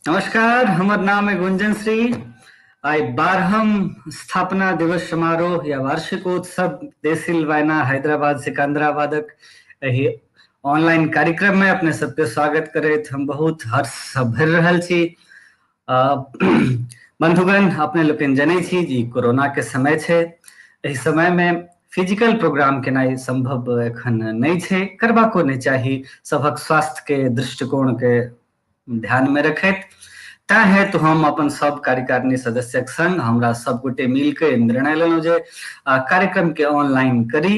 नमस्कार, हमर नाम है गुंजन श्री। आई 12हम स्थापना दिवस समारोह या वार्षिकोत्सव देसिल वायना हैदराबाद सिकंदराबादक एहि ऑनलाइन कार्यक्रम में अपने सबके स्वागत करैत हम बहुत हर्ष से भरि रहल छी। बंधुगण, अपने लोकनि जनै छी जे कोरोना के समय छै। एहि समय में फिजिकल प्रोग्राम केनाइ संभव एखन नहीं छै, करबाको नहीं चाही। सबक स्वास्थ्य के दृष्टिकोण के ध्यान में रखैत ता हेतु हम अपन सब कार्यकारिणी सदस्यक संग हमरा सब गोटे मिलके निर्णय लेलहुँ जे कार्यक्रम के ऑनलाइन करी।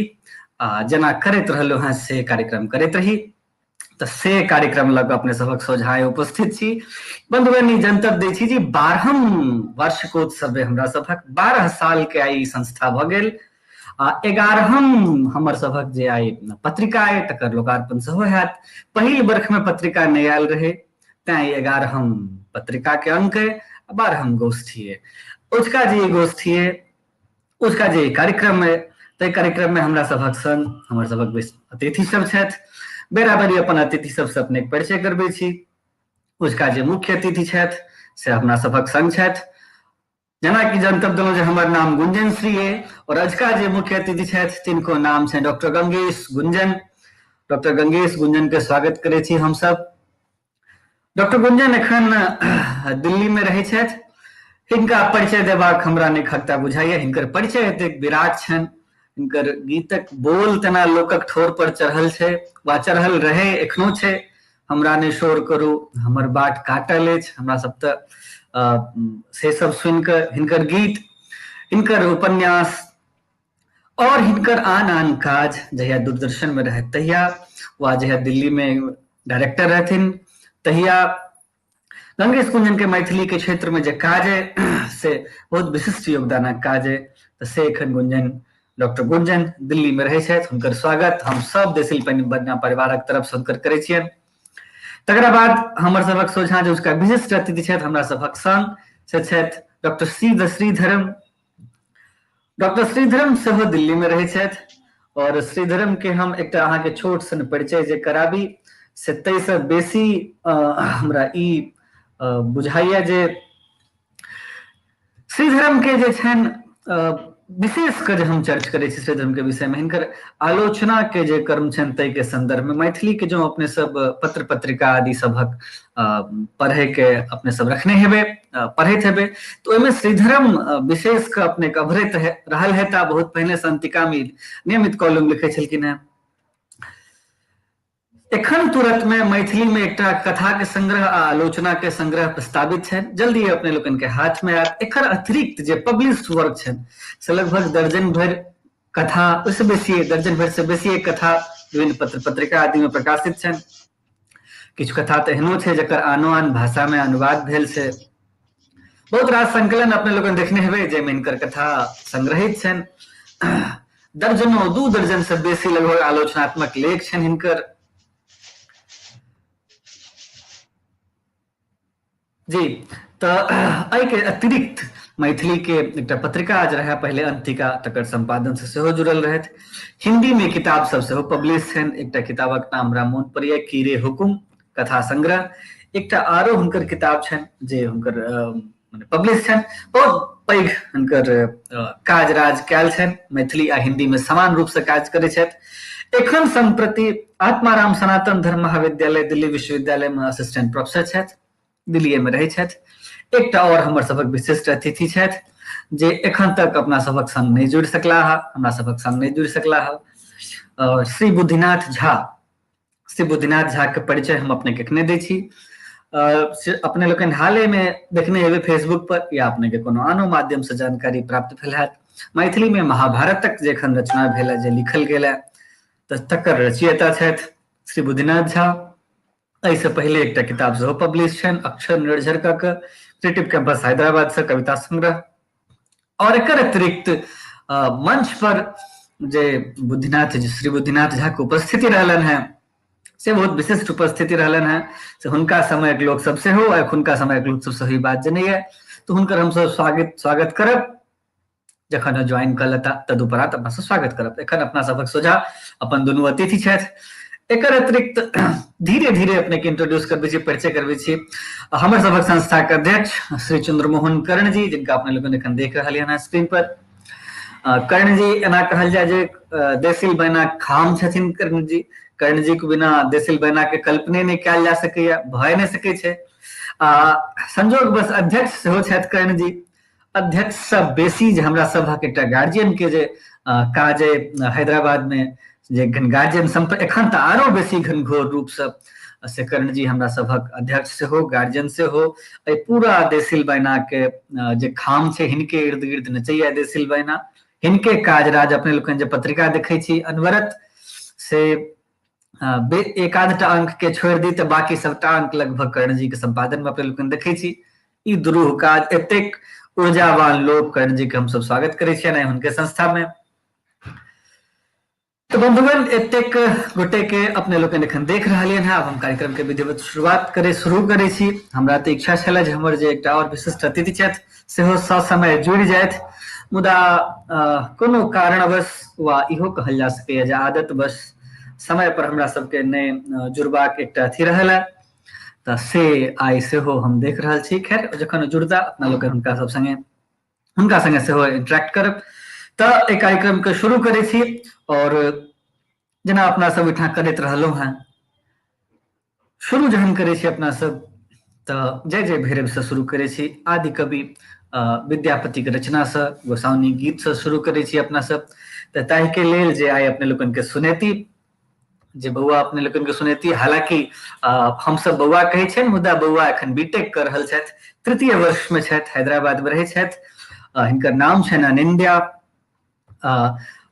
जेना करैत रहलहुँ हैं से कार्यक्रम करैत रही। तो से कार्यक्रम लग अपने सबक सोझाए उपस्थित छी। बंधुगण, ई जनतब दै छी जे 12हम वार्षिकोत्सव हमरा सबक 12 साल के आई संस्था भ गेल। 11हम हमर सबक जे आई पत्रिका है तकर लोकार्पण सेहो हैत। पहिल वर्ष में पत्रिका नहीं आयल रहे, तैं 11हम पत्रिका के अंक है, 12हम गोष्ठी है। उसका जे गोष्ठी है, उसका जे कार्यक्रम है, तै कार्यक्रम में हमरा सबक संग हमर सबक अतिथि सब छथि। बेराबरी अपन अतिथि सबसे अपने परिचय करबै छी। उसका जे मुख्य अतिथि छथि से हमरा सबक संग छथि। जेना कि जनतब देलहुँ जे हमर नाम गुंजन श्री है और अजुका जे मुख्य अतिथि छथि तिनको नाम छै डॉक्टर गंगेश गुंजन। डॉक्टर गंगेश गुंजन के स्वागत करै छी हम सब। डॉक्टर गुंजन एखन दिल्ली में रहै छथि। हिनका परिचय देबाक हमरा नहीं खगता बुझाइए। हिनकर परिचय एतेक विराट छनि, हिनकर गीतक बोल तेना लोकक ठोर पर चढ़ल छै, वा चढ़ल रहे, एखनो छै। हमरा ने शोर करू, हमर बाट काटल अछि। हमरा सब त से सब सुन के हिनकर गीत, हिनकर उपन्यास और हिनकर आन आन काज जहिया दूरदर्शन में रहे तहिया, वा जहिया दिल्ली में डायरेक्टर रहथिन तहिया, गंगेश गुंजन के मैथिली के क्षेत्र में जे काज है से बहुत विशिष्ट योगदानक काज है। तो से एखन गुंजन, डॉक्टर गुंजन दिल्ली में रहे छथि। हुनकर स्वागत हम सब देसिल बन्ना परिवारक तरफ से हुनकर करै छियनि। तकरा बाद हमर सबक सोझा जे उसका विशिष्ट अतिथि छथि हमरा सबक संग से छथि डॉक्टर श्रीधरम। डॉक्टर श्रीधरम सेहो दिल्ली में रहे छथि और श्रीधरम के हम एकटा अहाँ के छोट सन परिचय जे कराबी से तैसे बेसी हमरा ई बुझाइए जे श्रीधरम के जे छनि विशेष कर हम चर्च करे छी श्रीधरम के विषय में, हिनकर आलोचना के जे कर्म छनि तै के संदर्भ में मैथिली के जो अपने सब पत्र पत्रिका आदि सबक पढ़े के अपने सब रखने हेबे, पढ़ैत हेबे, तो ओहिमे श्रीधरम विशेष के अपने अभरैत रहल हेता। बहुत पहले से अंतिका में नियमित कॉलम लिखे छलखिन हैं। एखन तुरंत में मैथिली में एक कथा के संग्रह आ आलोचना के संग्रह प्रस्तावित है, जल्दी अपने लोगन के हाथ में आयत। एकर अतिरिक्त जे पब्लिश्ड वर्क है से लगभग दर्जन भर कथा, उससे बेसी दर्जन भर से बेसी कथा विभिन्न पत्र पत्रिका आदि में प्रकाशित है। किछु कथा तो एहनो है जकर आनो आन भाषा में अनुवाद भेल से। बहुत रास संकलन अपने लोगन देखने हेबे जेमे इनकर कथा संग्रहित छन। दर्जनों 2 दर्जन से बेसी लगभग आलोचनात्मक लेख छन हिनकर। जी, तो एहि के अतिरिक्त मैथिली के एक पत्रिका आज रहा पहले अंतिका, तकर संपादन से सेहो जुड़ल रहत। हिंदी में किताब सब सेहो पब्लिश छन। एक किताबक नाम रामोन परिय कीरे हुकुम कथा संग्रह, एक आरो हुनकर किताब छन जे हुनकर पब्लिश छन। बहुत पैघ हुनकर काज राज कैल छन, मैथिली आ हिंदी में समान रूप से काज करे छथि। एखन संप्रति आत्माराम सनातन धर्म महाविद्यालय दिल्ली विश्वविद्यालय में असिस्टेंट प्रोफेसर छथि, दिल्ली में रहे छथि। एक और हमर सबक विशिष्ट अतिथि छथि जे एखन तक अपना सबक संग नहीं जुड़ सकला, हमरा सबक संग नहीं जुड़ सकला। श्री बुद्धिनाथ झा। श्री बुद्धिनाथ झा के परिचय हम अपने के दै छी। अपने लोगन हाले में देखने हेबे फेसबुक पर या अपने के कोनो आनो माध्यम से जानकारी प्राप्त भेल हैत। मैथिली में महाभारतक जे एखन रचना भेल जे लिखल गेल है तकर रचयिता छथि श्री बुद्धिनाथ झा। ऐसे पहले एक किताब सेहो पब्लिश छन, अक्षर निर्झर का क्रिएटिव कैंपस हैदराबाद से कविता संग्रह। और एकर अतिरिक्त मंच पर जे बुद्धिनाथ श्री बुद्धिनाथ झा के उपस्थिति रहलन है से बहुत विशिष्ट उपस्थिति रहलन है। से हुनका समय के लोग सबसे हो, हुनका समय के लोग सबसे ही बात जनै है, तो हुनकर हम सब स्वागत करब। जखन ज्वाइन कर लेता तदुपरांत अपना से स्वागत करब। एखन अपना सबक सोझा अपन दुनू अतिथि छथि। एक अतिरिक्त धीरे धीरे अपने के इंट्रोड्यूस करबे छी, परिचय करबे छी। हमर सबक संस्था के अध्यक्ष श्री चंद्रमोहन कर्ण जी, जिनका अपने लोगन एखन देख रहल हैं स्क्रीन पर। कर्ण जी एना कहल जाय जे देसिल बैना खाम छथिन कर्ण जी। कर्ण जी के बिना देसिल बैना के कल्पने नहीं कयल जा सकैया, भय नहीं सकै छै। संजोग बस अध्यक्ष सेहो छथि कर्ण जी। अध्यक्ष से बेसी जे हमरा सभक एकटा गार्जियन के जे काज हैदराबाद में जे गार्जियन संपर्क एखन तऽ आरो बेसी घनघोर रूप से कर्ण जी हमरा सभक अध्यक्ष सेहो, गार्जियन सेहो। पूरा देसिल बैना के जे खाम छै हिनके इर्द गिर्द नचैया देसिल बैना। हिनके काज राज अपने लोगन जे पत्रिका देखै छी अनवरत से एक आधटा अंक के छोड़ दी तो बाकी सबटा अंक लगभग कर्ण जी के संपादन में अपने लोगन देखै छी। ई दुरूह काज, एतेक ऊर्जावान लोग कर्ण जी के हम सब स्वागत करै छियनि हुनके संस्था में। तो बंधुगण एतेक गोटे के अपने लोगन एखन देख रहलिए हैं। अब हम कार्यक्रम के विधिवत शुरुआत शुरू करे छी। हमरा तो इच्छा छल जे हमर जे एकटा और विशिष्ट अतिथि छथि सेहो ससमय जुड़ि जाथि, मुदा कोनो कारणवश वा इहो कहल जा सकैया जे आदतवश समय पर हमरा सबके नहीं जुड़बाक एकटा अथी रहल है, तो से आई सेहो हम देख रहल छी। खैर जखन जुड़ता अपना लोग हुनका संगे सेहो इंटरेक्ट करब। तो एक कार्यक्रम के शुरू करे छी और जना अपना सब इठा करैत रहलहुं हैं, शुरू जहन करे छी अपना सब तो जय जय भैरव से शुरू करे छी। आदि कवि विद्यापति के रचना से, गोसाउनी गीत से शुरू करे छी अपना सब। तो ताहि के लेल जे आइ अपने लोगन के सुनेती, जे बउआ अपने लोगन के सुनेती। हालांकि हम सब बउआ कहे छे, मुदा बउआ एखन बीटेक कर रहल छथि, तृतीय वर्ष में छथि, हैदराबाद में रहे छथि। हिनकर नाम छनि अनिंद्या।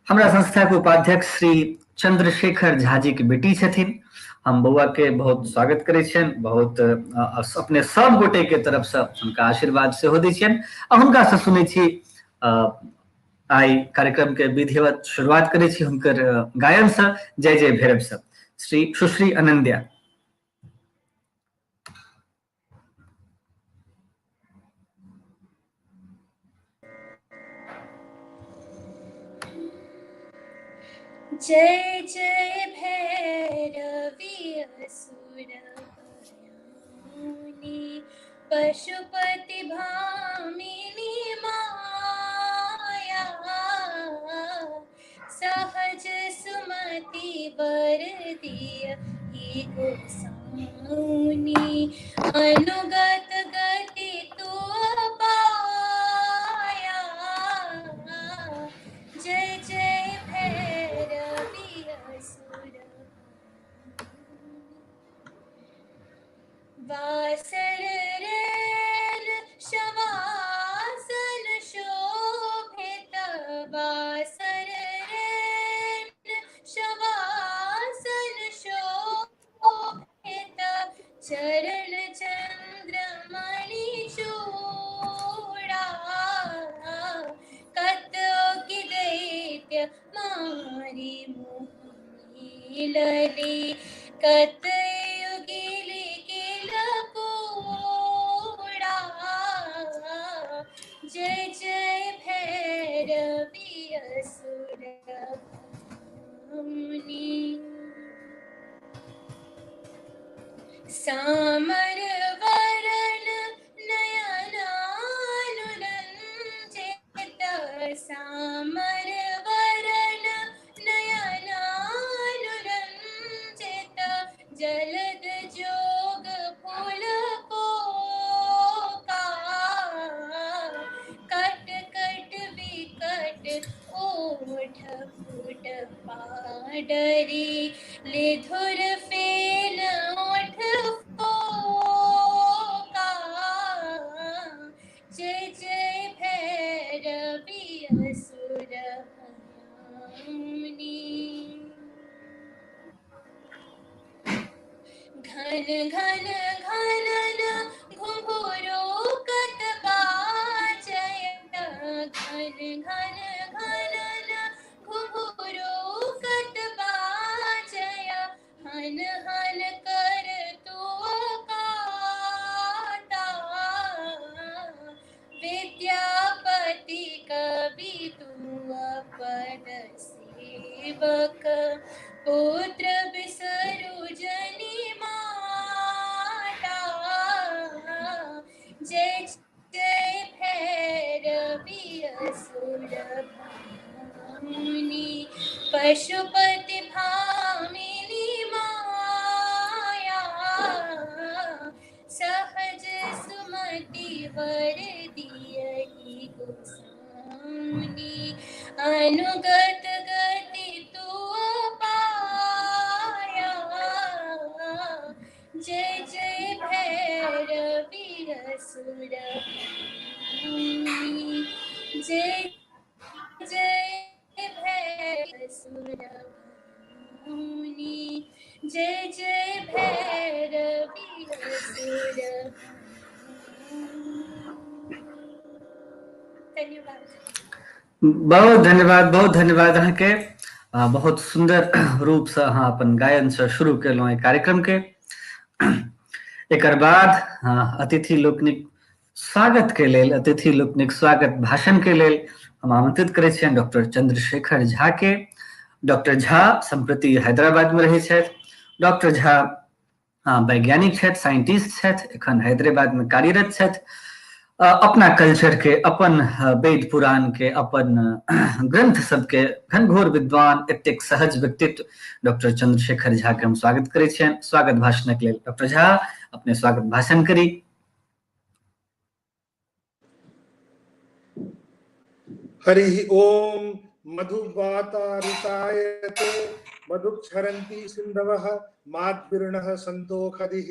हमरा संस्था के उपाध्यक्ष श्री चंद्रशेखर झा जी के बेटी छथिन। हम बउआ के बहुत स्वागत करे छियनि, बहुत अपने सब गोटे के तरफ से उनका आशीर्वाद से हो दै छियनि। हुनका से सुनै छी आई कार्यक्रम के विधिवत शुरुआत करे छी हुनकर गायन से, जय जय भैरव से। श्री सुश्री अनिंद्या। जय जय भैरवी असुर भयानी, पशुपति भामिनी माया, सहज सुमति वर दिय हे गोसाउनी, अनुगत गति तू पाया। जय जय भैरवी असुर वासर रेल शवासन शोभित, वासर रेल शवासन शोभित, चरण चंद्रमणि चूड़ा, कतकी दैत्य मारी मोहि लली, कतयुगी जय जय भैरवी असुर भयानी। सामर वरण नयनानुरंजित, सामर वरण नयनानुरंजित, जलद जोग फूल पोका, कट कट विकट ओठ फुट पाडरी, लिधुर फेन ओठ फोका। जय जय भैरवी असुर भयानी। घन घन घनन घुंघरू कत बाजय, घन घन घनन घुंघरू कत बाजय, हन हन कर तू काता, विद्यापति कवि तू पद सेवक, पुत्र बिसर पशुपति भामिनी माया सहज सुमति वर दियहि गोसाउनि अनुगत गति तू पाया जय जय भैरवी असुर भूमि जय जय भैरवी असुर भूमि जय जय भैरवी असुर धन्यवाद। बहुत धन्यवाद अहाँ के। बहुत सुंदर रूप से अहाँ अपन गायन से शुरू केलहुँ एहि कार्यक्रम के। एकर बाद अतिथि लोकनिक स्वागत के लेल, अतिथि लोकनिक स्वागत भाषण के लेल हम आमंत्रित करै छियनि डॉक्टर चंद्रशेखर झा के। डॉक्टर झा संप्रति हैदराबाद में रहै छथि। डॉक्टर झा वैज्ञानिक छथि, साइंटिस्ट छथि, एखन हैदराबाद में कार्यरत छथि। अपना कल्चर के, अपन वेद पुराण के, अपन ग्रंथ सबके घनघोर विद्वान, एतेक सहज व्यक्तित्व डॉक्टर चंद्रशेखर झा के हम स्वागत करै छियनि स्वागत भाषणक लेल। डॉक्टर झा अपने स्वागत भाषण करी। हरि ओम मधुवातारुतायते मधुक्षरन्ति सिन्धवः माद्विर्णः सन्तोषधिः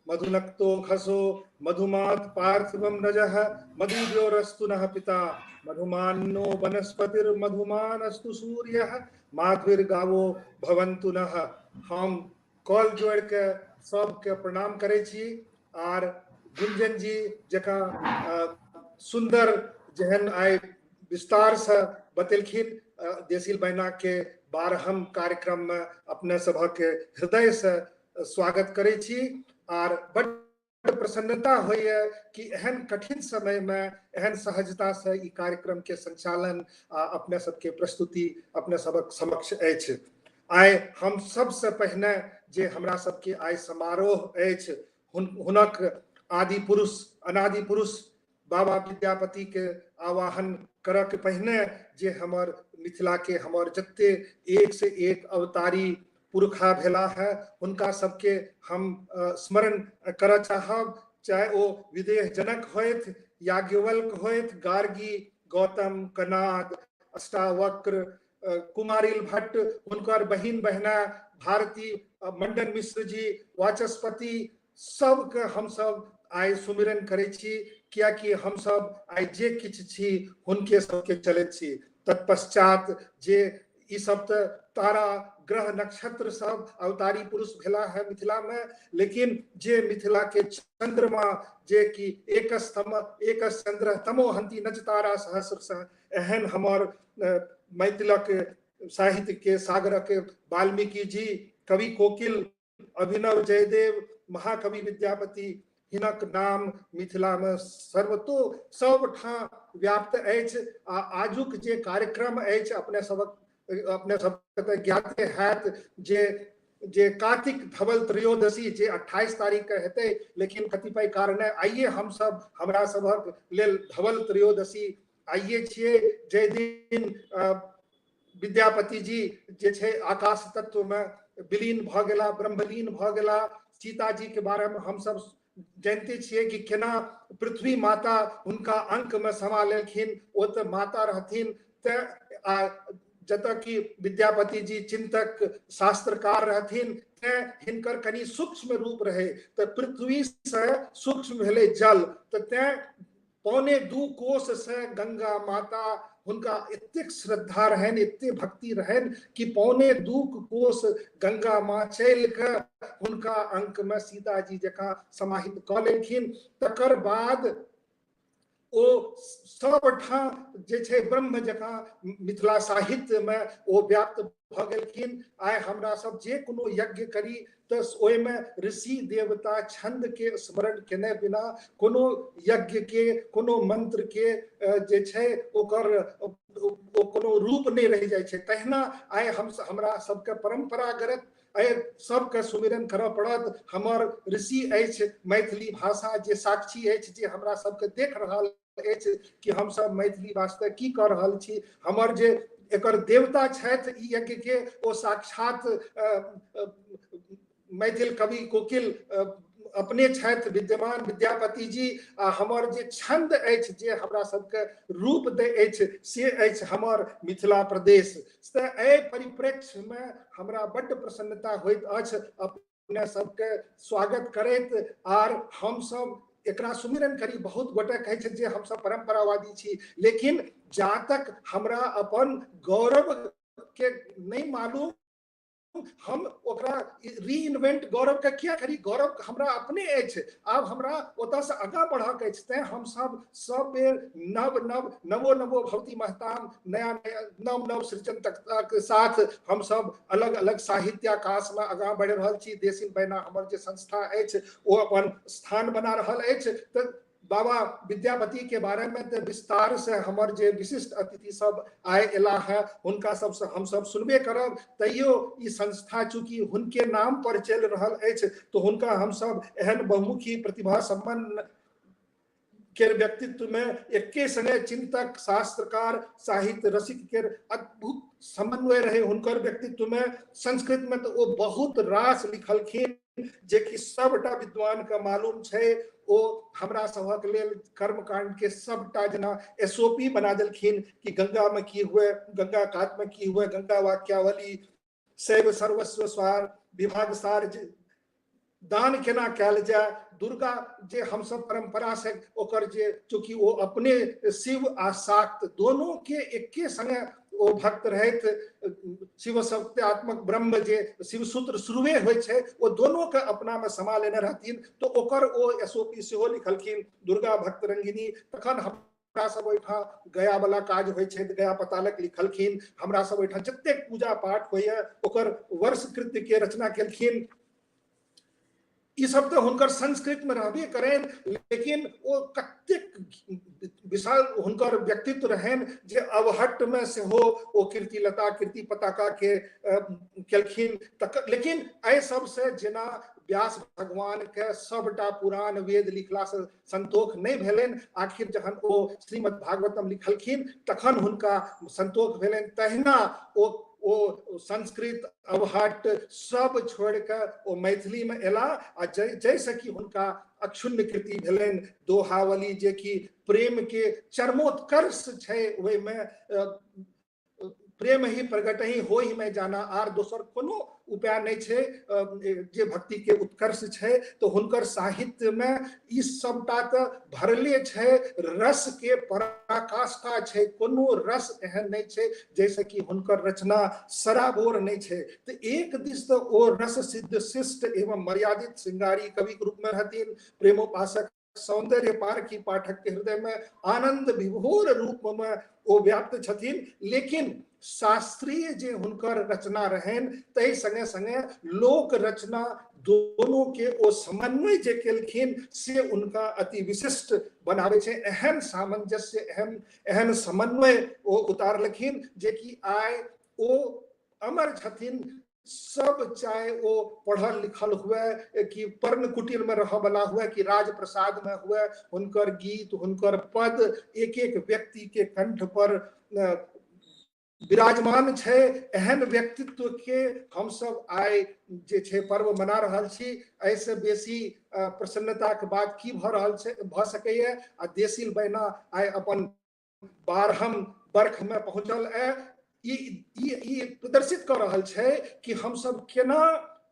मधुनक्तोखसो मधुमात् पार्थिवं रजः मधुव्योरस्तु नः पिता मधुमान्नो वनस्पतिर्मधुमानस्तु सूर्यः माध्विर्गावो भवन्तु नः। हम कॉल जोड़ के सबके प्रणाम करै छी आर गुंजन जी जका सुंदर जहन आय विस्तार से बतेलखिन देसिल बहना के 12हम कार्यक्रम में अपने सभक हृदय से स्वागत करै छी आर बड़ प्रसन्नता होइए कि एहन कठिन समय में एहन सहजता से ई कार्यक्रम के संचालन अपने सबके प्रस्तुति अपने सबक समक्ष अछि। आइ हम सबसे पहिने जे हमरा सबके आइ समारोह अछि हुनक आदि पुरुष अनादि पुरुष बाबा विद्यापति के आवाहन करक पहिने जे हमर मिथिला के हमर जत्ते एक से एक अवतारी पुरखा भेला है उनका सबके हम स्मरण करऽ चाहब, चाहे वो विदेह जनक होइत, याज्ञवल्क होइत, गार्गी, गौतम, कनाद, अष्टावक्र, कुमारिल भट्ट, उनकर बहिन बहना भारती, मंडन मिश्र जी, वाचस्पति, सबके हम सब आइ सुमिरन करै छी कियाकि हम सब आइ जे किछ छी हुनके सबके चलैत छी। तत्पश्चात जे ई सब तारा ग्रह नक्षत्र सब अवतारी पुरुष भेला है मिथिला में, लेकिन जे मिथिला के चंद्रमा जे कि एक चंद्र तमो हंति नज तारा सहस्र एहन हमर मैथिलक साहित्य के सागर के वाल्मीकि जी, कवि कोकिल, अभिनव जयदेव, महाकवि विद्यापति, हिनक नाम मिथिला में सर्वतो सबठाम व्याप्त अछि। आजुक जे कार्यक्रम अछि अपने सबके ज्ञाते हैत जे कार्तिक धवल त्रयोदशी जे 28 तारीख के हेतै, लेकिन कतिपय कारणे आइए हम सब हमरा सबक लेल धवल त्रयोदशी आइए छियै, जै दिन विद्यापति जी जे छै आकाश तत्व में विलीन भ गेला, ब्रह्मलीन भ गेला। सीता जी के बारे में हम सब जानते छियै कि केना पृथ्वी माता उनका अंक में समा लेलखिन, ओ तऽ माता रहथिन। जतऽ कि विद्यापति जी चिंतक शास्त्रकार रहथिन, हिनकर कनि सूक्ष्म रूप रहे, तऽ पृथ्वी से सूक्ष्म भेलै जल, तऽ 2.25 कोस से गंगा माता हुनका एतेक श्रद्धा रहनि, एते भक्ति रहनि कि 2.25 कोस गंगा माँ चलि के हुनका अंक में सीता जी जकाँ समाहित कऽ लेलखिन। तकर बाद ओ सबठाम जे छै ब्रह्म जकाँ मिथिला साहित्य में ओ व्याप्त भऽ गेलखिन। आइ हमरा सब जे कोनो यज्ञ करी तऽ ओहिमे ऋषि देवता छंद के स्मरण केने बिना कोनो यज्ञ के कोनो मंत्र के जे छै ओकर कोनो रूप नहीं रह जाइ छै। तहिना आइ हमरा सबके परंपरागत आइ सबके सुमिरन करऽ पड़त। हमर ऋषि अछि मैथिली भाषा जे साक्षी अछि, जे हमरा सबके देख रहल अछि कि हम सब मैथिली वास्ते की कर रहल छी। हमर जे एकर देवता छथि ई यज्ञ के ओ साक्षात मैथिल कवि कोकिल अपने छथि विद्यमान विद्यापति जी। आ हमर जे छंद अछि जे हमरा सबके रूप दै अछि से अछि हमर मिथिला प्रदेश। तऽ एहि परिप्रेक्ष्य में हमरा बड्ड प्रसन्नता होइत अछि अपने सबके स्वागत करैत। आर हम सब एकरा सुमिरन करी। बहुत गोटे कहै छै जे हम सब परंपरावादी छी, लेकिन जा तक हमरा अपन गौरव के नहीं मालूम हम ओकरा रीइन्वेंट गौरव के क्या करी। गौरव हमरा अपने अछि, आब हमरा ओतऽ से आगाँ बढ़क अछि। तें हम सब बेर नवो भवती महताम नया नव सृजन के साथ हम सब अलग अलग साहित्य आकाश में आगाँ बढ़ि रहल छी। देसिल बैना हमर जे संस्था अछि ओ अपन स्थान बना रहल अछि। तऽ बाबा विद्यापति के बारे में तो विस्तार से हमर जे विशिष्ट अतिथि सब आए एला है उनका सबसे हम सब सुनबे करब। तैयो ई संस्था चूंकि हुनके नाम पर चल रहल अछि तो हुनका हम सब एहन बहुमुखी प्रतिभा संपन्न के व्यक्तित्व में एके संगे चिंतक शास्त्रकार साहित्य रसिक के अद्भुत समन्वय रहे हुनकर व्यक्तित्व में। संस्कृत में तो वो बहुत रास लिखलखिन जे कि सबटा विद्वान के मालूम छै। ओ हमरा सबक लेल कर्मकांड के सबटा जना एसओपी बना देलखिन कि गंगा में की हुए, गंगा कात में की हुए, गंगा वाक्यावली, शैव सर्वस्व स्वार, विभाग सार, दान केना कैल जाए, दुर्गा जे हम सब परंपरा से ओकर जे चूंकि वो अपने शिव आ शाक्त दोनों के एके संगे ओ भक्त रहैत। शिव सत्यात्मक ब्रह्म जे शिव सूत्र शुरुए होइ छै वो दोनों के अपना में समा लेने रहथिन। तो ओकर ओ एसओपी सेहो लिखलखिन दुर्गा भक्त रंगिनी। तखन हमरा सब ओहिठाम गया वाला काज होइ छै गया पतालक लिखलखिन। हमरा सब ओहिठाम जतेक पूजा पाठ होइए ओकर वर्ष कृत्य के रचना केलखिन। ई सब तो हुनकर संस्कृत में रहबे करें, लेकिन वो कतेक विशाल हुनकर व्यक्तित्व रहें जे अवहट्ट में से हो वो कीर्तिलता कीर्ति पताका के केलखिन। लेकिन एहि सब से जेना व्यास भगवान के सबटा पुराण वेद लिखला से संतोष नहीं भेलन। आखिर जहन ओ श्रीमद् भागवतम लिखलखिन तखन हुनका संतोष भेलन। तहिना ओ संस्कृत अवहट्ट सब छोड़ के ओ मैथिली में एला। आ जैसे कि हुनका अक्षुण्ण कृति भेलन दोहावली जे कि प्रेम के चरमोत्कर्ष छै। ओहि में प्रेम ही प्रगट ही हो ही में जाना आर दोसर कोनो उपाय नहीं छे जे भक्ति के उत्कर्ष छे। तो हुनकर साहित्य में ई सबटा तो भरले छे, रस के पराकाष्ठा छे, कोनो रस एहन नहीं छे जैसे कि हुनकर रचना सराबोर नहीं छे। तो एक दिस तो ओ रस सिद्ध शिष्ट एवं मर्यादित श्रृंगारी कवि के रूप में रहतीन। प्रेमोपासक सौंदर्य पारखी पाठक के हृदय में आनंद विभोर रूप में ओ व्याप्त छथिन। लेकिन शास्त्रीय जे हुनकर रचना रहेन तै संगे संगे लोक रचना दोनों के ओ समन्वय जे केलखिन से उनका अति विशिष्ट बनावे छे। एहन सामंजस्य एहन समन्वय ओ उतारलखिन जे कि आय ओ अमर छथिन। सब चाहे वो पढ़ल लिखल हुए कि पर्ण कुटीर में रह वाला हुए कि राजप्रसाद में हुए, हुनकर गीत हुनकर पद एक एक व्यक्ति के कंठ पर विराजमान छे। एहन व्यक्तित्व के हम सब आय जे छे पर्व मना रहल छी। ऐसे बेसी प्रसन्नता के बात की भ रहल छे भ सकैए। आ देसिल बैना आय अपन 12हम वर्ष में पहुंचल है। ई प्रदर्शित कर रहल छे कि हम सब केना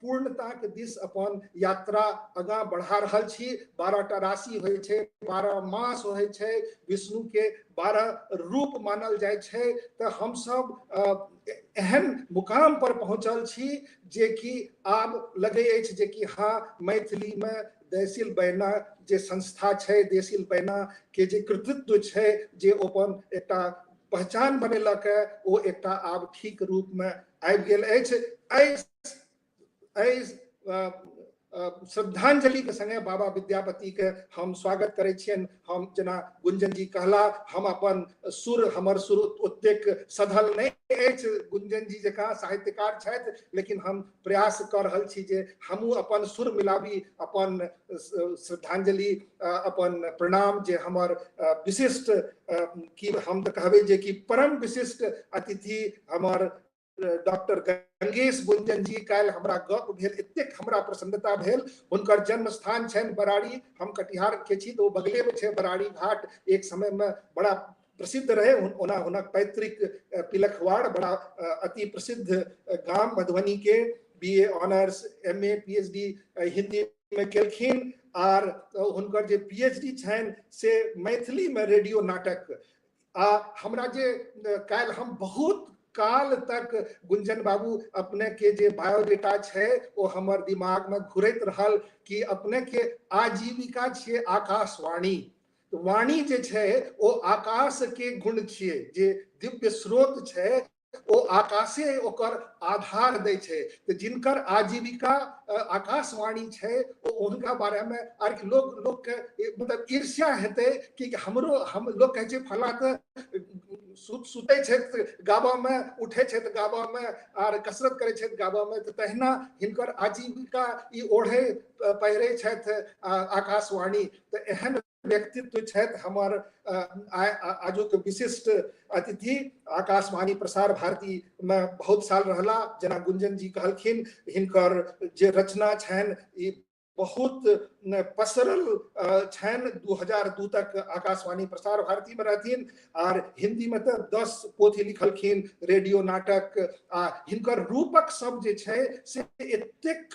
पूर्णता के दिस अपन यात्रा आगाँ बढ़ा रहल छी। 12टा राशि होइ छे, 12 मास होइ छे, विष्णु के 12 रूप मानल जाय छे। तो हम सब एहन मुकाम पर पहुंचल छी जे कि आब लगे अछि जे कि हाँ मैथिली में देसिल बैना जे संस्था छे, देसिल बैना के जे कृतित्व छे जे अपन एकटा पहचान बनेलक है वो एकटा आब ठीक रूप में आबि गेल अछि। श्रद्धांजलि के संगे बाबा विद्यापति के हम स्वागत करे छियन। हम जना गुंजन जी कहला, हम अपन सुर, हमर सुर ओतेक सधल नहीं अछि गुंजन जी जकाँ साहित्यकार छथि, लेकिन हम प्रयास कर रहल छी जे हमहू अपन सुर मिलाबी, अपन श्रद्धांजलि, अपन प्रणाम जे हमर विशिष्ट की हम तऽ कहबै जे कि परम विशिष्ट अतिथि हमर डॉक्टर गंगेश गुंजन जी, काल्हि हमरा गप भेल, एतेक हमरा प्रसन्नता भेल। हुनकर जन्म स्थान छनि बराड़ी, हम कटिहार के छी तो बगले में छै बराड़ी घाट, एक समय में बड़ा प्रसिद्ध रहे। ओना हुनक पैतृक पिलखवाड़ बड़ा अति प्रसिद्ध गाम मधुबनी के, BA honours, MA, PhD Hindi में केलखिन, आर हुनकर जे पीएचडी छनि से मैथिली में रेडियो नाटक। हमरा जे काल्हि हम बहुत काल तक गुंजन बाबू अपने के जे बायोडेटा छै ओ हमर दिमाग में घुरैत रहल कि अपने के आजीविका छियै आकाशवाणी। वाणी जे छै ओ आकाश के गुण छियै, जे दिव्य स्रोत छै ओ आकाशे ओकर आधार दै छै। तो जिनकर आजीविका आकाशवाणी छै उनका बारे में आर लोग के मतलब ईर्ष्या हेतै कि हमरो, हम लोग कहै छै फला तऽ सुतै छै गाबा में, उठे छै गाबा में, आर कसरत करे छै गाबा में, तो तहिना हिनकर आजीविका ई ओढ़े पहिरे छथि आकाशवाणी। तो एहन व्यक्तित्व छथि हमर आजुक विशिष्ट अतिथि। आकाशवाणी प्रसार भारती में बहुत साल रहला, जना गुंजन जी कहलखिन, हिनकर जे रचना छनि ई बहुत पसरल छनि। 2002 तक आकाशवाणी प्रसार भारती में रहथिन, और हिंदी में तो 10 पोथी लिखलखिन, रेडियो नाटक। हिनकर रूपक सब जे छै से एतेक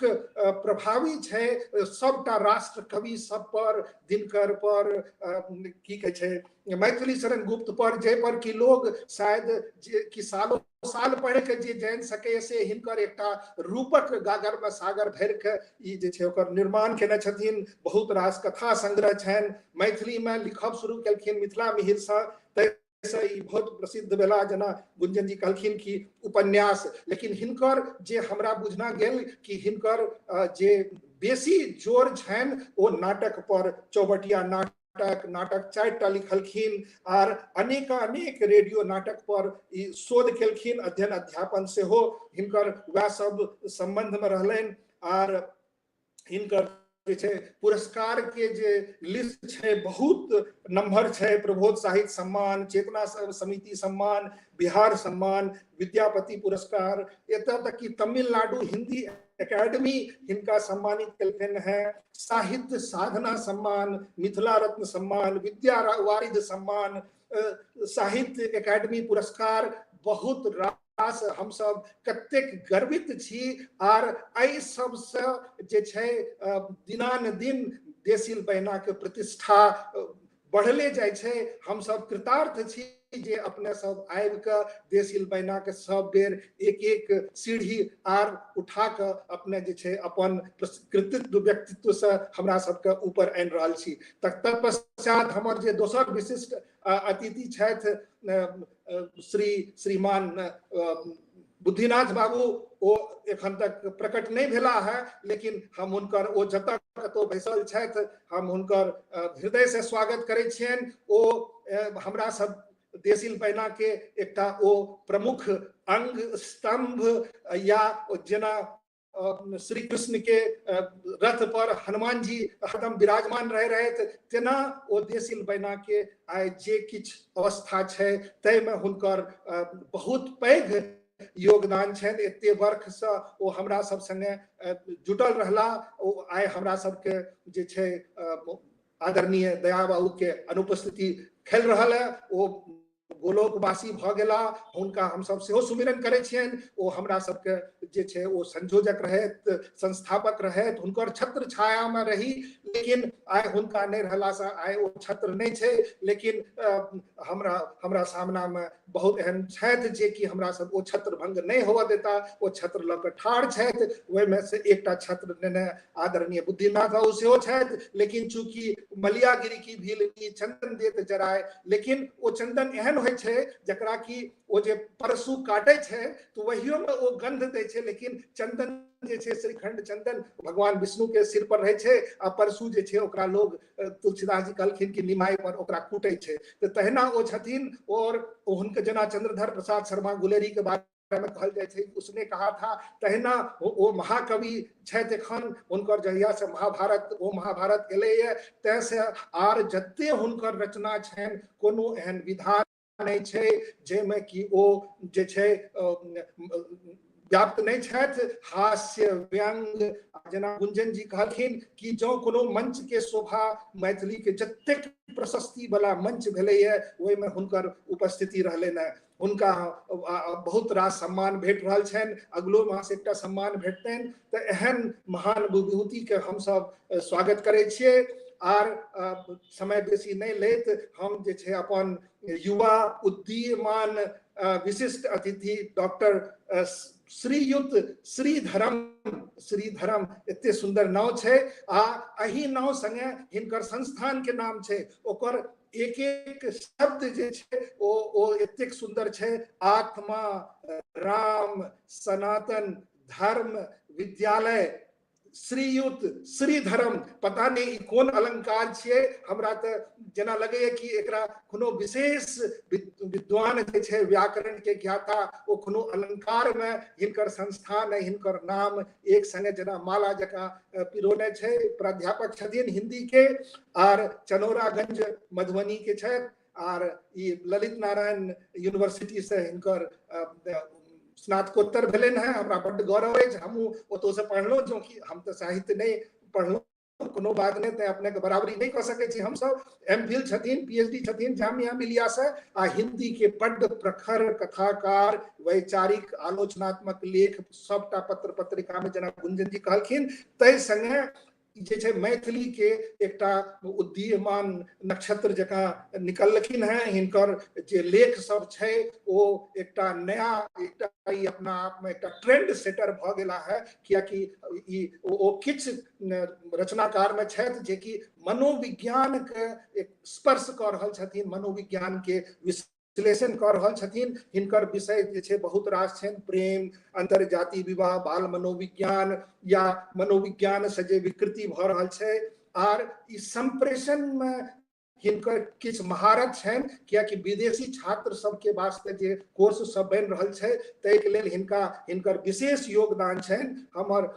प्रभावी छै, सबटा राष्ट्र कवि सब पर, दिनकर पर, की कहे छै मैथिली शरण गुप्त पर, जे पर कि लोग शायद कि सालों साल पढ़ के जे जान सके से हिनकर एकटा रूपक गागर में सागर भर के ई जे छै ओकर निर्माण केने छथिन। बहुत रास कथा संग्रह छनि, मैथिली में लिखब शुरू केलखिन मिथिला मिहिर सँ, तैसँ ई बहुत प्रसिद्ध भेला। जना गुंजन जी कहलखिन कि उपन्यास, लेकिन हिनकर जे हमरा बुझना गेल कि हिनकर जे बेसी जोर छनि ओ नाटक पर, चौबटिया नाटक 4टा लिखलखिन, और अनेक रेडियो नाटक पर ई शोध केलखिन, अध्ययन अध्यापन से हो हिनकर वह सब संबंध में रहलनि। और हिनकर जे छै पुरस्कार के जे लिस्ट छै बहुत नंबर छै, प्रबोध साहित्य सम्मान, चेतना समिति सम्मान, बिहार सम्मान, विद्यापति पुरस्कार, एतऽ तक कि तमिलनाडु हिंदी एकेडमी हिनका सम्मानित केलखिन है, साहित्य साधना सम्मान, मिथिला रत्न सम्मान, विद्या वारिध सम्मान, साहित्य एकेडमी पुरस्कार। बहुत रास हम सब कतेक गर्वित छी, आर एहि सबसँ जे छै दिनानुदिन देसिल बैना के प्रतिष्ठा बढ़ले जाइ छै। हम सब कृतार्थ छी जे अपने सब आबि के देसिल बैना के सब बेर एक सीढ़ी आर उठा के अपने जे छै अपन कृतित्व व्यक्तित्व से हमरा सबके ऊपर आनि रहल छी। तत्पश्चात हमर जे दोसर विशिष्ट अतिथि छथि श्रीमान बुद्धिनाथ बाबू, ओ एखन तक प्रकट नहीं भेला है, लेकिन हम हुनकर ओ जतऽ कतौ बैसल छथि हम हुनकर हृदय से स्वागत करै छियनि। ओ हमरा सब देसिल बैना के एकटा ओ प्रमुख अंग स्तंभ, या जना श्री कृष्ण के रथ पर हनुमान जी हरदम विराजमान रहे, तेना ओ देसिल बैना के आइ जे किछ अवस्था छै तैमे हुनकर बहुत पैघ योगदान छनि। एते वर्ष से ओ हमरा सब संगे जुटल रहला। ओ आइ हमरा सबके जे छै आदरणीय दया बाबू के अनुपस्थिति खेल रहल है, ओ गोलोकवासी भ गेला, हुनका हम सब सेहो सुमिरन करै छियनि। ओ हमरा सबके जे छै ओ संयोजक रहैत, संस्थापक रहैत, हुनकर छत्र छाया में रही, लेकिन आइ हुनका नहीं रहला से आइ ओ छत्र नहीं छै। लेकिन हमरा सामना में बहुत एहन छथि जे कि हमरा सब ओ छत्र भंग नहीं होवा देता, ओ छत्र लऽ कऽ ठाढ़ छथि। ओहि में से एकटा छत्र नेने आदरणीय बुद्धिनाथ बाबू सेहो छथि, लेकिन चूंकि मलियागिरी की भीलनी चंदन देत जराय, लेकिन ओ चंदन एहन होइ छै जकरा कि ओ जे परसू काटे छै तो वहियो में ओ गंध दै छै, लेकिन चंदन जे छे श्रीखंड चंदन भगवान विष्णु के सिर पर रहे छे आ परसू जे छे ओकरा लोग तुलसीदास जी कहलखिन कि निमाई पर ओकरा कूटे छे। तो तहिना ओ छथिन। और हुनके जना चंद्रधर प्रसाद शर्मा गुलेरी के बारे में कहल जाय छे, उसने कहा था तहिना वो महाकवि छथि एखन हुनकर जहिया से महाभारत एलैए तै से आर जते हुनकर रचना छनि कोनो एहन विधा नहीं छे जेमे कि ओ जे छे व्याप्त नहीं छथि। हास्य व्यंग जेना गुंजन जी कहलखिन कि जो कोनो मंच के शोभा मैथिली के जतेक प्रशस्ति वाला मंच भेलैए ओहिमे हुनकर उपस्थिति रहलनि है। हुनका बहुत रास सम्मान भेट रहल छनि, अगलो मास एकटा सम्मान भेटतनि। तऽ एहन महान विभूति के हम सब स्वागत करै छियै। आर समय बेसी नहीं लेत हम जे छे अपन युवा उदीयमान विशिष्ट अतिथि डॉक्टर श्रीयुत श्रीधरम एते सुंदर नाव छे आ अही नाव संगे हिनकर संस्थान के नाम छे ओकर एक एक शब्द जे छे ओ एतेक सुंदर छे। आत्मा राम सनातन धर्म विद्यालय श्रीयुत श्रीधरम। पता नहीं कौन अलंकार छे, हमरा तो जना लगे कि एकरा कोनो विशेष विद्वान जे छे व्याकरण के ज्ञाता ओ कोनो अलंकार में हिनकर संस्थान हिनकर नाम एक संगे जना माला जका पिरोने छे। प्राध्यापक छथिन हिंदी के आर चनौरागंज मधुबनी के छे R E Lalit Narayan university से हिनकर स्नातकोत्तर भेलन है। हमरा बड़ गौरव है, हमू ओतो से पढ़लो जो कि हम तो साहित्य नहीं पढ़लो कोनो बात नहीं ते अपने के बराबरी नहीं कर सके छी। हम सब एमफिल छथिन पीएचडी छथिन जामिया मिलिया से आ हिंदी के बड़ प्रखर कथाकार वैचारिक आलोचनात्मक लेख सबटा पत्र पत्रिका में जना गुंजन जी कहलखिन तै संगे जे छे मैथिली के एकटा उदीयमान नक्षत्र जका निकलखिन है। हिनकर जे लेख सब छे ओ एकटा नया एकटा ई अपना आप में एकटा ट्रेंड सेटर भ गेला है, कियाकि ई ओ किछ रचनाकार में छथि जे कि मनोविज्ञान के एक स्पर्श कर रहल छथिन, मनोविज्ञान के विश्लेषण कर रहल छथिन। हिनकर विषय जे छे बहुत रास छनि, प्रेम, अंतरजाति विवाह, बाल मनोविज्ञान या मनोविज्ञान से जे विकृति भ रहल छे आर ई संप्रेषण में हिनकर किछ महारत छनि, कियाकि विदेशी छात्र सबके वास्ते जे कोर्स सब बनि रहल छे तै के लेल हिनकर विशेष योगदान छनि। हमर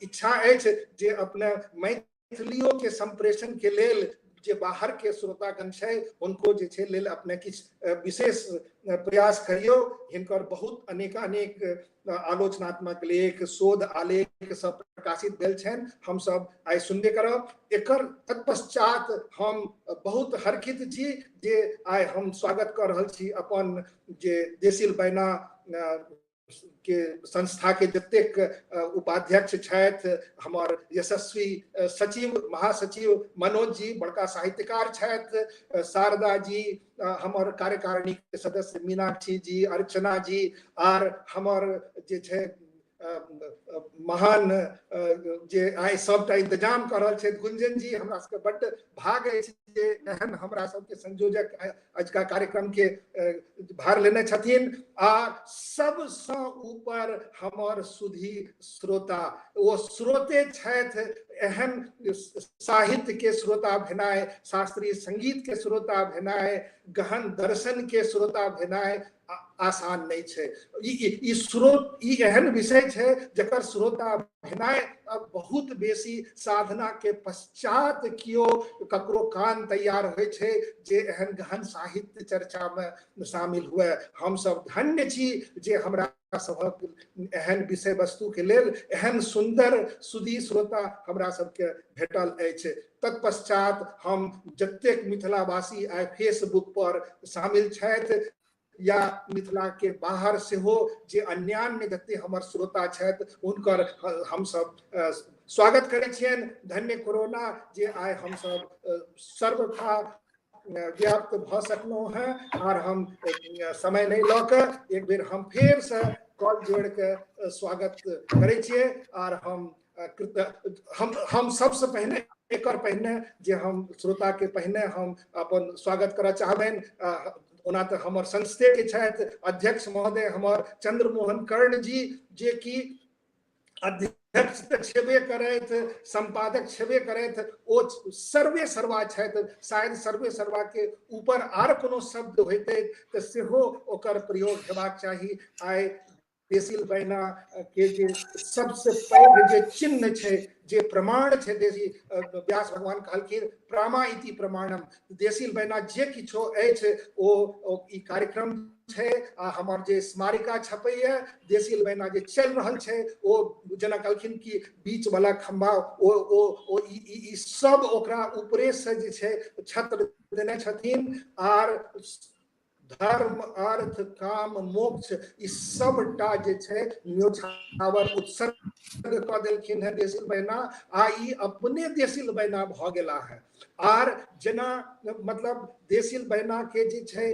इच्छा अछि जे अपने मैथिलियों के संप्रेषण के लेल जे बाहर के श्रोतागण छे उनको जे छे लेल अपने किछ विशेष प्रयास करियो। हिनकर बहुत अनेक आलोचनात्मक लेख शोध आलेख सब प्रकाशित भेल छनि, हम सब आइ सुनबे करब। एकर तत्पश्चात हम बहुत हर्षित छी जे आइ हम स्वागत कर रहल छी अपन जे देसिल बैना के संस्था के जतेक उपाध्यक्ष छथि, हमार यशस्वी सचिव महासचिव मनोज जी बड़का साहित्यकार छथि, शारदा जी हमार कार्यकारिणी के सदस्य मीनाक्षी जी, अर्चना जी आर हमार जे छे महान जे आइ सबटा इंतजाम कर रहल छथि गुंजन जी। हमरा सबके बड्ड भाग अछि जे एहन हमरा सबके संयोजक अजुका कार्यक्रम के भार लेने छथिन। आ सबसँ ऊपर हमर सुधी श्रोता ओ श्रोते छथि, एहन साहित्य के श्रोता भेनाइ, शास्त्रीय संगीत के श्रोता भेनाइ, गहन दर्शन के श्रोता भेनाइ आसान नहीं छे। ई एहन विषय छे जकर श्रोता भेनाइ अब बहुत बेसी साधना के पश्चात कियो ककरो कान तैयार होय छे जे एहन गहन साहित्य चर्चा में शामिल हुए। हम सब धन्य छी जे हमरा सभक एहन विषय वस्तु के लेल एहन सुंदर सुधी श्रोता हमरा सबके भेटल अछि। तत्पश्चात हम जतेक मिथिलावासी आइ फेसबुक पर शामिल छथि या मिथिला के बाहर से हो जे अन्यान्य जते हमर श्रोता छथि उनकर हम सब स्वागत करै छियनि। धन्य कोरोना जे आइ हम सब सर्वथा व्याप्त भ सकलहुँ हैं और हम समय नहीं लऽ कऽ एक बेर हम फेर से कॉल जोड़ के स्वागत करै छियै। और हम सबसे पहले एकर पहिने जे हम श्रोता के पहिने हम अपन स्वागत करऽ चाहबनि। ओना तो हमर संस्थे के छथि अध्यक्ष महोदय हमर चंद्रमोहन कर्ण जी जे कि अध्यक्ष तऽ छेबे करैत, संपादक छेबे करैत, ओ सर्वे सर्वा छथि। शायद सर्वे सर्वा के ऊपर आर कोनो शब्द होइतै तऽ सेहो ओकर प्रयोग हेबाक चाही। आइ देशील बैना के जे सबसे पैघ जे चिन्ह छै, जे प्रमाण छै, देशी व्यास भगवान कहलखिन प्रामा इति प्रमाणम। देशील बैना जे किछो अछि ओ ई कार्यक्रम छै आ हमर जे स्मारिका छपैया देशील बैना जे चलि रहल छै ओ जेना कहलखिन कि बीच वाला खंभा ओ ई सब ओकरा ऊपरे से जे छै छत्र देने छथिन। आर धर्म अर्थ काम मोक्ष ई सबटा जे छै न्योछावर उत्सर्ग कऽ देलखिन है देशील बैना। आ ई अपने देशील बैना भऽ गेला है। आर जेना मतलब देशील बैना के जे छै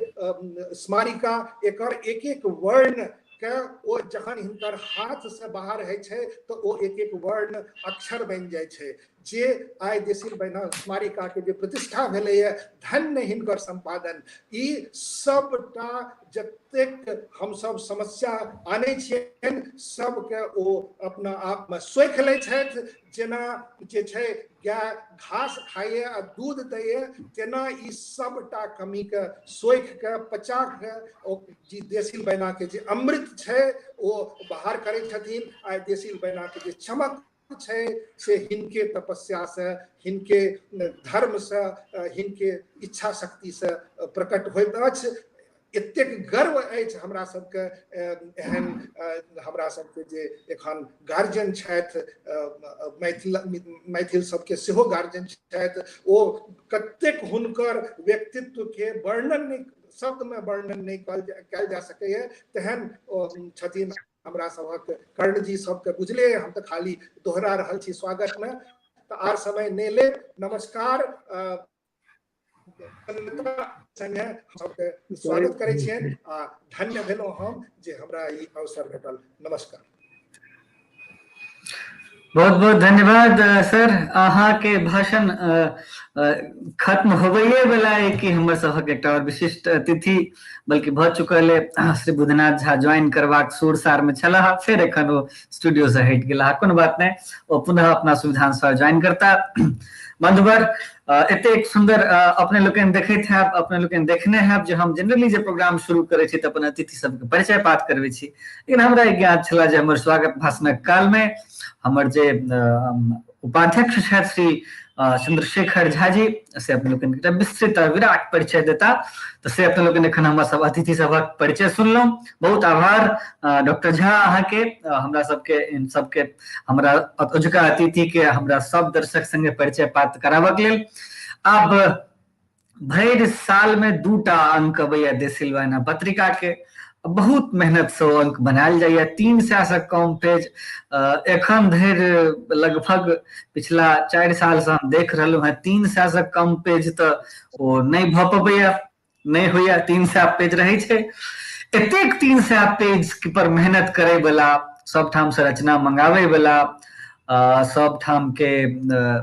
स्मारिका एकर एक एक वर्ण के ओ जखन हिनकर हाथ से बाहर है छै तो ओ एक एक वर्ण अक्षर बन जाय छै। जे आइ देशील बैना स्मारिका के जे प्रतिष्ठा भेलै है, धन्य हिनकर संपादन। ई सबटा जतेक हम सब समस्या आनै छियनि सबके ओ अपना आप में सोखि लै छथि। जेना जे छै गाय घास खाइए आ दूध दैए, तेना ई सबटा कमी के सोखि के पचा के ओ जी देशील बैना के जे अमृत छै ओ बाहर करै छथिन। आ देशील बैना के जे चमक छै से हिनके तपस्या से, हिनके धर्म से, हिनके इच्छा शक्ति से प्रकट होइत अछि। एतेक गर्व अछि हमरा सबके एहन हमरा सबके जे एखन गार्जियन छथि, मैथिल सबके सेहो गार्जियन छथि। ओ कतेक हुनकर व्यक्तित्व के वर्णन नहीं, शब्द में वर्णन नहीं कयल जा सकैए तेहन छथिन हमरा सबक कर्ण जी। सबके बुझले, हम तऽ खाली दोहरा रहल छी स्वागत में। तऽ आर समय नहि ले, नमस्कार। संगे सबके स्वागत करै छियनि आ धन्य भेलहुँ हम जे हमरा ई अवसर भेटल। नमस्कार। बहुत बहुत धन्यवाद सर। अहाँ के भाषण खत्म होबैये वाला है कि हमर सभक एकटा और विशिष्ट अतिथि बल्कि भऽ चुकल है श्री बुधनाथ झा ज्वाइन करबाक सुरसार में छलाह, फेर एखन ओ स्टूडियो से हटि गेलाह। कोनो बात नहीं, ओ पुनः अपना सुविधानुसार ज्वाइन करता। बंधुवर, एतेक सुंदर अपने लोकनि देखैत हैब, अपने लोकनि देखने हैब जे हम जनरली जे प्रोग्राम शुरू करै छी तऽ अपन अतिथि सबके परिचय पाठ करबै छी। लेकिन हमरा ई ज्ञात छला जे हमर स्वागत भाषणक काल में हमर जे उपाध्यक्ष छथि श्री चंद्रशेखर झा जी से अपने लोकनि एकटा विस्तृत विराट परिचय देता। तो से अपने लोकनि एखन हमर सब अतिथि सबक परिचय सुनलहुँ। बहुत आभार डॉक्टर झा अहाँ के, हमरा सबके इन सबके हमरा अजुका अतिथि के हमरा सब दर्शक संगे परिचय पाठ कराबक लेल। आब भरि साल में 2टा अंक अबैया देशील बैना पत्रिका के। बहुत मेहनत से ओ अंक बनायल जाइए, 300 से कम पेज एखन धरि लगभग पिछला 4 साल से हम देख रहलहुँ हैं। 300 से कम पेज तो ओ नहीं भऽ पबैया, नहीं होइया, 300 पेज रहे छै। एतेक 300 पेज पर मेहनत करे वाला, सब ठाम से रचना मंगावे वाला, सब ठाम के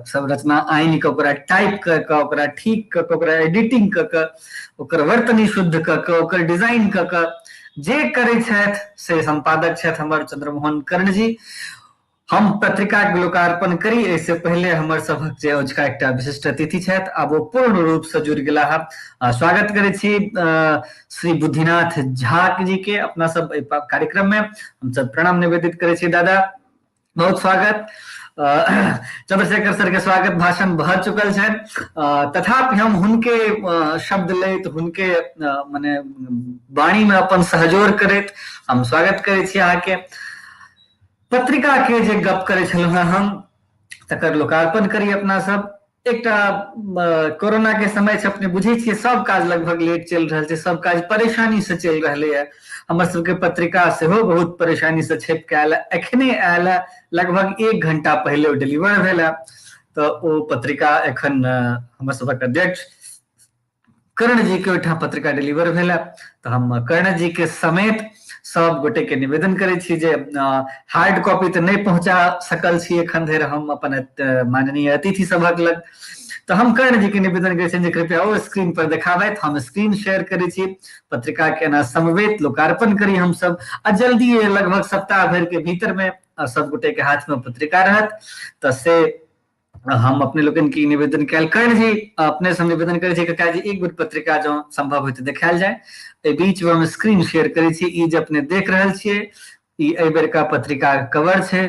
सब रचना आइन के ओकरा टाइप कर के ओकरा ठीक कर के ओकरा एडिटिंग कर के ओकर वर्तनी शुद्ध कर के ओकर डिजाइन कर के जे करे छथि से संपादक छथि हमर चंद्रमोहन कर्ण जी। हम पत्रिका के लोकार्पण करी इससे पहले हमर सबक जे अजुका एकटा विशिष्ट अतिथि छथि, आब वो पूर्ण रूप से जुड़ गेला है। स्वागत करे छी श्री बुद्धिनाथ झा जी के अपना सब कार्यक्रम में। हम सब प्रणाम निवेदित करे छी। दादा बहुत स्वागत। चंद्रशेखर सर के स्वागत भाषण भऽ चुकल छनि, तथापि हम हुनके शब्द लैत, हुनके माने वाणी में अपन सहजोर करैत हम स्वागत करे छी अहाँ के। पत्रिका के जे गप करे छलहुँ हैं हम, तकर लोकार्पण करी अपना सब। एकटा कोरोना के समय छै, अपने बुझे छियै सब काज लगभग लेट चल रहल छै, सब काज परेशानी से चल रहले है। हमर सबके पत्रिका सेहो बहुत परेशानी से छपि के आयल, एखने आयल, लगभग 1 घंटा पहले ओ डिलीवर भेल है। तो ओ पत्रिका एखन हमर सबक अध्यक्ष कर्ण जी के ओहिठाम पत्रिका डिलीवर भेल है। तो हम कर्ण जी के समेत सब गोटे के निवेदन करे छी जे हार्ड कॉपी तो नहीं पहुंचा सकल छी एखन धरि हम अपन माननीय अतिथि सबक लग। तो हम कर्ण जी के निवेदन करे छी कृपया ओ स्क्रीन पर देखाबैत, हम स्क्रीन शेयर करे छी, पत्रिका के ना समवेत लोकार्पण करी हम सब। आ जल्दी लगभग सप्ताह भर के भीतर में सब गोटे के हाथ में पत्रिका रहत त से हम अपने लोगन की निवेदन कैल कर्ण जी अपने से निवेदन करे छी कका जी एक गुट पत्रिका जो संभव होय तो देखायल जाय। ए बीच में हम स्क्रीन शेयर करे छी ई जे अपने देख रहल छियै ई एहि बेर का पत्रिका कवर छै।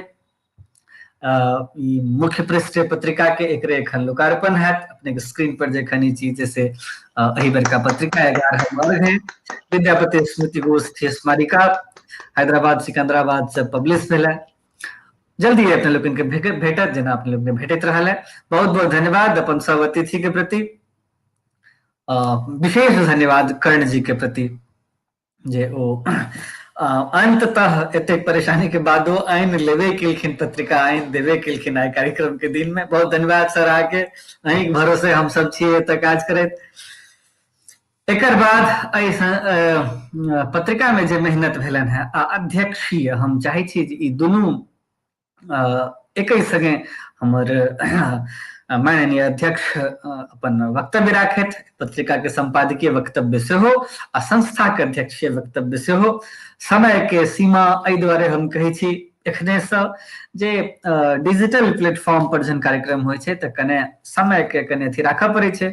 ई मुख्य पृष्ठ पत्रिका के एकरे एखन लोकार्पण हैत अपने के स्क्रीन पर जखन ई चीज से एहि बेर का पत्रिका 11 वर्ग है विद्यापति स्मृति गोष्ठी स्मारिका हैदराबाद सिकंदराबाद से पब्लिश भेल। जल्दी अपने लोग के भेटत जेना अपने लोग भेटत रहल है। बहुत बहुत धन्यवाद अपन सब अतिथि के प्रति, विशेष धन्यवाद कर्ण जी के प्रति जे ओ अंततः एते परेशानी के बादो आइन लेवे केलखिन पत्रिका आइन देवे केलखिन आइ कार्यक्रम के दिन में। बहुत धन्यवाद सर आके अहीं के भरोसे हम सब छिए एतऽ काज करैत। एकर बाद पत्रिका में जे मेहनत भेलन है अध्यक्षीय हम चाहे छी ई दुनू एक ही संगे हमर माननीय अध्यक्ष अपन वक्तव्य राखैत, पत्रिका के संपादकीय वक्तव्य से हो आ संस्था के अध्यक्षीय वक्तव्य से हो। समय के सीमा एहि दुआरे हम कहे छी एखने से जे डिजिटल प्लेटफॉर्म पर जन कार्यक्रम होय छै त कने समय के कने अथी राखऽ पड़े छै।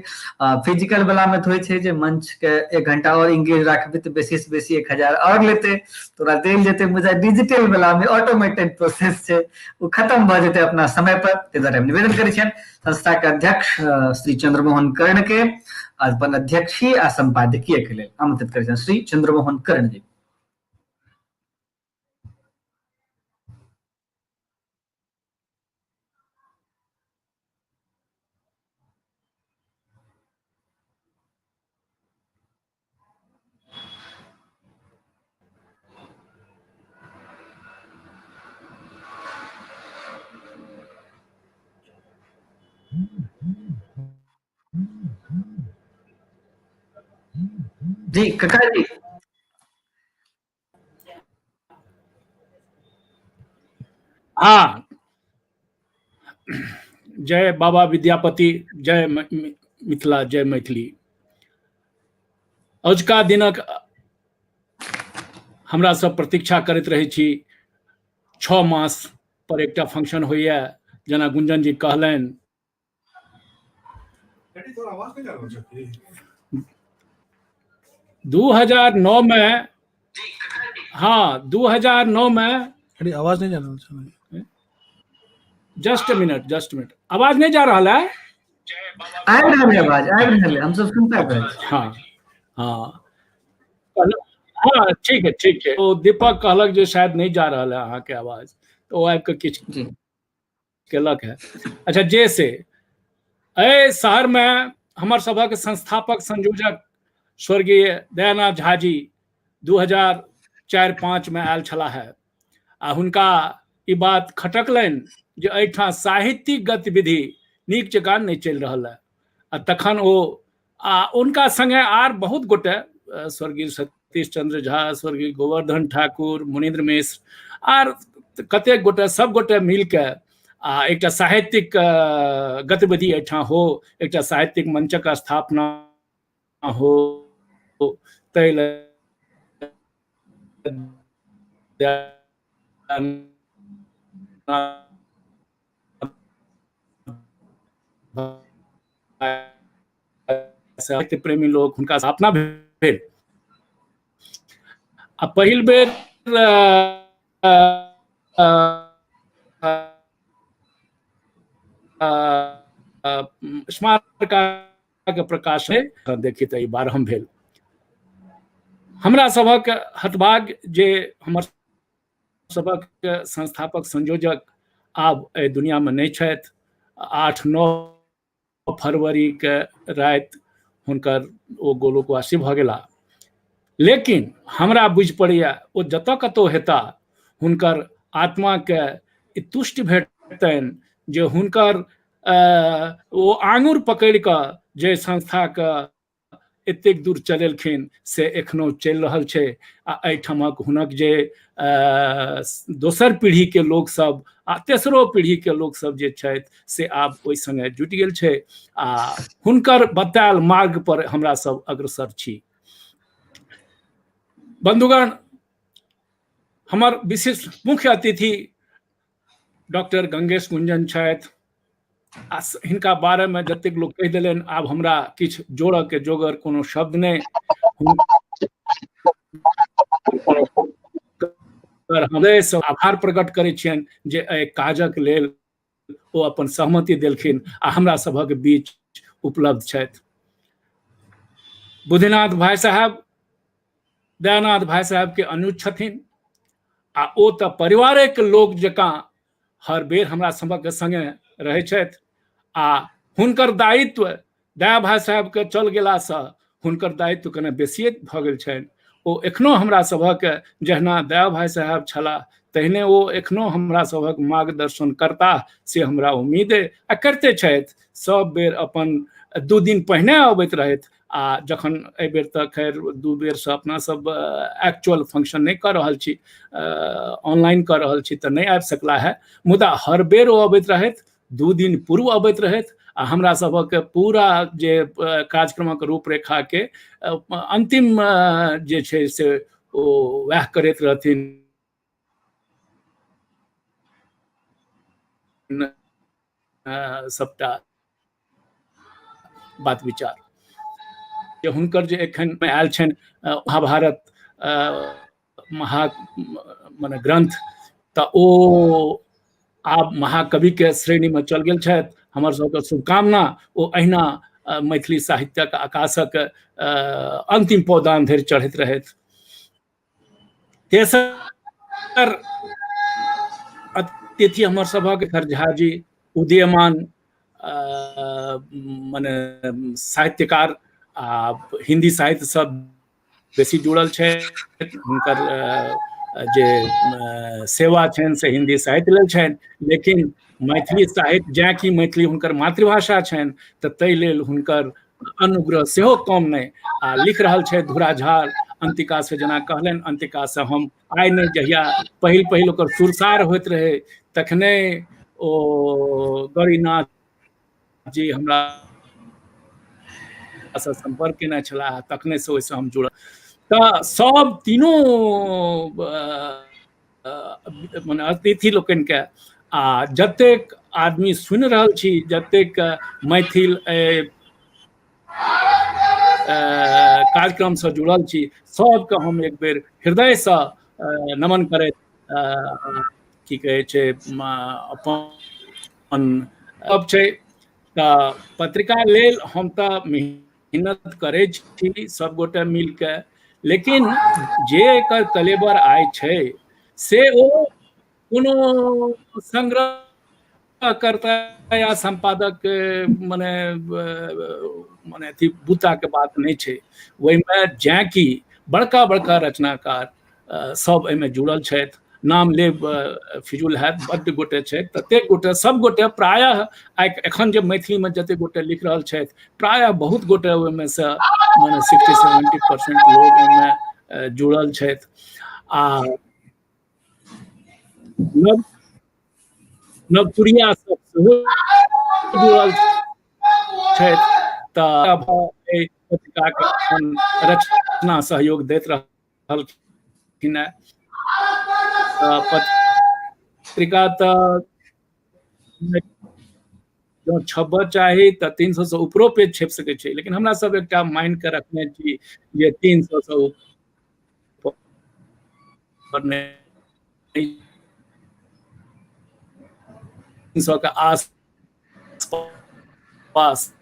फिजिकल वाला में तो होय छै जे मंच के 1 घंटा और इंगेज राखबे तो बेसी से बेसी 1000 और लेते तोरा देल जेते। मुझे डिजिटल वाला में ऑटोमेटेड प्रोसेस छै वो खत्म भ जेते अपना समय पर। ते दुआरे हम निवेदन करै छियनि संस्था के अध्यक्ष श्री चंद्रमोहन कर्ण के अपन अध्यक्षीय आ संपादकीय के लेल आमंत्रित करै छियनि श्री चंद्रमोहन कर्ण जी। जी कका जी। हाँ, जय बाबा विद्यापति, जय मिथिला, जय मैथिली। अजुका दिनक हमरा सब प्रतीक्षा करैत रहे छी 6 मास पर एकटा फंक्शन होइए जेना गुंजन जी कहलनि। 2009 में, हाँ 2009 में, आवाज नहीं जा रहा, जस्ट मिनट आवाज नहीं जा रहा है, आवाज हम सब सुनता है। हाँ हाँ हाँ ठीक है। तो दीपक कहलक जो शायद नहीं जा रहा है अहाँ के आवाज, तो आबि के किछ केलक है। अच्छा, जे से एहि शहर में हमर सभक संस्थापक संयोजक स्वर्गीय दयानाथ झा जी 2004-5 में आयल छला है आ हुनका ई बात खटकलनि जे एहिठाम साहित्यिक गतिविधि नीक जकाँ नहीं चल रहल है। आ तखन ओ उनका संगे आर बहुत गोटे स्वर्गीय सतीश चंद्र झा, स्वर्गीय गोवर्धन ठाकुर, मुनीन्द्र मिश्र आर कते गोटे सब गोटे मिल के एक साहित्यिक गतिविधि एहिठाम हो, एक साहित्यिक मंचक स्थापना हो। तै साहित्य प्रेमी लोग हुनका स्थापना भेल। आ पहिल बेर स्मारका के प्रकाशन देखी तो 12 भेल। हमरा सभक हतभाग्य जे हमर सभक संस्थापक संयोजक आब एहि दुनिया में नहीं छथि। 8-9 फरवरी के रात हुनकर ओ गोलोकवासी भ गेला। लेकिन हमरा बुझ पड़ैया ओ जतऽ कतौ हेता हुनकर आत्मा के तुष्टि भेटतनि जे हुनकर ओ आंगुर पकड़ कऽ जे संस्था के एतेक दूर चलेलखिन से एखनो चलि रहल छै। आ एहिठमक हुनक जे दोसर पीढ़ी के लोग सब आ तेसरो पीढ़ी के लोग सब जे छथि से आब ओहि संगे जुटि गेल छै आ हुनकर बतायल मार्ग पर हमरा सब अग्रसर छी। बंधुगण, हमर विशिष्ट मुख्य अतिथि डॉक्टर गंगेश गुंजन छथि, हिनका बारे में जतेक लोग कहि देलनि, आब हमरा किछु जोड़ऽ के जोगर कोनो शब्द नहि। हृदयसँ आभार प्रकट करै छियनि जे एहि काजक लेल ओ अपन सहमति देलखिन आ हमरा सभक बीच उपलब्ध छथि। बुद्धिनाथ भाई साहब दयानाथ भाई साहब के अनुज छथिन आ ओ तऽ परिवारक लोक जकाँ हर बेर हमरा सभक संगे रहै छथि आ हुनकर दायित्व दया भाई साहब के चल गेलासँ हुनकर दायित्व कने बेसिए भऽ गेल छनि। ओ एखनो हमरा सभक जहिना दया भाई साहब छलाह तहिने ओ एखनो हमरा सभक मार्गदर्शन करता से हमरा उम्मीद आ करते छथि। सब बेर अपन 2 दिन पहिने अबैत रहथि आ जखन एहि बेर तऽ खैर 2 बेरसँ अपना सब एक्चुअल फंक्शन नहि कऽ रहल छी, ऑनलाइन कऽ रहल छी तऽ नहि आबि सकला है, मुदा हर बेर ओ अबैत रहथि, 2 दिन पूर्व अबैत रहथि आ हमरा सभक पूरा जे कार्यक्रमक रूपरेखा के अंतिम जे छै से ओ वएह करैत रहथिन। सबटा बात विचार जे हुनकर जे एखन आयल छनि महाभारत माने ग्रंथ, तऽ ओ आब महाकवि के श्रेणी में चल गेल छथि। हमर सबके शुभकामना ओ अहिना मैथिली साहित्यक आकाशक अंतिम पौदान धरि चढ़ैत रहथि। तेसर अतिथि हमर सभक खर झा जी, उदीयमान माने साहित्यकार आ हिंदी साहित्य सब बेसी जुड़ल छथि। हुनकर जे सेवा छनि से हिंदी साहित्य लेल छनि, लेकिन मैथिली साहित्य जैं कि मैथिली हुनकर मातृभाषा छनि तऽ ताहि लेल हुनकर अनुग्रह सेहो कम नहि आ लिख रहल छथि धुरा झाल अंतिका से, जेना कहलनि अंतिका से हम आइ नहि, जहिया पहिल ओकर सुरसार होइत रहे तखने ओ गौरीनाथ जी हमरा से संपर्क केने छलाह, तखने से ओहिसँ हम जुड़ल। तऽ सब तीनों माने अतिथि लोकनि के आ जतेक आदमी सुनि रहल छी, जतेक मैथिल कार्यक्रम से जुड़ल छी, सबके हम एक बेर हृदय से नमन करैत की कहै छै अपन अब छै तऽ पत्रिका लेल हम तऽ मेहनत करै छी सब गोटे मिल के, लेकिन जे एकर कलेबर आइ छै से ओ कोनो संग्रह करता या संपादक माने अथी बूता के बात नहीं छै। ओहिमे जैं कि बड़का बड़का रचनाकार सब एहिमे जुड़ल छथि, नाम लेब फिजूल हैत, बड्ड गोटे छथि, ततेक गोटे, सब गोटे प्रायः एखन जे मैथिली में जते गोटे लिख रहल छथि प्रायः बहुत गोटे ओहिमे से माने 60-70% लोग एहिमे जुड़ल छथि आ नवतुरिया सब सेहो जुड़ल छथि। तऽ पत्रिका के रचना सहयोग दैत रहलखिन है। पत्रिका तऽ जो छपऽ चाही तऽ 300 से ऊपरो पेज छपि सकै छै, लेकिन हमरा सब एकटा माइंड के रखने छी जे 300 से ऊपर नहीं, 300 के आस पास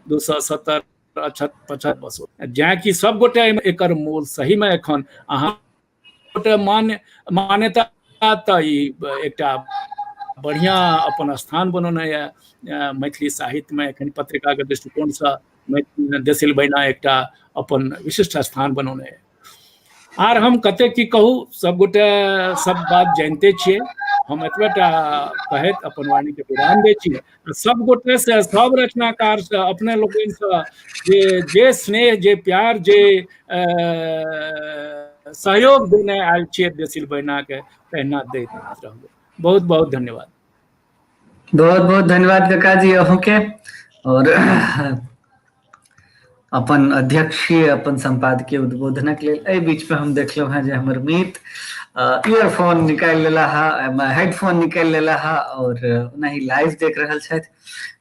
270 75 बस जैं कि सब गोटे एकर मोल सही में एखन अहाँ गोटे मान्यता तऽ एकटा बढ़िया अपन स्थान बनौने है मैथिली साहित्य में। एखन पत्रिका के दृष्टिकोण से देसिल बैना एकटा अपन विशिष्ट स्थान बनौने है। आर हम कते की कहू, सब गोटे सब बात जानते छियै, हम एतबेटा कहैत अपन वाणी के विराम दै छी। सब गोटे से, सब रचनाकार से, अपने लोगन से जे स्नेह, जे प्यार, जे सहयोग देने आयल छियै देसिल बैना के, तहिना दैत रहबै। बहुत बहुत धन्यवाद। बहुत बहुत धन्यवाद काका जी अहूँ के। और अपन अध्यक्षीय अपन संपादकीय उद्बोधनक लेल एहि बीच में हम देखलहुँ हैं जे हमर मित ईयरफोन निकालि लेला हा, हेडफोन निकालि लेला हा और ओनाही लाइव देख रहल छथि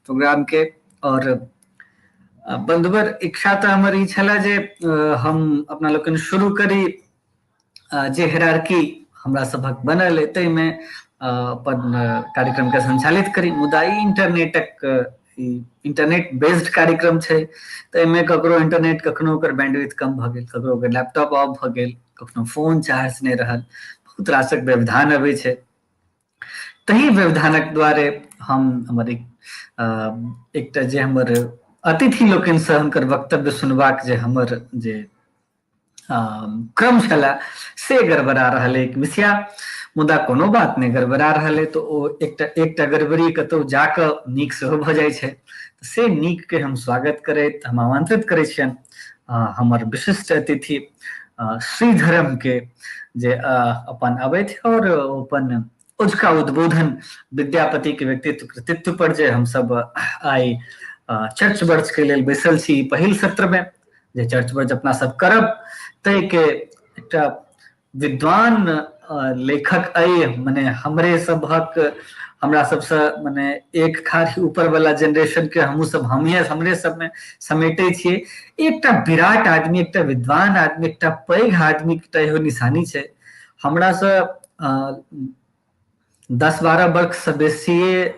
प्रोग्राम के। और बंधुवर इच्छा तो हमर ई छला जे हम अपना लोकनि शुरू करी जे हेरारकी हमरा सभक बनल अइ ताहिमे अपन कार्यक्रम के संचालित करी, मुदा ई इंटरनेट बेस्ड कार्यक्रम छै तऽ एहिमे ककरो इंटरनेट कखनो ओकर बैंडविड्थ कम भऽ गेल, ककरो ओकर लैपटॉप ऑफ भऽ गेल, कखनो फोन चार्ज नहि रहल, बहुत रासक व्यवधान अबै छै। तही व्यवधानक द्वारे हम हमर एकटा जे हमर अतिथि लोकनिसँ हुनकर वक्तव्य सुनबाक जे हमर जे क्रम छला से गड़बड़ा रहल एक विषया, मुदा कोनो बात नहीं, गड़बड़ा रहल है तो ओ एकटा गड़बड़ी कतौ जाकऽ नीक सेहो भऽ जाइ छै। से नीक के हम स्वागत करैत हम आमंत्रित करै छियनि हमर विशिष्ट अतिथि श्रीधरम के जे अपन अबैत और अपन उजका उद्बोधन विद्यापति के व्यक्तित्व कृतित्व पर जे हम सब आई चर्च वर्च के लेल बैसल छी पहिल सत्र में, जे चर्च वर्च अपना सब करब तै के एकटा विद्वान लेखक अइ, मने हमरे सभक हमरा सबसे मने एक खाली ऊपर वाला जनरेशन के हमहू सब हमरे सब में समेटे छिए। एकटा विराट आदमी, एकटा विद्वान आदमी, एकटा पैघ आदमी के इहो निशानी छै। हमरा से 10-12 वर्ष से बेसिए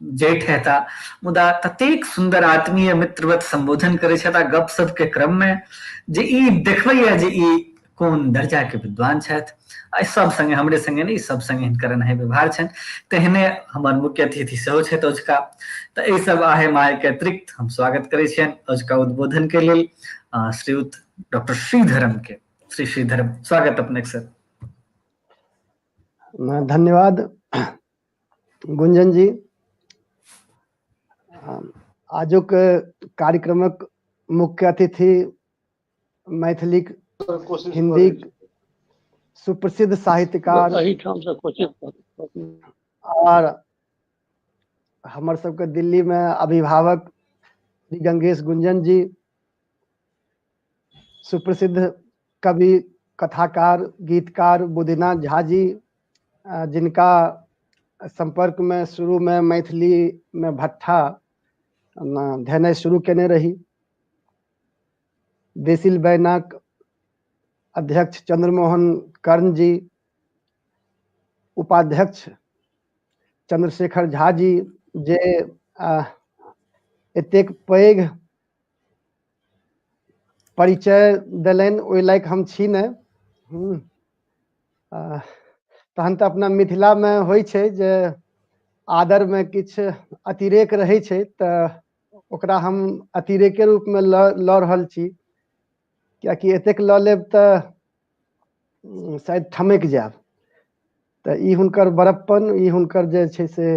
जेठ हेता, मुदा ततेक सुंदर आत्मीय मित्रवत संबोधन करे छथि गपशप के क्रम में जे ई देखबैया जे ई कोन दर्जा के विद्वान छथि। सब संगे हमरे संगे नहीं, सब संगे हिनकर एनाहे व्यवहार छनि। तेहने हमर मुख्य अतिथि सेहो छथि अजुका, तऽ एहि सब आहे माहे के अतिरिक्त हम स्वागत करै छियनि अजुका उद्बोधन के लेल श्रीयुत डॉक्टर श्रीधरम के। श्री श्रीधरम, स्वागत अपनेक सर। धन्यवाद गुंजन जी। आजुक कार्यक्रमक मुख्य अतिथि मैथिली हिंदी सुप्रसिद्ध साहित्यकार और हमर सबके दिल्ली में अभिभावक श्री गंगेश गुंजन जी, सुप्रसिद्ध कवि कथाकार गीतकार बुद्धिनाथ झा जी, जिनका संपर्क में शुरू में मैथिली में भट्ठा देने शुरू केने रही। देसिल बैनाक अध्यक्ष चंद्रमोहन कर्ण जी, उपाध्यक्ष चंद्रशेखर झा जी, जे एतेक पैघ परिचय देलनि ओहि लायक हम छी ने। तहन तऽ अपना मिथिला में होइ छै जे आदर में किछु अतिरेक रहै छै, तऽ ओकरा हम अतिरेके रूप में लऽ रहल छी, कियाकि एतेक लऽ लेब तऽ शायद ठमकि जायब। तऽ ई हुनकर बड़प्पन, ई हुनकर जे छै से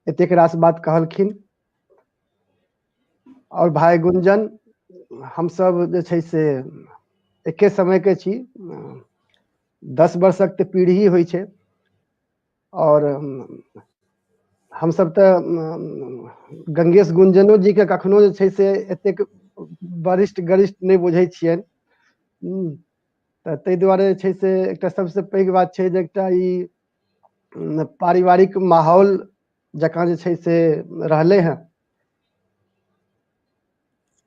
एतेक रास बात कहलखिन। और भाई गुंजन, हम सब जे छै से एके समय के छी, 10 वर्षक तऽ पीढ़ी होइ छै, और हम सब तऽ गंगेश गुंजनो जी के कखनो जे छै से एतेक वरिष्ठ गरिष्ठ नहीं बुझै छियनि। तऽ ताहि दुआरे छै से एकटा सबसे पैघ बात छै जे एकटा ई पारिवारिक माहौल जकाँ जे छै से रहले हैं।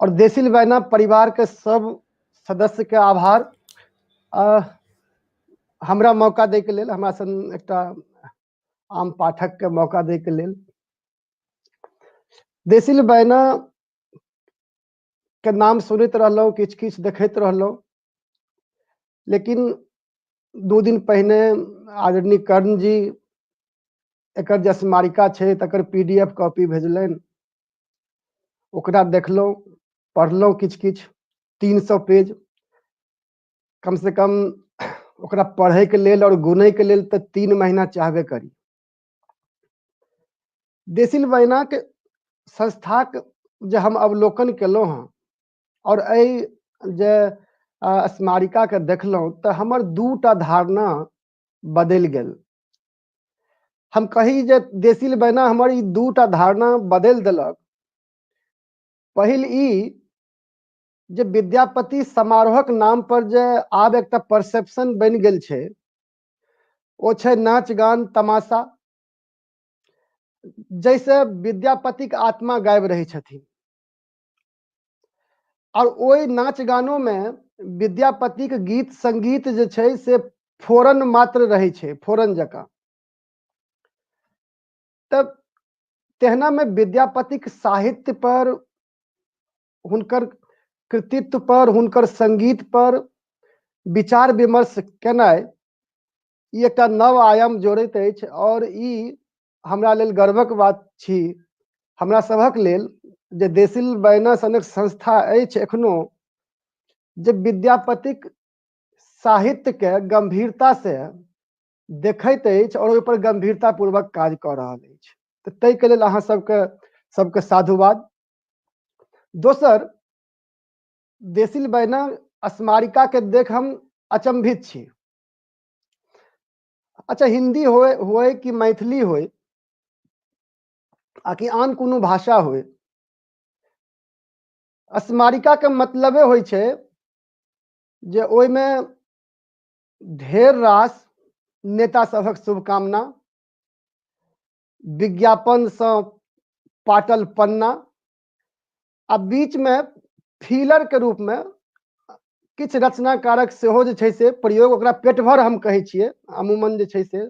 और देसिल बैना परिवार के सब सदस्य के आभार हमरा मौका दे के लेल, हमरा सन एकटा आम पाठक के मौका दे के लेल। देसिल बैना के नाम सुनैत रहलहुँ, किछ किछ देखैत रहलहुँ, लेकिन 2 दिन पहिने आदरणीय कर्ण जी एकर जे स्मारिका छै तकर PDF कॉपी भेजलनि, ओकरा देखलहुँ, पढ़लहुँ किछ किछ, 300 पेज कम से कम ओकरा पढ़े के लेल और गुनै के लेल तऽ 3 महीना चाहबे करी। देसिल बैना के संस्था के जे हम अवलोकन केलहुँ हँ और एहि जे स्मारिका के देखलहुँ तऽ हमर 2टा धारणा बदलि गेल। हम कही जे देसिल बैना हमर ई 2टा धारणा बदलि देलक। पहिल ई जे विद्यापति समारोहक नाम पर जे आब एकटा परसेप्शन बनि गेल छै, ओ छै नाच गान तमाशा, जैसे विद्यापति के आत्मा गाबि रही छथिन। और ओई नाच गानों में विद्यापति के गीत संगीत जे छै से फोरन मात्र रही छै, फोरन जका। तब तेहना में विद्यापति के साहित्य पर, हुनकर कृतित्व पर, हुनकर संगीत पर विचार विमर्श केनाइ ई एकटा नव आयाम जोड़ैत अछि। और ई हमरा लेल गर्वक बात छी, हमरा सभक लेल, जे देसिल बैना सनक संस्था अछि एखनो जे विद्यापतिक साहित्य के गंभीरता से देखैत अछि और ओहि पर गंभीरता पूर्वक काज कऽ रहल अछि। तऽ ताहि के लेल अहाँ सबके साधुवाद। दोसर, देसिल बैना स्मारिका के देख हम अचंभित छी। अच्छा, हिंदी होए कि मैथिली होए आ कि आन कोनो भाषा होए, स्मारिका के मतलबे होइ छै जे ओइ में ढेर रास नेता सभक शुभकामना, विज्ञापन से पाटल पन्ना, आ बीच में फीलर के रूप में किछ रचनाकारक सेहो जे छै से प्रयोग, ओकरा पेट भर हम कहै छियै। अमूमन जे छै से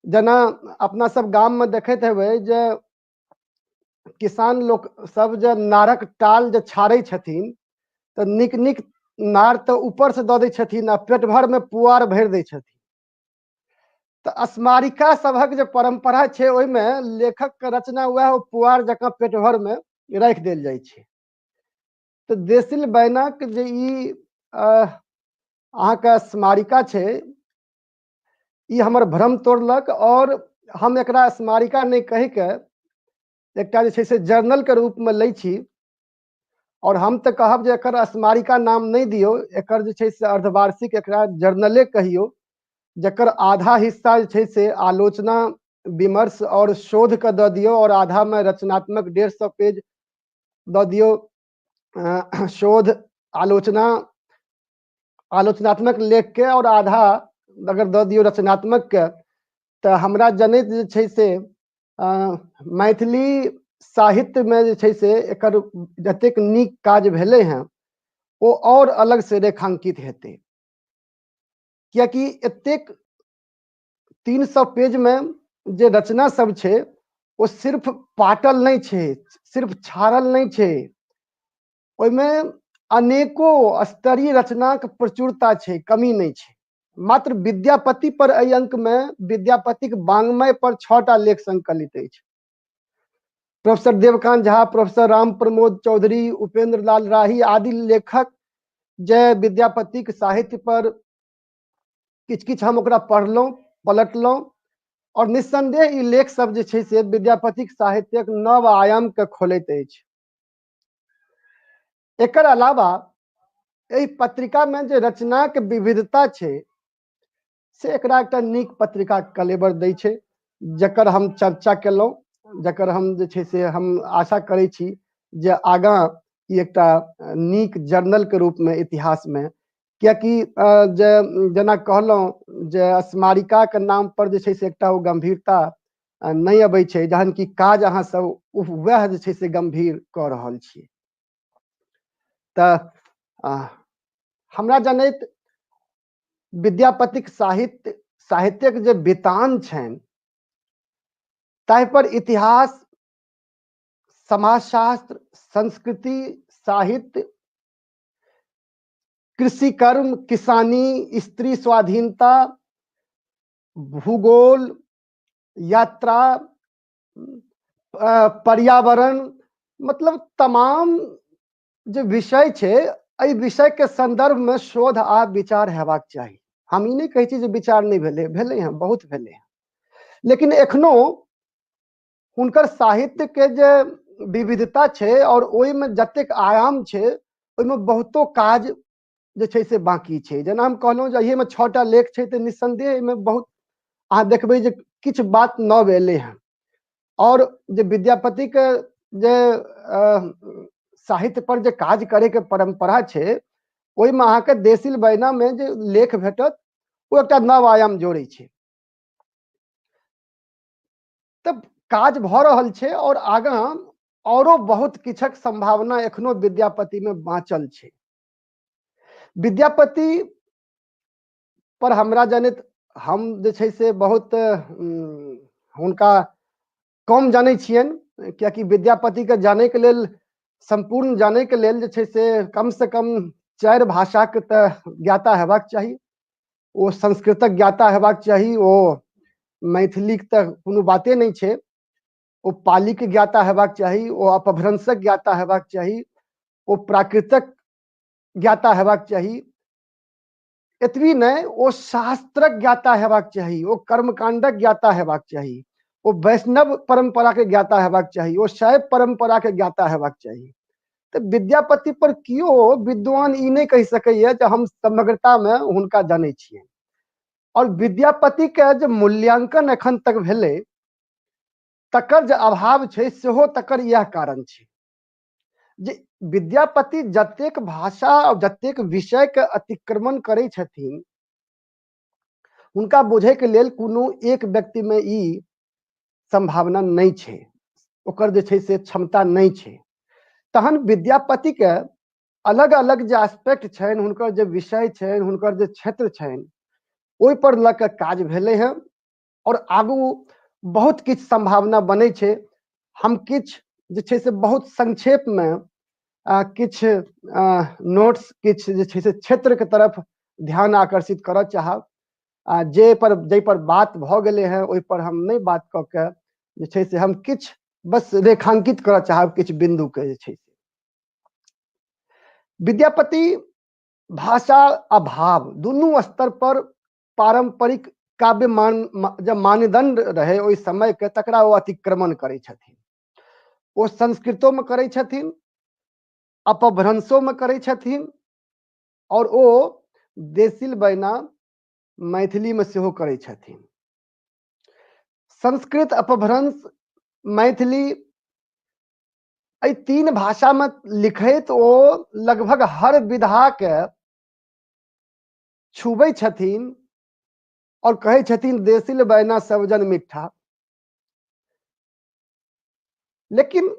जेना अपना सब गाम में देखैत हेबै जे किसान लोक सब जे नारक टाल जे छाड़ै छथिन तऽ नीक नीक नार तऽ ऊपर से दऽ दै छथिन आ पेट भर में पुआर भरि दै छथिन। तऽ स्मारिका सभक जे परंपरा छै, ओहिमे लेखक के रचना वह पुआर जकाँ पेट भर में राखि देल जाइ छै। तऽ देसिल बैनाक जे ई अहाँके स्मारिका छै, ई हमर भ्रम तोड़लक। और हम एकरा स्मारिका नहीं कहि के एकटा जे छै से जर्नल के रूप में लै छी। और हम तऽ कहब जे एकर स्मारिका नाम नहीं दियौ, एकर जे छै से अर्धवार्षिक एकरा जर्नले कहियो, जकर आधा हिस्सा जे छै से आलोचना विमर्श और शोध के दऽ दियौ, और आधा में रचनात्मक 150 पेज दऽ दियौ शोध आलोचना आलोचनात्मक लेख के, और आधा अगर दऽ दियौ रचनात्मक के। तऽ हमरा जनैत जे छै से मैथिली साहित्य में जे छै से एकर जतेक नीक काज भेलै हैं ओ और अलग से रेखांकित हेतै। कियाकि एतेक 300 पेज में जे रचना सब छै वो सिर्फ पाटल नहीं छै, सिर्फ छाड़ल नहीं छै, ओइमें अनेको स्तरीय रचना के प्रचुरता छै, कमी नहीं छै। मात्र विद्यापति पर एहि अंक में विद्यापति के वाङ्मय पर 6टा लेख संकलित अछि। प्रोफेसर देवकांत झा, प्रोफेसर राम प्रमोद चौधरी, उपेंद्र लाल राही आदि लेखक जे विद्यापति के साहित्य पर किछ किछ हम ओकरा पढ़लहुँ, पलटलहुँ, और निस्संदेह ई लेख सब जे छै से विद्यापति के साहित्यक नव आयाम के खोलैत अछि। एकर अलावा एहि पत्रिका में जे रचना के विविधता छै से एकरा एकटा नीक पत्रिका के कलेबर दै छै, जकर हम चर्चा केलहुँ, जकर हम जे छै से हम आशा करै छी जे आगाँ ई एकटा नीक जर्नल के रूप में इतिहास में, कियाकि जे जेना कहलहुँ जे स्मारिका के नाम पर जे छै से एकटा ओ गंभीरता नहीं अबै छै, जहन कि काज अहाँ सब वह जे छै से गंभीर कऽ रहल छियै। तऽ हमरा जनैत विद्यापतिक साहित्यक जे वितान छनि, ताहि पर इतिहास, समाजशास्त्र, संस्कृति, साहित्य, कृषि कर्म, किसानी, स्त्री स्वाधीनता, भूगोल, यात्रा, पर्यावरण, मतलब तमाम जे विषय छै, एहि विषय के संदर्भ में शोध आ विचार हेबाक चाही। हम ई नहीं कहै छी जे विचार नहीं भेलै हैं, बहुत भेलै हैं, लेकिन एखनो हुनकर साहित्य के जे विविधता छै और ओहि में जतेक आयाम छै, ओहिमें बहुतो काज जे छै से बाकी छै। जेना हम कहलहुँ जे एहिमे 6टा लेख छै, तऽ निस्संदेह एहिमें बहुत अहाँ देखबै जे किछु बात नव एलै हैं। और जे विद्यापति के जे साहित्य पर जे काज करे के परंपरा छै, ओहिमे अहाँके देसिल बैना में जे लेख भेटत ओ एकटा नव आयाम जोड़ै छै। तब काज भऽ रहल छै और आगाँ औरो बहुत किछक संभावना एखनो विद्यापति में बाँचल छै। विद्यापति पर हमरा जनित हम जे छै से बहुत हुनका कम जानै छियनि, कियाकि विद्यापति के जाने के लेल, संपूर्ण जाने के लेल जे छै से कम 4 भाषा के तऽ ज्ञाता हेबाक चाही। ओ संस्कृतक ज्ञाता हेबाक चाही, ओ मैथिलीक तऽ कोनो बाते नहीं छै, ओ पाली के ज्ञाता हेबाक चाही, ओ अपभ्रंशक ज्ञाता हेबाक चाही, ओ प्राकृतक ज्ञाता हेबाक चाही। एतबी नहीं, ओ शास्त्रक ज्ञाता हेबाक चाही, ओ कर्मकांडक ज्ञाता हेबाक चाही, ओ वैष्णव परंपरा के ज्ञाता हेबाक चाही, ओ शैव परंपरा के ज्ञाता हेबाक चाही। तो विद्यापति पर कियो विद्वान ई नहीं कहि सकैया जे हम समग्रता में हुनका जानै छियै। और विद्यापति के जे मूल्यांकन एखन तक भेलै तकर जे अभाव छै सेहो तकर यह कारण छै जे विद्यापति जतेक भाषा और जतेक विषय के अतिक्रमण करै छथिन, हुनका बुझे के लेल कोनो एक व्यक्ति में ई संभावना नहीं छै, ओकर जे छै से क्षमता नहीं छै। तहन विद्यापति के अलग अलग जे एस्पेक्ट छनि, हुनकर जे विषय छनि, हुनकर जे क्षेत्र छनि, ओहि पर लऽ कऽ काज भेलै हैं और आगू बहुत किछ संभावना बनै छै। हम किछ जे छै से बहुत संक्षेप में किछ नोट्स, किछ जे छै से क्षेत्र के तरफ ध्यान आकर्षित करऽ चाहब। जै पर बात भऽ गेलै हैं ओहि पर हम नहीं बात कऽ के जे छै से हम किछ बस रेखांकित करऽ चाहब किछ बिंदु के जे छै। विद्यापति भाषा आ भाव दुनू स्तर पर पारंपरिक काव्य जब मानदंड रहे ओहि समय के, तकरा ओ अतिक्रमण करै छथिन। ओ संस्कृतो में करै छथिन, अपभ्रंशो में करै छथिन, और ओ देसिल बैना मैथिली में सेहो करै छथिन। संस्कृत, अपभ्रंश, मैथिली, एहि 3 भाषा में लिखैत ओ लगभग हर विधा के छुबै छथिन और कहै छथिन देसिल बैना सब जन मिठा। लेकिन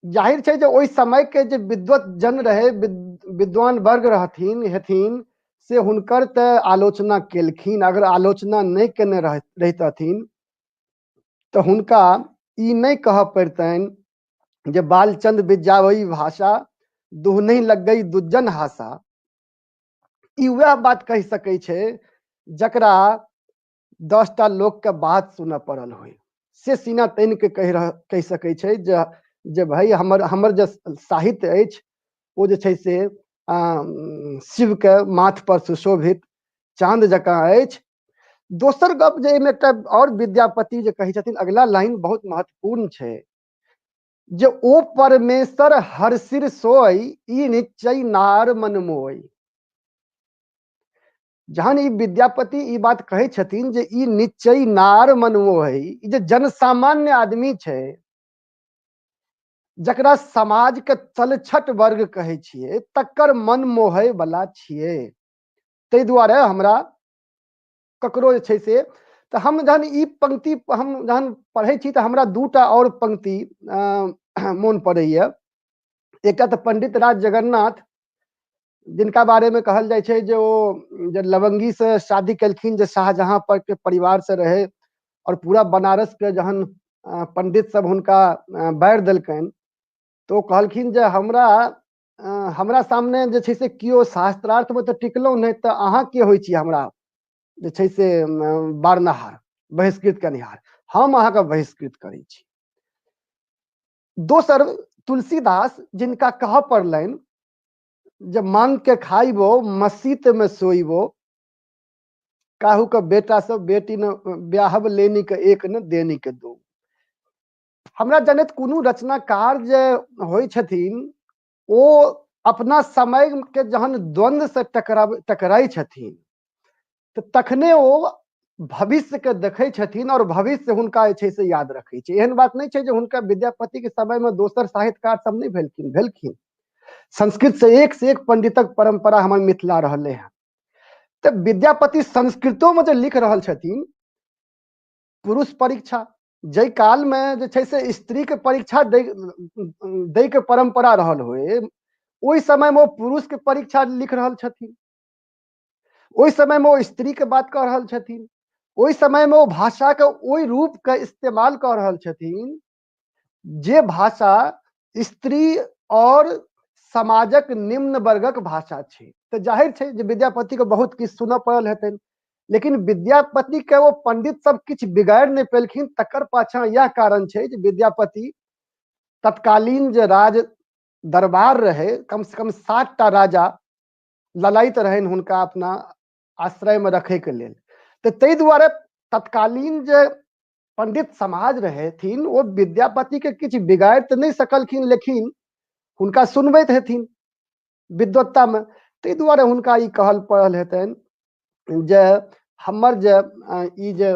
जाहिर छै जे ओहि समय के जे विद्वत जन रहे, विद्वान वर्ग रहथिन हेथिन, से हुनकर तऽ आलोचना केलखिन। अगर आलोचना नहीं केने रहितथिन तो हुनका ई नहीं कह पड़तनि जे बालचंद विद्यावई भाषा दुह नहीं लग गई दुज्जन हासा। ई वह बात कह सकै छै जकरा 10टा लोक के बात सुनऽ पड़ल होय, से सीना तन के कह सकै छै जे भाई हमर जे साहित्य अछि ओ जे छै से शिव के माथ पर सुशोभित चांद जकाँ अछि। दोसर गप जे एहिमे एकटा और विद्यापति जे कहै छथिन, अगला लाइन बहुत महत्वपूर्ण छै जे ओ परमेश्वर हर सिर सोई ई निश्चय नार मन मोई। जहन ई विद्यापति ई बात कहै छथिन जे ई निश्चय नार मन मोई, ई जे जन सामान्य आदमी छै, जकरा समाज के तलछट वर्ग कहै छियै, तकर मन मोहय वाला छियै। ताहि दुआरे हमरा ककरो जे छै से, तो हम जहन ई पंक्ति हम जहन पढ़ै छी तो हमरा 2टा और पंक्ति मोन पड़ैया। एकटा तो पंडित राज जगन्नाथ, जिनका बारे में कहल जाय छै जे ओ जे लवंगी से शादी केलखिन, जे शाहजहां पर के परिवार से रहे, और पूरा बनारस के जहन पंडित सब हुनका बारि देलकनि तो कहलखिन जे हमरा सामने जे छै से कियो शास्त्रार्थ में तो टिकलहुँ नहीं, तो अहाँ के होइ छी हमरा जे छै से बारनहार, बहिष्कृत करनिहार। हम अहाँ के बहिष्कृत करै छी। दोसर तुलसीदास, जिनका कह पड़लनि जब मांग के खाइबो मस्जिद में सोइबो, काहू का बेटा सब बेटी न ब्याहब लेनी के एक न देनी के दो। हमरा जनैत कोनो रचनाकार जे होइ छथिन ओ अपना समय के जहन द्वंद्व से टकराई छथिन तो तखने ओ भविष्य के देखै छथिन और भविष्य हुनका जे छै से याद रखै छै। एहन बात नहीं छै जे हुनका विद्यापति के समय में दोसर साहित्यकार सब नहीं भेलखिन। संस्कृत से एक पंडितक परंपरा हमर मिथिला रहले हैं। तो विद्यापति संस्कृतो में जो लिख रहल छथिन पुरुष परीक्षा, जय काल में जे छै से स्त्री के परीक्षा दे के परंपरा रहल होए, ओहि समय में वो पुरुष के परीक्षा लिख रहल छथिन, ओहि समय में वो स्त्री के बात कह रहल छथिन, ओहि समय में वो भाषा के ओहि रूप के इस्तेमाल कर रहल छथिन जे भाषा स्त्री और समाजक निम्न वर्गक भाषा छै। तो जाहिर छै जे विद्यापति के बहुत किछु सुनऽ पड़ल हेतनि, लेकिन विद्यापति के वो पंडित सब किछु बिगाड़ि नहीं पेलखिन। तकर पाछा यह कारण छै जे विद्यापति तत्कालीन जे राज दरबार रहे, कम से कम 7 टा राजा ललायित रहन हुनका अपना आश्रय में रखे के लेल। तो तै दुआरे तत्कालीन जे पंडित समाज रहेथिन वो विद्यापति के किछु बिगाड़ि तो नहीं सकलखिन, लेकिन हुनका सुनबैत हेथिन विद्वत्ता में। तै दुआरे हुनका ई कहल पड़ल हेतनि जे हमर जे ई जे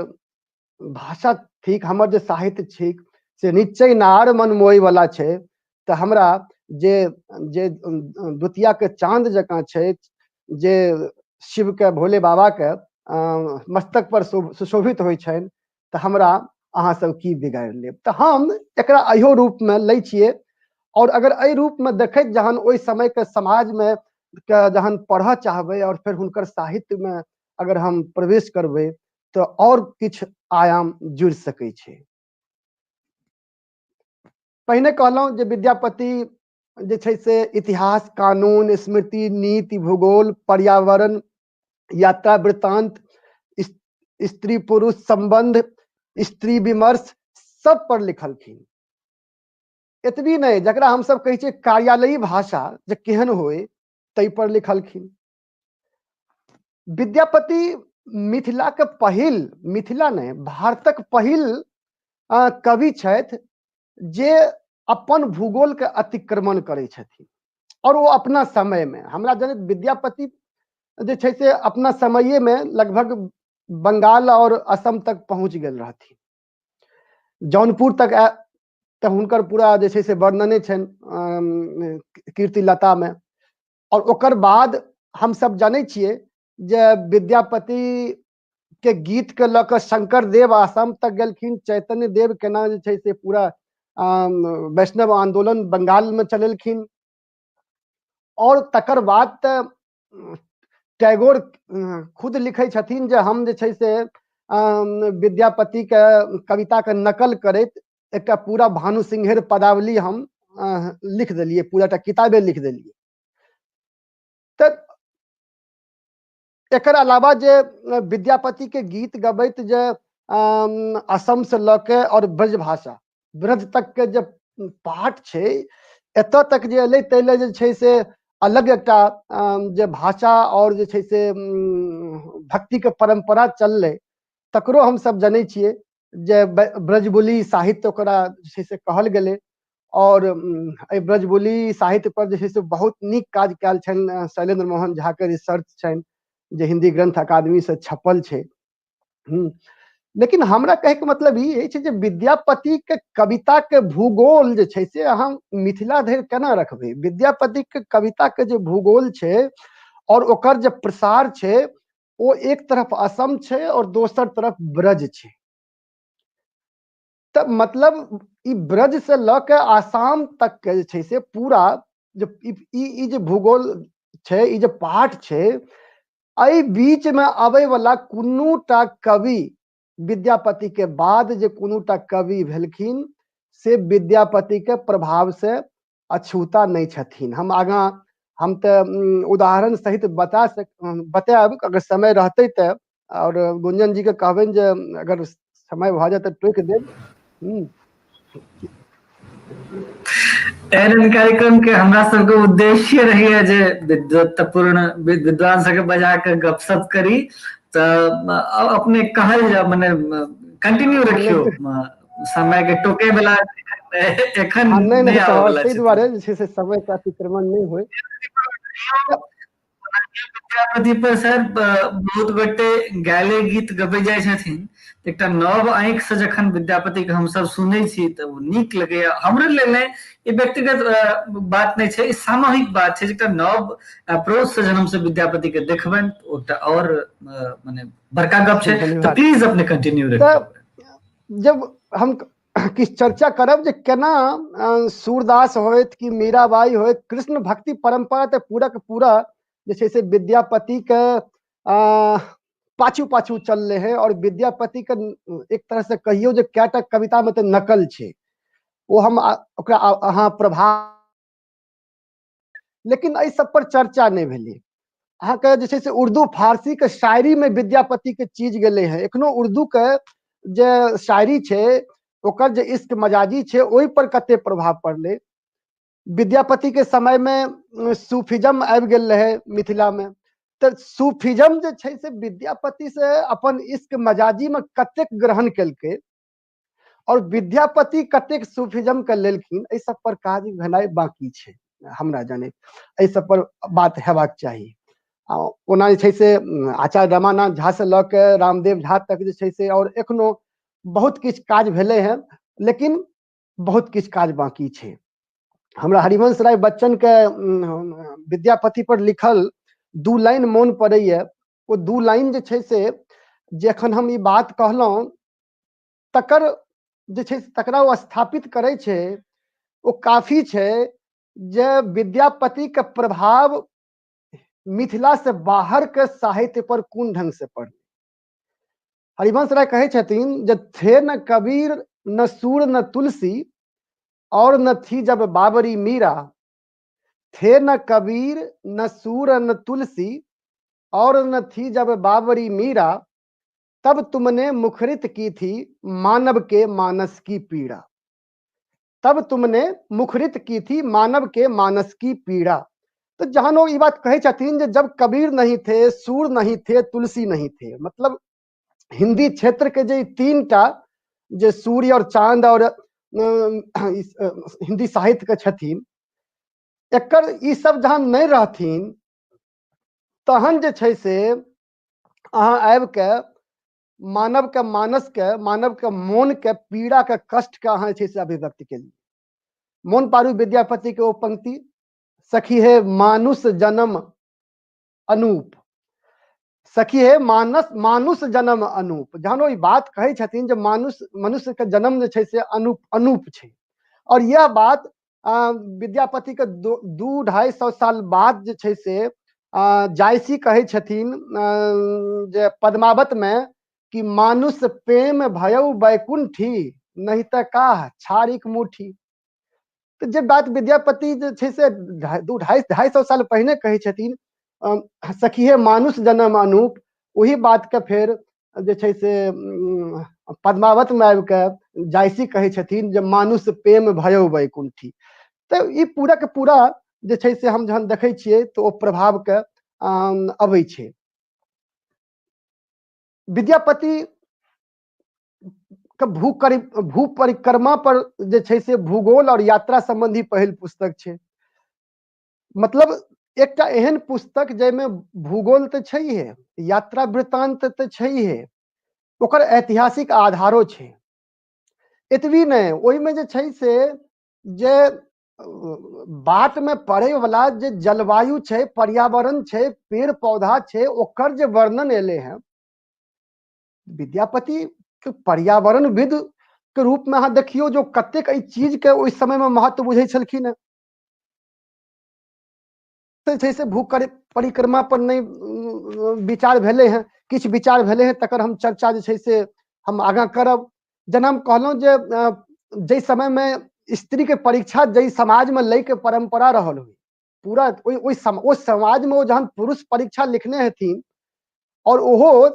भाषा थिक, हमर जे साहित्य थिक से निश्चय नार मन मोहि वाला छै। तो हमरा जे जे द्वितीया के चांद जकाँ छै, जे शिव के भोले बाबा के मस्तक पर सुशोभित होइ छनि, तो हमरा अहाँ सब की बिगाड़ि लेब। तो हम एकरा अहियो रूप में लै छियै। और अगर एहि रूप में देखैत जहन ओहि समय के समाज में जहन पढ़ चाहबै और फिर हुनकर साहित्य में अगर हम प्रवेश करबै तो और किछु आयाम जुड़ सकै छै। पहिने कहलहुँ जे विद्यापति जे छै से इतिहास, कानून, स्मृति, नीति, भूगोल, पर्यावरण, यात्रा वृत्तांत, स्त्री पुरुष संबंध, स्त्री विमर्श सब पर लिखलखिन। एतबी नहीं, जकरा हम सब कहै छियै कार्यालयी भाषा जे केहन होय तै पर लिखलखिन। विद्यापति मिथिला के पहिल, मिथिला नहीं भारतक पहिल कवि छथि जे अपन भूगोल के अतिक्रमण करै छथिन। और वो अपना समय में, हमरा जनित विद्यापति जे छै से अपना समये में लगभग बंगाल और असम तक पहुंच गेल रहथिन। जौनपुर तक तो हुनकर पूरा जे छै से वर्णने छनि कीर्तिलता में। और ओकर बाद हम सब जानै छियै जे विद्यापति के गीत के लऽ कऽ शंकर देव असम तक गेलखिन, चैतन्य देव केना जे छै से पूरा वैष्णव आंदोलन बंगाल में चलेलखिन। और तकर बाद टैगोर खुद लिखै छथिन जे हम जे छै से विद्यापति के कविता के नकल करैत एकटा पूरा भानु सिंहेर पदावली हम लिख देलिए, पूरा किताबे लिख देलिए। तो एकर अलावा जे विद्यापति के गीत गबैत जे असम से लके और ब्रज भाषा, ब्रज तक के जे पाठ छै, एतऽ तक जे अयलै तैले जे छै से अलग एकटा जे भाषा और जे छै से भक्ति के परंपरा चललै, तकरो हम सब जानै छियै जे ब्रजबुली साहित्य ओकरा जे छै से कहल गेलै। और ब्रजबुली साहित्य पर जे छै से बहुत नीक काज कयल छनि शैलेंद्र मोहन झा के रिसर्च छनि जे हिंदी ग्रंथ अकादमी से छपल छै। लेकिन हमरा कहे के मतलब ई छै जे विद्यापति के कविता के भूगोल जे छै से अहाँ मिथिला धरि केना रखबै। विद्यापति के कविता के जे भूगोल छै और ओकर जे प्रसार छै, वो एक तरफ असम छै और दोसर तरफ ब्रज छै। तो मतलब ई ब्रज से लके आसाम तक के जे छै से पूरा जे भूगोल छै, ई जे पाठ छै, एहि बीच में आबै वाला कुनूटा कवि विद्यापति के बाद जे कुनूटा कवि भेलखिन से विद्यापति के प्रभाव से अछूता नहीं छथिन। हम आगा हम तो उदाहरण सहित बतायब अगर समय रहते तो। और गुंजन जी के कहबनि जे अगर समय भ जाए तो टोक देब। एहन कार्यक्रम के हमरा सबके उद्देश्य रहैया जे विद्वत्तापूर्ण विद्वान सबके बजा के गपशप करी, तो अपने कहल जा मने कंटिन्यू रखियो, समय के टोके वाला एखन नहीं नहीं आवे कहब, वाला ताहि छै। दुआरे जे छै से समय के अतिक्रमण नहीं होय। विद्यापति पर सर बहुत गोटे गाले गीत गबै जाइ छथिन, एकटा नव आंखि से जखन विद्यापति के हम सब सुनै छी तऽ ओ नीक लगैया हमरे लेल। नहि ई व्यक्तिगत बात नहीं छै, ई सामूहिक बात छै। एकटा नव अप्रोच से जब हम सब विद्यापति के देखबनि तऽ ओटा और माने बड़का गप छै। तऽ धन्यवाद। प्लीज अपने कंटिन्यू तऽ रखियौ। जब हम किछु चर्चा करब जे केना सूरदास होइत कि मीराबाई होइत, कृष्ण भक्ति परंपरा तऽ पूरा के पूरा जे छै से विद्यापति के पाछू पाछू चलले है। और विद्यापति के एक तरह से कहियो जे कैटा कविता में तो नकल छे, वो हम ओकरा अहाँ प्रभाव, लेकिन एहि सब पर चर्चा नहीं भेलै। अहाँ के जे छै से उर्दू फारसी के शायरी में विद्यापति के चीज गेले हैं। एखनो उर्दू के जे शायरी छे ओकर जे इश्क मजाजी छे ओहि पर कते प्रभाव पड़ले। विद्यापति के समय में सूफिज्म आबि गेल रहे मिथिला में, तो सूफिज्म जे छै से विद्यापति से अपन इश्क मजाजी में कतेक ग्रहण केलकै और विद्यापति कतेक सूफिज्म के लेलखिन, एहि सब पर काज भेनाइ बाकी छे। हमरा जाने एहि सब पर बात हेबाक चाही। ओना जे छै से आचार्य रमानाथ झा से लऽ के रामदेव झा तक जे छै से और एखनो बहुत किछु काज भेले हैं, लेकिन बहुत किछु काज बाकी छे। हमरा हरिवंश राय बच्चन के विद्यापति पर लिखल 2 लाइन मोन पड़ैया। वो 2 लाइन जे छै से जखन हम ई बात कहलहुं तकर जे छै तकरा वो स्थापित करे छे, वो काफी छे जे विद्यापति के प्रभाव मिथिला से बाहर के साहित्य पर कोन ढंग से पड़े। हरिवंश राय कहे छथिन जे थे न कबीर न सूर न तुलसी और न थी जब बाबरी मीरा, थे न कबीर न सूर न तुलसी और न थी जब बाबरी मीरा, तब तुमने मुखरित की थी मानव के मानस की पीड़ा। तब तुमने मुखरित की थी मानव के मानस की पीड़ा। तो जहां लोग ये बात कहे छथिन जे जब कबीर नहीं थे, सूर नहीं थे, तुलसी नहीं थे, मतलब हिंदी क्षेत्र के जे 3टा जे सूर्य और चांद और हिंदी साहित्य के छथिन, एकर ई सब जहां नहीं रहथिन तहन जे छै से अहाँ आबि के मानव के मानस के, मानव के मोन के पीड़ा के कष्ट के अहाँ जे छै से अभिव्यक्त केली। मोन पारू विद्यापति के वो पंक्ति, सखी है मानुष जन्म अनूप, सखी है मानुष जन्म अनूप। जहां ई बात कहे छथिन जे मनुष्य के जन्म जे छै से अनूप छे। और यह बात विद्यापति के 200-250 साल बाद जे छै से जायसी कहे छथिन जे पद्मावत में कि मानुष प्रेम भयउ बैकुंठी, नहीं त काह छारिक मुठी। तो जब बात विद्यापति जे छै से 250-250 साल पहले कहे छथिन सखी है मानुष जन्म अनूप, वही बात के फिर जे छै से पद्मावत में आबि के जायसी कहे छथिन जे मानुष प्रेम भयउ बैकुंठी। तो ई पूरा के पूरा जे छै से हम जहन देखे छिए तो ओ प्रभाव के अबै छे। विद्यापति के भू परिक्रमा पर जे छै से भूगोल और यात्रा संबंधी पहिल पुस्तक छे। मतलब एकटा एहन पुस्तक जैमे भूगोल तो छैहे, यात्रा वृत्तांत तो छैहे, ओकर ऐतिहासिक आधारो छे। एतबी नहीं, ओहि में जे छै से जे बाट में पड़े वाला जे जलवायु छे, पर्यावरण छे, पेड़ पौधा छे, ओकर जे वर्णन एले हैं, विद्यापति के पर्यावरणविद के रूप में अहाँ देखियो जो कतेक एहि चीज के उस समय में महत्व बुझे छलखिन है। से भू परिक्रमा पर नहीं विचार भेले हैं, किछ विचार भेले हैं, तकर हम चर्चा जे छै से हम आगा करब। जेना हम कहलहुं जे जै समय में स्त्री के परीक्षा जै समाज में लय के परंपरा रहल हुई, पूरा ओहि समाज में वो जहन पुरुष परीक्षा लिखने हथिन और ओहो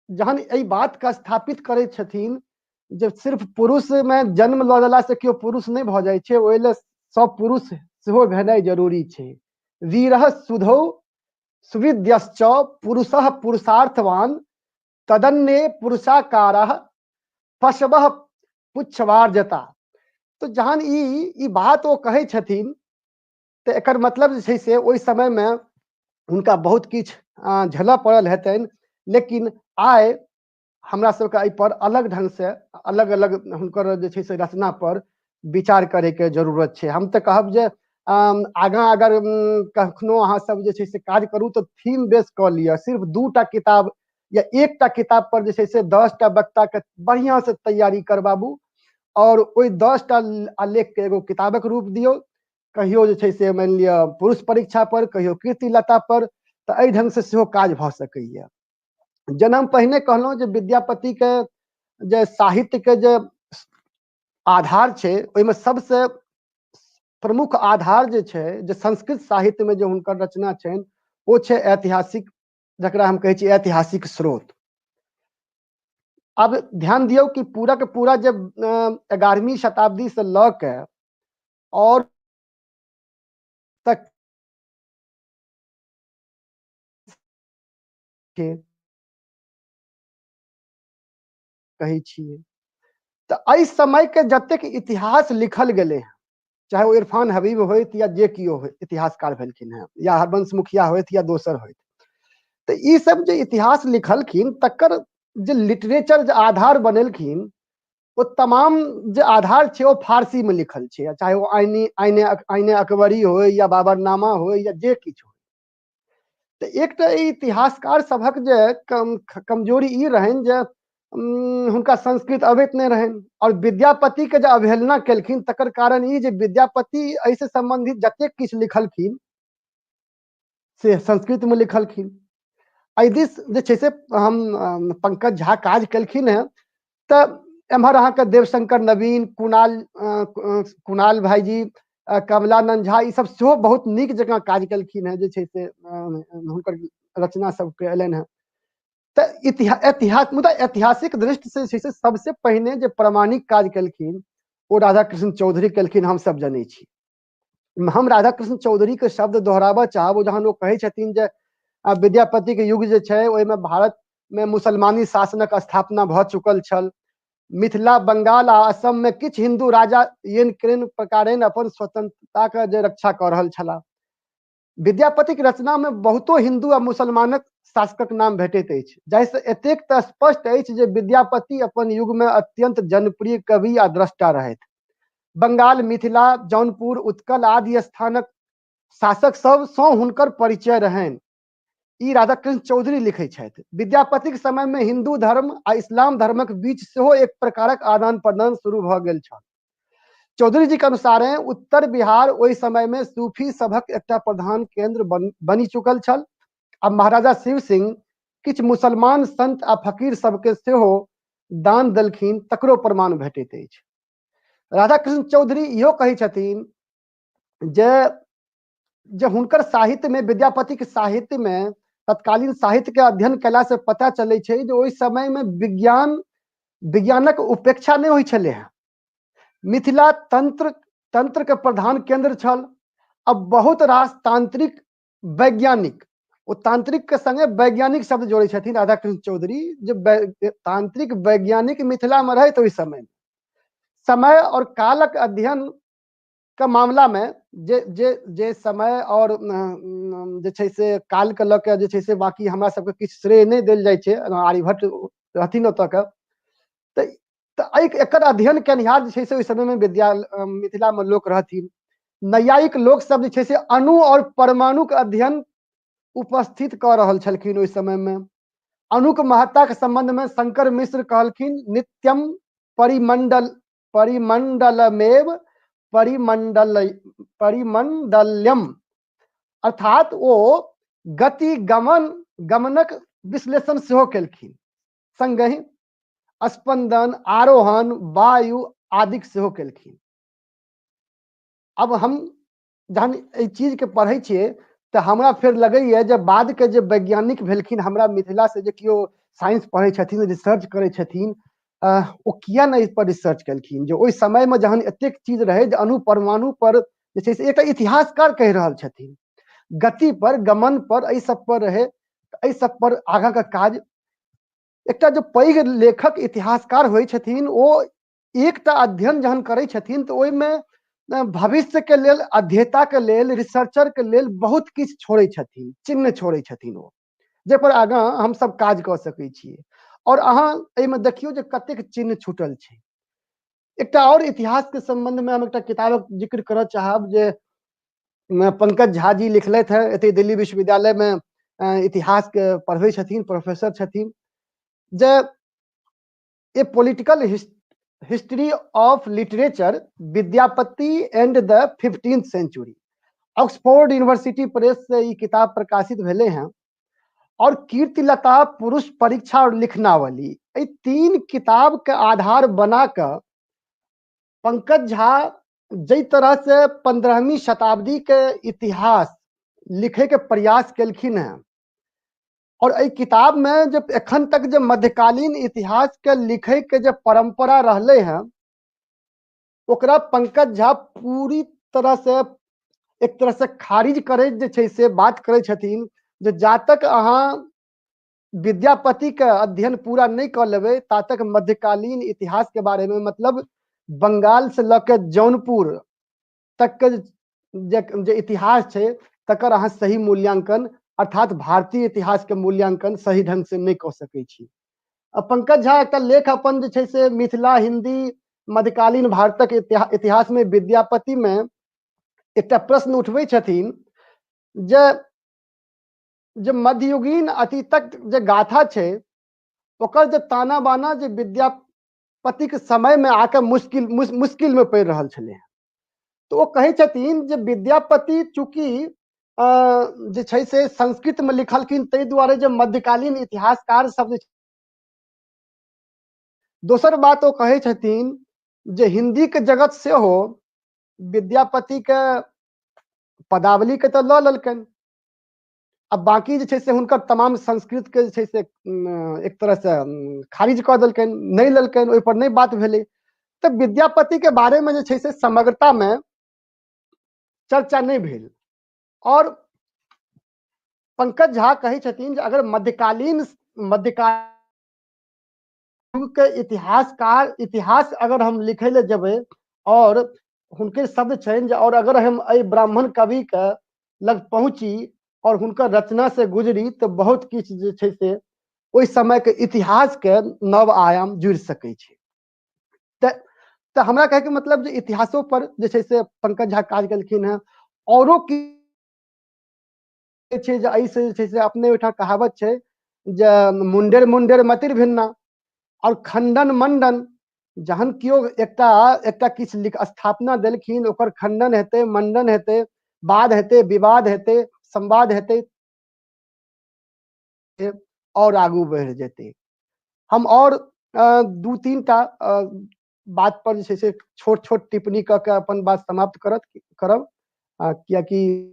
जहन एहि बात का स्थापित करे छथिन जे सिर्फ पुरुष में जन्म लऽ लेला से केओ पुरुष नहीं भ जाय छे, ओहि लेल सब पुरुष सेहो भेनाइ जरूरी छे। वीरः सुधौ सुविद्यश्च पुरुषः पुरुषार्थवान, तदन्ये पुरुषाकारः पशवः पुच्छवार्जता। तो जहान ई बात वो कहे छथिन तो एकर मतलब जे छै से ओहि समय में हुनका बहुत किछ झेलऽ पड़ल हेतनि, लेकिन आइ हमरा सबके एहि पर अलग ढंग से अलग अलग हुनकर जे छै से रचना पर विचार करे के जरूरत छै। हम तऽ कहब जे आगाँ अगर कखनो अहाँ सब जे छै से काज करू तऽ थीम बेस कऽ लिअ, सिर्फ 2टा किताब या 1टा किताब पर जे छै से 10टा वक्ता के बढ़िया से तैयारी करबाबू और ओहि 10टा आलेख के एगो किताबक रूप दियौ, कहियो जे छै से मानि लिअ पुरुष परीक्षा पर, कहियो कीर्ति लता पर, तऽ एहि ढंग से सेहो काज भऽ सकैया। जेना हम पहिने कहलहुँ जे विद्यापति के जे साहित्य के जे आधार छै, ओहिमे सबसे प्रमुख आधार जे छै, जे संस्कृत साहित्य में जो हुनकर रचना छनि वो छै ऐतिहासिक, जकरा हम कहै छी ऐतिहासिक स्रोत। अब ध्यान दियौ कि पूरा के पूरा जब 11वीं शताब्दी से लऽ के और तक के कहै छियै, तऽ एहि समय के जतेक इतिहास लिखल गेलै हैं, चाहे वो इरफान हबीब होइत या जे कियो होइत इतिहासकार भेलखिन हैं, या हरबंश मुखिया होइत या दोसर होइत, तऽ ई सब जे इतिहास लिखलखिन तकर जे लिटरेचर जे आधार बनेलखिन, वो तमाम जे आधार छै वो फारसी में लिखल छै, चाहे वो आइने अकबरी हो या बाबरनामा हो या जे किछु हो। तऽ एकटा इतिहासकार सभक जे कमजोरी ई रहनि जे हुनका संस्कृत अबैत नहीं रहनि, और विद्यापति के जे अवहेलना केलखिन तकर कारण ई जे विद्यापति ऐसे संबंधित जतेक किछु लिखलखिन से संस्कृत में लिखलखिन। एहि दिस जे छै से हम पंकज झा काज केलखिन हैं, तऽ एम्हर अहाँके देवशंकर नवीन, कुणाल भाईजी, कमलानंद झा, ई सब सेहो बहुत नीक जकाँ काज केलखिन हैं, जे छै से हुनकर रचना सबके अयलनि हैं। तऽ मुदा ऐतिहासिक दृष्टि से छै से सबसे पहिने जे प्रमाणिक काज केलखिन वो राधाकृष्ण चौधरी केलखिन, हम सब जनै छी। हम राधाकृष्ण चौधरी के शब्द दोहराबऽ चाहब, जहन वो कहै छथिन जे विद्यापति के युग जे छै ओहिमे भारत में मुसलमानी शासनक स्थापना भऽ चुकल छल, मिथिला, बंगाल आ असम में किछु हिंदू राजा येन केन प्रकारेण अपन स्वतंत्रता के जे रक्षा कऽ रहल छलाह। विद्यापति के रचना में बहुतो हिंदू आ मुसलमानक शासकक नाम भेटैत अछि, जाहिसँ एतेक तऽ स्पष्ट अछि जे विद्यापति अपन युग में अत्यंत जनप्रिय कवि आ दृष्टा रहथि। बंगाल, मिथिला, जौनपुर, उत्कल आदि स्थानक शासक सब सँ हुनकर परिचय रहनि, ई राधाकृष्ण चौधरी लिखै छथि। विद्यापति के समय में हिंदू धर्म आ इस्लाम धर्मक बीच सेहो एक प्रकारक आदान प्रदान शुरू भऽ गेल छल। चौधरी जी के अनुसार उत्तर बिहार ओहि समय में सूफी सभक एकटा प्रधान केंद्र बनी चुकल छल, आ महाराजा शिव सिंह किछु मुसलमान संत आ फकीर सबके सेहो दान देलखिन, तकरो प्रमाण भेटैत अछि। राधाकृष्ण चौधरी इहो कहै छथिन जे हुनकर साहित्य में, विद्यापति के साहित्य में, तत्कालीन साहित्य के अध्ययन कला से पता चलै छै जे ओहि समय में विज्ञानक उपेक्षा नहीं होइ छलै हैं। मिथिला तंत्र के प्रधान केंद्र छल। अब बहुत रास तांत्रिक वैज्ञानिक, वो तांत्रिक के संगे वैज्ञानिक शब्द जोड़े छथिन राधाकृष्ण चौधरी, जो तांत्रिक वैज्ञानिक मिथिला में रहे तो इस समय और कालक अध्ययन के मामला में जे समय और जे छै से काल के लऽ के जे छै से बाकी हमरा सबके किछु श्रेय नहीं देल जाइ छै, आर्यभट्ट रहथिन ओतऽ के, तऽ एकर अध्ययन केनिहार जे छै से ओहि समय में मिथिला में लोक रहथिन। नैयायिक लोक सब जे छै से अणु और परमाणु के अध्ययन उपस्थित कऽ रहल छलखिन ओहि समय में। अणु के महत्ता के संबंध में शंकर मिश्र कहलखिन, नित्यम परिमंडलमेव परिमंडल्यम, अर्थात वो गति गमनक विश्लेषण सेहो केलखिन, संगहि स्पंदन, आरोहण, वायु आदि सेहो केलखिन। अब हम जहन एहि चीज के पढ़ै छियै तऽ हमरा फेर लगैया जे बाद के जे वैज्ञानिक भेलखिन, हमरा मिथिला से जे कियो साइंस पढ़ै छथिन, रिसर्च करै छथिन, ओ किया नहीं इस पर रिसर्च केलखिन, जे ओहि समय में जहन एतेक चीज रहे, जे अणु परमाणु पर जे छै से एकटा इतिहासकार कहि रहल छथिन, गति पर, गमन पर, एहि सब पर रहे, एहि सब पर आगाँ का काज एकटा जो पैघ लेखक इतिहासकार होइ छथिन, ओ एकटा अध्ययन जहन करै छथिन तऽ ओहिमे भविष्य के लेल, अध्येता के लेल, रिसर्चर के लेल बहुत किछु छोड़े छथिन, चिन्ह छोड़े छथिन ओ, जे पर आगां हम सब काज कऽ सकै छियै। और अहाँ एहिमे देखियौ जे कतेक चिन्ह छूटल छै। एकटा और इतिहास के संबंध में हम एकटा किताबक जिक्र करऽ चाहब जे पंकज झा जी लिखलथि है, एतै दिल्ली विश्वविद्यालय में इतिहास के पढ़बै छथिन, प्रोफेसर छथिन, जे a political history of literature Vidyapati and the 15th century, Oxford University Press से ये किताब प्रकाशित भेले हैं। और कीर्तिलता, पुरुष परीक्षा और लिखनावली, ये 3 किताब के आधार बनाकर पंकज झा जै तरह से 15वीं शताब्दी के इतिहास लिखे के प्रयास केलखिन हैं, और ए किताब में जब एखन तक जब मध्यकालीन इतिहास के लिखे के जब परंपरा रहले हैं, ओकरा पंकज झा पूरी तरह से एक तरह से खारिज करे जे छै से बात करे छथिन, जे जा तक अहाँ विद्यापति के अध्ययन पूरा नहीं कर लेबै ता तक मध्यकालीन इतिहास के बारे में, मतलब बंगाल से लके जौनपुर तक के जे इतिहास छै तकर अहाँ सही मूल्यांकन, अर्थात भारतीय इतिहास के मूल्यांकन सही ढंग से नहीं कर सकै छी। पंकज झा एक लेख अपन जे छै से मिथिला, हिंदी, मध्यकालीन भारतक इतिहास में विद्यापति में एक प्रश्न उठबै छथिन जे मध्ययुगीन अतीतक जे गाथा छै ओकर जे ताना बाना जे विद्यापति के समय में आके मुश्किल में पड़ रहा छले। तो वो कहे छथिन जे विद्यापति चूंकि जे छै से संस्कृत में लिखलखिन, तै दुआरे जे मध्यकालीन इतिहासकार सब, दोसर बात वो कहे छथिन जे हिंदी के जगत से हो विद्यापति के पदावली के तो ल ललकन, अब बाकी जे छै से हुनकर तमाम संस्कृत के जे छै से एक तरह से खारिज कऽ देलकन, नहीं ललकन, ओहि पर नहीं बात भेलै। तो विद्यापति के बारे में जे छै से समग्रता में चर्चा नहीं भेल। और पंकज झा कहे छथिन जे अगर मध्यकालीन युग के इतिहास अगर हम लिखे ले जबे और हुनके शब्द छन, और अगर हम अ ब्राह्मण कवि के लग पहुंची और हुनकर रचना से गुजरी तो बहुत किछ जे छै से ओहि समय के इतिहास के नव आयाम जुड़ सकै छै। तो हमरा कहे के मतलब जे इतिहासों पर जे छै से पंकज झा काज केलखिन हैं। औरो की छै जे एहि से जे छै से अपने ओहिठाम कहावत छै जे मुंडेर मुंडेर मतिर भिन्ना, और खंडन मंडन, जहन कियो एकटा किछ स्थापना देलखिन, ओकर खंडन हेतै, मंडन हेतै, वाद हेतै, विवाद हेतै, संवाद हेतै और आगू बढ़ जेतै। हम और 2-3 टा बात पर जे छै से छोट छोट टिप्पणी कऽ के अपन बात समाप्त करब, कियाकि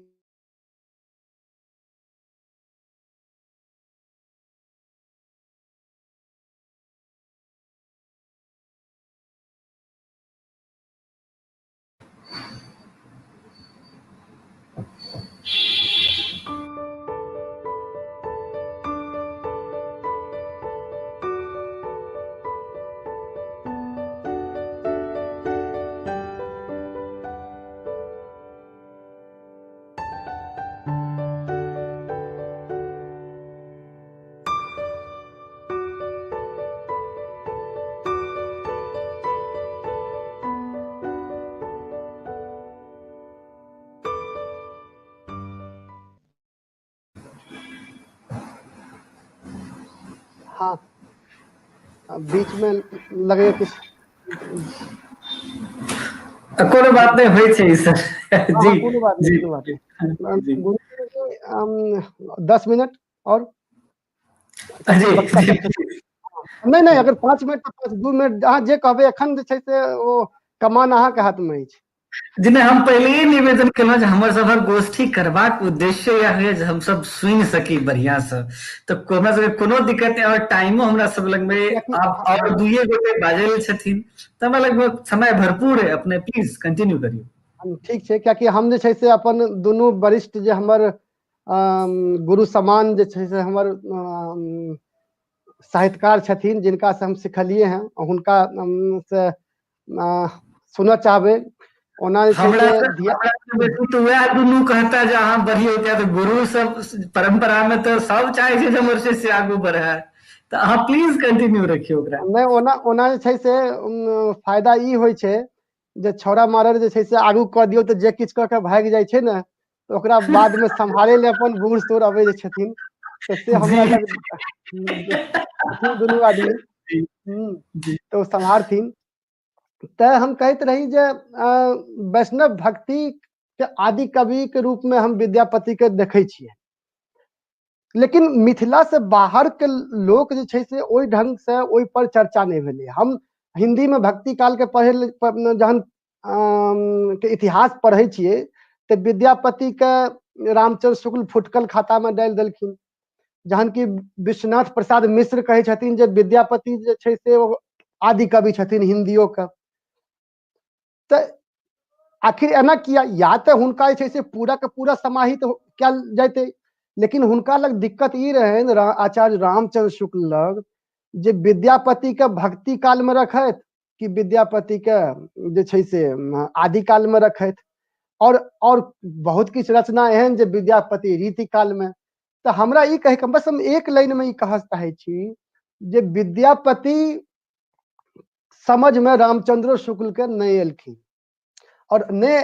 हाँ, बीच में लगे किछ कोनो बात नहीं होइ छै सर। जी कोनो बात जी नहीं, कोनो बात नहीं। जी गुरु जी 10 मिनट और जी नहीं अगर 5 मिनट तो 2 मिनट अहाँ जे कहबै एखन जे छै से ओ कमान अहाँ के हाथ में अछि। जी नहीं, हम पहले ही निवेदन केलहुँ जे हमर सभक गोष्ठी करबाक उद्देश्य यह है जे हम सब सुनि सकी बढ़िया से, तो हमरा सबके कोनो दिक्कत नहीं। और टाइमो हमरा सब लग में आप और 2 गोटे बाजल छथिन, तो हमरा लग में समय भरपूर है। अपने प्लीज कंटिन्यू करिए। ठीक छै, कियाकि हम जे छै से अपन दुनू वरिष्ठ जे हमर गुरु समान जे छै से हमर साहित्यकार छथिन, जिनका से हम सिखलिए हैं, हुनका से सुनना चाहबै। ओना जे छै हमरा से हमरा से बेसी तो वह दुनू कहता जे अहाँ बढ़ियो किया तो गुरु सब परंपरा में तो सब चाहे छै जे हमर शिष्य आगू बढ़े, तो अहाँ प्लीज कंटिन्यू रखियो ओकरा। नहीं, ओना ओना जे छै से फायदा ई होइ छै जे छौड़ा मारर जे छै से आगू कऽ दियौ तऽ जे किछु कऽ के भागि जाइ छै ने, तऽ ओकरा बाद में संभाले ले अपन बूढ़ सूढ़ अबै जे छथिन, तऽ से हमरा जी लग दुनू आदमी जी जी तो संभारथिन। तै हम कहते रही जे वैष्णव भक्ति के आदि कवि के रूप में हम विद्यापति के देखे छियै, लेकिन मिथिला से बाहर के लोग जे छै से ओइ ढंग से ओइ पर चर्चा नहीं भेलै। हम हिंदी में भक्ति काल के पढ़े जहन के इतिहास पढ़े छियै तऽ विद्यापति के रामचंद्र शुक्ल फुटकल खाता में डाल देलखिन, जहन कि विश्वनाथ प्रसाद मिश्र कहे छथिन जे विद्यापति जे छै से आदि कवि छथिन हिंदियों का। तो आखिर एना किया, या तो हुनका जे छै से पूरा के पूरा समाहित कयल जैते, लेकिन हुनका लग दिक्कत ई रहे आचार्य रामचंद्र शुक्ल लग जे विद्यापति के भक्ति काल में रखैत कि विद्यापति के जे छै से आदि काल में रखैत, और बहुत किछ रचना एहन जे विद्यापति रीति काल में। तो हमरा ई कहे के बस हम एक लाइन में ई कह चाहे छी जे विद्यापति समझ में रामचंद्र शुक्ल के नहीं एलखिन, और ने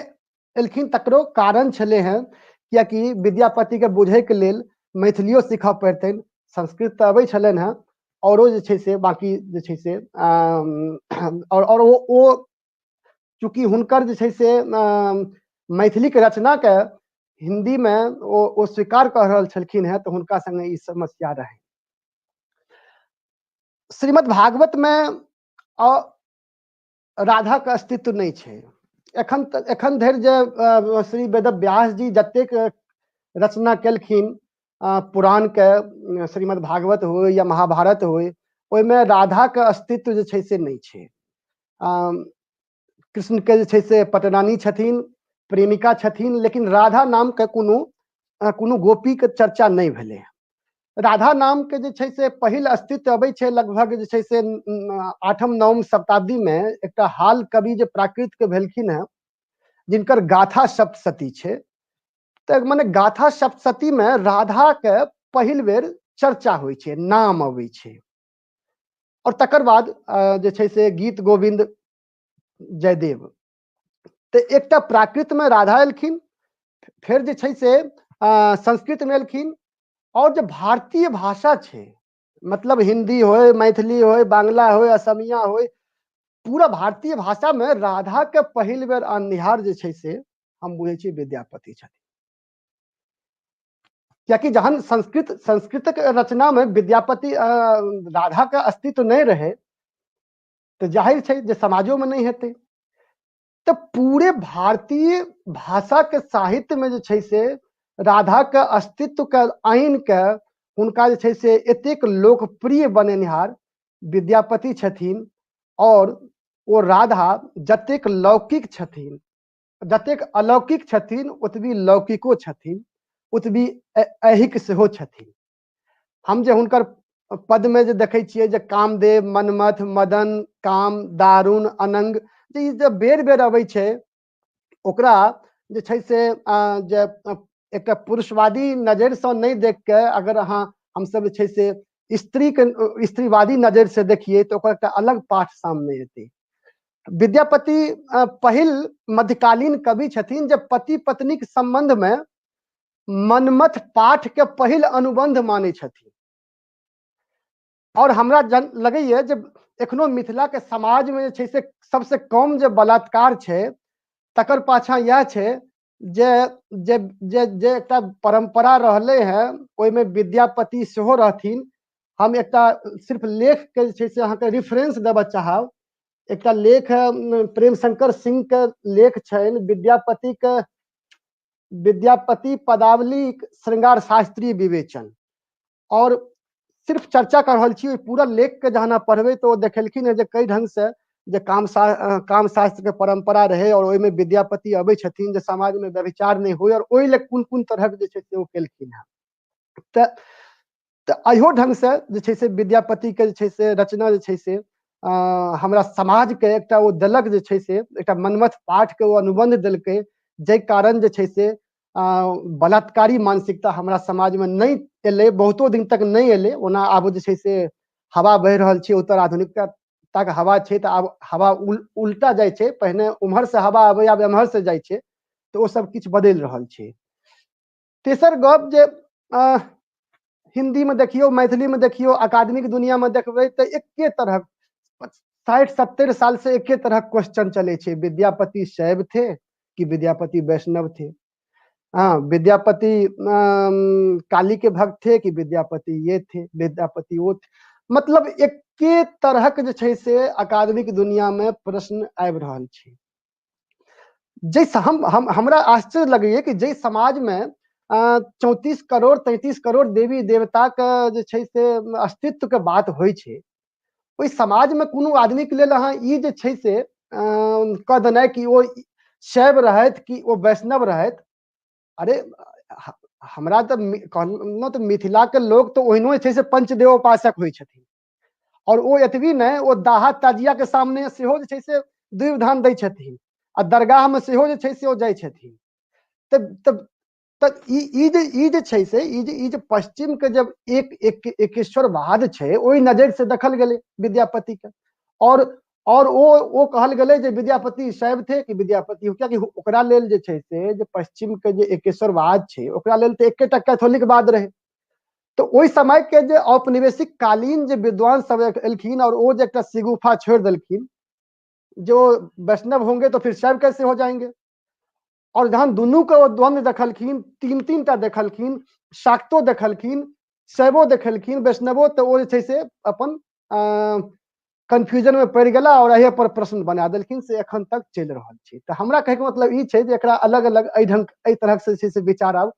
एलखिन तकरो कारण छले हैं कि विद्यापति के बुझे के लेल मैथिलियो सीखा पड़तन, संस्कृत तो अबै छलन हैं, औरो जे छै से बाकी जे छै से और वो चूंकि हुनकर जे छै से मैथिली के रचना के हिंदी में वो स्वीकार कर रहल छलखिन हैं, तो हुनका संगे ई समस्या रहे। श्रीमद् भागवत में राधा के अस्तित्व नहीं छे। एखन धरि जे श्री वेदव्यास जी जतेक रचना केलखिन पुराण के, श्रीमद् भागवत हो या महाभारत हो, ओहिमे राधा के अस्तित्व जे छै से नहीं छे। कृष्ण के जे छै से पटरानी छथिन, प्रेमिका छथिन, लेकिन राधा नाम के कोनो गोपी के चर्चा नहीं भेले। राधा नाम के जे छै से पहिल अस्तित्व अबै छै लगभग जे छै से 8म 9म शताब्दी में एकटा हाल कवि जे प्राकृत के भेलखिन हैं, जिनकर गाथा सप्तशती छे। तो माने गाथा सप्तशती में राधा के पहिल बेर चर्चा होइ छे, नाम अबै छे, और तकर बाद जे छै से गीत गोविंद जयदेव। तो एकटा प्राकृत में राधा एलखिन, फिर जे छै से संस्कृत में एलखिन, और जो भारतीय भाषा छे, मतलब हिंदी होय, मैथिली होय, बांग्ला होय, असमिया होय, पूरा भारतीय भाषा में राधा के पहिल बेर आननिहार जे छै से हम बुझे छी विद्यापति छथिन। क्योंकि जहन संस्कृत के रचना में विद्यापति राधा का अस्तित्व नहीं रहे, तो जाहिर है जे समाजों में नहीं हेते। तो पूरे भारतीय भाषा के साहित्य में जे छै से राधा के अस्तित्व के आइन के उनका जे छै से एतेक लोकप्रिय बनेनिहार विद्यापति छथिन। और वो राधा जतेक लौकिक छथिन, जतेक अलौकिक छथिन, ओतबी लौकिको छथिन, ओतबी ऐहिक सेहो छथिन। हम जे हुनकर पद में जे देखे छियै जे कामदेव, मनमथ, मदन, काम, दारुण, अनंग, जे बेर बेर अबै छै, ओकरा जे छै से जे एक पुरुषवादी नजर से नहीं देख के अगर हम सब जे छै से स्त्रीवादी नजर से देखिए तो ओकर एकटा अलग पाठ सामने एतै। विद्यापति पहिल मध्यकालीन कवि छथिन जे पति पत्नी के संबंध में मनमथ पाठ के पहिल अनुबंध माने छथिन। और हमरा लगैए जे एखनो मिथिला के समाज में जे छै से सबसे कम जे बलात्कार छे, तकर पाछा यह छे जे जे जे जे एकटा परंपरा रहले हैं, ओइ में विद्यापति सेहो रहथिन। हम एकटा सिर्फ लेख के जे छै से अहाँ के रेफरेंस देबऽ चाहब। एकटा लेख प्रेम शंकर सिंह के लेख छन, विद्यापति पदावली श्रृंगार शास्त्रीय विवेचन, और सिर्फ चर्चा कर रहल छी। पूरा लेख के जहां पढ़बे तो देखेलखिन है जे कई ढंग से जे काम शास्त्र के परंपरा रहे, और ओइ में विद्यापति अबै छथिन जे समाज में व्यभिचार नहीं होय, और ओइ ले कुन तरह जे छै से ओ केलखिन है। त अहियो ढंग से जे छै से विद्यापति के जे छै से रचना जे छै से हमरा समाज के एकटा ओ देलक जे छै से एकटा मनमथ पाठ के ओ अनुबंध देलकै, जै कारण जे छै से बलात्कारी मानसिकता हमरा समाज में नहीं एलै, बहुतो दिन तक नहीं एलै। ओना आब जे छै से हवा बहि रहल छै, उत्तर आधुनिकता तक हवा छै, तऽ आब हवा उल्टा जाइ छै, पहिने उम्हर से हवा आबै, आब एम्हर से जाइ छै, तऽ ओ सब किछु बदलि रहल छै। तेसर गप जे हिंदी में देखियो, मैथिली में देखियो, अकादमिक दुनिया में देखबै तऽ एके तरह 60-70 साल से एके तरह क्वेश्चन चले छे, विद्यापति शैव थे कि विद्यापति वैष्णव थे, हाँ विद्यापति काली के भक्त थे कि विद्यापति ये थे, विद्यापति वो थे। मतलब एके तरह के जे छै से अकादमिक दुनिया में प्रश्न आबि रहल छै। जैसे हमरा आश्चर्य लगैए कि जै समाज में 34 करोड़ 33 करोड़ देवी देवता के जे छै से अस्तित्व के बात होइ छै, ओहि समाज में कोनो आदमी के लेल अहाँ ई जे छै से कह देनाइ कि ओ शैव रहत कि ओ वैष्णव रहत, अरे हमरा तऽ कहलहुँ तऽ मिथिला के लोग तो ओहिनो छै से पंचदेव उपासक होइ छथिन, और ओ एतबी नहीं, ओ दाहा ताजिया के सामने सेहो जे छै से दुई धान दै छथिन, आ दरगाह में सेहो जे छै से ओ जाइ छथिन। तऽ ई जे छै से ई जे पश्चिम के जब एकेश्वरवाद छै, ओहि नजर से देखल गेलै विद्यापति के, और ओ कहल गेलै जे विद्यापति शैव थे कि विद्यापति, कियाकि ओकरा लेल जे छै से जे पश्चिम के जे एकेश्वरवाद छै, ओकरा लेल तऽ एकेटा कैथोलिकवाद रहे। तो ओहि समय के जे औपनिवेशिक कालीन जे विद्वान सब एलखिन, और वो जो एक सिगुफा छोड़ देलखिन, जो वैष्णव होंगे तो फिर शैव कैसे हो जाएंगे, और जहां दुनू के द्वंद्व देखलखिन, 3 टा देखलखिन, शाक्तो देखलखिन, शैवो देखलखिन, वैष्णवो, तो वो जे छै से अपन कंफ्यूजन में पड़ गेला और अहे पर प्रश्न बना देलखिन, से एखन तक चल रहल छै। तो हमरा कहे के मतलब ई छै जे एकरा अलग अलग एहि तरह से छै से विचार आब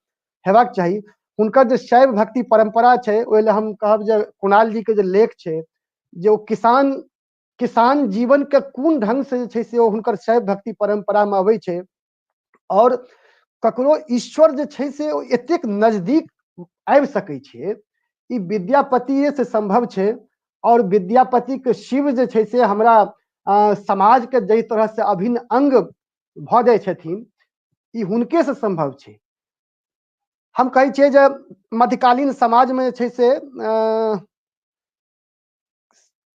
हेबाक चाही। हुनकर जे शैव भक्ति परंपरा छै, ओहि ले हम कहब जे कुणाल जी के जे लेख छै, जो किसान जीवन के कोन ढंग से जे छै से हुनकर शैव भक्ति परंपरा में अबै छै, और ककरो ईश्वर जे छै से एतेक नजदीक आबि सकै छै, ई विद्यापतिये से संभव छै। और विद्यापति के शिव जे छै से हमरा समाज के जई तरह से अभिन्न अंग भ जाय छथिन, ई हुनके से संभव छै। हम कहै छियै जे मध्यकालीन समाज में जे छै से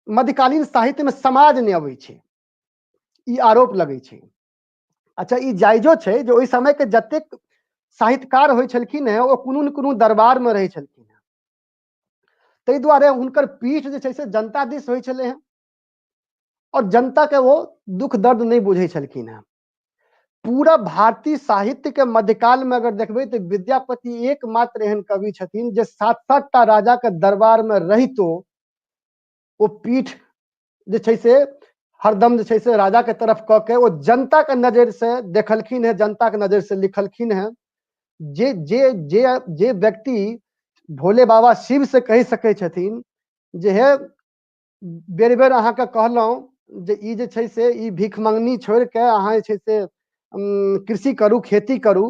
मध्यकालीन साहित्य में समाज नहीं अबै छै, ई आरोप लगै छै। अच्छा, ई जायजो छै जे ओहि समय के जतेक साहित्यकार होइ छलखिन हैं, ओ कोनो न कोनो दरबार में रहै छलखिन हैं, ताहि दुआरे हुनकर पीठ जे छै से जनता दिस होइ छलै हैं, और जनता के वो दुख दर्द नहीं बुझै छलखिन हैं। पूरा भारतीय साहित्य के मध्यकाल में अगर देखबै तो विद्यापति एकमात्र एहन कवि छथिन जे 7-7 टा राजा के दरबार में रहितो वो पीठ जे छै से हरदम जे छै से राजा के तरफ क के वो जनता के नजर से देखलखिन है, जनता के नजर से लिखलखिन है। जे व्यक्ति भोले बाबा शिव से कहि सकै छथिन जे हे बेर बेर अहाँ के कहलहुं जे ई जे छै से ई भीख मंगनी छोड़ के अहाँ जे छै से कृषि करू, खेती करू,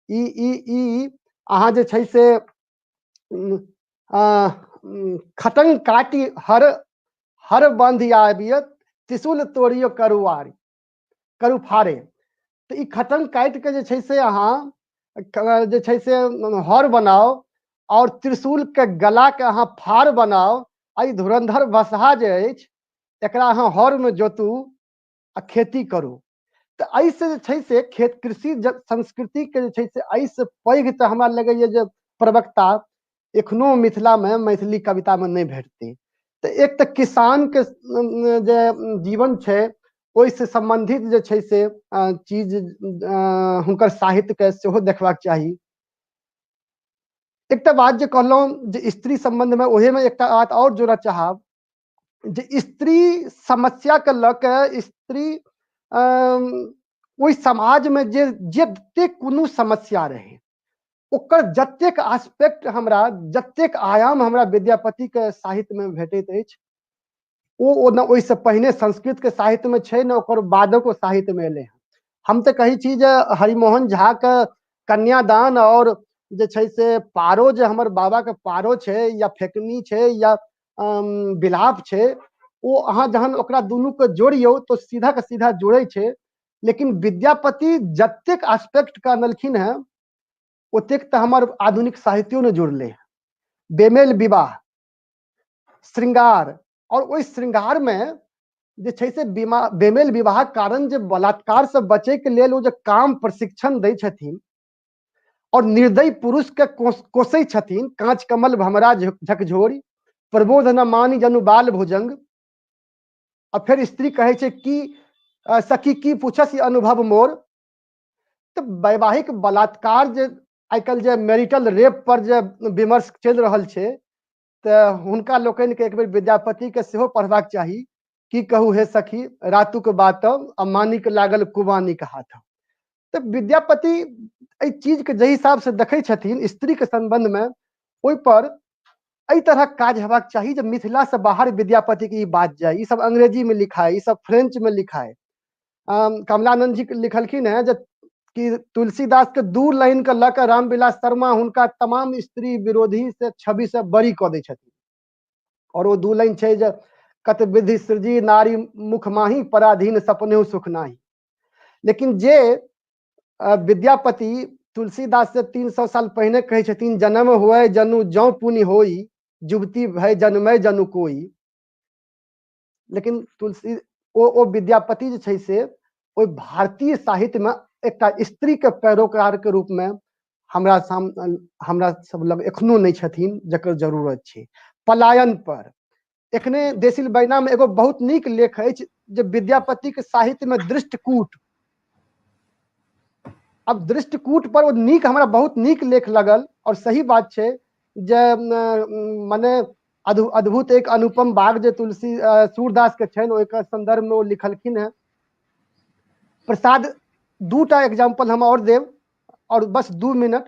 ई अहाँ जे छै से खटंग काटी हर बंध आबियत, त्रिशूल तोड़ियो करुआरी करू फारे। तो ई खटंग काटि के जे छै से अहाँ जे छै से हर बनाओ, और त्रिशूल के गला के अहाँ फार बनाओ, आई धुरंधर बसहा जे अछि एकरा अहाँ हर में जोतू आ खेती करू। तो ऐसे जे छै से खेत कृषि संस्कृति के जे छै से ऐसे पैघ तो हमरा लगैया जे प्रवक्ता एखनो मिथिला में मैथिली कविता में नहीं भेटतै। तो एक तो किसान के जे जीवन छै, ओहि से संबंधित जे छै से चीज हुनकर साहित्य के सेहो देखबाक चाही। एकटा बात जे कहलहुं जे स्त्री संबंध में, ओहे में एकटा बात और जोड़ना चाहब जे स्त्री समस्या के ल के स्त्री ओहि समाज में जे जतेक कोनो समस्या रहे, ओकर जतेक एस्पेक्ट हमरा, जतेक आयाम हमरा विद्यापति के साहित्य में भेटैत अछि, ओ न ओहि से पहिने संस्कृत के साहित्य में छै, न ओकर बादको साहित्य में एलै। हम तो कही छी जे हरिमोहन झा के कन्यादान और जे छै से पारो, जे हमर बाबा के पारो छै या फेकनी छै या बिलाप छै, वो अहाँ जहन ओकरा दुनू के जोड़ियो तो सीधा के सीधा जोड़े छे, लेकिन विद्यापति जतेक एस्पेक्ट का अनलखिन है ओतेक तो हमार आधुनिक साहित्यों ने जोड़ले। बेमेल विवाह, श्रृंगार, और उस श्रृंगार में जे छै से बेमेल विवाह कारण जे बलात्कार से बचे के लेल वो जे काम प्रशिक्षण दै छथिन और निर्दयी पुरुष के कोसै छथिन, कांच कमल भमरा झकझोरी, प्रबोध न मानी जनु बाल भुजंग। और फिर स्त्री कहे छे कि सखी की पूछस ई अनुभव मोर। तो वैवाहिक बलात्कार जे आजकल जे मैरिटल रेप पर जे विमर्श चल रहल छे, तो हुनका लोकन के एक बेर विद्यापति के सेहो पढ़बाक चाही। की कहू हे सखी रातु के बात अमानी के लागल कुवानी के हाथ। तो विद्यापति एहि चीज के जहि हिसाब से देखे छथिन स्त्री के संबंध में, ओहि पर एहि तरह काज हेबाक चाही जब मिथिला से बाहर विद्यापति की बात जाए। ये सब अंग्रेजी में लिखा है, ये सब फ्रेंच में लिखा है। कमलानंद जी लिखलखिन है जब कि तुलसीदास के 2 लाइन के लक रामविलास शर्मा हुनका तमाम स्त्री विरोधी से छवि से बरी क दै छथिन। और वो 2 लाइन छे जे कत विधि सृजी नारी मुख माही पराधीन सपने सुख नाही। लेकिन जे विद्यापति तुलसीदास से 300 साल पहले कहे छथिन जन्म हुए जनु जौ पुनि होई, जुबती भय जन्मय जनु कोई। लेकिन तुलसी ओ विद्यापति जे छै से ओ भारतीय साहित्य में एकटा स्त्री के पैरोकार के रूप में हमरा सब लग एखनो नहीं छथिन जकर जरूरत छै। पलायन पर एखने देसिल बैना में एगो बहुत नीक लेख है जे विद्यापति के साहित्य में दृष्टकूट। अब दृष्टकूट पर वो नीक हमरा बहुत नीक लेख लगल और सही बात छे जे माने अद्भुत एक अनुपम बाग जे तुलसी सूरदास के छन ओहि के संदर्भ में वो लिखलखिन है। प्रसाद 2टा एग्जाम्पल हम और देव और बस 2 मिनट।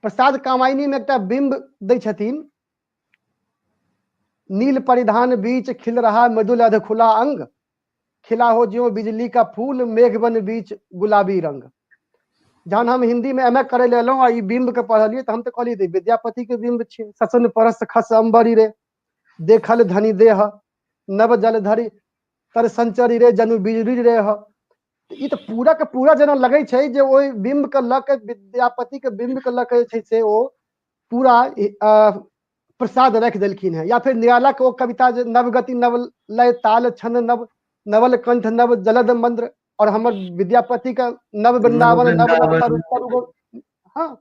प्रसाद कामायनी में एकटा बिंब दै छथिन, नील परिधान बीच खिल रहा मृदुल अध खुला अंग, खिला हो ज्यों बिजली का फूल मेघवन बीच गुलाबी रंग। जहन हम हिंदी में एमए करे लेलौं और ई बिंब के पढ़लिए तो हम तो कहलिए विद्यापति के बिंब छे। ससन परस खस अंबरी रे देखल धनी देह, नव जल धरी तर संचरी रे जनु बिजली रे ह। ई तो पूरा के पूरा जना लगे छे जे ओई बिंब के लक विद्यापति के बिंब के लक छे से ओ पूरा प्रसाद रख देलखिन है। या फिर निराला के वो कविता जे नवगति नव लय ताल छंद नव नवल कंठ नव जलद मंद्र, और हमर विद्यापति का नव वृंदावन नव नवतर उत्तर। हाँ,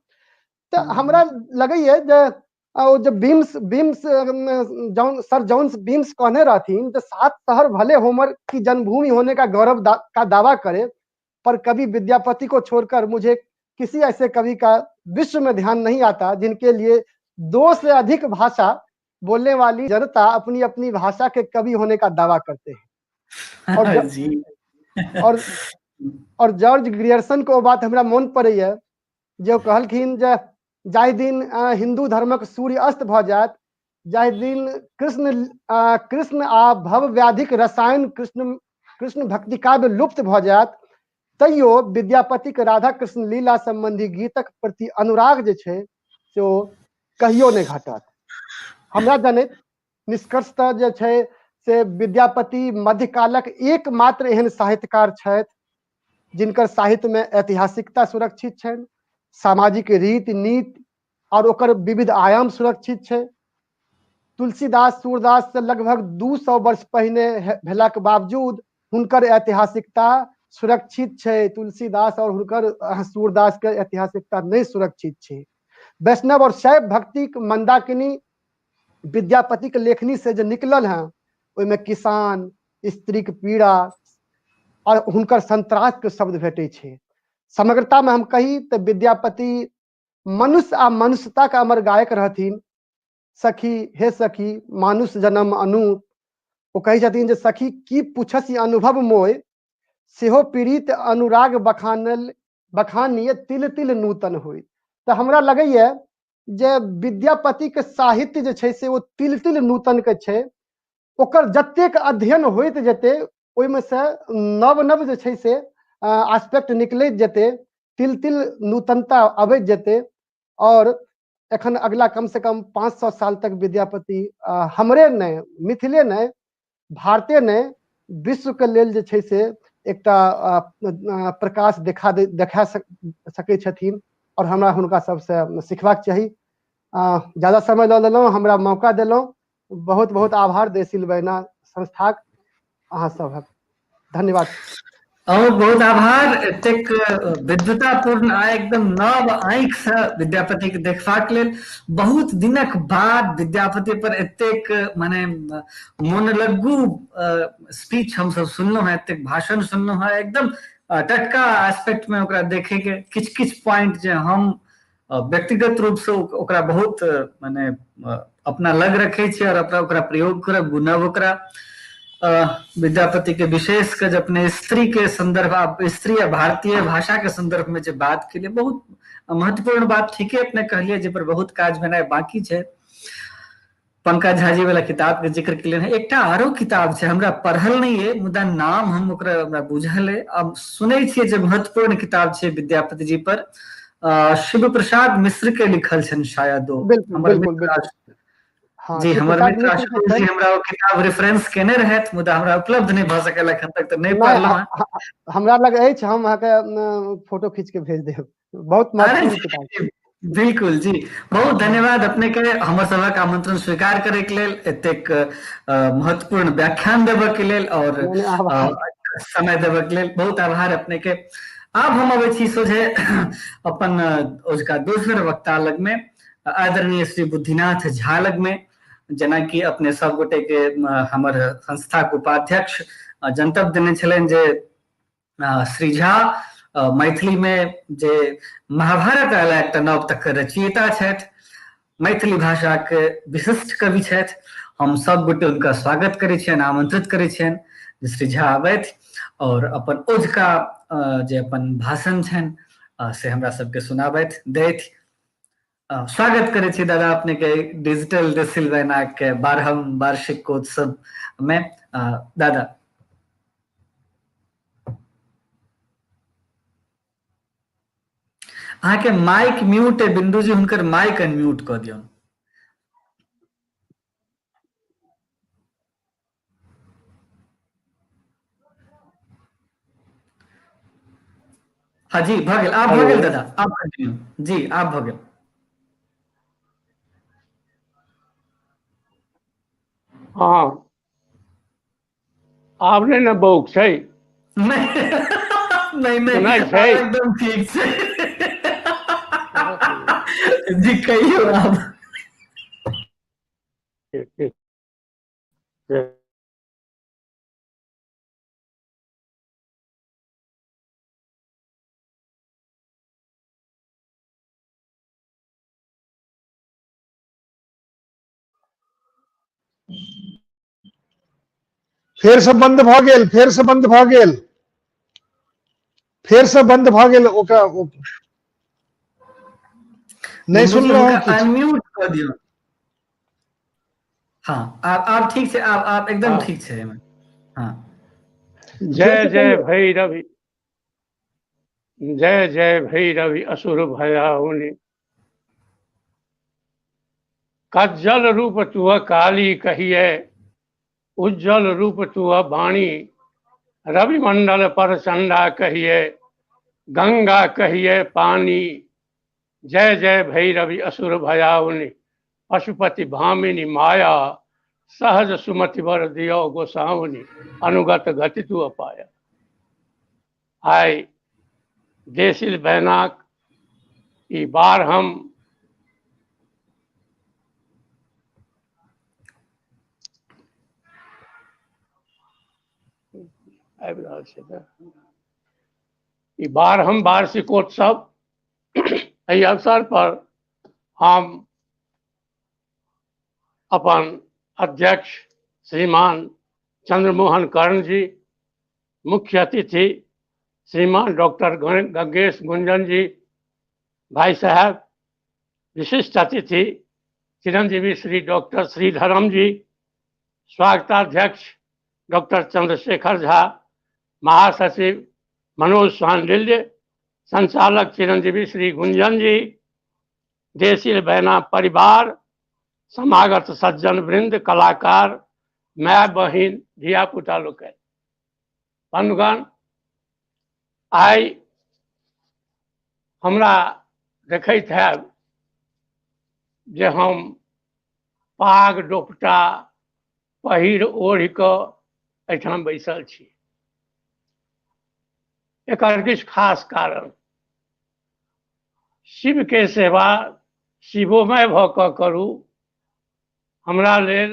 तो हमरा लगे है जो बीम्स जौन सर जोन्स बीम्स कहने रहथिन जो 7 शहर भले होमर की जन्मभूमि होने का गौरव का दावा करे, पर कभी विद्यापति को छोड़कर मुझे किसी ऐसे कवि का विश्व में ध्यान नहीं आता जिनके लिए 2 से अधिक भाषा बोलने वाली जनता अपनी अपनी भाषा के कवि होने का दावा करते हैं। और जी और जॉर्ज ग्रियर्सन को बात हमरा मन पड़े है जो कहलखिन जे जाहि दिन हिंदू धर्मक सूर्य अस्त भ जात, जाहि दिन कृष्ण आ भव व्याधिक रसायन कृष्ण भक्ति काव्य लुप्त भ जात, तैयो विद्यापति के राधा कृष्ण लीला संबंधी गीतक प्रति अनुराग जे छै से ओ कहियो नहीं घटत। हमरा जनैत निष्कर्षतः जे छै से विद्यापति मध्यकालक एकमात्र एहन साहित्यकार छथि जिनकर साहित्य में ऐतिहासिकता सुरक्षित छनि, सामाजिक रीति नीति और ओकर विविध आयाम सुरक्षित छै। तुलसीदास सूरदास से लगभग 200 वर्ष पहले भेला के बावजूद हुनकर ऐतिहासिकता सुरक्षित छै। तुलसीदास और हुनकर सूरदास के ऐतिहासिकता नहीं सुरक्षित छै। वैष्णव और शैव भक्ति मंदाकिनी विद्यापति के लेखनी से जो निकलल हैं ओहिमे किसान, स्त्री के पीड़ा और हुनकर संतरास के शब्द भेटे छे। समग्रता में हम कही तो विद्यापति मनुष्य आ मनुष्यता का अमर गायक रहथिन। सखी हे सखी मानुष जन्म अनूप, वो कही छथिन जे सखी की पूछस अनुभव मोय, सेहो पीड़ित अनुराग बखानिय तिल तिल नूतन होय। तो हमरा लगे है जे विद्यापति के साहित्य जे छै से वो तिल तिल नूतन के छै। ओकर जतेक अध्ययन होइत जेते ओहिमे से नव नव जे छै से एस्पेक्ट निकलैत जेते, तिल तिल नूतनता अबैत जेते। और एखन अगला कम से कम 500 साल तक विद्यापति हमरे नहीं मिथिले नहीं भारते ने विश्व के लेल जे छै से एकटा प्रकाश देखा सकै छथिन और हमरा हुनका सबसे सिखबाक चाही। ज्यादा समय लऽ लेलहुँ, हमरा मौका देलहुँ, बहुत बहुत आभार देशील बैना संस्थाक अहाँ सभक। धन्यवाद। और बहुत आभार एतेक विद्वतापूर्ण आ एकदम नव आँखि से विद्यापति के देखबाक लेल। बहुत दिनक बाद विद्यापति पर एतेक माने मोनलग्गू स्पीच हम सब सुनलहुँ हैं, एतेक भाषण सुनलहुँ हैं, एकदम टटका एस्पेक्ट में ओकरा देखे के किछ किछ पॉइंट जे हम व्यक्तिगत रूप से ओकरा बहुत माने अपना लग रखे छी और अपना ओकरा प्रयोग करब, बुनब ओकरा। विद्यापति के विशेष कर अपने स्त्री के संदर्भ, स्त्री या भारतीय भाषा के संदर्भ में जो बात के लिए बहुत महत्वपूर्ण बात ठीक है अपने कहलिए, जे पर बहुत काज भेनाइ बाकी है। पंकज झा जी वाला किताब के जिक्र के लिए एक आरो किताब है, हमरा पढ़ल नहीं है, मुदा नाम हम ओकरा बुझल है। अब सुनै छियै जे महत्वपूर्ण किताब है विद्यापति जी पर, शिव प्रसाद मिश्र के लिखल छन शायद। जी हमर मित्र आशुतोष जी हमरा किताब रेफरेंस केने रहत, मुदा हमरा उपलब्ध नहीं भ सकल अखन तक, तो नहीं पढ़लहुँ। हमरा लग अछि, हम अहाँके फोटो खींच के भेज देब। बहुत महत्वपूर्ण किताब। बिल्कुल जी, बहुत धन्यवाद अपने के हमर सभक आमंत्रण स्वीकार करे के लेल, एतेक महत्वपूर्ण व्याख्यान देबे के लेल और समय देबे के लेल बहुत आभार अपने के। आब हम अबै छी सोझे अपन उसका दोसर वक्ता लग में, आदरणीय श्री बुद्धिनाथ झा लग में। जेना कि अपने सब गोटे के हमर संस्था के उपाध्यक्ष जनतब देने छलेन जे श्री झा मैथिली में जे महाभारत आला एकटा नव तक रचयिता छथि, मैथिली भाषा के विशिष्ट कवि छथि। हम सब गोटे उनका स्वागत करे छियनि, आमंत्रित करे छियनि जे श्री झा आबथि और अपन ओझका जे अपन भाषण छनि से हमरा सबके सुनाबथि दैथि। स्वागत करे छी दादा अपने के डिजिटल देशील बैना के 12वीं वार्षिकोत्सव में। दादा अहाँ के माइक म्यूट है, बिंदु जी हुनकर माइक अनम्यूट कर दियौ। हाँ जी भ गेल, आप भ गेल दादा, आप कंटिन्यू जी, आप भ गेल। हाँ आब नहीं न बौक छै? नहीं एकदम ठीक से जी, कहियो आप। फेर से बंद भ गेल, फेर से बंद भ गेल, फेर से बंद भ गेल। ओकरा नहीं सुनलहुँ, अनम्यूट कर दियौ। हाँ आप ठीक है, आप एकदम ठीक है। हाँ जय जय भैरवी, जय जय भैरवी असुर भयाउनि, कज्जल रूप तुअ काली कहिए, उज्जवल रूप तुअ वाणी, रवि मंडल पर चंडा कहिए, गंगा कहिए पानी। जय जय भैरवी असुर भयाउनि, पशुपति भामिनी माया, सहज सुमति वर दियो गोसाउनि, अनुगत गति तु अपाया। आइ देशील बैनाक ई बार हम वार्षिकोत्सव एहि अवसर पर हम अपन अध्यक्ष श्रीमान चंद्रमोहन कर्ण जी, मुख्य अतिथि श्रीमान डॉक्टर गंगेश गुंजन जी भाई साहब, विशिष्ट अतिथि चिरंजीवी श्री डॉक्टर श्रीधरम जी, स्वागताध्यक्ष डॉक्टर चंद्रशेखर झा, महासचिव मनोज सांडिल्य, संचालक चिरंजीवी श्री गुंजन जी, देशील बैना परिवार, समागत सज्जन वृंद, कलाकार, माय बहिन धिया पुता लोकनि, बंधुगण, आइ हमरा देखैत हैब जे हम पाग डोपटा पहिर ओढ़ि कऽ एहिठाम बैसल छी। एकर किछु खास कारण, शिव के सेवा शिवोमय भऽ कऽ करू, हमरा लेल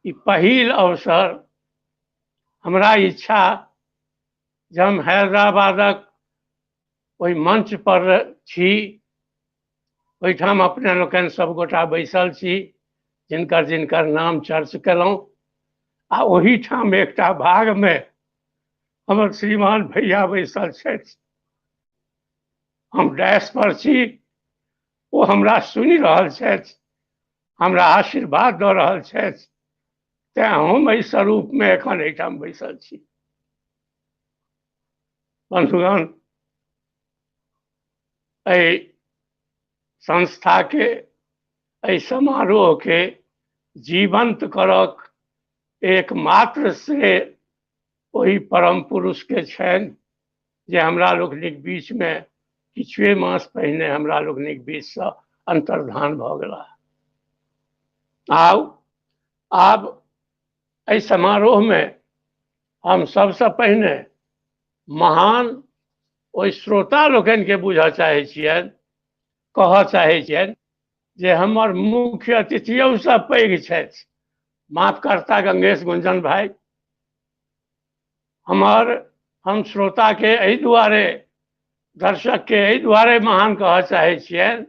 ई पहिल अवसर। हमरा इच्छा जे हम हैदराबादक ओहि मंच पर छी, ओहिठाम अपने लोकनि सब गोटा बैसल छी, जिनकर जिनकर नाम चर्च केलहुँ, आ ओहिठाम एकटा भागमे हमर श्रीमान भैया बैसल छथि। हम डैश पर छी, ओ हमरा सुनि रहल छथि, हमरा आशीर्वाद दऽ रहल छथि, तेँ हम एहि स्वरूपमे एखन एहिठाम बैसल छी। बंधुगण, एहि संस्थाके, एहि समारोहके जीवंत करक एकमात्र श्रेय ओहि परम पुरुषके छनि जे हमरा लोकनिक बीचमे किछुए मास पहिने हमरा लोकनिक बीचसँ अंतर्धान भऽ गेलाह। आब एहि समारोहमे हम सबसँ पहिने महान ओहि श्रोता लोकनिके बुझऽ चाहै छियनि, कहऽ चाहै छियनि जे हमर मुख्य अतिथियोसँ पैघ छथि माफ करता गंगेश गुंजन भाई। हम श्रोता के एहि दुआरे, दर्शक के एहि दुआरे महान कहऽ चाहै छियनि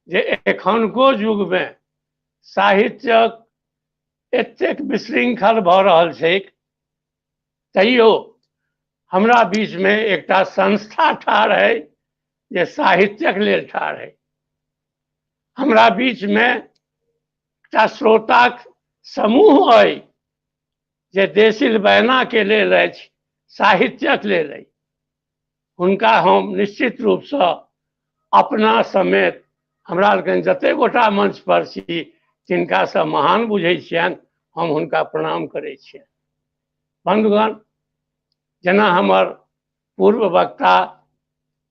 जे एखनको युगमे साहित्यक एतेक विशृंखल भऽ रहल छै, तैयो हमरा बीचमे एकटा संस्था ठाढ़ है जे साहित्यक लेल ठाढ़ है। हमरा बीचमे एकटा श्रोताक समूह अइ जे देशिल बहना के लेल अछि, साहित्यक लेल अछि। हुनका हम निश्चित रूपसँ अपना समेत हमरा लोकनि जतेक गोटा मंच पर छी तिनकासँ महान बुझै छियनि, हम हुनका प्रणाम करै छियनि। बंधुगण, जेना हमर पूर्व वक्ता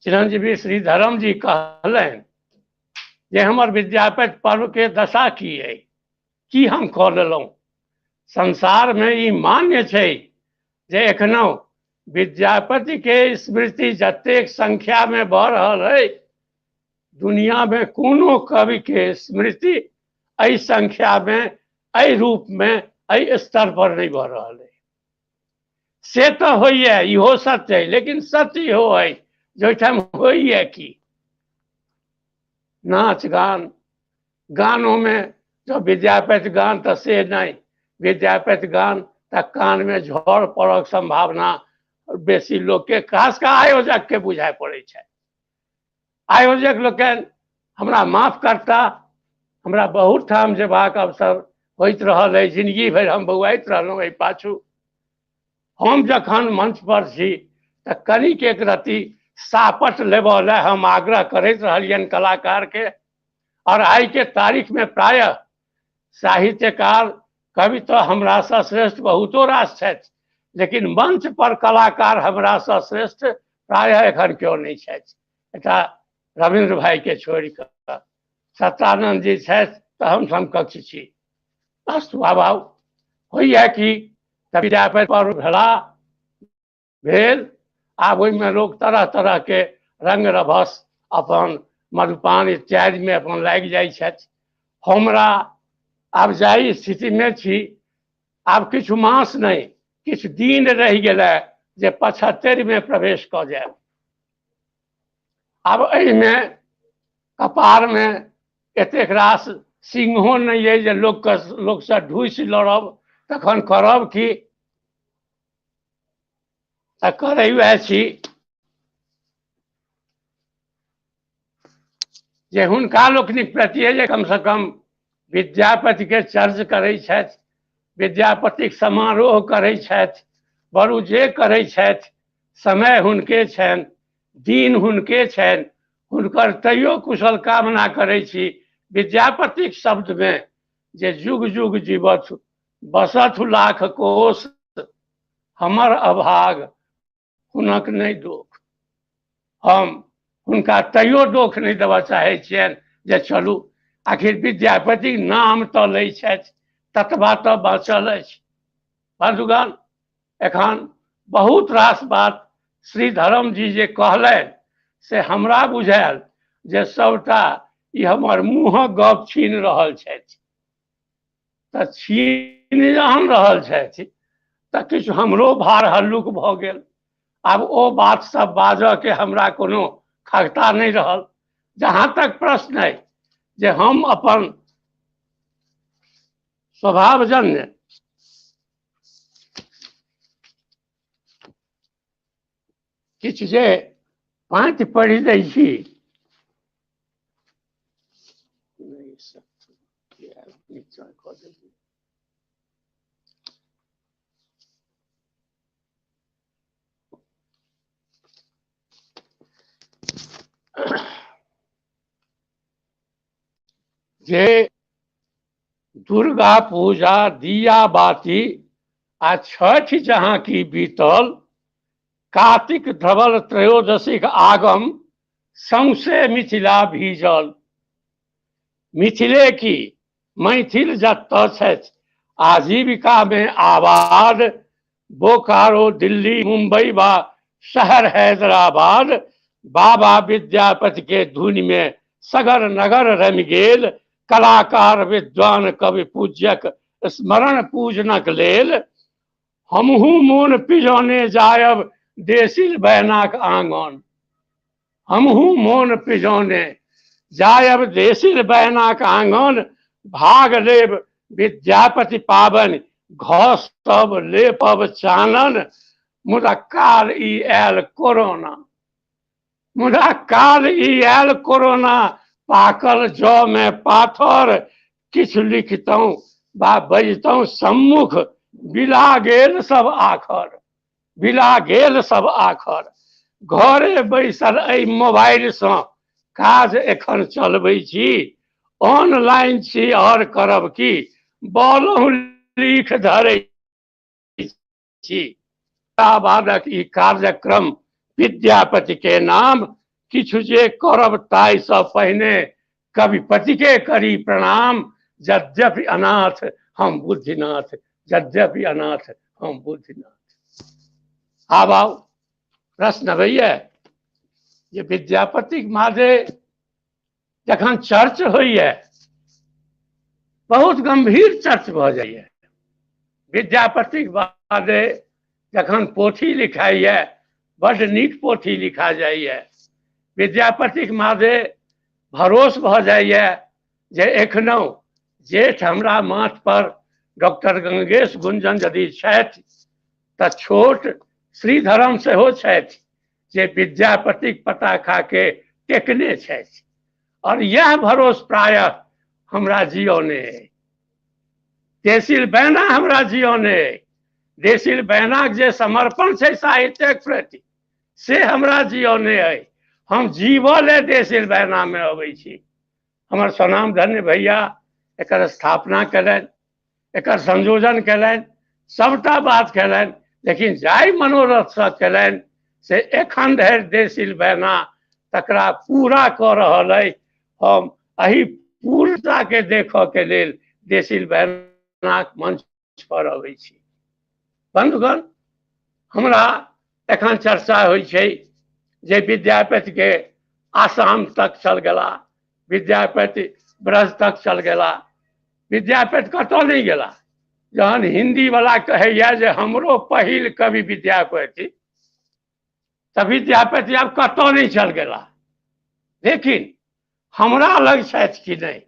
चिरंजीवी श्रीधरम जी कहलनि जे हमर विद्यापति पर्व के दशा की अइ, की हम कऽ लेलहुँ। संसारमे ई मान्य छै जे एखनो विद्यापति के स्मृति जतेक संख्या में भऽ रहल है, दुनिया में कोनो कवि के स्मृति एहि संख्या में, एहि रूप में, एहि स्तर पर नहीं भऽ रहल है। से तो होइए, इहो सत्य है, लेकिन सत्य इहो है जे ओहिठाम होइए की नाच गान, गानों में जो विद्यापति गान तो से नहीं, विद्यापति गान तक कान में झड़ पड़क संभावना बेसी लोग के, खास कर आयोजक के बुझाय पड़े छै। आयोजक लोकनि हमरा माफ करता, हमरा बहुत ठाम जेबाक अवसर होइत रहल है, जिंदगी भरि हम बौआइत रहलहुँ एहि पाछू। हम जखन मंच पर छी तऽ कनिक एक रति सापट लेबऽ ले हम आग्रह करैत रहलियनि कलाकार के। और आई के तारीख में प्रायः साहित्यकार, कवि तो हमरा सँ श्रेष्ठ बहुतो रास छथि, लेकिन मंच पर कलाकार हमरा सँ श्रेष्ठ प्रायः एखन केओ नहीं छथि। एकटा रविंद्र भाई के छोड़ि कऽ सत्यानंद जी छथि तऽ हम समकक्ष छी। स्वभाव होइए कि विद्यापति पर्व भेल, आब ओहिमे लोग तरह तरह के रंग रभस अपन मधुपान इत्यादि में अपन लागि जाइ छथि। हमरा आब जाहि स्थिति में छी, आब किछु मास नहीं किछु दिन रहि गेलै जे 75 में प्रवेश कऽ जायब। आब एहिमे कपार में एतेक रास सिंहो नहीं है जे लोक से ढूसि लड़ब, तखन करब की, करै वएह छी जे हुनका लोकनिक प्रति जे कम से कम विद्यापति के चर्च करै छथि, विद्यापतिक समारोह करै छथि, बरु जे करै छथि समय हुनके छनि, दिन हुनके छनि, हुनकर तैयो कुशल कामना करै छी। विद्यापतिक शब्द में जे जुग जुग जीवथ बसथ लाख कोस हमर अभाग हुनक नहीं दोख। हम हुनका तैयो दोख नहीं देबऽ चाहै छियनि जे चलू आखिर विद्यापति नाम तऽ लै छथि, ततबा तऽ बाँचल अछि। बंधुगण, एखन बहुत रास बात श्रीधरम जी जे कहलनि से हमरा बुझायल जे सबटा ई हमर मुँहक गप छीन रहल छथि। तऽ छीन जहन रहल छथि तऽ किछु हमरो भार हल्लुक भऽ गेल। आब ओ बात सब बाजऽ के हमरा कोनो खगता नहीं रहल। जहाँ तक प्रश्न है जे हम अपन स्वभावजन्य किछु जे पाँति पढ़ि दै छी, जे दुर्गा पूजा दिया बाती आ छठ जहाँ की बीतल, कार्तिक धवल त्रयोदशीक आगम सौंसे मिथिला भीजल। मिथिले की मैथिल जतऽ छथि आजीविका में आबाद, बोकारो दिल्ली मुंबई व शहर हैदराबाद, बाबा विद्यापति के धुन में सगर नगर रमि गेल। कलाकार विद्वान कवि पूज्यक स्मरण पूजनक लेल हमहू मोन पिजौने जायब देसिल बैनाक आंगन। हमहू मोन पिजौने जायब देसिल बैनाक आंगन, भाग लेब विद्यापति पाबनि घस तब लेपब चानन। मुदा काल ई आयल कोरोना, मुदा काल ई आयल कोरोना, पाकल जौ में पाथर किछु लिखतौं बा बजतौं सम्मुख, बिला गेल सब आखर, बिला गेल सब आखर। घरे बैसल एहि मोबाइल सँ काज एखन चलबै छी, ऑनलाइन छी और करब की, बोलहुँ लिख धरै छी। बादक ई कार्यक्रम विद्यापति के नाम, किछु जे करब ताहि सँ पहिने कविपति के करी प्रणाम। यद्यपि अनाथ हम बुद्धिनाथ, यद्यपि अनाथ हम बुद्धिनाथ। आब आओ प्रश्न अबैया जे विद्यापति मादे जखन चर्च होइए, बहुत गंभीर चर्च भऽ जाइए। विद्यापति बादे जखन पोथी लिखाइए, बड़ नीक पोथी लिखा जाइए। विद्यापति मादे भरोस भऽ जाइए जे एखनौ जेठ हमरा माथ पर डॉक्टर गंगेश गुंजन यदि छथि तऽ छोट श्रीधरम सेहो छथि जे विद्यापति पताखा के टेकने छथि। और यह भरोस प्रायः हमरा जीवने है। देसिल बैना हमरा जीवने है। देसिल बैनाक जे समर्पण छै साहित्यक प्रति से हमरा जीवने है। हम जीवले देसिल बैना में अबै छी। हमर स्वनाम धन्य भैया एकर स्थापना कयलनि, एकर संयोजन कयलनि, सबटा बात कयलनि, लेकिन जाहि मनोरथ सँ कयलनि से एखन धरि देसिल बैना तकरा पूरा कऽ रहल अइ। हम एहि पूर्णता के देखऽ के लेल देसिल बैनाक मंच पर अबै छी। बंधुगण, हमरा एखन चर्चा होइ छै जे विद्यापति के आसाम तक चल गेला, विद्यापति ब्रज तक चल गेला। विद्यापति कतौ नहीं गेला। जहन हिंदी वाला कहैया जे हमरो पहिल कवि विद्यापति, तऽ विद्यापति आब कतौ नहीं चल गेला। लेकिन हमरा लग छथि कि नहीं,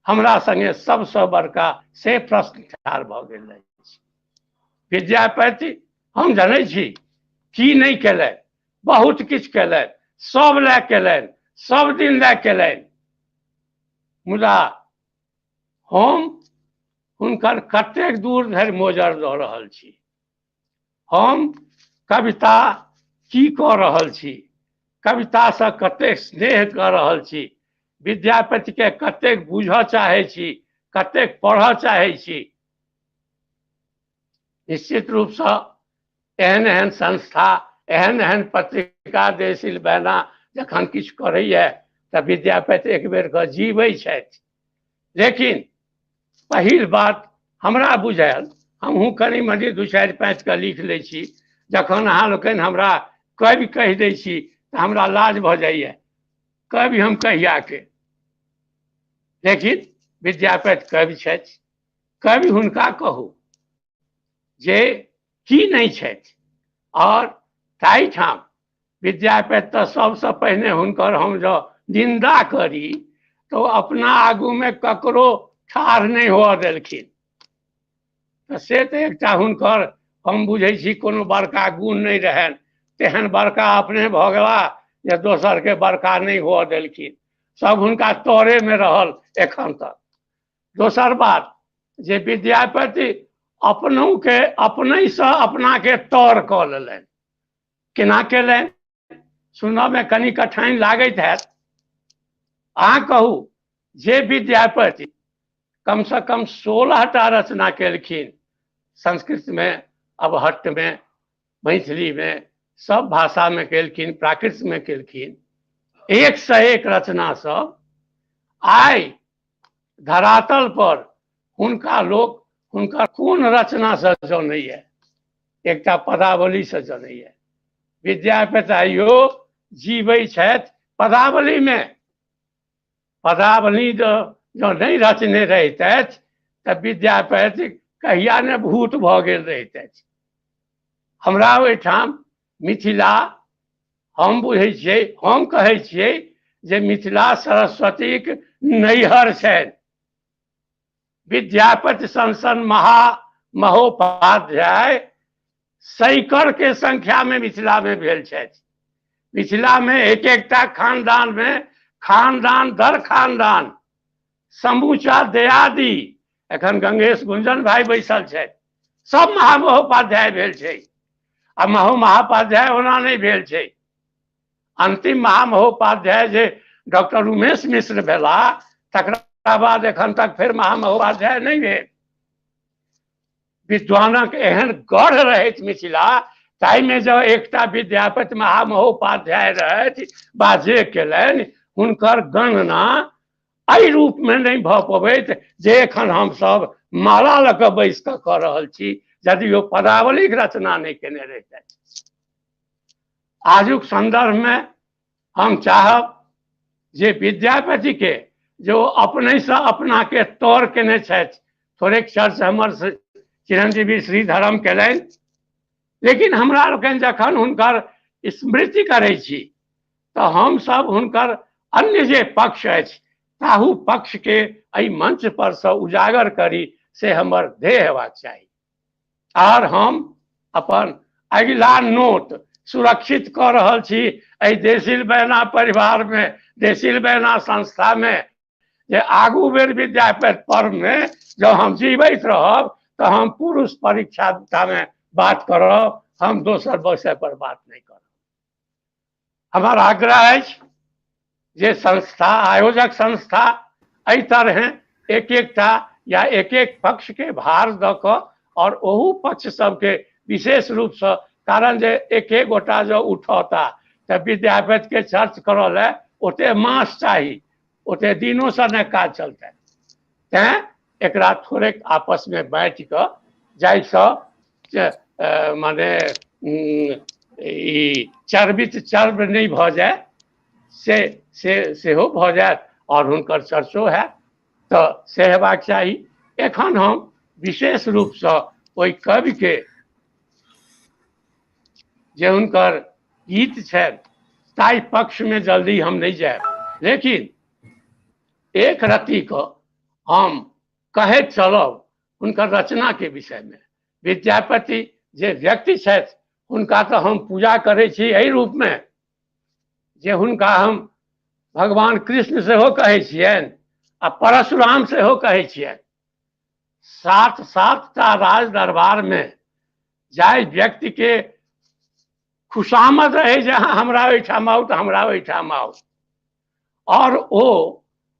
हमरा संगे सबसे बड़का से प्रश्न ठाढ़ भऽ गेल अछि। विद्यापति हम जानै छी की नहीं केलनि, बहुत किछु केलनि, सब लए केलनि, सब दिन लए केलनि। मुदा हम हुनकर कतेक दूर धरि मोजर दऽ रहल छी। हम कविता की कऽ रहल छी, कविता से कतेक स्नेह कऽ रहल छी, विद्यापति के कतेक बुझऽ चाहै छी, कतेक पढ़ऽ चाहै छी। निश्चित रूप से एहन एहन संस्था एहन एहन पत्रिका देशील बहना जखन किछु करैए तऽ विद्यापति एक बेर कऽ जीवै छथि। लेकिन पहिल बात हमरा बुझायल, हमहूँ कनि मनि 2-4-5 के लिख लै छी, जखन अहाँ लोकनि हमरा कवि कहि दै छी तऽ हमरा लाज भऽ जाइए, कवि हम कहिया के। लेकिन विद्यापति कवि छथि, कवि हुनका कहू जे की नहीं छथि। और ताहिठाम विद्यापति तऽ सबसे पहिने हुनकर हम जो निंदा करी तो अपना आगू में ककरो ठाढ़ नहीं हुआ देलखिन। तो से तो एकटा हुनकर हम बुझै छी कोनो बड़का गुण नहीं रहन, तेहन बड़का अपने भऽ गेला जे दोसर के बड़का नहीं हुआ देलखिन। सब हुनका तोरे में रहल एखन तक। दोसर बात जे विद्यापति अपनों के अपने से अपना के तौर कऽ लेलनि। केना केलनि सुनऽ में कनि कठिन लागैत हैत। अहाँ कहू जे विद्यापति कम से कम 16टा रचना केलखिन, संस्कृत में, अबहट्ट में, मैथिली में, सब भाषा में केलखिन, प्राकृत में केलखिन, 101 रचना सब आइ धरातल पर हुनका लोक हुनकर कोन रचना से जनैए, एकटा पदावली से जनैए। विद्यापति आइयो जीवै छथि पदावली में। पदावली जो नहीं रचने रहितथि तऽ विद्यापति कहिया ने भूत भऽ गेल रहितथि। हमरा ओहिठाम मिथिला हम बुझै छियै, हम कहै छियै जे मिथिला सरस्वतीक नैहर छनि। विद्यापति सन महोपाध्याय सैकड़ के संख्या में मिथिला में भेल छथि। मिथिला में एक एकटा खानदान में खानदान दर खानदान समूचा दयादी, एखन गंगेश गुंजन भाई बैसल छथि, सब महामहोपाध्याय भेल छै। आ महामहोपाध्याय ओना नहीं भेल छै। अंतिम महामहोपाध्याय जे डॉक्टर उमेश मिश्र भेला तकरा बाद एखन तक फिर महामहोपाध्याय नहीं भेल। विद्वानक एहन गढ़ रहैत मिथिला, ताहि में जो एकटा विद्यापति महामहोपाध्याय रहथि वा जे केलनि, हुनकर गणना एहि रूप में नहीं भऽ पबैत जे एखन हम सब माला लऽ कऽ बैस कऽ कऽ रहल छी, यदि ओ पदावलीक रचना नहीं केने रहितथि। आजुक संदर्भ में हम चाहब जे विद्यापति के जो अपने से अपना के तौर केने छथि, थोड़ेक चर्च हमर चिरंजीवी श्रीधरम केलनि, लेकिन हमरा लोकनि जखन हुनकर स्मृति करै छी तऽ हम सब हुनकर अन्य जे पक्ष अछि ताहू पक्ष के एहि मंच पर से उजागर करी, से हमर ध्येय हेबाक चाही। और हम अपन अगिला नोट सुरक्षित कऽ रहल छी एहि देशील बहना परिवार में, देशील बहना संस्था में, जे आगू बेर विद्यापति पर्व में जब हम जीवित रहब तो हम पुरुष परीक्षा में बात करब, हम दोसर विषय पर बात नहीं करब। हमार आग्रह है जे संस्था, आयोजक संस्था एहि तरह एक एकटा या एक एक पक्ष के भार द क और ओहू पक्ष सबके विशेष रूप से, कारण जे एक एक गोटा जो उठौता तो विद्यापति के चर्च करल है ओते मास चाहिए, ओते दिनों से न काज चलते। तैं एकरा थोड़े आपस में बैठ कर जाइसँ माने चर्बित चर्ब नहीं भ जाए से हो भ जाए और हुनकर चर्चो है तो से हेबाक चाही। एखन हम विशेष रूप से ओई कवि के जे हुनकर गीत छै ताई पक्ष में जल्दी हम नहीं जाए, लेकिन एक रत्ती को हम कहे चलब उनकर रचना के विषय में। विद्यापति जे व्यक्ति छथि उनका तो हम पूजा करे छी एहि रूप में जे हुनका हम भगवान कृष्ण सेहो कहे छियनि आ परशुराम सेहो कहे छियनि। 7-7टा राज दरबार में जाय व्यक्ति के खुशामद रहे जहाँ हमरा ओहिठाम आउ तो हमरा ओहिठाम आउ, और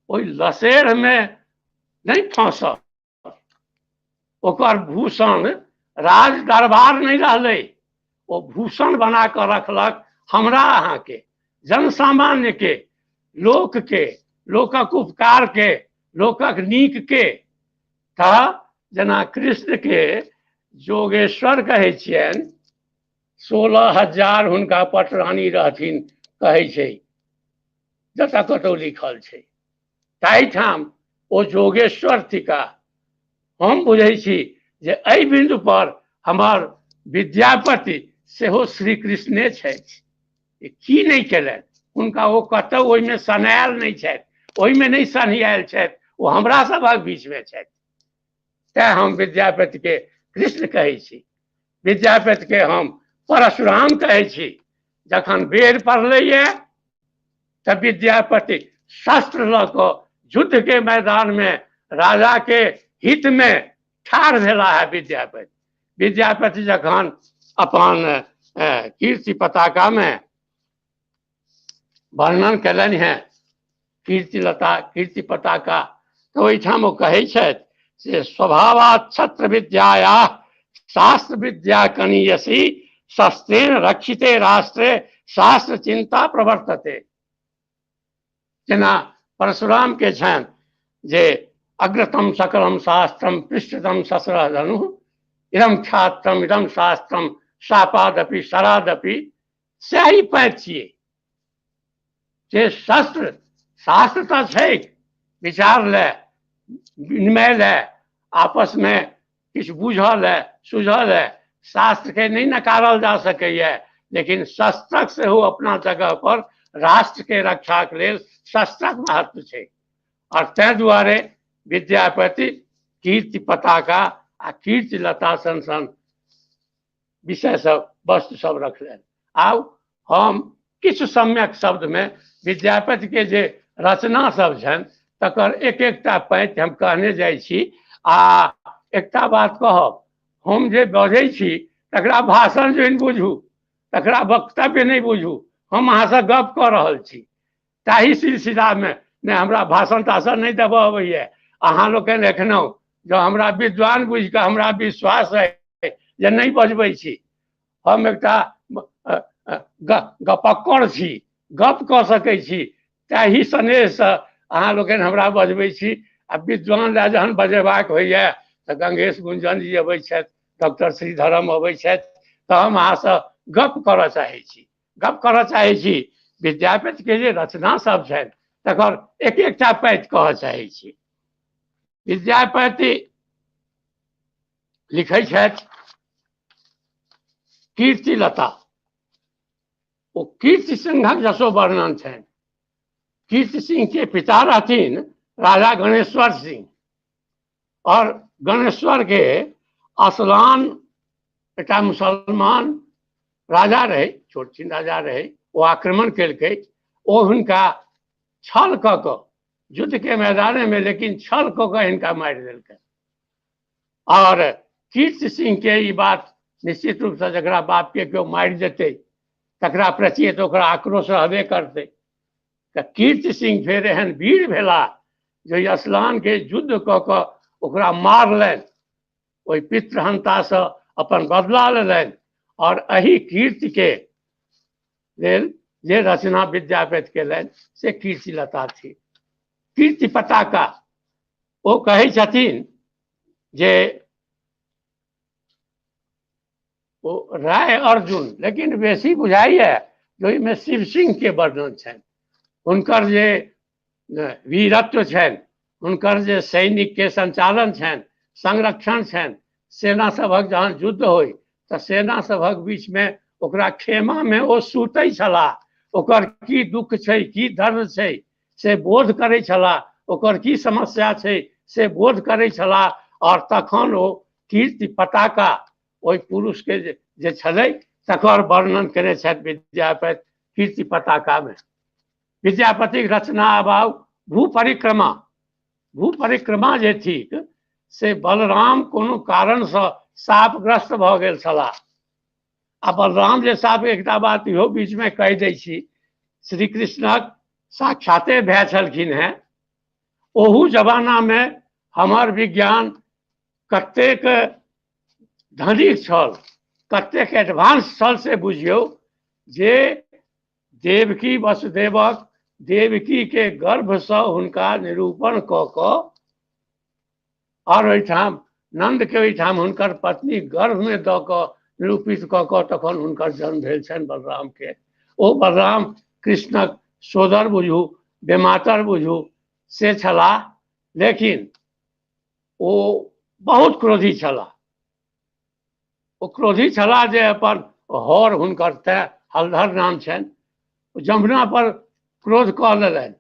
ओई लसेर में नहीं फंसत, ओकर भूषण राज दरबार नहीं रहले, वो भूषण बना कर रखलक हमरा अहाँ के, जन सामान्य के, लोक के, लोकक उपकार के, लोकक नीक के। जना कृष्ण के जोगेश्वर कहे छियनि, 16,000 हुनका पटरानी रहथिन कहे छै, जतऽ कतौ लिखल छै। ताहिठाम ओ जोगेश्वर थिका। हम बुझै छी जे एहि बिंदु पर हमर विद्यापति सेहो श्री कृष्णे छथि। की नहीं केलनि हुनका, ओ कतौ ओहिमे सनायल नहीं छथि, ओहिमे नहीं सन्हियायल छथि, ओ हमरा सभक बीच में छथि। तैं हम विद्यापति के कृष्ण कहै छी, विद्यापति के हम परशुराम कहै छी। जखन बेर पड़लैए तऽ विद्यापति शस्त्र लऽ कऽ युद्ध के मैदान में राजा के हित में ठाढ़ भेला है। विद्यापति जखन अपन कीर्ति पताका में वर्णन कयलनि हैं, कीर्ति पताका, तो ओहिठाम ओ कहै छथि से स्वभावात् छत्र विद्याया शास्त्र विद्या कनीयसी शस्त्रेण रक्षिते राष्ट्रे शास्त्र चिंता प्रवर्तते। जेना परशुराम के छनि जे अग्रतम सकलम शास्त्रम पृष्ठतम ससरः धनु, इदम ख्यात्रम इदम शास्त्रम शापादपि शरादपि। सही पैंत छियै जे शास्त्र तो छै, विचार ले, विनिमय ले, आपस में किछु बुझल है, सुझल है, शास्त्र के नहीं नकारल जा सकैए, लेकिन शस्त्रक सेहो अपना जगह पर राष्ट्र के रक्षा के लेल शस्त्रक महत्व छै। और तै दुआरे विद्यापति कीर्ति पताका आ कीर्ति लता सन विषय सब, वस्तु सब रखलनि। आब हम किछु सम्यक शब्द में विद्यापति के जे रचना सब छनि तकर एक एकटा पैंत हम कहने जाइ छी। आ एकटा बात कहब, हम जे बजै छी तकरा भाषण जो बुझू, तकरा वक्तव्य नहीं बुझू, हम अहाँ से गप कऽ रहल छी। ताहि सिलसिला में ने हमरा भाषण ताषण नहीं देबऽ अबैया। अहाँ लोकनि एखनहु जो हमरा विद्वान बुझि कऽ हमरा विश्वास है जे नहीं बजबै छी, हम एकटा गपक्कड़ छी, गप कऽ सकै छी, ताहि स्नेह से अहाँ लोकनि हमरा बजबै छी। आ विद्वान लए जहन बजेबाक होइए तऽ गंगेश गुंजन जी अबै छथि, डॉक्टर श्रीधरम अबै छथि, तऽ हम अहाँसँ गप करऽ चाहै छी। विद्यापति के जे रचना सब छनि तकर एक एकटा पैंत कहऽ चाहै छी। विद्यापति लिखै छथि कीर्ति लता, ओ कीर्ति सिंहक जसो वर्णन छनि। कीर्ति सिंह के पिता रहथिन राजा गणेश्वर सिंह, और गणेश्वर के असलान एकटा मुसलमान राजा रहे, छोट छिन राजा रहे, वो आक्रमण केलकै। ओ हुनका छल कऽ कऽ युद्ध के मैदान में, लेकिन छल कऽ कऽ हिनका मारि देलकै। और कीर्ति सिंह के ई बात निश्चित रूप से जकरा बाप के केओ मारि देतै तकरा प्रति तो ओकरा आक्रोश रहबे करतै। तऽ कीर्ति सिंह फेर एहन वीर भेला जे असलान के युद्ध कऽ कऽ ओकरा मारलनि, ओहि पितृहंता से अपन बदला लेलनि। और एही कीर्ति के लेल जे रचना विद्यापति केलनि से कीर्ति लता थी। कीर्ति पताका ओ कहै छथिन जे ओ राय अर्जुन, लेकिन बेसी बुझाइए जो ओहिमे शिव सिंह के वर्णन छनि। हुनकर जे वीरत्व छनि, हुनकर जे सैनिक के संचालन छनि, संरक्षण छनि, सेना सभक जहन युद्ध होय तऽ सेना सभक बीच में ओकरा खेमा में ओ सुतै छलाह, ओकर की दुख छै, की दर्द छै से बोध करै छलाह, ओकर की समस्या छै से बोध करै छलाह। और तखन ओ कीर्ति पताका ओहि पुरुष के जे छलै तकर वर्णन केने छथि विद्यापति कीर्ति पताका में। विद्यापति रचना अभाव भू परिक्रमा जे थिक से बलराम कोनो कारण से शापग्रस्त भऽ गेल छलाह। आ बलराम जे साहब एकटा बात इहो बीच में कहि दै छी, श्री कृष्णक साक्षाते भाई छलखिन हैं। ओहू जमाना में हमर विज्ञान कतेक धनिक छल, कतेक एडवांस छल से बुझियौ जे देवकी वसुदेवक देवकी के गर्भ से हुनका निरूपण क क और ओहिठाम नंद के ओहिठाम हुनकर पत्नी गर्भ में द क निरूपित क क तखन हुनकर जन्म भेल छनि बलराम के। ओ बलराम कृष्णक सोदर बुझू, बेमातर बुझू से छलाह, लेकिन ओ बहुत क्रोधी छलाह। ओ क्रोधी छलाह जे अपन हर हुनकर तैं हलधर नाम छनि, जमुना पर क्रोध कऽ लेलनि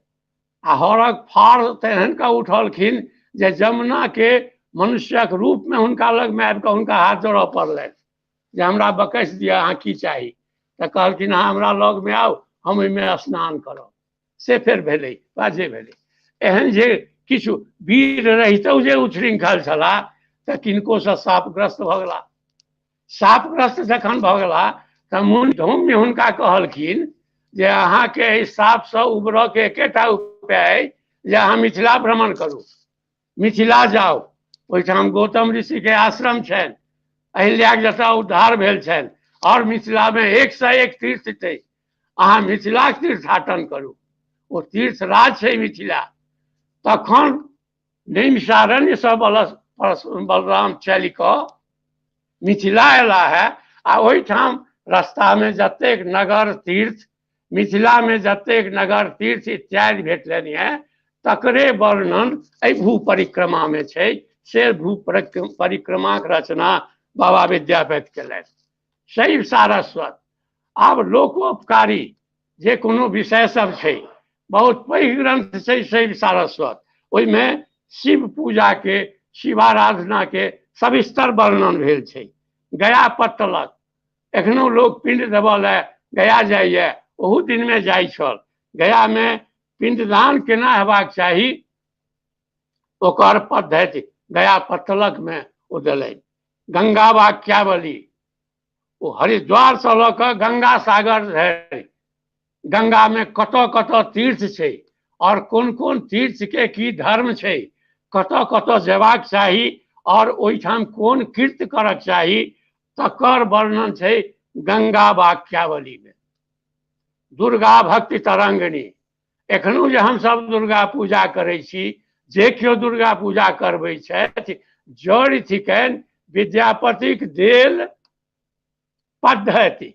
आ हरक फाड़ तेहन का उठलखिन जे जमुना के मनुष्यक रूप में हुनका लग में आबि कऽ हुनका हाथ जोड़ऽ पड़लनि जे हमरा बकैस दिअ, अहाँ की चाही? तऽ कहलखिन अहाँ हमरा लग में आउ, हम ओहिमे स्नान करब। से फेर भेलै, बाजे भेलै। एहन जे किछु वीर रहितौ जे उछृंखल छलाह तऽ किनकोसँ शापग्रस्त भऽ गेलाह। शापग्रस्त जखन भऽ गेलाह तऽ मुनि धौम्य हुनका कहलखिन जे अहाँके एहि शापसँ उबरऽ के एकेटा उपाय अइ जे अहाँ मिथिला भ्रमण करू, मिथिला जाउ, ओहिठाम गौतम ऋषि के आश्रम छनि, अहिल्याक जतऽ उद्धार भेल छनि, और मिथिला में 101 तीर्थ छै, अहाँ मिथिलाक तीर्थाटन करू, ओ तीर्थ राज छै मिथिला। तखन नैमिषारण्य सँ बलराम चलि कऽ मिथिला अयला है आ ओहिठाम रास्ता में जतेक नगर तीर्थ, मिथिला में जतेक नगर तीर्थ इत्यादि भेटलनि है तकरे वर्णन एहि भू परिक्रमा में छै। से भू परिक्रमा के रचना बाबा विद्यापति केलनि। शैव सारस्वत आब लोकोपकारी जे कोनो विषय सब छै, बहुत पैघ ग्रंथ छै शैव सारस्वत। ओहिमे शिव पूजा के, शिवाराधना के सविस्तर वर्णन भेल छै। गया पत्तलक, एखनो लोग पिंड देबऽ लए गया जाइए, ओहू दिन में जाइ छल। गया में पिंडदान केना हेबाक चाही ओकर पद्धति गया पत्तलक में ओ देलनि। गंगा वाक्यावली, ओ हरिद्वार से लऽ कऽ गंगा सागर धरि गंगा में कतऽ कतऽ तीर्थ छै और कोन कोन तीर्थ के की धर्म छै, कतऽ कतऽ जेबाक चाही और ओहिठाम कोन कृत्य करक चाही, तकर वर्णन छै गंगा वाक्यावली में। दुर्गा भक्ति तरंगिणी, एखनो जे हमसब दुर्गा पूजा करै छी, जे केओ दुर्गा पूजा करबै छथि, जड़ थिकनि विद्यापतिक देल पद्धति।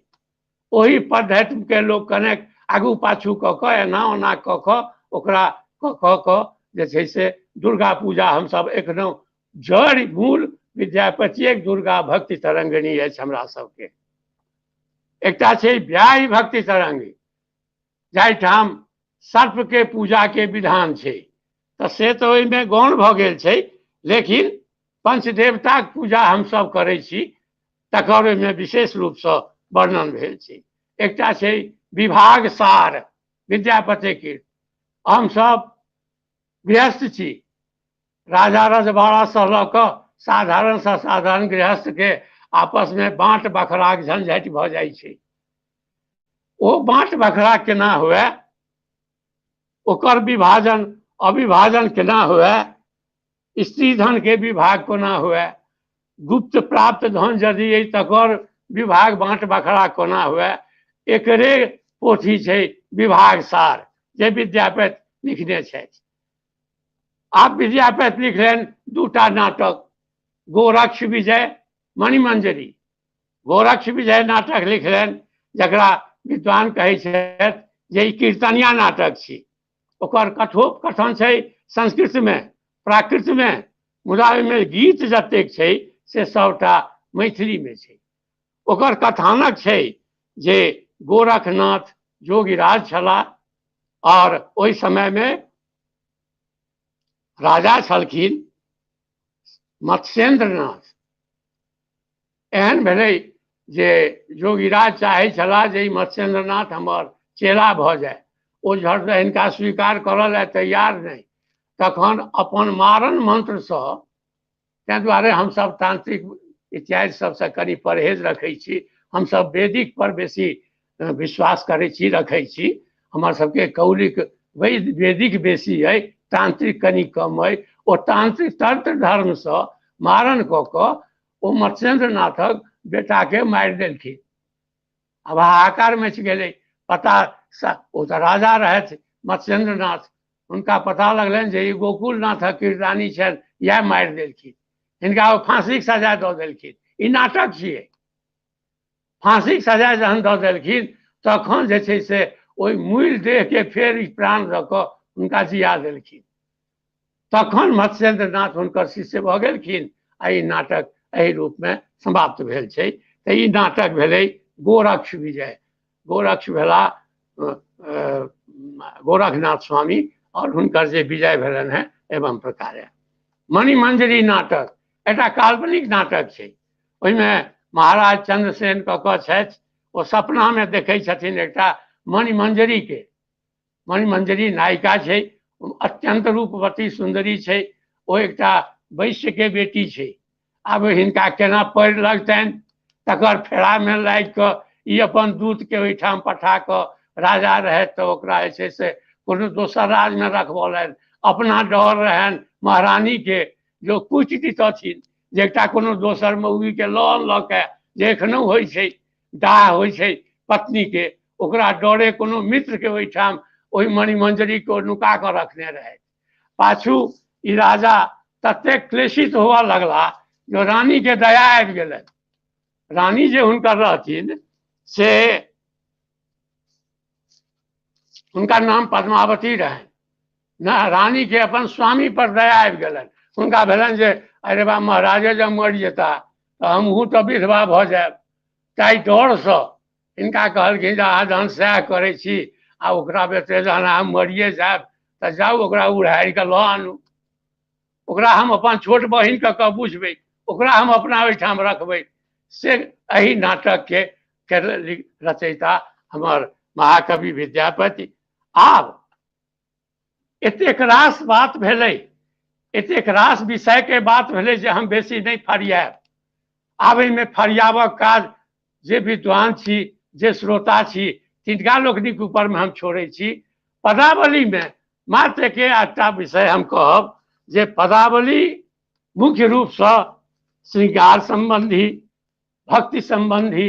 ओही पद्धति के लोग कनेक आगू पाछू कऽ कऽ एना ओना कऽ कऽ ओकरा कऽ कऽ जे छै से दुर्गा पूजा हमसब एखनो जड़ मूल विद्यापतिये दुर्गा भक्ति तरंगिणी अछि हमरा सबके। एकटा छै व्याय भक्ति तरंगी, जाहिठाम सर्प के पूजा के विधान छै, तऽ से तऽ ओहिमे गौण भऽ गेल छै, लेकिन पंचदेवता के पूजा हमसब करै छी तकर ओहिमे विशेष रूप से वर्णन भेल छै। एकटा छै विभाग सार विद्यापति के, हम सब गृहस्थ छी, राजा रजवाड़ा से लऽ कऽ साधारण से साधारण गृहस्थ के आपस में बाँट बखराक झंझट भऽ जाइ छै। ओ बाँट बखरा केना हुए, ओकर विभाजन अविभाजन केना हुए, स्त्री धन के विभाग कोना हुए, गुप्त प्राप्त धन यदि अइ तकर विभाग बाँट बखरा कोना हुए, एकरे पोथी छै विभाग सार जे विद्यापति लिखने छथि। आप विद्यापति लिखलनि दूटा नाटक, गोरक्ष विजय, मणिमंजरी। गोरक्ष विजय नाटक लिखलनि जकरा विद्वान कहै छथि जे ई कीर्तनिया नाटक छी। ओकर कथोपकथन छै संस्कृत में, प्राकृत में, मुदा ओहिमे गीत जतेक छै से सबटा मैथिली में छै। ओकर कथानक छै जे गोरखनाथ जोगिराज छलाह और ओहि समय में राजा छलखिन मत्स्येंद्रनाथ। एहन भेलै जे जोगिराज चाहै छलाह जे मत्स्येंद्रनाथ हमर चेला भऽ जाय, ओ झट हिनका स्वीकार करऽ लए तैयार नहीं। तखन अपन मारण मंत्र सँ, ताहि दुआरे हमसब तांत्रिक इत्यादि सबसे कनि परहेज रखै छी, हमसब वैदिक पर बेसी विश्वास करै छी, रखै छी। हमर सबके कौलिक वैदिक बेसी अइ, तांत्रिक कनि कम अइ। ओ तांत्रिक तंत्र धर्म सँ मारण कऽ कऽ ओ मत्स्येंद्र नाथक बेटा के मारि देलखिन। अब हाहाकार मचि गेलै, पता ओ तऽ राजा रहथि मत्स्येंद्र नाथ, हुनका पता लगलनि जे ई गोकुलनाथक कीर्तानी छनि, इएह मारि देलखिन। हिनका ओ फांसीके सजा दऽ देलखिन। ई नाटक छियै। फांसीके सजा जहन दऽ देलखिन तखन जे छै से ओहि मूल देहके फेर ई प्राण दऽ कऽ हुनका जिया देलखिन। तखन मत्स्येंद्र नाथ हुनकर शिष्य भऽ गेलखिन आ ई नाटक एहि रूपमे समाप्त भेल छै। तऽ ई नाटक भेलै गोरक्ष विजय। गोरक्ष भेला गोरखनाथ स्वामी और हुनकर जे विजय भेलनि हैं एवं प्रकारे। मणिमंजरी नाटक एकटा काल्पनिक नाटक छै। ओहिमे महाराज चंद्रसेन कऽ कऽ छथि, ओ सपनामे देखै छथिन एकटा मणिमंजरीके। मणिमंजरी नायिका छै, अत्यंत रूपवती सुंदरी छै। ओ एकटा वैश्यके बेटी छै। आब हिनका केना पढ़ि लगतनि, तकर फेरामे लागि कऽ ई अपन दूतके ओहिठाम पठा कऽ, राजा रहथि तऽ ओकरा जे छै से कोनो दोसर राज्यमे रखबौलनि। अपना डर रहनि महारानीके जो कुचि दितथिन, जे एकटा कोनो दोसर मौगीके लऽ के जे एखनो होइ छै, दाह होइ छै पत्नीके, ओकरा डरे कोनो मित्रके ओहिठाम ओहि मणिमंजरी को नुका कऽ रखने रहथि। पाछू ई राजा ततेक क्लेशित हुआ लगला जो रानी के दया आबि गेलनि। रानी जे हुनकर रहथिन से हुनका नाम पद्मावती रहनि न। रानी के अपन स्वामी पर दया आबि गेलनि। हुनका भेलनि जे अरे बा महाराजे जब मरि जेता तऽ हमहूँ तऽ विधवा भऽ जायब। ताहि डरसँ हिनका कहलखिन जे अहाँ जहन सएह करै छी आ ओकरा बेटे जहन अहाँ मरिए जायब तऽ जाउ ओकरा उड़ारि कऽ लऽ आनू। ओकरा हम अपन छोट बहिन कऽ कऽ बुझबै, ओकरा हम अपना ओहिठाम रखबै। से एहि नाटकके रचयिता हमर महाकवि विद्यापति। आब एतेक रास बात भेलै, एतेक रास विषयके बात भेलै जे हम बेसी नहि फरियाब। आब एहिमे फरियाबक काज जे विद्वान छी, जे श्रोता छी, तिनका लोकनिक ऊपरमे हम छोड़ै छी। पदावलीमे मात्र एकटा विषय हम कहब जे पदावली मुख्य रूपसँ श्रृंगार संबंधी, भक्ति संबंधी,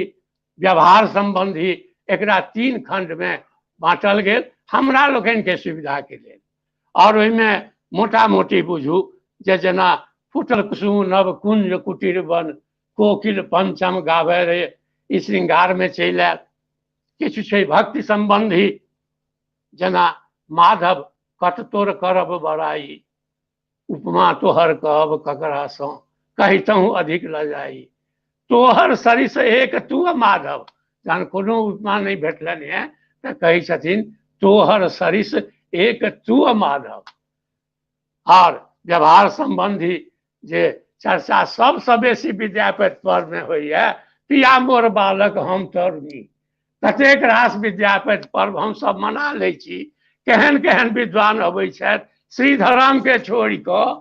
व्यवहार संबंधी एकरा 3 खंडमे बाँटल गेल हमरा लोकनिके सुविधाके लेल। और ओहिमे मोटा मोटी बुझू जे जेना फुटल कुसुम नव कुंज कुटीर वन, कोकिल पंचम गावे रे, ई श्रृंगारमे चलि आयल। किछु छै भक्ति संबंधी, जेना माधव कत तोर करब बड़ाई, उपमा तोहर कहब ककरासँ, कहितहु अधिक लजाई, तोहर सरिस एक तू माधव। जहन कोनो उपमा नहीं भेटलनि है तऽ कहै छथिन तोहर सरिस एक तू माधव। और व्यवहार संबंधी जे चर्चा सबसँ बेसी विद्यापति पर्वमे होइए, पिया मोर बालक हम तरुणी। कतेक रास विद्यापति पर्व हमसब मना लै छी। केहन केहन विद्वान अबै छथि श्रीधरामके छोड़ि कऽ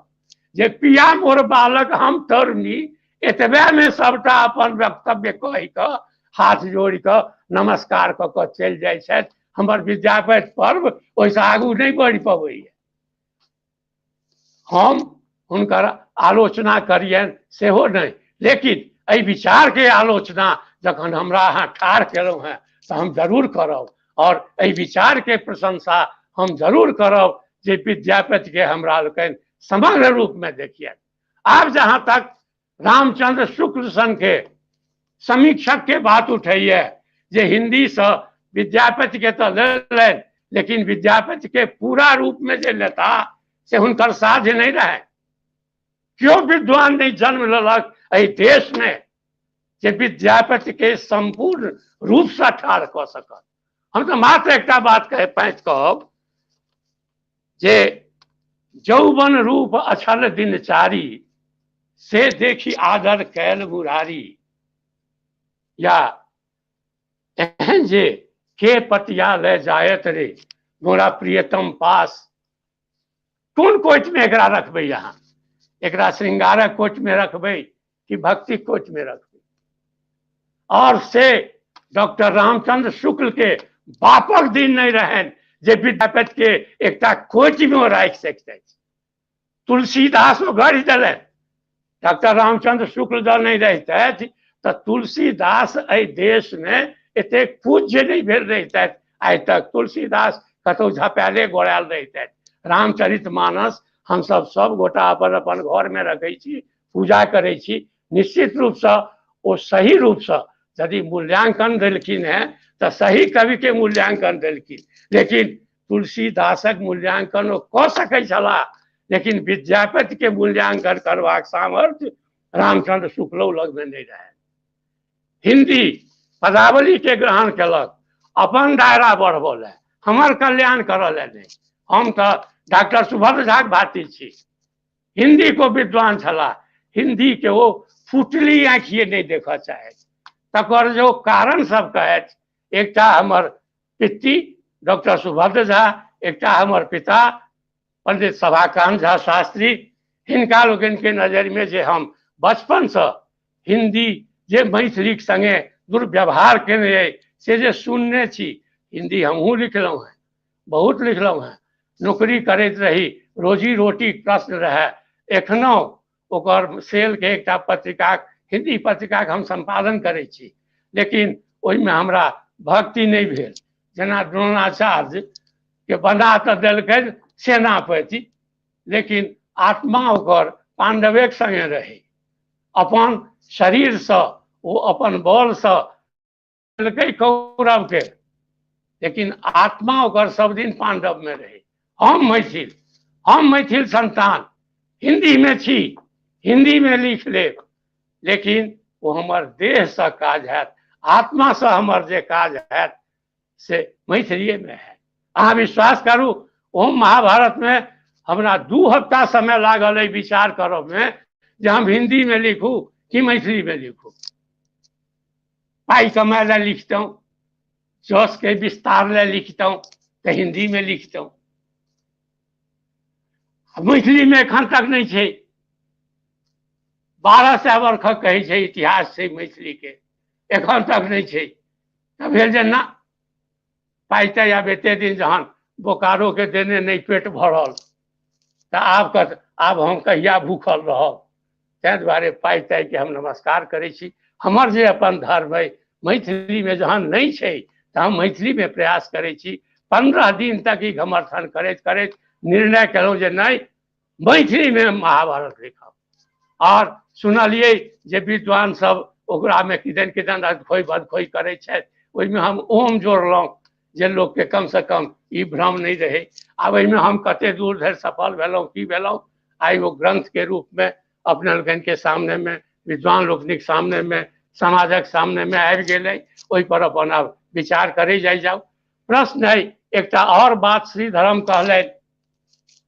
जे पिया मोर बालक हम तरुणी, एतबेमे सबटा अपन वक्तव्य कहि कऽ हाथ जोड़ि कऽ नमस्कार कऽ कऽ चलि जाइ छथि। हमर विद्यापति पर्व ओहिसँ आगू नहि बढ़ि पबैए। हम हुनकर आलोचना करियनि सेहो नहीं, लेकिन एहि विचारके आलोचना जखन हमरा अहाँ ठाढ़ केलहुँ हैं तऽ हम जरूर करब। और एहि विचारके प्रशंसा हम जरूर करब जे विद्यापतिके हमरा लोकनि समग्र रूपमे देखिए। आब जहाँ तक रामचंद्र शुक्ल सन के समीक्षक के बात उठैए जे हिंदी से विद्यापति के तो लेलनि, लेकिन विद्यापति के पूरा रूप में जे लेता से हुनकर साध्य नहीं रहे। क्यों विद्वान नहीं जन्म लेलक एहि देश में जे विद्यापति के संपूर्ण रूप से ठाढ़ कऽ सकत। हम तो मात्र एकटा बात कहे पैंच कहब जे जौवन रूप अछल दिनचारी, से देखी आदर कैल मुरारी, या एहन जे के पटिया ले जायत रे मोरा प्रियतम पास। कोन कोच में एकरा रखबै यहाँ? एकरा श्रृंगारक कोच में रखबै कि भक्ति कोच में रखबै? और से डॉक्टर रामचंद्र शुक्ल के बापक दिन नहीं रहन जे विद्यापति के एकटा कोच में राखि सकते। तुलसीदास ओ गढ़ि देलनि डॉक्टर रामचंद्र शुक्ल जँ नहीं रहितथि तऽ तुलसीदास एहि देश में एतेक पूज्य नहीं भेल रहितथि आइ तक। तुलसीदास कतौ झपैले गोड़ायल रहितथि। रामचरितमानस हमसब सब गोटा अपन अपन घर में रखै छी, पूजा करै छी। निश्चित रूप से ओ सही रूप से यदि मूल्यांकन देलखिन है तो सही कवि के मूल्यांकन देलखिन, लेकिन तुलसीदासक मूल्यांकन ओ कऽ सकै छलाह, लेकिन विद्यापति के मूल्यांकन करबाक सामर्थ्य रामचंद्र शुक्ल लग में नहीं रहे। हिंदी पदावली के ग्रहण कलक अपन दायरा बढ़बल, हमर कल्याण करल नहीं। हम तो डॉक्टर सुभद्र झा के भाती छी, हिंदी को विद्वान छला, हिंदी के वो फुटली आँखिए नहीं देखा चाहे। तकर जो कारण सब कहे, एकटा हमर पित्ती डॉक्टर सुभद्र झा, एकटा हमर पिता पंडित सभाकांत झा शास्त्री, हिनका लोगन के नजर में जे हम बचपन से हिंदी जे मैथिली संगे दुर्व्यवहार केने से जे सुनने छी। हिंदी हमहूँ लिखलहुँ हैं, बहुत लिखलहुँ हैं, नौकरी करैत रही, रोजी रोटी प्रश्न रहे। एखनो ओकर सेल के एकटा पत्रिका, हिंदी पत्रिका के हम संपादन करै छी, लेकिन ओहिमे हमरा भक्ति नहीं भेल। जेना द्रोणाचार्य के बना तऽ देलकै सेनापति, लेकिन आत्मा ओकर पांडवे के संगे रहे। अपन शरीर से वो अपन बल से देलकै कौरव के, लेकिन आत्मा ओकर सब दिन पांडव में रहे। हम मैथिल संतान हिंदी में छी, हिंदी में लिख लेब, लेकिन वो हमर देह से काज हैत, आत्मा से हमर जे काज हैत से मैथिलीए में है। अहाँ विश्वास करू, ओ महाभारत में हमरा 2 हफ्ता समय लागल है विचार करब में जे हम हिंदी में लिखू कि मैथिली में लिखू। पाई कमाए ला लिखतौं, जस के विस्तार ला लिखतौं तो हिंदी में लिखतौं, मैथिली में एखन तक नहीं छै। 1200 वर्ष कहे छै इतिहास छै मैथिली के, एखन तक नहीं छै। तब भेल जे ना पाइते आब एते दिन जहन बोकारो के देने नहीं पेट भरल तो आब हम कहिया भूखल रहब। तै दुआरे पाइते के हम नमस्कार करै छी। हमर जे अपन धर्म है मैथिली में जहन नहीं छै तो हम मैथिली में प्रयास करै छी। 15 दिन तक ही समर्थन करैत करैत निर्णय केलहुँ जे नहीं मैथिली में महाभारत लिखब। और सुनलिए जे विद्वान सब ओकरा में किदन किदन अधखोई बदखोई करै छै, ओहिमे हम ओम जोड़लहुँ जे लोग के कम से कम ई भ्रम नहीं रहे। आब एहिमे हम कते दूर धरि सफल भेलहुँ की भेलहुँ, आई वो ग्रंथ के रूप में अपने लोगन के सामने में, विद्वान लोकनिक सामने में, समाजक सामने में आबि गेलै। ओहि पर अपन अब विचार करे जाओ। प्रश्न है एकटा और बात श्रीधरम कहलनि,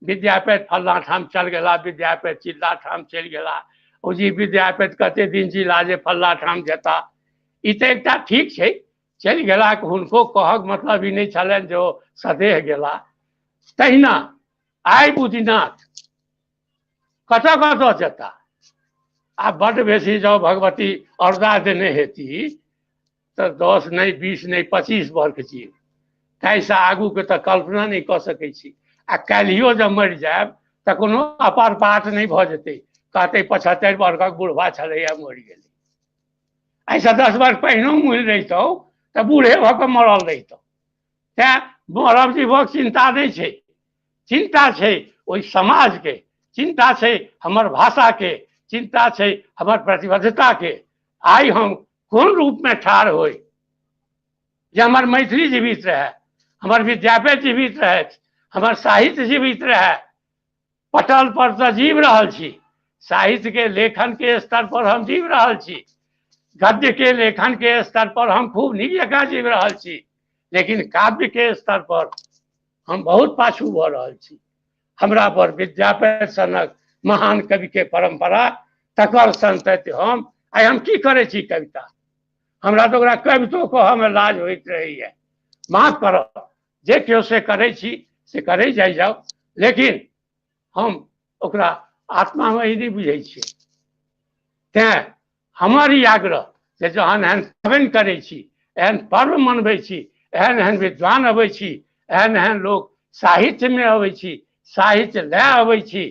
विद्यापति फल्ला ठाम चल गेला, विद्यापति चिल्ला ठाम चलि गेला। ओ जी विद्यापति कते दिन जिला जे फल्ला ठाम जेता, ई तऽ एकटा ठीक छै, चलि गेला हुनको कहक मतलब ई नहीं छलनि जो सदेह गेला। तहिना आइ बुधिनाथ कतऽ कतऽ जेता। आ बड़ बेसी जो भगवती औरदा देने हेती तो 10 नहीं 20 नहीं 25 वर्ष जीव, ताहिसँ आगू के तो कल्पना नहीं कऽ सकै छी। आ काल्हियो जब मरि जायब तो कोनो अपार पाठ नहीं भऽ जेतै, कहते 75 वर्षक बुढ़वा छलैया मरि गेलै। ऐसा 10 वर्ष पहिनो मूल रहितौ तो बूढ़े भऽ कऽ मरल रहितौ। तैं मरब जीवक चिंता नहीं छै, चिंता छै ओहि समाज के, चिंता छै हमर भाषा के, चिंता छै हमर प्रतिबद्धता के। आई हम कोन रूप में ठाढ़ होई जे हमर मैथिली जीवित रहे, हमर विद्यापति जीवित रहे, हमर साहित्य जीवित रहे। पटल पर तो जीव रहल छी, साहित्य के लेखन के स्तर पर हम जीव रहल छी, गद्य के लेखन के स्तर पर हम खूब नीक जकाँ जीव रहल छी, लेकिन काव्य के स्तर पर हम बहुत पाछू भऽ रहल छी। हमरा पर विद्यापति सनक महान कवि के परंपरा, तकर संतति हम की करे छी कविता। हमरा तो ओकरा कवितो कहऽ में लाज होइत रहैया। माफ करब, जे केओ से करे छी से करे जाओ, लेकिन हम ओकरा आत्मा में ही नहीं बुझे छी। तैं हमर ई आग्रह जे जहन एहन पाबनि करै छी, एहन पर्व मनबै छी, एहन एहन विद्वान अबै छी, एहन एहन लोग साहित्य में अबै छी, साहित्य लए अबै छी,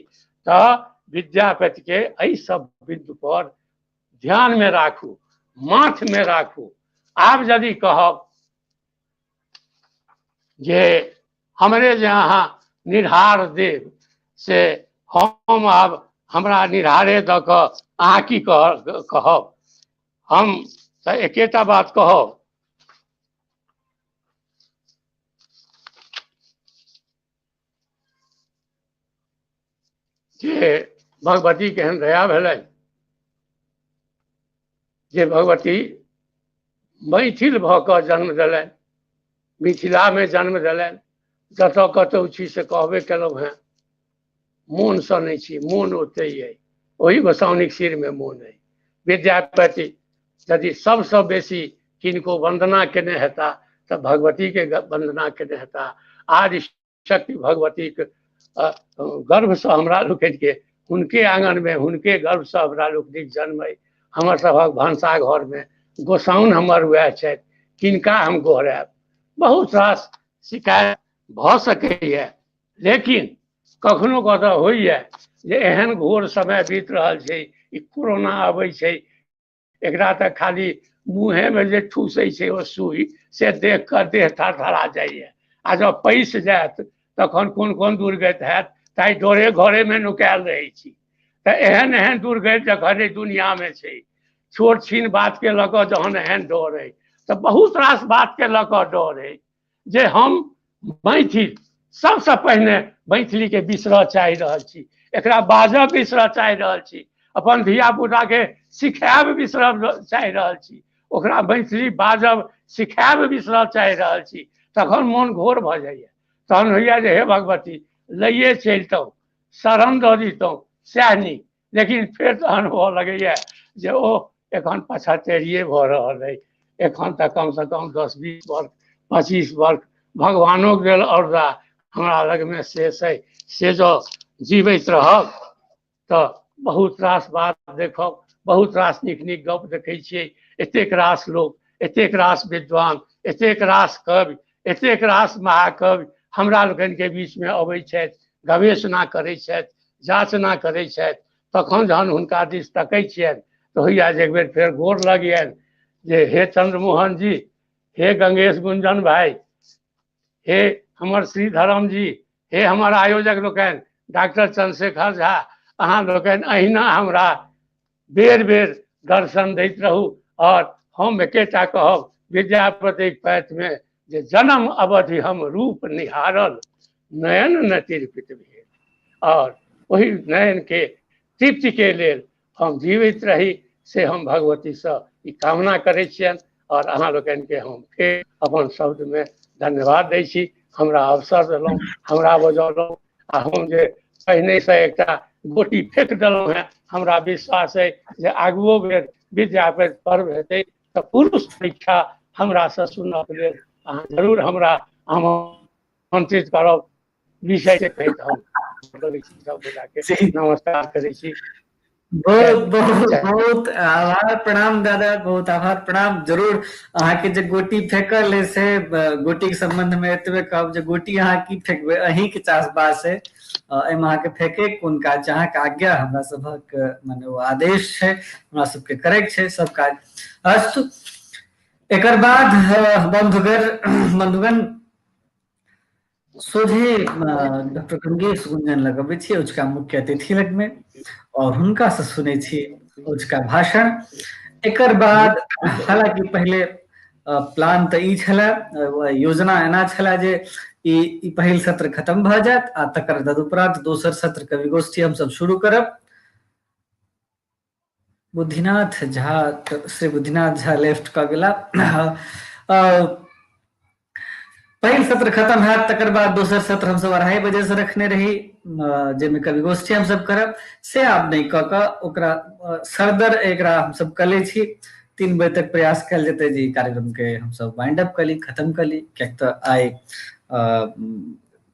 तऽ विद्यापति के एहि सब बिंदु पर ध्यान में राखू, माथ में राखू। आब यदि कहब जे हमरे जे अहाँ निर्हार देव से हम आब हमरा निर्हारे द क अहाँ की कहब, हम तऽ एकेटा बात कहब जे भगवती केहन दया भेलै जे भगवती मैथिल भऽ कऽ जन्म देलनि, मिथिला में जन्म देलनि। जतऽ कतौ छी से कहबे केलहुँ हेँ, मोन सँ नहि छी, मोन ओतै अइ, ओही गोसाउनिक सिर में मोन अइ। विद्यापति यदि सबसँ बेसी किनको वंदना केने हेता तऽ भगवती के वंदना केने हेता। आदि शक्ति भगवती के गर्भ से हमरा लोकनि के, हुनके आंगन में, हुनके गर्भ से हमरा लोकनिक जन्म अइ। हमर सभक भनसा घर में गोसाउन हमर वएह छथि, किनका हम गोहरायब। बहुत रास शिकायत भऽ सकैए, लेकिन कखनो कतऽ होइए जे एहन घोर समय बीत रहल छै, ई कोरोना अबै छै, एकरा तऽ खाली मुँहे में जे ठूसै छै ओ सुई से देख कऽ देह थरथरा जाइए। आ जब पैस जायत तखन कोन कोन दुर्गति हैत, ताहि डरे घरे में नुकायल रहै छी। तऽ एहन एहन दुर्गति जखन एहि दुनिया में छै, छोट छीन बात के लऽ कऽ जहन एहन डर अइ, तऽ बहुत रास बात के लऽ कऽ डर अइ जे हम मैथिल सबसे पहिने मैथिली के बिसरऽ चाहि रहल छी, एकरा बाजब बिसरऽ चाहि रहल छी, अपन धिया पुता के सिखायब बिसरऽ चाहि रहल छी, ओकरा मैथिली बाजब सिखायब बिसरऽ चाहि रहल छी। तखन मोन घोर भऽ जाइए, तहन होइए जे हे भगवती लइए चलितहुँ, शरण दऽ दितहुँ, सएह नीक। लेकिन फेर तहन हुअ लगैए जे ओ एखन 75 भऽ रहल अइ, एखन तऽ कम से कम 10-20 वर्ष 25 वर्ष भगवानो गेल औरदा हमरा लग में शेष अइ। से जो जीवैत रहब तऽ बहुत रास बात देखब, बहुत रास नीक नीक गप देखै छियै। एतेक रास लोक, एतेक रास विद्वान, एतेक रास कवि, एतेक रास महाकवि हमरा लोकनि के बीच में अबै छथि, गवेषणा करै छथि, जांचना करै छथि। तखन जहन हुनका दिस तकै छियनि तऽ होइए जे एक बेर फेर गोर लगियनि जे हे चंद्रमोहन जी, हे गंगेश गुंजन भाई, हे हमर श्रीधरम जी, हे हमर आयोजक लोकनि डॉक्टर चंद्रशेखर झा, अहाँ लोकनि अहिना हमरा बेर बेर दर्शन दैत रहू। और हम एकेटा कहब विद्यापति पैठ में जे जन्म अवधि हम रूप निहारल, नयन न तिरपित भेल, और वही नयन के तृप्ति के लेल हम जीवित रही, से हम भगवती से ई कामना करै छियनि। और अहाँ लोकनि के हम फेर अपन शब्द में धन्यवाद दै छी, हमरा अवसर देलहुँ, हमरा बजौलहुँ। आ हम जे पहिने से एकटा गोटी फेंक देलहुँ हैं, हमरा विश्वास है जे आगुओ बेर विद्यापति पर्व हेतै तऽ पुरुष परीक्षा हमरा से सुनक लेल अहाँ जरूर हमरा आमंत्रित करब। विषय के कहैत हम सब गोटा के नमस्कार करै छी। बहुत बहुत बहुत आभार प्रणाम दादा, बहुत आभार प्रणाम। जरूर अहाँ के जे गोटी फेंकल है से गोटी के संबंध में एतबे कहब जे गोटी अहाँ की फेंकबे, अहीं के चासबास है, एहिमे अहाँ के फेंके कोन काज, जहाँ के आज्ञा हमरा सबक माने वो आदेश है, हमरा सबके करैक छै सब काज। अस्तु, एकर बाद बंधुगण सोझे डॉक्टर गंगेश गुंजन लग अबै छी, उचका मुख्य अतिथि लग में, और हुनका से सुनै छी उचका भाषण। एकर बाद हालांकि पहले प्लान तऽ ई छलै, योजना एना छलै जे ई पहिल सत्र खत्म भऽ जायत आ तकर तदुपरांत दोसर सत्र कवि गोष्ठी हम सब शुरू करब। बुद्धिनाथ झा, श्री बुद्धिनाथ झा लेफ्ट कऽ गेला। पहिल सत्र खत्म हैत तकर बाद दोसर सत्र हम सब 2:30 बजे से रखने रही, जाहिमे कवि गोष्ठी हम सब करब, से आब नहीं कऽ कऽ ओकरा सरदर एकरा हम सब कले छी 3 बजे तक प्रयास कल जेतै जे कार्यक्रम के हम सब वाइंड अप कली, खत्म कली। कियाक तऽ आइ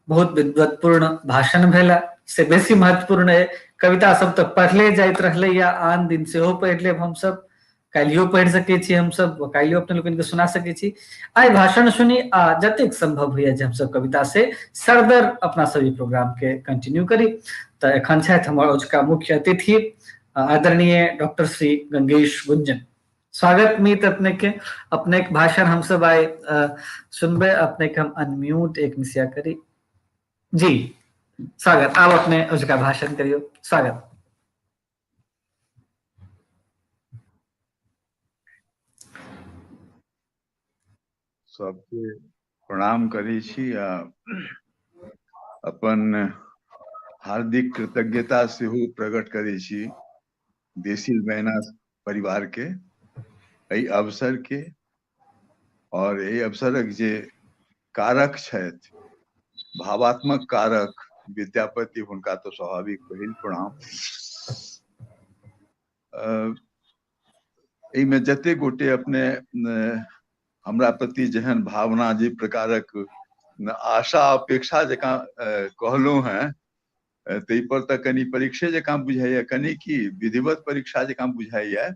बहुत विद्वत्पूर्ण भाषण भेला, से बेसी महत्वपूर्ण है कविता सब तऽ पढ़ले जाइत रहले या आन दिन सेहो पढ़ि लेब हम सब, काल्हियो पढ़ि सकै छी हम सब, काल्हियो अपने लोगन के सुना सकै छी। आइ भाषण सुनी आ जतेक संभव हुए जे हम सब कविता से सरदर अपना सभी प्रोग्राम के कंटिन्यू करी। तो एखन छथि हमर अजुका मुख्य अतिथि आदरणीय डॉक्टर श्री गंगेश गुंजन। स्वागत मीत अपने के भाषण हम सब आइ सुनबे। अपने के हम अनम्यूट एक मिसिया करी जी। स्वागत, आप अपने अजुका भाषण करियो। स्वागत। सबके प्रणाम करै छी आ अपन हार्दिक कृतज्ञता सेहो प्रकट करै छी देशील मैना परिवार के एहि अवसर के, और एहि अवसरक जे कारक छथि, भावात्मक कारक विद्यापति, हुनका तो स्वाभाविक पहिल प्रणाम। एहिमे जते गोटे अपने हमरा प्रति जेहन भावना, जे प्रकारक आशा अपेक्षा जकाँ कहलहुँ हैं, ताहि पर तऽ कनि परीक्षे जकाँ बुझाइए, कनि की विधिवत परीक्षा जकाँ बुझाइए।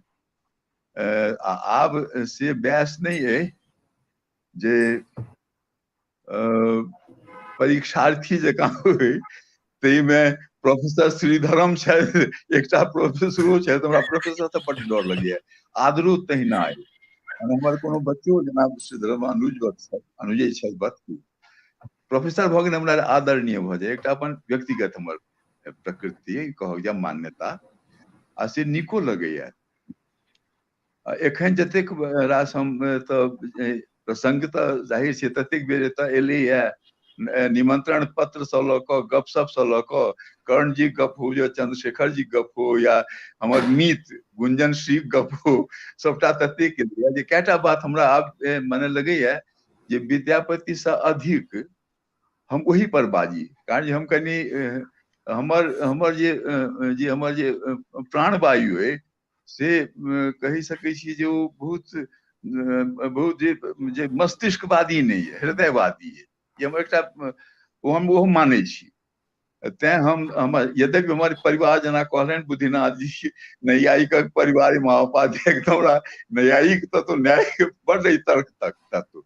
आब से बहस नहीं है जे परीक्षार्थी जकाँ हुए। ताहिमे प्रोफेसर श्रीधरम छथि, एकटा प्रोफेसरो छथि। हमरा प्रोफेसर से बड्ड डर लगैए, आदरू तहिना अइ। हमर कोनो बच्चो जेना श्रीधरम अनुजे छथि बत्तू, प्रोफेसर भऽ गेल हमरा आदरणीय भऽ जाय। एकटा अपन व्यक्तिगत हमर प्रकृति कहब या मान्यता, आ से नीको लगैए। एखन जतेक रास हम तऽ प्रसंग तऽ जाहिर छै ततेक बेर एतऽ एलैए, निमंत्रण पत्र सँ लऽ कऽ, गपशप सँ लऽ कऽ, कर्ण जी गप हो या चंद्रशेखर जी गप हो या हमर मीत गुंजन श्री गप हो, सबटा ततेक एलैए जे कएटा बात हमरा आब मने लगैए जे विद्यापति से अधिक हम वही पर बाजी। कारण जे हम कनि हमर जे प्राणवायु अइ से कहि सकै छी जे ओ बहुत जे मस्तिष्कवादी नहीं है, हृदयवादी है। ये हम एकटा वो मानै छी। तैं हम यद्यपि हमारे परिवार जना कहलन बुद्धिनाथ जी नैयायिक परिवार महाउपाध्याय, एकदम नैयायिक तो न्यायिक बड़ रही तर्क तत्व,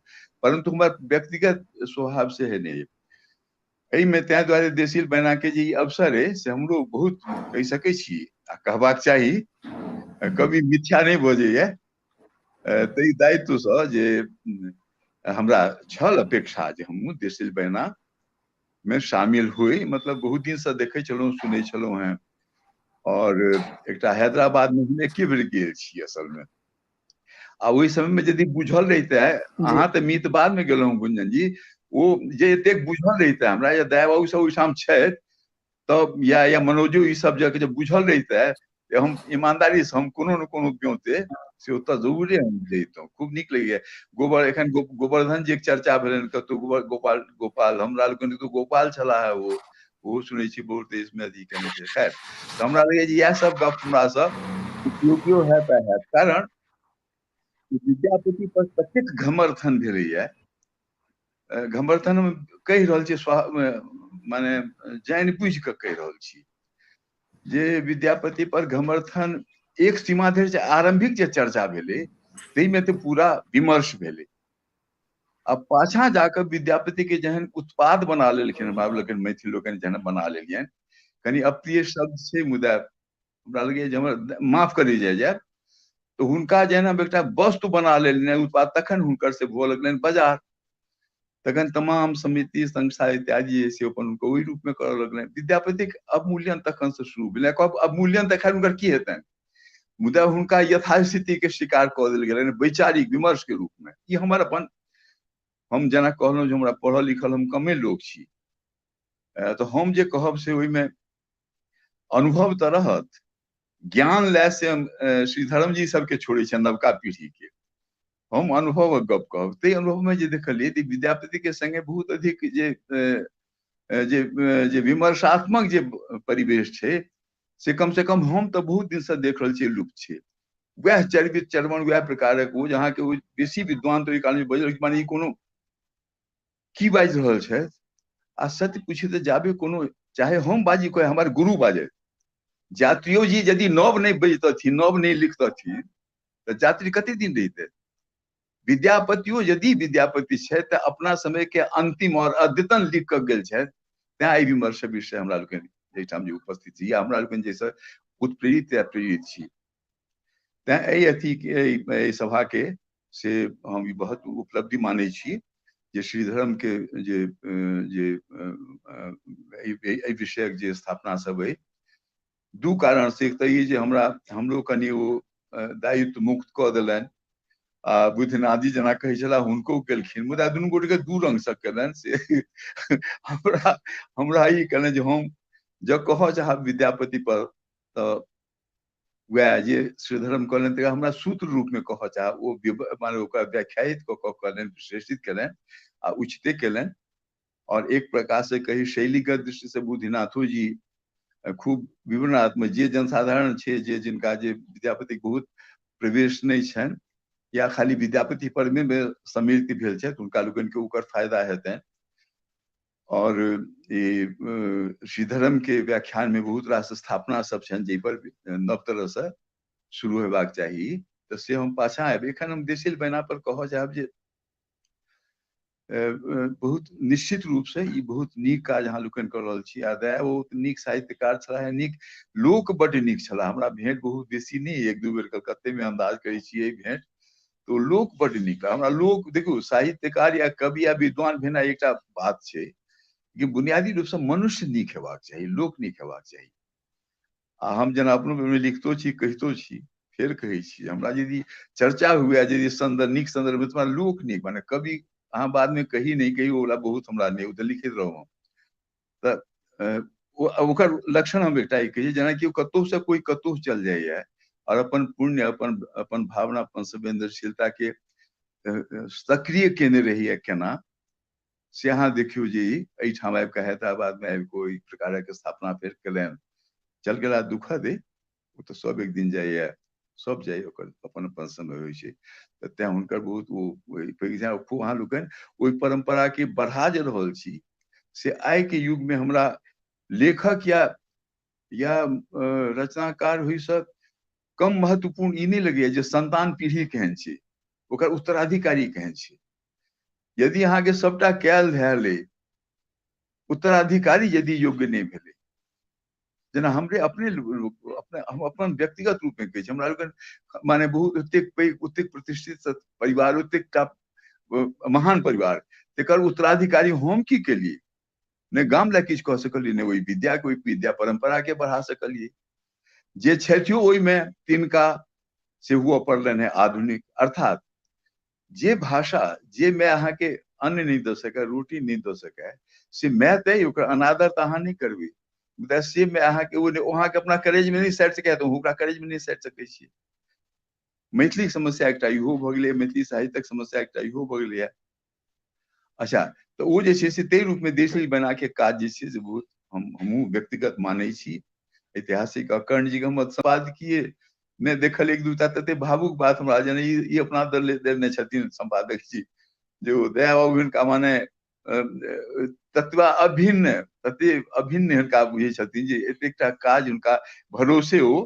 परंतु हमारे व्यक्तिगत स्वभाव से है नहीं। एहि में तैं द्वारे देशील मैना के जे अवसर है से हमरो बहुत कहि सकै छी आ कहबाक चाही। कभी मिथ्या नहीं बजैए। ताहि दायित्व से जे हमरा छल अपेक्षा जे हम देशील मैना में शामिल हुई। मतलब बहुत दिन से देखे छलहुँ, सुनै छलहुँ हैं, और एकटा हैदराबाद में एके बेर गेल छी असल में। आ ओहि समय में यदि बुझल रहिते, अहाँ तऽ मीत बाद में गेलहुँ गुंजन जी, ओ जे एतेक बुझल रहिते हमरा, या दया बाबू सब ओहिठाम छथि तब, या मनोजो ई सब जगह जब बुझल रहिते, हम ईमानदारी से हम कोनो न कोनो ब्योते से ओतऽ जरूरे हम जैतहुँ। खूब नीक लगैए। एखन गोवर्धन जी के चर्चा भेलनि कतौ, गोपाल हमरा लोकनि तो गोपाल छलाह है, वो सुनै छी बहुत देश में अथी केने छै। खैर, तऽ हमरा लगैए जे इएह सब गप हमरा सब उपयोगियो हैत। कारण विद्यापति पर ततेक घमर्थन भेलैए, घमर्थन हम कहि रहल छी माने जानि बुझि कऽ कहि रहल छी जे विद्यापति पर घमर्थन एक सीमा धरि आरंभिक जे चर्चा भेलै ताहिमे तऽ पूरा विमर्श भेलै। अब पाछा जाकर विद्यापति के जहन उत्पाद बना लेलखिन, हमरा लोकनि मैथिल लोकनि जहन बना लेलियनि, कनि अप्रिय शब्द छै मुदा हमरा लगैए जे हमर माफ करी जाय तो हुनका जहन हम एकटा वस्तु बना लेलियनि उत्पाद, तखन हुनकर से भऽ लगलनि बाजार। तखन तमाम समिति संस्था इत्यादि से अपन उनको ओहि रूप में करऽ लगलनि। विद्यापति के अवमूल्यन तखन से शुरू भेलै। अवमूल्यन तऽ खैर हुनकर की हेतनि, मुदा हुनका यथास्थिति के शिकार कऽ देल गेलनि वैचारिक विमर्श के रूप में। ई हमर अपन, हम जेना कहलहुँ जे हमरा पढ़ल लिखल हम कमे लोग छी, तो हम जे कहब से ओहिमे अनुभव तऽ रहत, ज्ञान लए से हम श्रीधरम जी सबके छोड़ै छै, नवका पीढ़ी के हम अनुभवक गप कहब। ताहि अनुभव में जे देखलियै तऽ विद्यापति के संगे बहुत अधिक जे विमर्शात्मक जे परिवेश छै से कम से कम हम तऽ बहुत दिन से देख रहल छियै लुप्त छै। वएह चरवित चरमन वएह प्रकारक ओ जहाँ के बेसी विद्वान तो काल में बजल माने ई कोनो की बाजि रहल छै। आ सत्य पूछी तऽ जाबे कोनो, चाहे हम बाजी कोई हमारे गुरु बाजे, जात्रियो जी यदि नव नहीं बजतथिन, नव नहीं लिखतथिन, तो यात्री कते दिन रहिते। विद्यापतियो यदि विद्यापति है तो अपना समय के अंतिम और अद्यतन लिख कर गेल है, तें एहि विमर्श विषय हमरा लोकनि एहिठाम जे उपस्थित छी या हमरा लोकनि जैसे उत्प्रेरित या प्रेरित छी, तें एहि अथी के सभा के से हम ई बहुत उपलब्धि मानै छी जे श्रीधरम के जे विषयक जे स्थापना सब है दू कारण से। एक तो ये जे हमरो कनि ओ दायित्व मुक्त क देलनि आ बुद्धनाथ जी जना कहे छला हुनको केलखिन, मुदा दुनू गोटे के दू रंग से केलनि से हमरा ई कहलनि जे हम जब कह चाहब विद्यापति पर तो वह जे श्रीधरम कहलनि तो हमरा सूत्र रूप में कह चाहब, वो माने ओकरा व्याख्यायित कहलनि, विश्लेषित केलनि आ उचिते केलनि। और एक प्रकार से कही शैलीगत दृष्टि से बुद्धिनाथो जी खूब विवरणात्मक जे जनसाधारण छे जे जिनका जे विद्यापति बहुत प्रवेश नहीं छन या खाली विद्यापति पर में सम्मिलित भेल छे उनका लोगन के ओकर फायदा हेतै। और श्रीधरम के व्याख्यान में बहुत रास स्थापना सब छन जे पर नव तरह से शुरू हेबाक चाहिए, तो से हम पाछा आब। एखन हम देशिल बना पर कह चाहब जे बहुत निश्चित रूप से ई बहुत नीक काज अहाँ लोकनि कर रहल छी। आ दया बहुत नीक साहित्यकार छलाह, नीक लोक बड नीक छलाह। हमरा भेंट बहुत बेसी नहीं, एक दू बेर कलकत्ते में अंदाज करै छियै भेंट, तो लोक बड नीक। हमरा लोक देखू साहित्यकार या कवि या विद्वान भेना एकटा बात छै कि बुनियादी रूप से मनुष्य नीक हेबाक चाही, लोक नीक हेबाक चाही। आ हम जना अपनो में लिखतो छी कहितो छी फिर कहै छी, हमरा यदि चर्चा हुए यदि संदर्भ नीक संदर्भ में लोक नीक माने कवि अहाँ बाद में कही नहीं कही वाला बहुत हमरा नहीं उधर लिखित रहो तो ओकर लक्षण हम एकटा कही जना कि कतौ से कोई कतौ चल जाए और अपन पुण्य अपन भावना अपन संवेदनशीलता के सक्रिय केने रही है केना से अहाँ देखियो जे एठाम आबि के हैदराबाद में आबि कोई प्रकार के स्थापना फेर केलनि, चल गेला दुखद है वो तो सब एक दिन जाइए सब जाइए अपन अपन समय होइ छै। तें हुनकर बहुत वो अहाँ लोकनि ओहि परंपरा के बढ़ा जे रहल छी से आइ के युग में हमरा लेखक या रचनाकार हुई से कम महत्वपूर्ण ई नहीं लगे जे संतान पीढ़ी केहन छै ओकर उत्तराधिकारी केहन छै। यदि अहाँ के सबटा कैल धैल उत्तराधिकारी यदि योग्य नहीं भेले, जना हमरे अपने हम अपन व्यक्तिगत रूप में कहे हमरा लोगन माने बहुत ओतेक प्रतिष्ठित परिवार ओतेक महान परिवार तेकर उत्तराधिकारी हम की केलिए ने गाम ला किछ कह सकलिए ने ओई विद्या परंपरा के बढ़ा सकलिए। जे छथियो ओई में तिनका से हुआ पड़लन है आधुनिक, अर्थात जे भाषा जे मैं अहाँ के अन्न नहीं दे सके रोटी नहीं दे सके से मैं तय ओकर अनादर त अहाँ नहीं करबी, से में अहाँ के वहाँ के अपना करेज में नहीं साइड सके तो ओकरा करेज में नहीं साइड सके छी। मैथिली समस्या एकटा इहो भ गेलै, मैथिली साहित्यक समस्या एकटा इहो भ गेलै। अच्छा तो वो जे छै से तै रूप में देशली बना के काज जे छै से बहुत हमहूँ व्यक्तिगत मानै छी। ऐतिहासिक कर्ण जी के हम संपादकीय में देखल एक दूटा तते भावुक बात हमरा जेना ई अपना देने छथिन संपादक जी जो दया बाबू हिनका माने तत्वा अभिन्न तते अभिन्न हिनका बुझे छथिन जे एतेकटा काज हुनका भरोसे ओ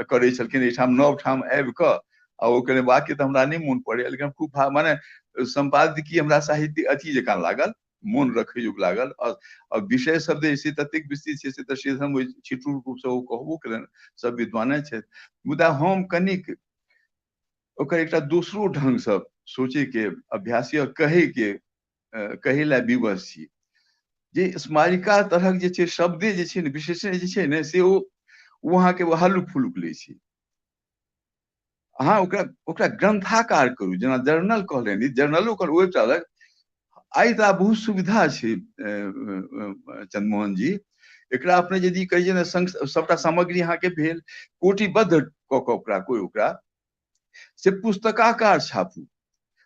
करे छलखिन एठाम नव ठाम आबि क आ ओ कहले वाक्य तो हमरा नहीं मोन पड़े लेकिन खूब माने संपादकीय हमरा साहित्य अथी जकाँ लागल, मोन रखे योग्य लागल। और विषय शब्द ऐसे ततेक विस्तृत छै से त हम छिटू रूप से ओ कहबो केलन सब विद्वाने छै, मुदा हम कनिक ओकर एकटा दूसरो ढंग से सोचे के अभ्यासी और कहे ला विवश छी जे स्मारिका तरहक जे छै शब्दे जे छै ने विशेषण जे छै ने से ओ वहाँ के हल्लुक फुलुक लै छै। अहाँ ओकरा ग्रंथाकार करू जेना जर्नल कहलेनी जर्नलो ओकर ओ एकटा अलग आइ त बहुत सुविधा छै चंद्रमोहन जी एकरा अपने यदि कहिए ने सबटा सामग्री अहाँ के भेल कोटिबद्ध क के ओकरा से पुस्तकाकार छापू।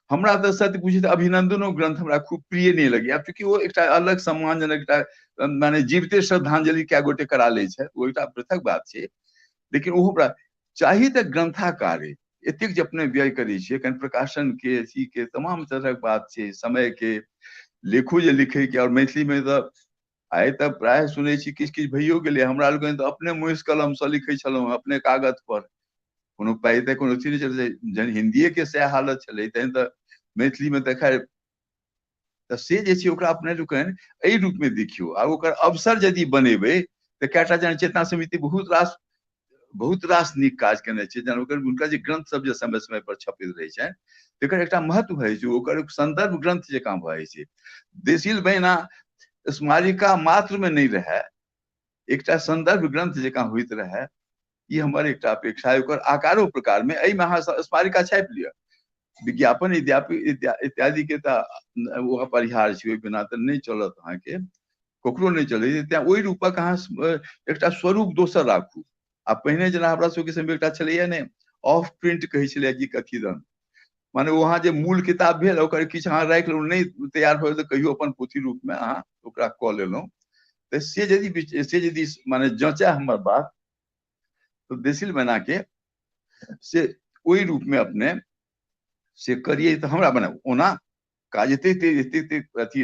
हमरा तो सत्य पूछे तो अभिनंदनो ग्रंथ हमरा खूब प्रिय नहीं लगे अब चूंकि वो एक अलग सम्मानजनक एकटा माने जीवते श्रद्धांजलि क्या गोटे करा ले छै वो एक पृथक बात छै, लेकिन वो हमरा चाहिए तो ग्रंथाकार एतेक जे अपने व्यय करै छियै कनि प्रकाशन के अथी के तमाम तरहक बात छै समय के लेखो जे लिखे के और मैथिली में तो आइ तक प्राय सुनै छी किछ किछ भइयो गेलै। हमरा लोगन तो अपने मुँह कलम से लिखे छलहुँ अपने कागज पर कोनो पाइते कोनो अथी नहीं चले जन हिंदी के से हालत चले तहन तो मैथिली में देखा तो से जे छै ओकरा अपने लोकनि एहि रूप में देखियो आ ओकर अवसर यदि बनेबे तो कएटा जन चेतना समिति बहुत रास नीक काज केने छै जन ओकर उनका जे ग्रंथ सब जे समय समय पर छपित रहे छै तेकर एकटा महत्व भए छै ओकर संदर्भ ग्रंथ जे काम भए छै देशील बहिना स्मारिका मात्र में नहीं रहे एकटा संदर्भ ग्रंथ जकां होइत रहे ये हमर एकटा अपेक्षा है ओकर आकारो प्रकार में एहि में अहाँ स्मारिका छापि लिअ विज्ञापन इत्यादि के तो अपरिहार्य छै ओहि बिना तो नहीं चलत अहाँ के ककरो नहीं चले त्या ओहि रूपक अहाँ एकटा स्वरूप दोसर राखू आ पहिने जेना हमरा सबके समय एकटा छलैया ने ऑफ प्रिंट कहै छलै कि कथी दन माने वहाँ जे मूल किताब भेल ओकर किछु अहाँ राखि लेलहुँ नहीं तैयार भेल तऽ कहियो अपन पोथी रूप में अहाँ ओकरा कऽ लेलहुँ तऽ से यदि माने जँचा हमर बात तो देशील बना के से ओहि रूप में अपने से करिए तो हमरा बना ओना काज एते अथी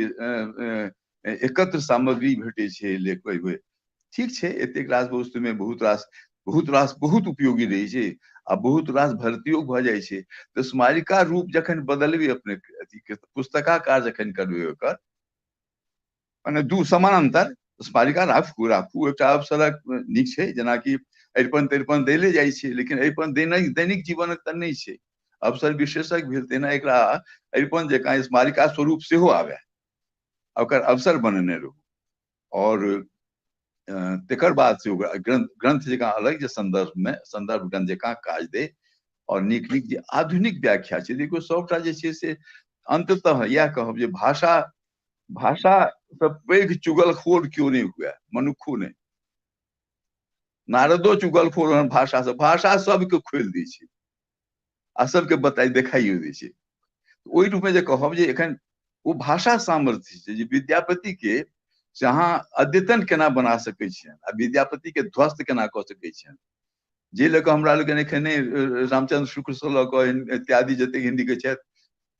एकत्र सामग्री भेटे छै लेखबै ठीक छै एतेक रास वस्तु में बहुत रास बहुत उपयोगी रही छै आ बहुत रास भर्तियो भ जाय छै तो स्मारिका रूप जखन बदलबे अपने अथी के पुस्तकाकार जखन करबे ओकर माने दू समानांतर स्मारिका राखू एकटा अवसरक नीक छै जेना कि अरिपन तरिपन देले जाइ छै लेकिन अरिपन दैनिक जीवनक तऽ नहीं छै अवसर विशेषक भेल तेना एकरा अरिपन जकां स्मारिका स्वरूप सेहो आवे ओकर अवसर बनेने रहू और तेकर बाद से ग्रंथ जकां अलग जे संदर्भ ग्रंथ जकां काज दे और नीक जे आधुनिक व्याख्या छै देखो सबटा जे छै से अंततः यह कहब जे भाषा सब पैघ चुगलखोर क्यों नहीं हुआ मनुक्खो ने नारदो चुगलखोर भाषा सबके खोलि दै छै आ सबके बताई देखाइयो दै छै ओहि रूप में जे कहब जे एखन वो भाषा सामर्थ्य छै जे विद्यापति के से अहाँ अद्यतन केना बना सकै छियनि आ विद्यापति के ध्वस्त केना कऽ सकै छियनि जे लऽ कऽ हमरा लोगन एखने रामचंद्र शुक्ल से लऽ कऽ इत्यादि जतेक हिंदी के छथि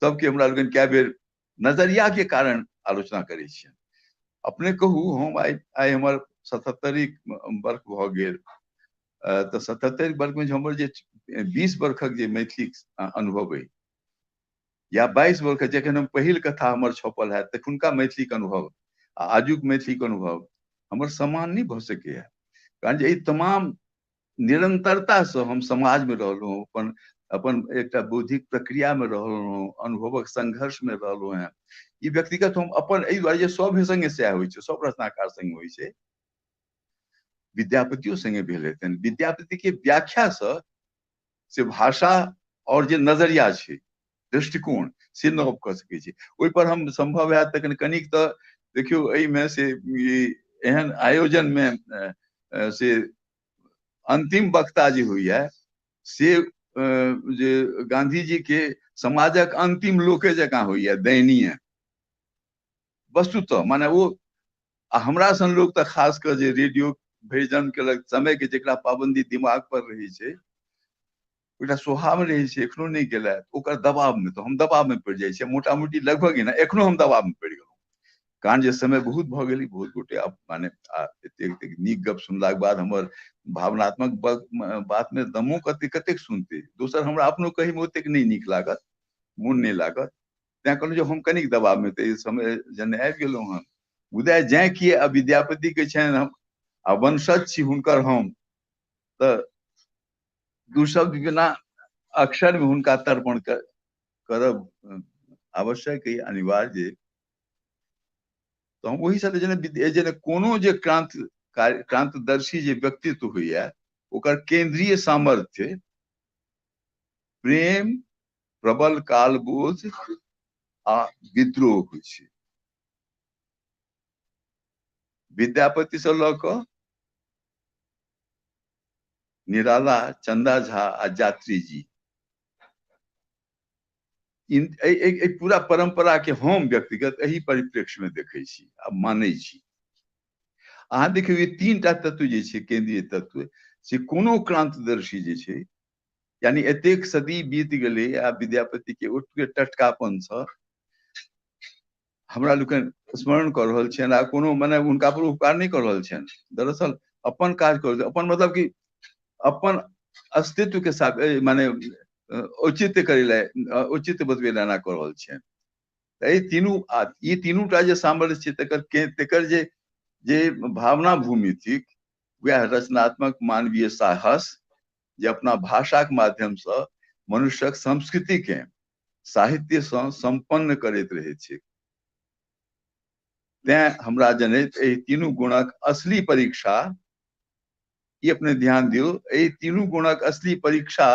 सबके हमरा लोगन कए बेर नजरिया के कारण आलोचना करै छियनि अपने कहू हम आइ हमर 77 वर्ष भऽ गेल तऽ 77 वर्ष में हमर जे 20 वर्षक जे मैथिली अनुभव अइ या 22 वर्ष जखन हम पहिल कथा हमर छपल है तखुनका मैथिली के अनुभव आजुक मैथिली के अनुभव हमर समान नहीं भऽ सकैया कारण जे तमाम निरंतरता से हम समाज में रहलहुँ अपन एकटा बौद्धिक प्रक्रिया में रहलहुँ अनुभवक संघर्ष में रहलहुँ हैं ई व्यक्तिगत हम अपन एहि दुआरे जे सब संगे सएह होइ छै सब रचनाकार संगे होइ छै विद्यापतियो संगे भेल हेतनि विद्यापति के व्याख्या से भाषा और जे नजरिया छै दृष्टिकोण से नव कऽ सकै छै ओहि पर हम संभव है तखन कनिक तऽ देखियो एहि में से एहन आयोजन में से अंतिम वक्ता जे होइया से जे गांधी जी के समाजक अंतिम लोके जकां होइया दयनीय वस्तुतः माने वो हमरा सन लोग तऽ खास कर जे रेडियो भेजन केलक समय के जेकरा पाबंदी दिमाग पर रही छै ओकरा स्वभाव में रही छै एखनो नहीं गेला ओकर दबाव में तो हम दबाव में पड़ि जाइ छै मोटा मोटी लगभग ना एखनो हम दबाव में पड़ि गेलहुँ कारण जे समय बहुत भऽ गेली बहुत गोटे माने एतेक नीक गप सुनलाक बाद हमर भावनात्मक बात में दमो कतेक सुनते दोसर हमरा अपनो कही में ओतेक नहीं नीक लागत मोन नहीं लागत तैं कहलहुँ जे हम कनिक दबाव में तऽ समय जन आबि गेलहुँ हन उदय जाय किए आ विद्यापति के छनि हम आ वंशज छी हुनकर हम तऽ दू शब्द बिना अक्षर में हुनका तर्पण करब आवश्यक है अनिवार्य तो हम वही साथे जेना कोनो जे क्रांतदर्शी जे व्यक्तित्व होइया ओकर केंद्रीय सामर्थ्य प्रेम प्रबल कालबोध आ विद्रोह होइ छै विद्यापति से लऽ कऽ निराला चंदा झा आ यात्री जी एक पूरा परंपरा के हम व्यक्तिगत एही परिप्रेक्ष्य में देखे छी आ मानै छी अहाँ देखियौ ये 3टा तत्व जे छै केंद्रीय तत्व से कोनो क्रांतदर्शी जे छै यानी एतेक सदी बीत गेलै आ विद्यापति के ओतबे टटकापन से हमरा लोकन स्मरण कर रहल छनि आ कोनो मने उनका पर उपकार नहीं कर रहल छनि दरअसल अपन काज कर अपन मतलब कि अपन अस्तित्व के साथ माने औचित्य करेला औचित्य बतवेला ना कर रहल छै। ई तीनू टा जे सामर्थ्य छै तेकर जे भावना भूमि थिक वह रचनात्मक मानवीय साहस जे अपना भाषा के माध्यम से मनुष्यक संस्कृति के साहित्य से संपन्न करैत रहे छै। तैं हमरा जनैत एहि तीनू गुणक असली परीक्षा, ये अपने ध्यान दियो, एहि तीनू गुणक असली परीक्षा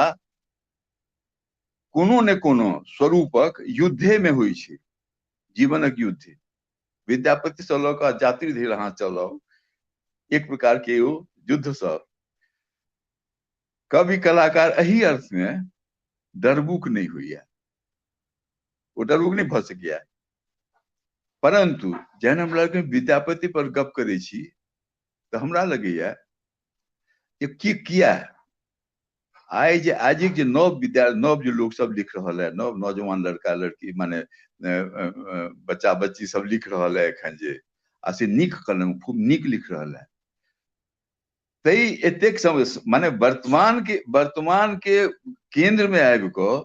कोनो ने कोनो स्वरूपक युद्धे में होइ छै, जीवनक युद्ध। विद्यापति से लऽ कऽ जाति धरि अहाँ चलाउ, एक प्रकार के ओ युद्ध सब। कवि कलाकार एही अर्थ में डरबुक नहीं हुई, वो डरबुक नहीं भऽ सकैया। परंतु जहन हमरा लगे विद्यापति पर गप करे छी तो हमरा लगैया कि किया आज जे नव जो लोग सब लिख रहा है, नौजवान लड़का लड़की माने बच्चा बच्ची सब लिख रहा है एखन जे आ से नीक कलम खूब नीक लिख रहा है, तई एतेक समय माने वर्तमान के केंद्र में आबि कऽ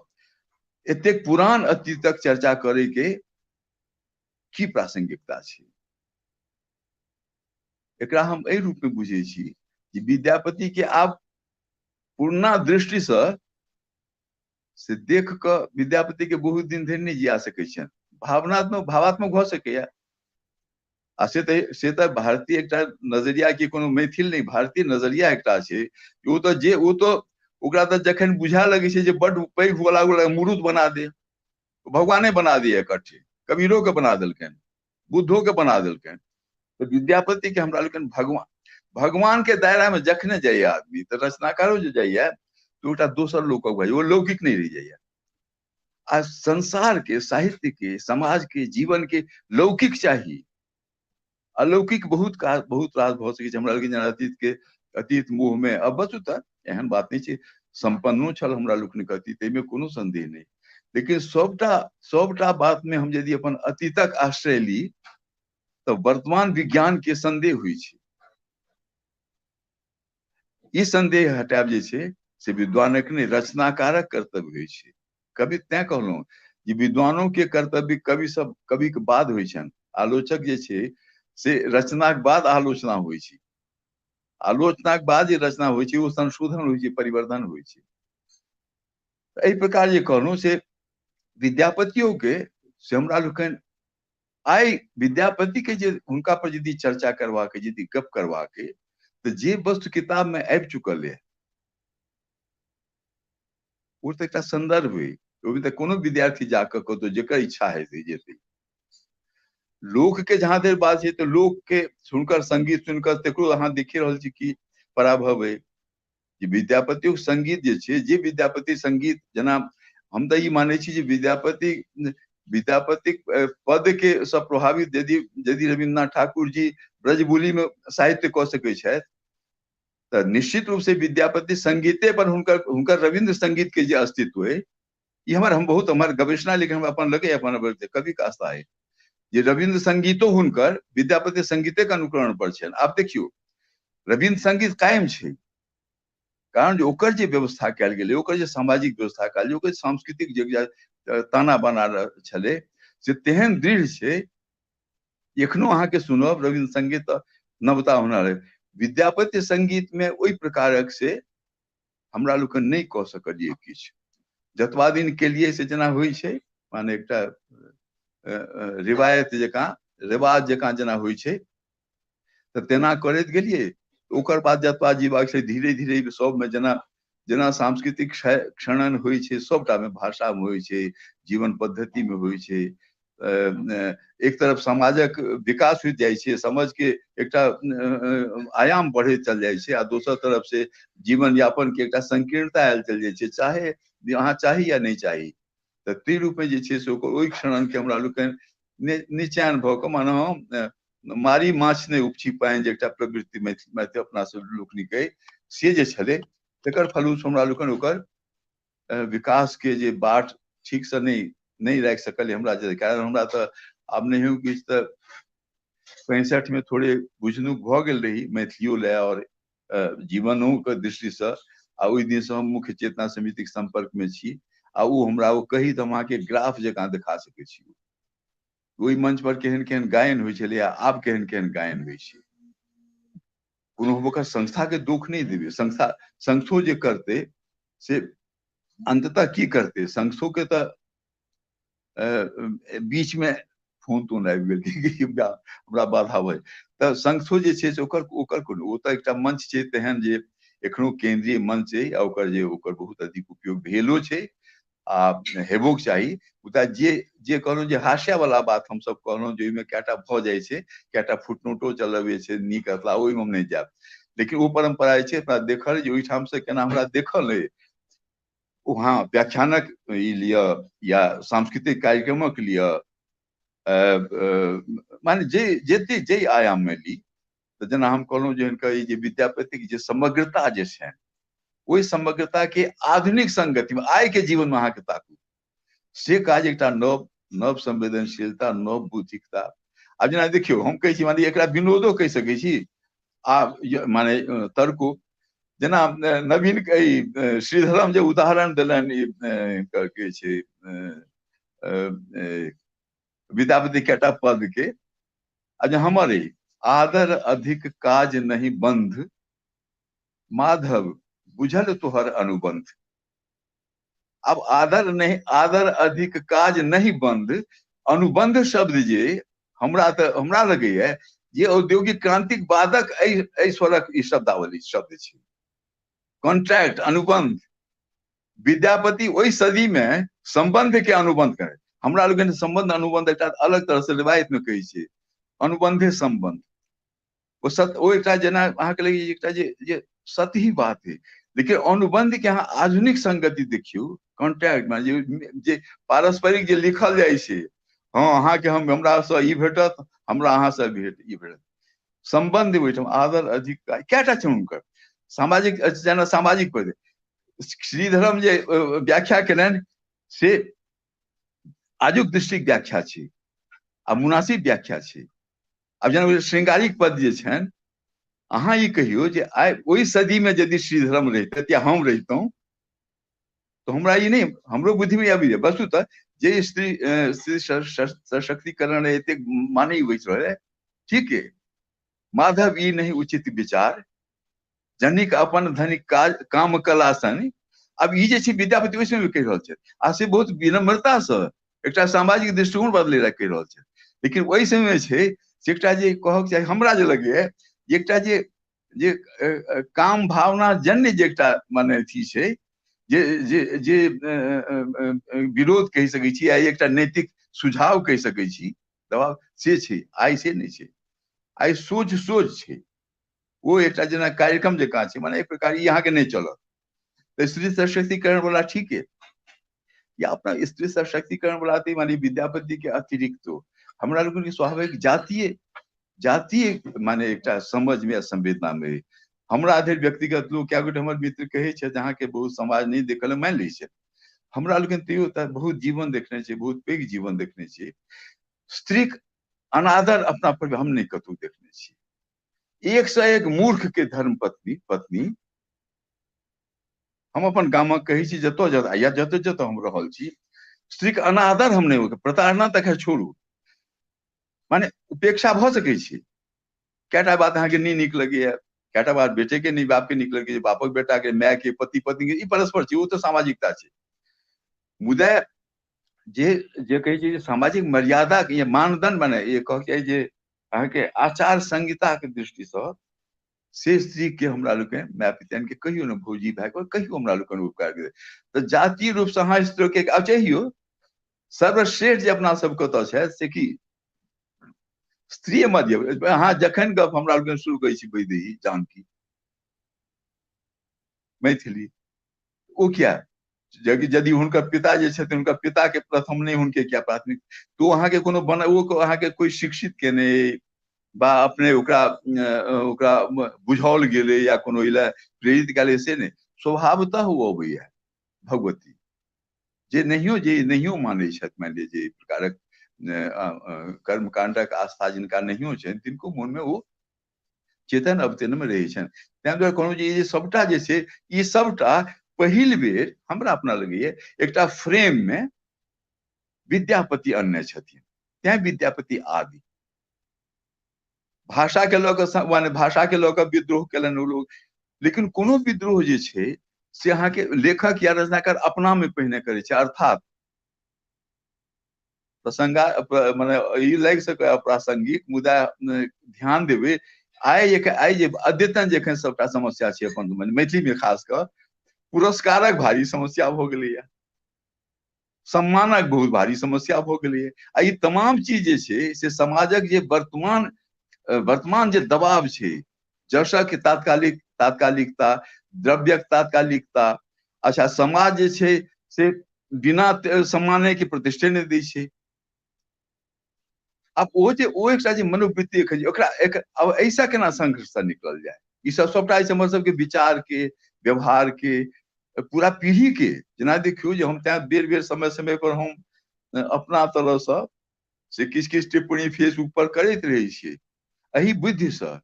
एतेक पुरान अतीतक चर्चा करे के की प्रासंगिकता छै। एकरा हम एहि रूप में बुझे छी कि विद्यापति के आब पूर्णा दृष्टि से देख कऽ विद्यापति के बहुत दिन धरि नहीं जिया सकै छै, भावात्मक भऽ सकैया। आ से तऽ भारतीय एकटा नजरिया के कोनो मैथिल नहीं, भारतीय नजरिया एकटा छै। ओ तो ओकरा तऽ जखन बुझा लगे छै जे बड पैघ हुअ लागल मुरुत बना दे, भगवाने बना दिए इकट्ठे, कबीरो के बना देलकनि, बुद्धो के बना देलकनि। तो विद्यापति के हमरा लोकनि भगवान के दायरा में जखने जाइए आदमी तो रचनाकारो जो जाइए तो उटा दोसर लोक भाई वो लौकिक नहीं रह जाइए। आ संसार के, साहित्य के, समाज के, जीवन के लौकिक चाहिए, अलौकिक बहुत रास भऽ सकै छै। हमरा लोकनि अतीत मोह में अब वस्तुतः एहन बात नहीं छै, संपन्नो छल हमरा लोकनिक अतीत, एहिमे कोनो संदेह नहीं। लेकिन सबटा बात में हम यदि अपन अतीतक आश्रय ली तो वर्तमान विज्ञान के संदेह हुई छै। ई संदेह हटाब जे छै से विद्वानक नहीं रचनाकारक कर्तव्य होइ छै। कवि तैं कहलहुं जे विद्वानों के कर्तव्य कवि के बाद होइ छनि, आलोचक जे छै से रचनाक बाद आलोचना होइ छै, आलोचनाक बाद जे रचना होइ छै वो संशोधन होइ छै, परिवर्धन होइ छै। एहि प्रकार जे कहलहुं से विद्यापतियों के से हमरा लोकनि आई विद्यापति के जे हुनका पर यदि चर्चा करवा के, यदि गप करवा के, तो जे वस्तु किताब में आबि चुकल है वो तो एक संदर्भ है, ओहिमे तो कोनो विद्यार्थी जाकर कतौ जेकर इच्छा है से जेतै। लोक के जहां देर बात है तो लोक के सुनकर, संगीत सुनकर तेकरो अहाँ देखि रहल छी कि पराभव है। जे विद्यापति संगीत जे छै, जे विद्यापति संगीत, जेना हम तऽ ई मानै छी जे विद्यापति पद के सब प्रभावित यदि रविन्द्रनाथ ठाकुर जी ब्रजबोली में साहित्य कऽ सकै छथि तो निश्चित रूप से विद्यापति संगीते पर हुनकर रविन्द्र संगीत के जे अस्तित्व है, ये हमर गवेषणा लेकिन हम अपन लगे अपन कवि का आस्था है जे रविन्द्र संगीतो हुनकर विद्यापति संगीते के अनुकरण पर छनि। आब देखियो रविन्द्र संगीत कायम छै, कारण जो ओकर जे व्यवस्था कयल गेलै, ओकर जे सामाजिक व्यवस्था कयल गेलै, ओकर सांस्कृतिक जे ताना बाना छलै से तेहन दृढ़ छै। एखनो अहाँ के सुनब रविन्द्र संगीत नवता होना रहे, विद्यापति संगीत में ओहि प्रकारक से हमरा लोकनि नहीं कऽ सकलियै किछु। जतबा दिन के लिए से जेना होइ छै, माने एकटा रिवायत जकाँ, रिवाज जकाँ जेना होइ छै तऽ तेना करैत गेलियै। ओकर बाद जतबा जीवाक छै धीरे धीरे सब में जेना सांस्कृतिक क्षरण होइ छै, सबटा में भाषा में होइ छै, जीवन पद्धति में होइ छै। एक तरफ समाजक विकास होइत जाइ छै, समझ के एकटा आयाम बढ़े चल जाइ छै, आ दोसर तरफ से जीवन यापन के एकटा संकीर्णता आयल चल जाइ छै, चाहे अहाँ चाही या नहीं चाही। तऽ त्रि रूप में जे छै से ओहि क्षरण के हमरा लोकनि निचैन भऽ कऽ माने मारी माछ नहीं उपछी पानि जे एकटा प्रवृत्ति मैथिली अपना सब लोकनिक अइ से जे छलै, तकर फलस्वरूप हमरा लोकनि ओकर विकास के जे बाट ठीक से नहीं राखि सकल हमरा जे कारण हमरा तऽ आब नहीं किछु तऽ 65 में थोड़े बुझनुक भऽ गेल रही मैथिलियो लए और जीवनों के दृष्टि से। आ ओहि दिन से हम मुख्य चेतना समिति के संपर्क में छी आ वो हमरा वो कही तो हम अहाँ के ग्राफ जकाँ दिखा सकै छी ओहि मंच पर केहन केहन गायन होइ छलै आ आब केहन केहन गायन होइ छै कोनो ओकर संस्था के दुख नहीं देबे संस्था संस्थो जे करते से अंततः की करते संस्थो के तो बीच में फोन तोन आबि गेल कि हमरा बाधा भय तऽ संस्थो जे छै से ओकर कोनो ओ तऽ एकटा मंच छै तेहन जे एखनो केंद्रीय मंच छै आ ओकर बहुत अधिक उपयोग भेलो छै आ हेबोक चाही मुदा जे कहलहुँ जे हास्या वाला बात हम सब कहलहुँ जे ओहिमे कएटा भऽ जाइ छै कएटा फुटनोटो चलबे छै नीक अथवा ओहिमे हम नहि जायब लेकिन ओ परंपरा जे छै हमरा देखल जे ओहिठाम से केना हमरा देखल अइ वहाँ व्याख्यानक लिअ या सांस्कृतिक कार्यक्रमक लिअ माने जे आयाम में ली तऽ जेना हम कहलहुँ जे हिनकर ई जे विद्यापतिक जे समग्रता जे छनि ओहि समग्रता के आधुनिक संगति में आइ के जीवन में अहाँके ताकू से काज एकटा नव संवेदनशीलता नव बुद्धिकता आब जेना देखियौ हम कहै छी माने एकरा विनोदो कहि सकै छी आ माने तर्को जेना नवीन श्रीधरम जे उदाहरण देलनि कहै छै विद्यापति केटा पद के अच्छा हमारे आदर अधिक काज नहीं बंध माधव बुझल तोहर अनुबंध अब आदर अधिक काज नहीं बंध अनुबंध शब्द जे हमरा लगैया जे औद्योगिक क्रांतिक बादक एहि स्वरक ई शब्दावली शब्द छै कॉन्ट्रैक्ट अनुबंध विद्यापति ओहि सदी में संबंध के अनुबंध करे हमरा लोगन संबंध अनुबंध एकटा अलग तरह से रिवायत में कहै छै अनुबंधे संबंध ओ एकटा जेना अहाँके लगे एकटा जे सतही बात है लेकिन अनुबंध के अहाँ आधुनिक संगति देखियौ कॉन्ट्रैक्ट में जे पारस्परिक जे लिखल जाइ छै हाँ अहाँके हमरा से ई भेटत हमरा अहाँ से ई भेटत संबंध ओहिठाम आदर अधिक कएटा छै हुनकर सामाजिक जेना सामाजिक पद श्रीधरम जे व्याख्या केलनि से आजुक दृष्टिक व्याख्या छै आ मुनासिब व्याख्या छै अब जेना श्रृंगारिक पद जे छनि अहाँ ई कहियो जे आइ ओहि सदी में यदि श्रीधरम रहितै या हम रहितौं तो हमरा ई नहीं हमरो बुद्धि में आबि जाय वस्तुतः जे स्त्री सशक्तिकरण एते माने होइत रहे ठीक है माधव ई नहीं उचित विचार जनिक अपन धनिक काज काम कला सन अब ई जे छै विद्यापति ओहि समय कहि रहल छै आ से बहुत विनम्रता से एकटा सामाजिक दृष्टिकोण बदले ला कहि रहल छै लेकिन ओहि समय छै से एकटा जे कहक चाही हमरा जे लगैया एकटा जे काम भावना जन्य जे एकटा माने अथी छै जे विरोध कहि सकै छी या एकटा नैतिक सुझाव कहि सकै छी दबाव से छै आइ से नहीं छै आइ सोच छै वो एकटा जेना कार्यक्रम जकाँ छै माने एक प्रकार ई अहाँके नहीं चलत तो स्त्री सशक्तिकरण वाला ठीक है या अपना स्त्री सशक्तिकरण वाला तो माने विद्यापति के अतिरिक्त हमरा लोगन के स्वाभाविक जातीय माने एकटा समझ में संवेदना में हमरा आधे व्यक्तिगत लोग क्या गोटे हमर मित्र कहे छै जहाँ के बहुत समाज नहीं देखल मान लै छै हमरा लोगन तैयो बहुत जीवन देखने छै बहुत पैघ जीवन देखने छै स्त्री अनादर अपना पर हम नहीं कतौ देखने छी 101 मूर्ख के धर्म पत्नी हम अपन गामक कही छी जतऽ हम रहल छी स्त्री के अनादर हम नहीं हो प्रताड़ना तक छोड़ू माने उपेक्षा भ सकै छै कएटा बात अहाँके नहीं नीक लगैया कएटा बात बेटे के नहीं बाप के नीक लगैया बापक बेटा के माय के पति पत्नी के ई परस्पर छै ओ तो सामाजिकता छै मुदा जे कहै छै सामाजिक मर्यादा के ये मानदंड बने ये कह के जे अहाँके आचार संहिता के दृष्टि से स्त्री के हमरा लोग माय पितान के कहियो ने भौजी भाई कहियो हमरा लोग उपकार करे तो जातीय रूप से अहाँ स्त्री के चाहिए सर्वश्रेष्ठ जे अपना सब कतऽ छै से की स्त्री मध्य अहाँ जखन गप हमरा लोग शुरू करै छी वैदेही जानकी मैथिली ओ क्या यदि हुनकर पिता जे छथिन हुनकर पिता के प्रथम नहीं हुनके क्या प्राथमिक तो अहाँ के कोनो अहाँ के कोई शिक्षित के नहीं बा अपने ओकरा बुझाओल गेले या कोनो इला प्रेरित कले से नहीं स्वभावतः हुआ अबैया भगवती जे नहियो माने छथि मान लीजिए जे प्रकारक कर्मकांडक आस्था जिनका नहीं है तिनको मन में वो चेतन अवतरण में रहे छन। तैं दुआरे कहलहुँ जे ई सबटा जे छै ई सबटा पहिल बेर हमरा अपना लगैए एकटा फ्रेम में विद्यापति अन्य छथिन। तैं विद्यापति आदि भाषा के लऽ कऽ माने भाषा के लऽ कऽ विद्रोह केलनि ओ लोग, लेकिन कोनो विद्रोह जे छै से अहाँ के लेखक या रचनाकार अपना में पहिने करे छै। अर्थात प्रसंगा माने ई लागि सकै अप्रासंगिक, मुदा ध्यान देबै आइ जे अद्यतन जखन सबटा समस्या छै अपन मैथिली में खास कऽ पुरस्कारक भारी समस्या भऽ गेलैए, सम्मानक बहुत भारी समस्या भऽ गेलैए। आ ई तमाम चीज जे छै से समाजक जे वर्तमान जे दबाव छै, जशक के तात्कालिकता, द्रव्यक तात्कालिकता, अच्छा समाज जे छै से बिना सम्माने के प्रतिष्ठे नहि दै छै। अब ओ एकटा जे मनोवृत्ति ओकरा अब ऐसा केना संघर्ष से निकल जाए, ई सब सबटा हमर सबके विचार के, व्यवहार के, पूरा पीढ़ी के, जेना देखियो जे हम तैं बेर बेर समय पर हम अपना तरह से किछ टिप्पणी फेसबुक पर करैत रहै छियै, एही बुद्धि से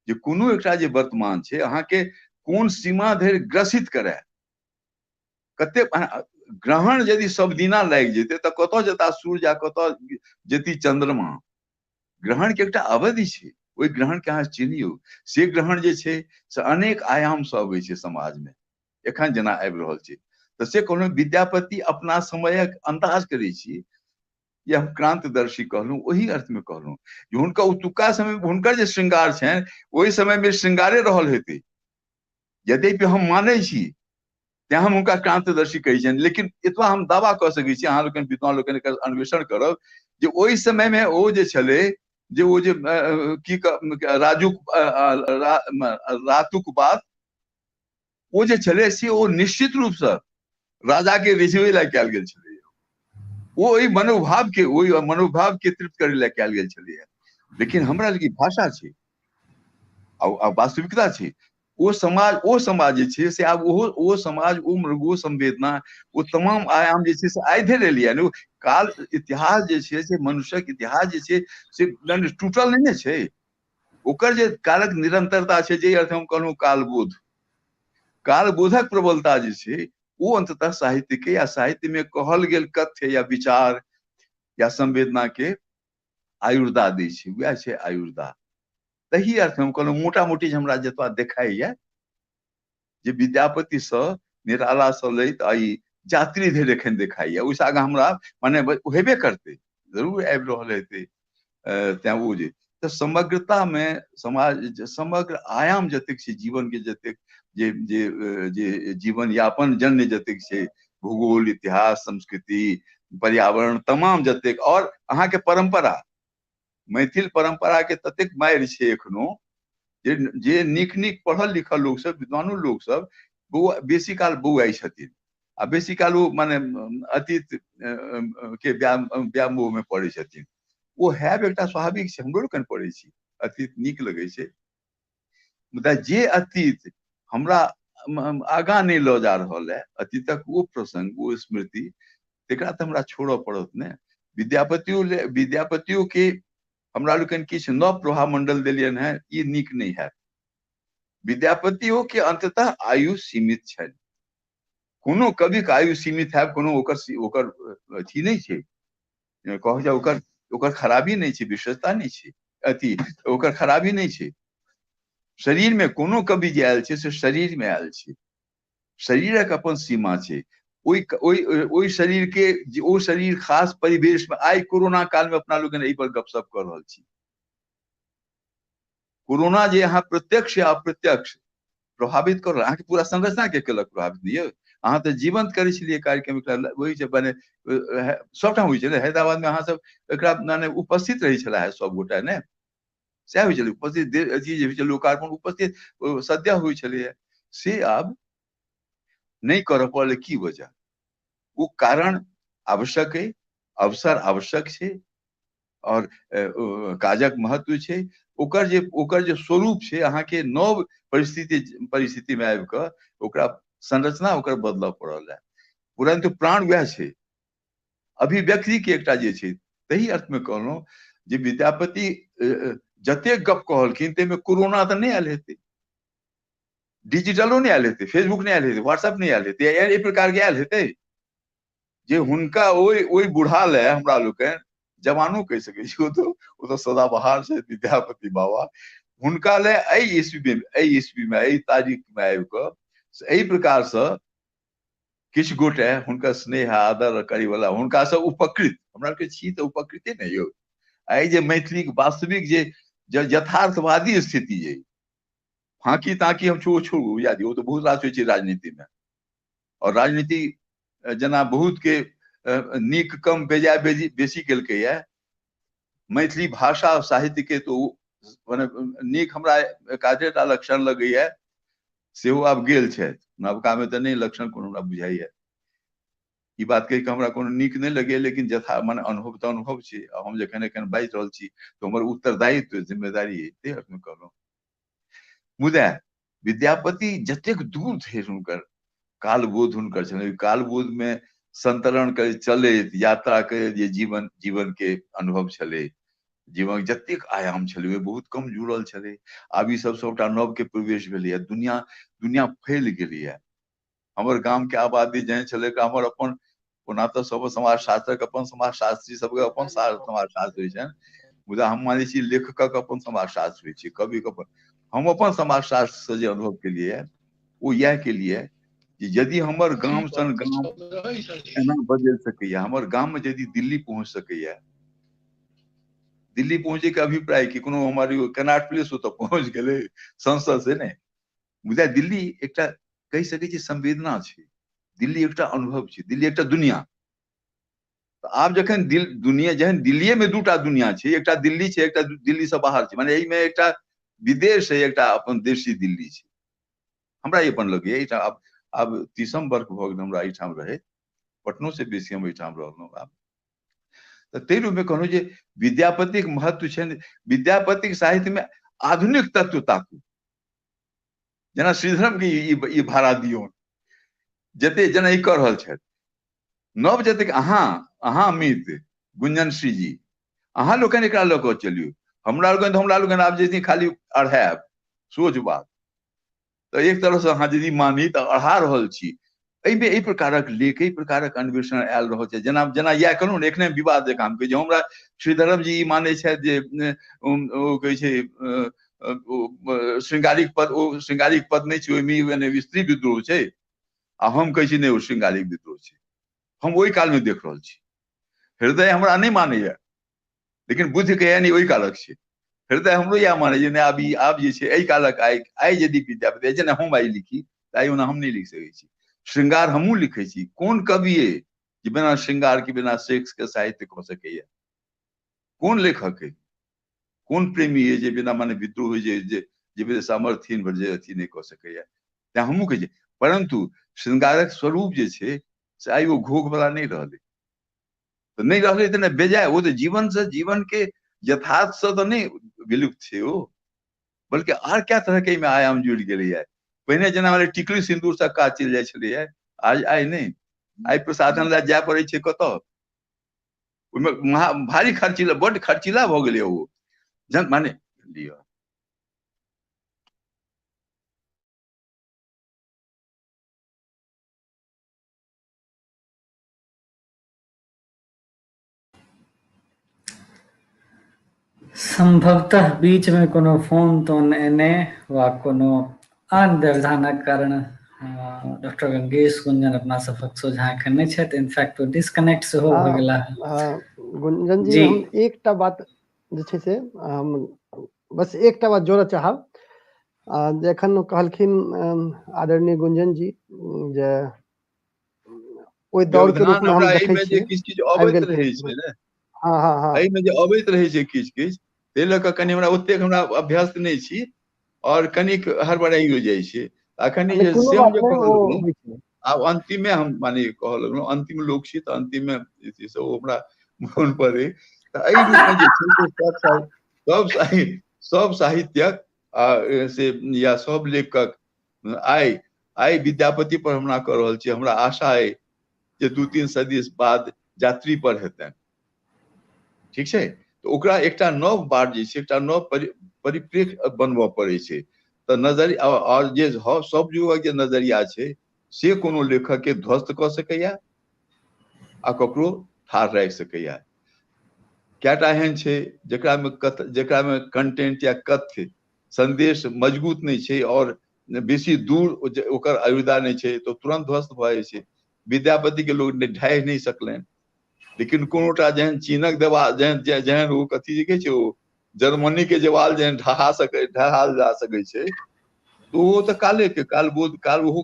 जे कोनो एकटा जे वर्तमान छै अहाँके कोन सीमा धरि ग्रसित करे, कते ग्रहण यदि सब दिना लागि जेतै तऽ कतऽ जेता सूर्य आ कतऽ जेती चंद्रमा। ग्रहण के एकटा अवधि छै, ओहि ग्रहण के अहाँ चिन्हियौ। से ग्रहण जे छै से अनेक आयाम से अबै छै समाज में, एखन जेना आबि रहल छै। तऽ से कहलहुँ विद्यापति अपना समयक अंदाज करै छी, या हम क्रांतदर्शी कहलहुँ ओही अर्थ में कहलहुँ जे हुनका ओतुका समय हुनकर जे श्रृंगार छनि ओहि समय में श्रृंगारे रहल हेतै, यद्यपि हम मानै छी तैं हम हुनका क्रांतदर्शी कहै छियनि। लेकिन एतबा हम दावा कऽ सकै छी, अहाँ लोकनि विद्वान लोकनि एकर अन्वेषण करब, जे ओहि समय में ओ जे छलै जे ओ जे की रातुक बात ओ जे छलै से ओ निश्चित रूप से राजा के रिझबै लए कयल गेल छलै, ओ ओहि मनोभाव के तृप्त करे लए कयल गेल छलै। लेकिन हमरा लग भाषा छै आ वास्तविकता छै। ओ समाज जे छै से आब ओ समाज, ओ मृगो संवेदना, ओ तमाम आयाम जे छै से आइ धरि एलियै। काल इतिहास जे छै से मनुष्यक इतिहास जे छै से टूटल नहीं ने छै, ओकर जे कालक निरंतरता छै, जे अर्थ हम कहलहुँ कालबोधक प्रबलता जे छै वो अंततः साहित्य के या साहित्य में कहल गेल कथ्य या विचार या संवेदना के आयुर्दा दै छै, वएह छै आयुर्दा। तही अर्थ हम कहलहुँ मोटा मोटी हमरा जतबा देखाइए जे विद्यापति से निराला से लैत आई जात्री धरि एखन देखाइए, ओहिसँ आगाँ हमरा माने हेबे करतै, जरूर आबि रहल हेतै। तैं ओ जे तऽ समग्रता में समाज समग्र आयाम जतेक छै जीवन के, जतेक जे जीवन यापन जन्य जतेक छै, भूगोल, इतिहास, संस्कृति, पर्यावरण, तमाम जतेक, और अहाँ के परंपरा, मैथिल परंपरा के ततेक मारि छै एखनो जे नीक पढ़ल लिखल लोग सब, विद्वानो लोग सब बेसी काल बौआइ छथिन, आ बेसी काल ओ माने अतीत के व्यामोह में पड़ै छथिन। ओ हैब एकटा स्वाभाविक छै, हमरो लोकनि पढ़ै छी, अतीत नीक लगै छै, मुदा जे अतीत हमरा आगाँ नहीं लऽ जा रहल है, अतीतक वो प्रसंग, वो स्मृति, तेकरा तऽ हमरा छोड़ऽ पड़त ने। विद्यापतियों के हमरा लोकनि किछु नव प्रभाव मंडल देलियनि हैं, ई नीक नहीं है। विद्यापतियों के अंततः आयु सीमित छनि, कोनो कवि के आयु सीमित है, कोनो ओकर अथी नहीं छै, कहल जाए ओकर खराबी नहीं छै, विशेषता नहीं छै, अथी ओकर खराबी नहीं छै। शरीर में कोनो कवि जे आयल छै से शरीर में आयल छै, शरीरक अपन सीमा छै। ओई शरीर के ओ शरीर खास परिवेश में, आई कोरोना काल में अपना लोग एहि पर गपशप कर रहल छी। कोरोना जे अहाँ प्रत्यक्ष या अप्रत्यक्ष प्रभावित कर रहल, अहाँके पूरा संरचना के केलक प्रभावित नहीं है। अहाँ तऽ जीवंत करै छलियै कार्यक्रम, वही छै बने सबटा होइ छै ने। हैदराबाद में अहाँ सब एकरा माने उपस्थित रहै छला है सब गोटा ने, सएह होइ छलै उपस्थित, अथी जे होइ छै लोकार्पण उपस्थित सद्य होइ छलै, से आब नहीं करऽ पड़लै। की वजह? वो कारण आवश्यक है, अवसर आवश्यक छै, और काजक महत्व छै। ओकर जे स्वरूप छै, अहाँ के नव परिस्थिति में आबि कऽ ओकरा संरचना ओकर बदलऽ पड़ल है, परंतु प्राण वएह छै, अभिव्यक्ति के एकटा जे छै। तही अर्थ में कहलहुँ जे विद्यापति जते गप कहलखिन ताहिमे कोरोना तऽ नहि आयल हेतै, डिजिटलो नहि आयल हेतै, फेसबुक नहि आयल हेतै, व्हाट्सएप नहि आयल हेतै, एहि प्रकारके आयल हेतै जे हुनका ओहि बूढ़ा लए हमरा लोकनि जवानो कहि सकै छी, ओ तऽ सदाबहार छै विद्यापति बाबा, हुनका ले एहि ईस्वी में एहि तारीख में आबि कऽ एहि प्रकार से किछु गोटे हुनकर स्नेह आदर करै वाला, हुनका से उपकृत, हमरा के छी तऽ उपकृते ने यौ। आई जे मैथिली वास्तविक जे यथार्थवादी स्थिति है, फाँकी ताँकी हम छोड़ू याद, वो तो बहुत रास होइ छै राजनीति में, और राजनीति जना बहुत के नीक कम बेजा बेसी केलकै है, मैथिली भाषा साहित्य के तो मने नीक हमरा एकाधेटा लक्षण लगैया सेहो आब गेल छथि, नवका में तऽ नहि लक्षण कोनो हमरा बुझाइया, ई बात कहि कऽ हमरा कोनो नीक नहि लगैया, लेकिन जथा मने अनुभव तऽ अनुभव छै, हम जखन एखन बाजि रहल छी तऽ हमर उत्तरदायित्व जिम्मेदारी है, ते हम कहलहुँ। मुदा विद्यापति जतेक दूर थे हुनकर कालबोध हुनकर छलै, कालबोध में संतरण कर चलैत यात्रा के जे जीवन के अनुभव छलै, जीवन जतेक आयाम छलै बहुत कम जुड़ल छलै। आब ई सब सबटा नव के प्रवेश भेलैया, दुनिया फैल गेलैया। हमर गाम के आबादी जेहन छलै, हमर अपन ओना तऽ सब समाज शास्त्रक अपन समाज शास्त्री सबके अपन समाज शास्त्र होइ छनि, मुदा हम मानै छी लेखकक अपन समाज शास्त्र होइ छै, कविक अपन, हम अपन समाज शास्त्र से जे अनुभव केलिए वो इएह केलिए कि यदि हमर गाम सन गाम एना बदल सकैया, हमर गाम में यदि दिल्ली पहुंच सकैया, दिल्ली पहुंचे के अभिप्राय कि कोनो हमारी कनाट प्लेस हो तो पहुंच गए संसद से नहीं, मुदा दिल्ली एक कहि सकै छी संवेदना छै, दिल्ली एक अनुभव छै, दिल्ली एक दुनिया। तो आब जखन दुनिया जहन दिल्ली में दूटा दुनिया छै, एक दिल्ली छै, एक दिल्ली से बाहर छै, माने एहि में एक विदेश है, एक अपन देशी दिल्ली छै। हमरा ये अपन लगैया आब 30 वर्ष भऽ गेल हमरा एहिठाम रहे, पटनो से बेसी हम एहिठाम रहलहुँ आब, तऽ ताहि रूप में कहलहुँ जे विद्यापतिक महत्व छै, विद्यापतिक साहित्य में आधुनिक तत्व ताकू, जना श्रीधरम के ई भाड़ा दियौन, जते जना ई कर रहल छथि, नव जतेक अहाँ अमित गुंजन श्री जी, अहाँ लोकनि एकरा लऽ कऽ चलियौ, हमरा लोकनि आब जे खाली अढ़ायब सोच बात, तो एक तरह से अहाँ यदि मानी तऽ अढ़ा रहल छी। एहिमे एहि प्रकारक लेख, एहि प्रकारक अन्वेषण आयल रहल छै, जेना इएह कहलहुँ ने एखने विवाद जकाँ हम जे हमरा श्रीधरम जी ई मानै छथि जे ओ कहै छै श्रृंगारिक पद नहीं छै, ओहिमे स्त्री विद्रोह छै, आ हम कहै छी नहीं ओ श्रृंगारिक विद्रोह छै। हम ओहि काल में देख रहल छी, हृदय हमरा नहीं मानैया, लेकिन बुद्धि कहैया नहीं ओहि कालक छै, हृदय हमरो इएह मानै जे नहीं आब जे छै एहि कालक आइ यदि विद्यापति जेना हम आइ लिखी तऽ आइ ओना हम नहीं लिख सकै छी, श्रृंगार हमहूँ लिखै छी। कोन कवि है कि बिना श्रृंगार के बिना सेक्स के साहित्य कऽ सकैया, कोन लेखक है, कोन प्रेमी है जे बिना माने विद्रोह जे सामर्थ्यहीन जे अथी नहीं कऽ सकैया, तेँ हमहूँ कहै छी। परंतु श्रृंगारक स्वरूप जे छै से आइ वो घोघ वाला नहीं रहलै, तो नहीं रहलै तऽ नहीं बेजाय, वो तो जीवन से, जीवन के यथार्थ से तो नहीं विलुप्त छै ओ, बल्कि आर क्या तरह के में आयाम जुड़ि गेलैया। पहिने जेना माने टिकली सिंदूर से काज चलि जाइ छलैया, आइ नहीं, आइ प्रसाधन लए जाय पड़ै छै कतऽ, ओहिमे भारी खर्चीला, बड्ड खर्चीला भऽ गेलै ओ, जन माने लिअ। संभवतः बीच में कोनो फोन तोन एने वा कोनो आन व्यवधानक कारण डॉक्टर गंगेश गुंजन अपना सभक सोझा एखन नहि छथि, इनफैक्ट ओ डिस्कनेक्ट सेहो भऽ गेला। गुंजन जी हम एकटा बात जे छै से हम बस एकटा बात जोड़ऽ चाहब, जखन कहलखिन आदरणीय गुंजन जी जे ओहि दौर के रूप में हम देखै छियै किछु अबैत रहै छै ने, एहिमे जे अबैत रहै छै किछु ताहि लऽ कऽ कनि हमरा ओतेक हमरा अभ्यस्त नहि छी, और कनिक हड़बड़ाइयो जाइ छै। अखन जे से हम जे कहऽ लगलहुँ, आब अंतिम में हम माने कहऽ लगलहुँ, अंतिम लोक छी तऽ अंतिम में जे छै से ओ हमरा मोन पड़े, तऽ एहि रूप में जे छै सब साहित्यक से या सब लेखक आइ विद्यापति पर हमरा कऽ रहल छी। हमरा आशा है जे 2-3 सदी बाद यात्री पर हेतनि, ठीक छै। तो ओकरा एकटा नव बात जे छै, एकटा नव परिप्रेक्ष्य बनबऽ पड़ै छै। तऽ नजरिया और जे सब युगक जे नजरिया छै से कोनो लेखक के ध्वस्त कऽ सकैया आ ककरो ठाढ़ राखि सकैया। कएटा एहन छै जेकरा में कंटेंट या कथ्य संदेश मजबूत नहीं छै और बेसी दूर ओकर आयुर्दा नहीं छै, तो तुरंत ध्वस्त भऽ जाइ छै। विद्यापति के लोग ढाई नहीं सकलनि, लेकिन कोनोटा जेहन चीनक देवाल जेहन ओ कथी जे कहै छै ओ जर्मनी के देवाल जेहन ढहाल जा सकै छै, तो वो तो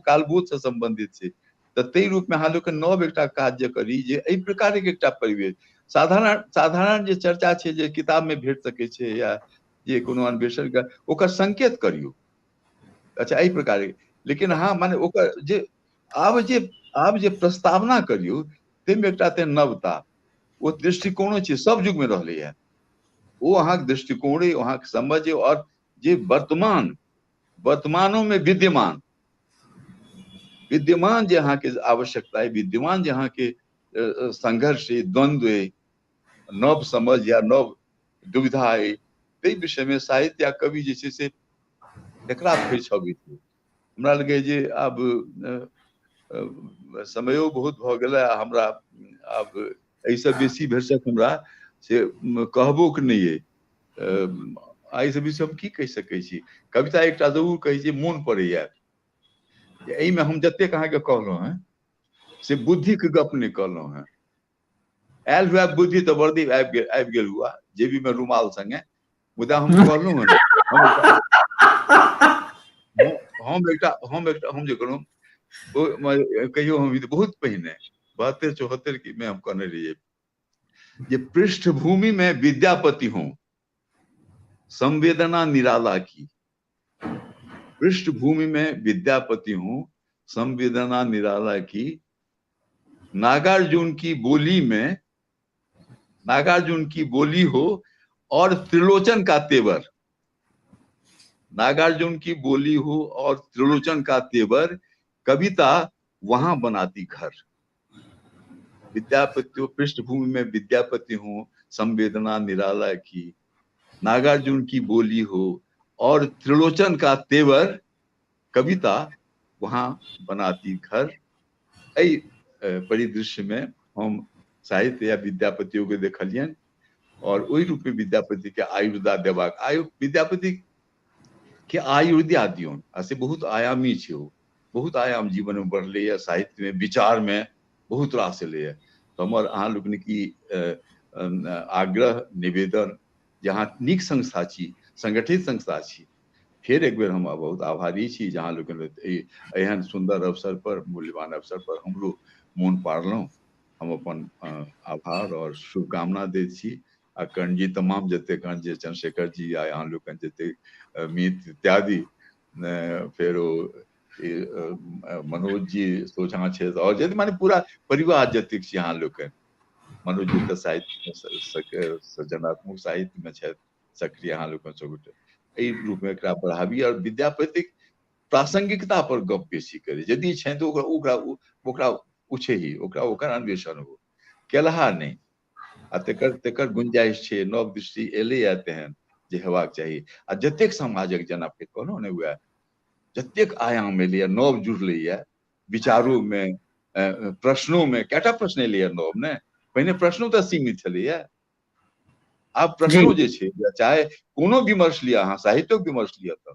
कालबोध से संबंधित छै। तऽ ताहि रूप में अहाँ लोग के नव एकटा काज जे करी जे एहि प्रकार के एकटा परिवेश साधारण जे चर्चा छै जे किताब में भेट सकै छै या जे कोनो अन्वेषण के ओकर संकेत करियो। अच्छा एहि प्रकार के, लेकिन हाँ माने ओकर जे आब जे प्रस्तावना करियो ताहिमे एकटा ते नवता ओ दृष्टिकोण छै, सब युग में रहलै है। वो अहाँ के दृष्टिकोण अहाँ के समझ और जे वर्तमानों में विद्यमान जे अहाँ के आवश्यकता है, विद्यमान जे अहाँ के संघर्ष द्वंद्व नव समझ या नव दुविधा है, ताहि विषय में साहित्य या कवि जे छै से एकरा फेर छबैत छै। हमरा लगे जे आब समयो बहुत भ गेलै, हमरा आब एहिसँ बेसी भरसक हमरा से कहबो के नहीं है। एहिसँ बेसी हम की कहि सकै छी। कविता एकटा जरूर कहै छै मोन पड़ैया, एहिमे हम जतेक अहाँके कहलहुँ हैं से बुद्धि के गप नहीं कहलहुँ हैं। आयल हुआ बुद्धि तो वर्दी आबि गेल हुआ जेबी में रुमाल संगे, मुदा हम कहलहुँ हैं हम जे कहलहुँ कहियो हम बहुत पहिने 72-74 में हम कहने रहिए जे पृष्ठभूमि में विद्यापति हों, संवेदना निराला की। पृष्ठभूमि में विद्यापति हों, संवेदना निराला की। नागार्जुन की बोली हो और त्रिलोचन का तेवर। नागार्जुन की बोली हो और त्रिलोचन का तेवर, कविता वहां बनाती घर। विद्यापति पृष्ठभूमि में विद्यापति हो, संवेदना निराला की। नागार्जुन की बोली हो और त्रिलोचन का तेवर, कविता वहां बनाती घर। एहि परिदृश्य में हम साहित्य या विद्यापतियों के देखलियन और ओहि रूप में विद्यापति के आयुर्दा देबाक विद्यापति के आयुर्दा दियौन। से बहुत आयामी छै, बहुत आयाम जीवन में बढ़ले है, साहित्य में विचार में बहुत रास एलै है। तो हमर अहाँ लोकनि की आग्रह निवेदन, जहाँ नीक संस्था छी, संगठित संस्था छी, फिर एक बेर हम बहुत आभारी छी जहाँ लोकनि एहन सुंदर अवसर पर, मूल्यवान अवसर पर हमरो मोन पाड़लहुँ। हम अपन आभार और शुभकामना दैत छी। आ कर्ण जी तमाम जते कर्ण जे चंद्रशेखर जी आ यहाँ लोकनि जते मीत इत्यादि, फिर मनोज जी सोझा छथि और जते माने पूरा परिवार जतेक छी यहाँ लोकनि। मनोज जी तऽ साहित्य सृजनात्मक साहित्य में छथि सक्रिय, यहाँ लोकनि सब एहि रूप में एकरा बढ़ाबी और विद्यापतिक प्रासंगिकता पर गप बेसी करे। यदि छै तो ओकरा उछेही, ओकर अन्वेषण हो, केलहा नहीं। आ तेकर गुंजाइश छै, नव दृष्टि एलैया तेहन जे हेबाक चाही। आ जतेक समाजक जेना फेर कहलहुँ ने हुए जतेक आयाम एलैया, नव जुड़लैया विचारों में, प्रश्नों में। कएटा प्रश्न एलैया नव ने, पहिने प्रश्नों तऽ सीमित छलैया, आब प्रश्नों जे छै, चाहे कोनो विमर्श लिया, अहाँ साहित्यक विमर्श लिया, तऽ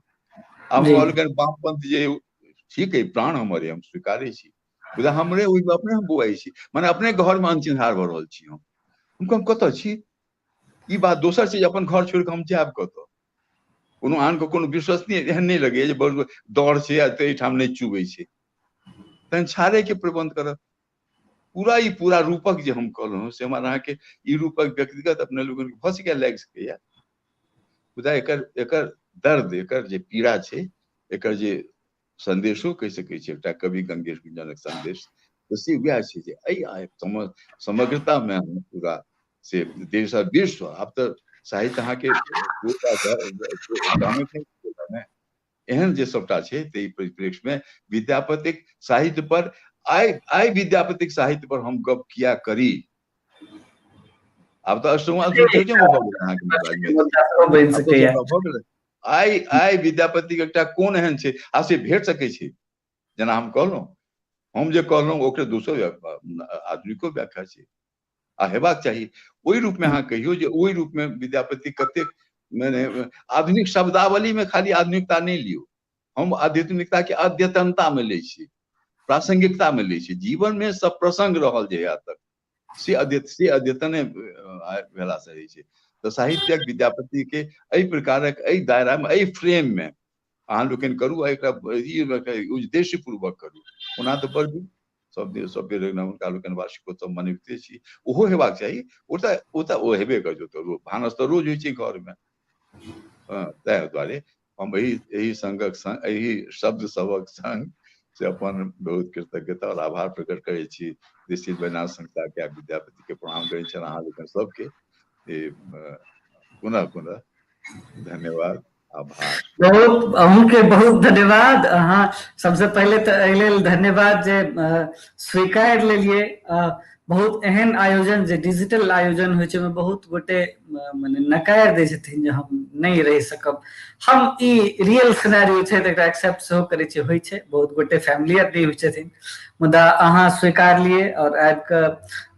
आब हम कहलहुँ वामपंथ जे ठीक है, प्राण हमर हम स्वीकारे छी, मुदा हमरे ओहिमे अपने हम बुआई छी, माने अपने घर में अनचिन्हार भऽ रहल छी। हम कतऽ छी, ई बात दोसर छै, अपन घर छोड़ के हम जायब कतऽ। कोनो आन के कोनो विश्वसनीय एहन नहीं लगे जे दौड़ छै आ एहिठाम नहीं चुबै छै, तहन छाड़े के प्रबंध करब। पूरा रूपक जे हम कहलहुँ से हमर अहाँ के ई रूपक व्यक्तिगत अपने लोगन के भऽ सकै लागि सकैया, मुदा एकर दर्द, एकर जे पीड़ा छै, एकर जे संदेशो कहि सकै छै, एकटा कवि गंगेश गुंजनक संदेश, तो से वएह छै जे एहि समग्रता में हम पूरा से देश और विश्व, आब तऽ साहित्य अहाँ के एहन जे सबटा छै, ताहि परिप्रेक्ष्य में विद्यापतिक साहित्य पर आइ विद्यापतिक साहित्य पर हम गप किया करी। आब तो अष्टमा सूत्र क्यों भऽ गेलै अहाँके मिथिलाक में बनि आब तो सकैया। सबटा भऽ गेलै। आइ विद्यापति के एकटा कोन एहन छै आ से भेट सकै छै, जेना हम कहलहुँ, हम जे कहलहुँ ओकरे दोसर आधुनिको व्याख्या छै आ हेबाक चाही। ओहि रूप में अहाँ कहियो जे ओहि रूप में विद्यापति कतेक मैंने आधुनिक शब्दावली में खाली आधुनिकता नहीं लियो, हम आध्यात्मिकता के अद्यतनता में ले छी, प्रासंगिकता में ले छी, जीवन में सब प्रसंग रहल जहिया तक से अद्यतने भेला से होइ छै। तो साहित्यक विद्यापति के एहि प्रकारक एहि दायरा में एहि फ्रेम में अहाँ लोकनि करू आ एकरा उद्देश्य पूर्वक करू। ओना तऽ बड़ सब बेर हुनका लोकनि वार्षिकोत्सव मनबिते छी, ओहो हेबाक चाही। ओ हेबे करतै, तो भानस तऽ रोज होइ छै घर में। ताहि दुआरे हम एहि संगक संग एहि शब्द सबक संग से अपन बहुत कृतज्ञता और आभार प्रकट करै छी निश्चित वैद्यनाथ संस्था के विद्यापति के प्रणाम करै छी अहाँ लोकनि सबके। पुनः पुनः धन्यवाद, आभार। बहुत अहूँके बहुत धन्यवाद। अहाँ सबसे पहले तो एहि लेल धन्यवाद जे स्वीकार लेलिए। बहुत एहन आयोजन जे डिजिटल आयोजन होइ छै, बहुत गोटे माने नकार दै छथिन जे हम नहीं रहि सकब। हम ई रियल सिनेरियो छै तऽ एकरा एक्सेप्ट सेहो करै छियै, होइ छै। बहुत गोटे फैमिलियर नहीं होइ छथिन, मुदा अहाँ स्वीकार लिए और आबि कऽ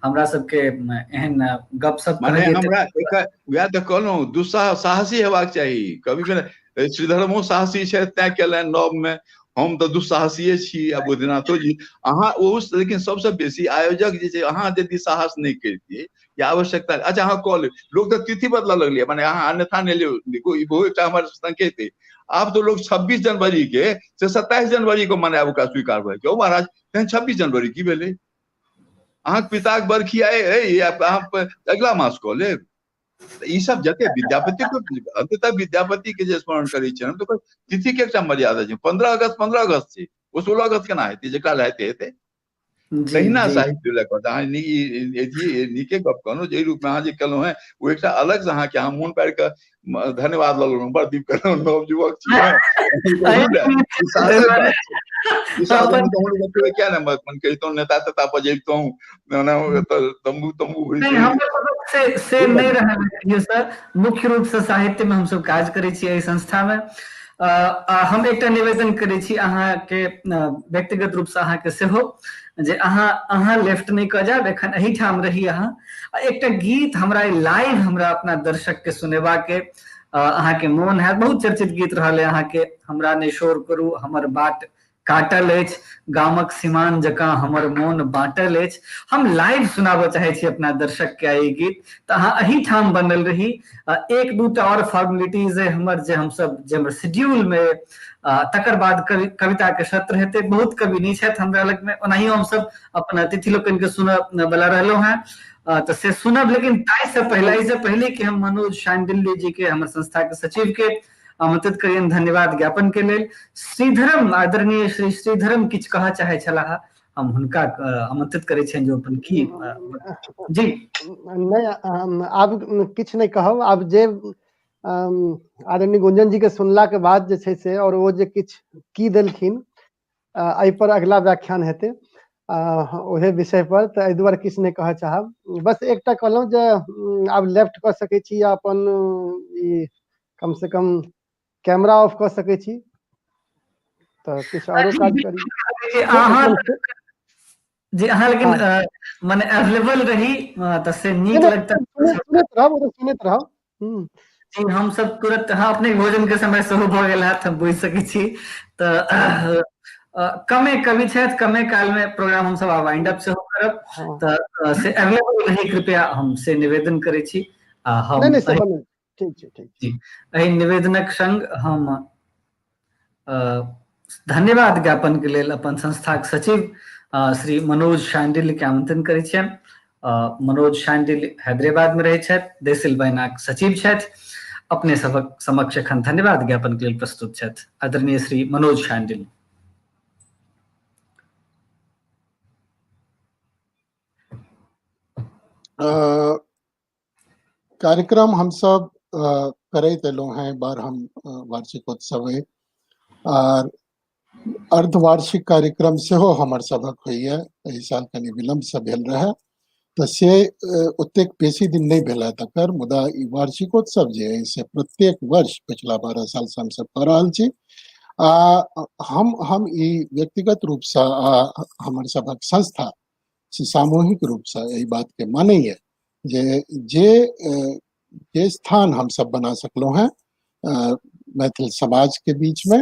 हमरा सबके एहन गपशप माने कहलिए। हमरा वएह तऽ कहलहुँ, दुस्साहसी हेबाक चाही। कवि श्रीधरमो साहसी छै, तैं केलनि नव में। हम तऽ दुस्साहसिये छी आ बुद्धिनाथो जी। अहाँ लेकिन सबसे बेसी आयोजक जे छै, अहाँ यदि साहस नहीं करतियै या आवश्यकता, अच्छा अहाँ कऽ ले, लोग तो तिथि बदलऽ लगलिए, माने अहाँ अन्यथा नहीं लियो, इहो एकटा हमर संकेत है। आब तो लोग 26 जनवरी के से 27 जनवरी को मनायब ओकरा स्वीकार भऽ जाय। महाराज तहन 26 जनवरी की भेलै? अहाँके पिताक बरखी अगला मास कऽ लेब। ई सब जते विद्यापति को अंततः विद्यापति के जे स्मरण करै छै तो तिथि के एकटा मर्यादा छै। 15 अगस्त छै, वो 16 अगस्त केना हेतै? जेकरा हेतै तहिना साहित्य लऽ कऽ अहाँ नीके गप कहलहुँ जे रूप में अहाँ जे केलहुँ हैं, वो एकटा अलग से अहाँके अहाँ मोन पारि कऽ धन्यवाद लऽ लेलहुँ। बड़ दीप केलहुँ, नवयुवक छी क्या ना मन कहितौं नेता तेता बजैबतौं, तम्बू से नहीं रहल सर। मुख्य रूप से साहित्य में हम सब काज करै छी एहि संस्था में। हम एकटा निवेदन करै छी अहाँ के व्यक्तिगत रूप से अहाँ के सेहो, जे अहाँ लेफ्ट नहीं कऽ जाब, एखन एही ठाम रही अहाँ। एकटा गीत हमरा लाइव हमरा अपना दर्शक के सुनेबा के अहाँ के मोन है। बहुत चर्चित गीत रहल है अहाँ के, हमरा ने शोर करू हमर बाट काटल अछि, गामक सीमान जकाँ हमर मोन बाँटल अछि। हम लाइव सुनाबऽ चाहे छी अपना दर्शक के ई गीत, तो अहाँ अही ठाम बनल रही। एक दूटा और फॉर्मेलिटीज है हमर जे हम सब जे हमर शेड्यूल में, तकर बाद कविता के सत्र हेतै। बहुत कवि नहीं छथि हमरा लग में, ओनाहियो हम सब अपन अतिथि लोकनि के सुनऽ वाला रहलहुँ हैं, तो से सुनब। लेकिन ताहि से पहले कि हम मनोज शांडिल्य जी के, हमर संस्था के सचिव के आमंत्रित करियन धन्यवाद ज्ञापन के लेल। श्रीधरम, आदरणीय श्री श्रीधरम किछ कहऽ चाहे छलाह, हम हुनका आमंत्रित करै छियनि जो अपन की जी। नहीं आब किछ नहीं कहब। आब जे आदरणीय गुंजन जी के सुनला के बाद जे छै से, और वो जे किछ की देलखिन, एहि पर अगला व्याख्यान हेतै ओहे विषय पर। तो एहि दुआरे किछ नहीं कहऽ चाहब। बस एकटा कहलहुँ जे आब लेफ्ट कऽ सकै छी, अपन ई कम से कम कैमरा ऑफ कऽ सकै छी, तो किछ औरो काज करी। अहाँ जी अहाँ लेकिन माने अवेलेबल रही तो से नीक लगता। सुनैत रहब। जी हम सब तुरंत, हाँ अपने भोजन के समय सेहो भऽ गेल हैत, हम बुझि सकै छी। तऽ कमे कवि छथि, कमे काल में प्रोग्राम हम सब वाइंड अप सेहो करब, तऽ से अवेलेबल रही कृपया, हम से निवेदन करै छी। हम जी एहि निवेदनक संग हम धन्यवाद ज्ञापन के लेल अपन संस्थाक सचिव श्री मनोज शांडिल्य के आमंत्रण करै छियनि। मनोज शांडिल्य हैदराबाद में रहै छथि, देसिल बैनाक सचिव छथि। अपने सबक समक्ष एखन धन्यवाद ज्ञापन के लेल प्रस्तुत छथि आदरणीय श्री मनोज शांडिल्य। कार्यक्रम हम सब करैत एलहुँ हैं, बार हम वार्षिकोत्सव और अर्धवार्षिक कार्यक्रम सेहो हमर सबक होइए। एहि साल कनि विलम्ब से भेल रहे, तऽ से ओतेक बेसी दिन नहि भेला तकर, मुदा ई वार्षिकोत्सव जे अइ से प्रत्येक वर्ष पिछला 12 साल से हमसब कऽ रहल छी। आ हम ई व्यक्तिगत रूपसँ आ हमर सभक संस्था से सामूहिक रूपसँ एहि बातके मानैए जे स्थान हमसब बना सकलहुँ हैं मैथिल समाज के बीचमे,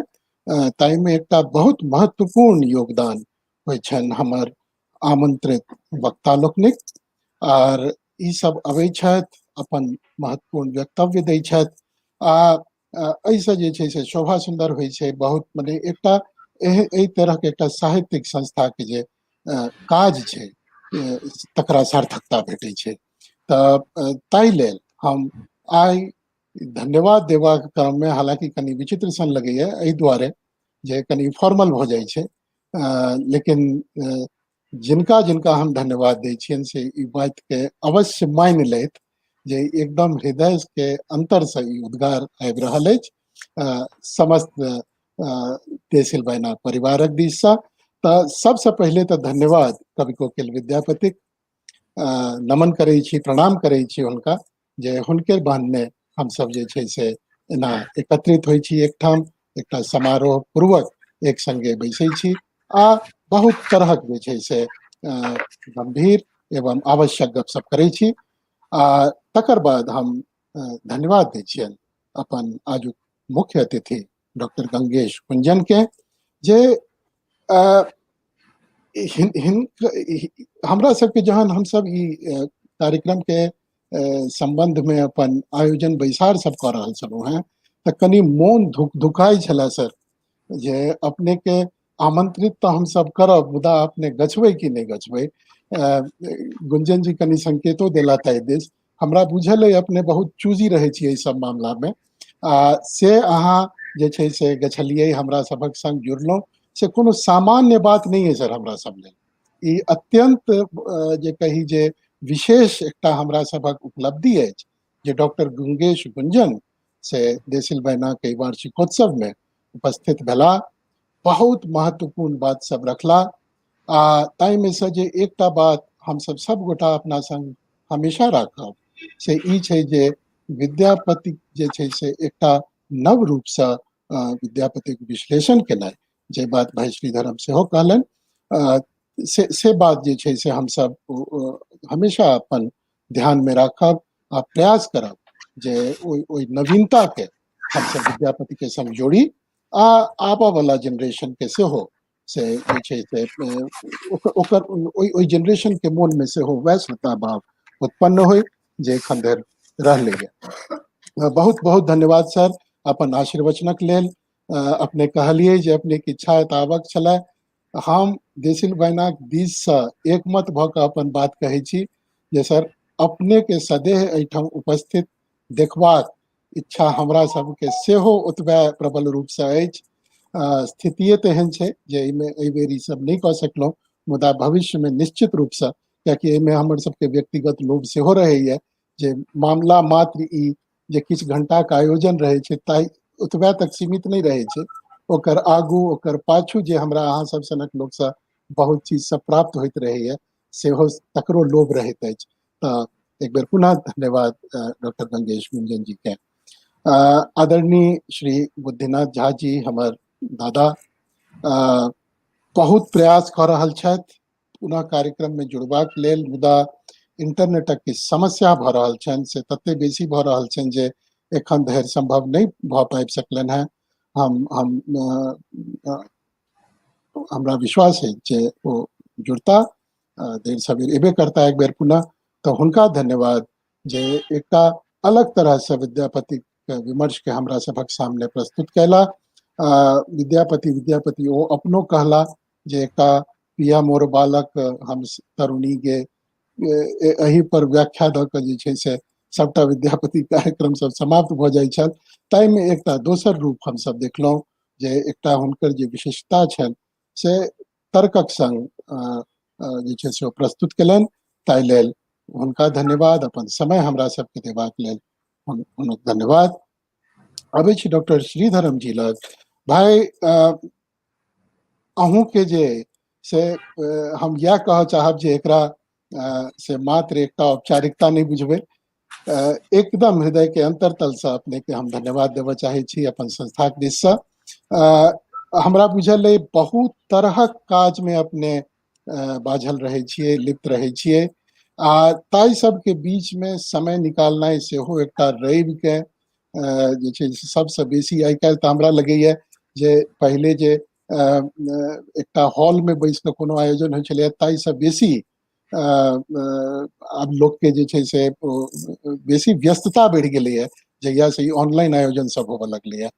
ताहिमे एकटा बहुत महत्वपूर्ण योगदान होइ छनि हमर आमंत्रित वक्ता लोकनिक। आर ई सब अबै छथि, अपन महत्वपूर्ण वक्तव्य दै छथि, आ एहिसँ जे छै से शोभा सुंदर होइ छै बहुत। मने एकटा एहि तरह के एकटा साहित्यिक संस्था के जे काज छै तकरा सार्थकता भेटै छै। तऽ ताहि लेल हम आइ धन्यवाद देबाक क्रममे, हालांकि कनि विचित्र सन लगैए एहि दुआरे जे कनि फॉर्मल भऽ जाइ छै, लेकिन जिनका जिनका हम धन्यवाद दै छियनि से ई बातके अवश्य मानि लेत जे एकदम हृदय के अंतर से ई उद्गार आबि रहल अछि समस्त तेसिल बैना परिवारक दिससँ। तऽ सबसँ पहिले तऽ धन्यवाद कवि कोकिल विद्यापतिक, नमन करै छी, प्रणाम करै छी हुनका, जे हुनके बानने हमसब जे छै से एना एकत्रित होइ छी एकठाम, एकटा समारोह पूर्वक एक संगे बैसै छी आ बहुत तरहक जे छै से गंभीर एवं आवश्यक गपशप करै छी। आ तकर बाद हम धन्यवाद दै छियनि अपन आजुक मुख्य अतिथि डॉक्टर गंगेश कुंजन के, जे हमरा सबके जहन हमसब ई कार्यक्रम के संबंध में अपन आयोजन बैसार सब कऽ रहल छलहुँ हैं, तऽ कनि मोन धुकाई छलै सर, जे अपने के आमंत्रित तऽ हमसब करब, मुदा अपने गछबै कि नहि गछबै। गुंजन जी कनि संकेतो देला ताहि दिस, हमरा बुझल अइ अपने बहुत चूजी रहै छियै एहि सब मामलामे, से अहाँ जे छै से गछलियै, हमरा सभक संग जुड़लहुँ, से कोनो सामान्य बात नहीं है सर हमरा सब लेल। ई अत्यंत जे कही जे विशेष एकटा हमरा सभक उपलब्धि अछि जे डॉक्टर गंगेश कुंजन से देसिल बैना के वार्षिकोत्सव में उपस्थित भेला, बहुत महत्वपूर्ण बात सब रखला। आ ताहिमे से जे एकटा बात हमसब सब गोटा अपना संग हमेशा राखब से ई छै जे विद्यापति जे छै से एकटा नव रूपसँ विद्यापतिक विश्लेषण केनाइ, जे बात भाई श्रीधरम सेहो कहलनि, से बात जे छै से हमसब हमेशा अपन ध्यान में राखब आ प्रयास करब जे ओहि नवीनता के हमसब विद्यापति के संग जोड़ी, आ आबऽ वाला जनरेशन के सेहो से जे छै से ओकर ओहि जनरेशन के मोन में सेहो वैह श्रद्धा भाव उत्पन्न होय जे एखन धरि रहलैए। बहुत बहुत धन्यवाद सर अपन आशीर्वचनक लेल। अपने कहलिए जे अपने के इच्छा तावक छलै, हम देसिल बैनाक दिससँ एकमत भऽ कऽ अपन बात कहै छी जे सर अपने के सदैह एहिठाम उपस्थित देखबाक इच्छा हमरा सबके सेहो ओतबे प्रबल रूपसँ अछि। स्थितिये तेहन छै जे एहि बेर ई सब नहि कऽ सकलहुँ, मुदा भविष्य में निश्चित रूपसँ, कियाकि एहिमे हमर सबके व्यक्तिगत लोभ सेहो रहैए, जे मामला मात्र ई जे किछु घंटाके आयोजन रहै छै ताहि ओतबे तक सीमित नहीं रहै छै, ओकर आगू ओकर पाछू जे हमरा अहाँ सब सनक लोकसँ बहुत चीज सब प्राप्त होइत रहैए, सेहो तकरो लोभ रहैत अछि। तऽ एक बेर पुनः धन्यवाद डॉक्टर गंगेश कुंजन जी के। आदरणीय श्री बुद्धिनाथ झा जी हमर दादा बहुत प्रयास कऽ रहल छथि पुनः कार्यक्रम में जुड़बाक लेल, मुदा इंटरनेटक किछु समस्या भऽ रहल छनि, से तते बेसी भऽ रहल छनि जे एखन धरि संभव नहीं भऽ पाबि सकलनि हैं। हमरा विश्वास है जे ओ जुड़ता, देर सबेर एबे करता एक बेर पुनः। तो हुनका धन्यवाद जे एकटा अलग तरह से विद्यापति के विमर्श के हमरा सभक सामने प्रस्तुत कैला। विद्यापति ओ अपनो कहला जे एकटा पिया मोर बालक हम तरुणी गे, एहि पर व्याख्या दऽ कऽ जे छै से सबटा विद्यापति कार्यक्रम सब समाप्त भऽ जाइ छल। ताहिमे एकटा दोसर रूप हमसब देखलहुँ जे एकटा हुनकर जे विशेषता छनि से तर्कक संग जे छै से ओ प्रस्तुत केलनि, ताहि लेल हुनका धन्यवाद, अपन समय हमरा सबके देबाक लेल हुनक धन्यवाद। अबै छी डॉक्टर श्रीधरम जी लग। भाई अहूँ के जे से हम यह कह चाहब जे एकरा से मात्र एकटा औपचारिकता नहीं बुझबै, एकदम हृदय के अंतरतल से अपने के हम धन्यवाद देबऽ चाहे छी अपन संस्था के दिस से। हमरा बुझल है बहुत तरहक काज में अपने बाझल रहे छियै, लिप्त रहे छियै, आ ताई सब के बीच में समय निकालनाइ सेहो एकटा रवि के जे छै सबसे बेसी आइ काल्हि तऽ हमरा लगैया जे पहिले जे एकटा हॉल में बैस के कोनो आयोजन होइ छलै ताई से बेसी आब लोग के जे छै से बेसी व्यस्तता बढ़ि गेलै है जहिया से ऑनलाइन आयोजन सब होबऽ लगलै है,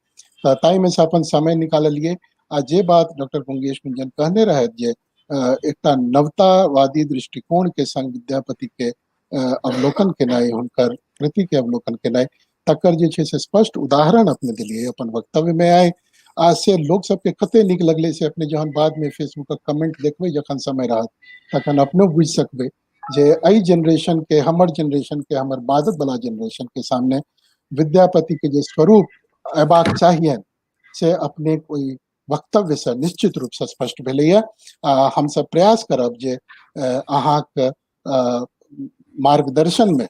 तऽ ताई में से अपन समय निकाललिए। आ जे बात डॉक्टर पुंगेश कुंजन कहने रहत जे एकटा नवतावादी दृष्टिकोण के संग विद्यापति के अवलोकन केनाइ, हुनकर कृति के अवलोकन केनाइ, तकर जे छै से स्पष्ट उदाहरण अपने दिलिए अपन वक्तव्य में आइ। आ से लोग सबके कते नीक लगले से अपने जहन बाद में फेसबुक पर कमेंट देखबै जखन समय रहत तखन अपनो बुझि सकबै जे एहि जनरेशन के, हमर जनरेशन के, हमर बादक वाला जनरेशन के सामने विद्यापति के जे स्वरूप अयबाक चाहिए से अपने कोई वक्तव्य से निश्चित रूप से स्पष्ट भेलैया। हम सब प्रयास करब जे अहाँक मार्गदर्शन में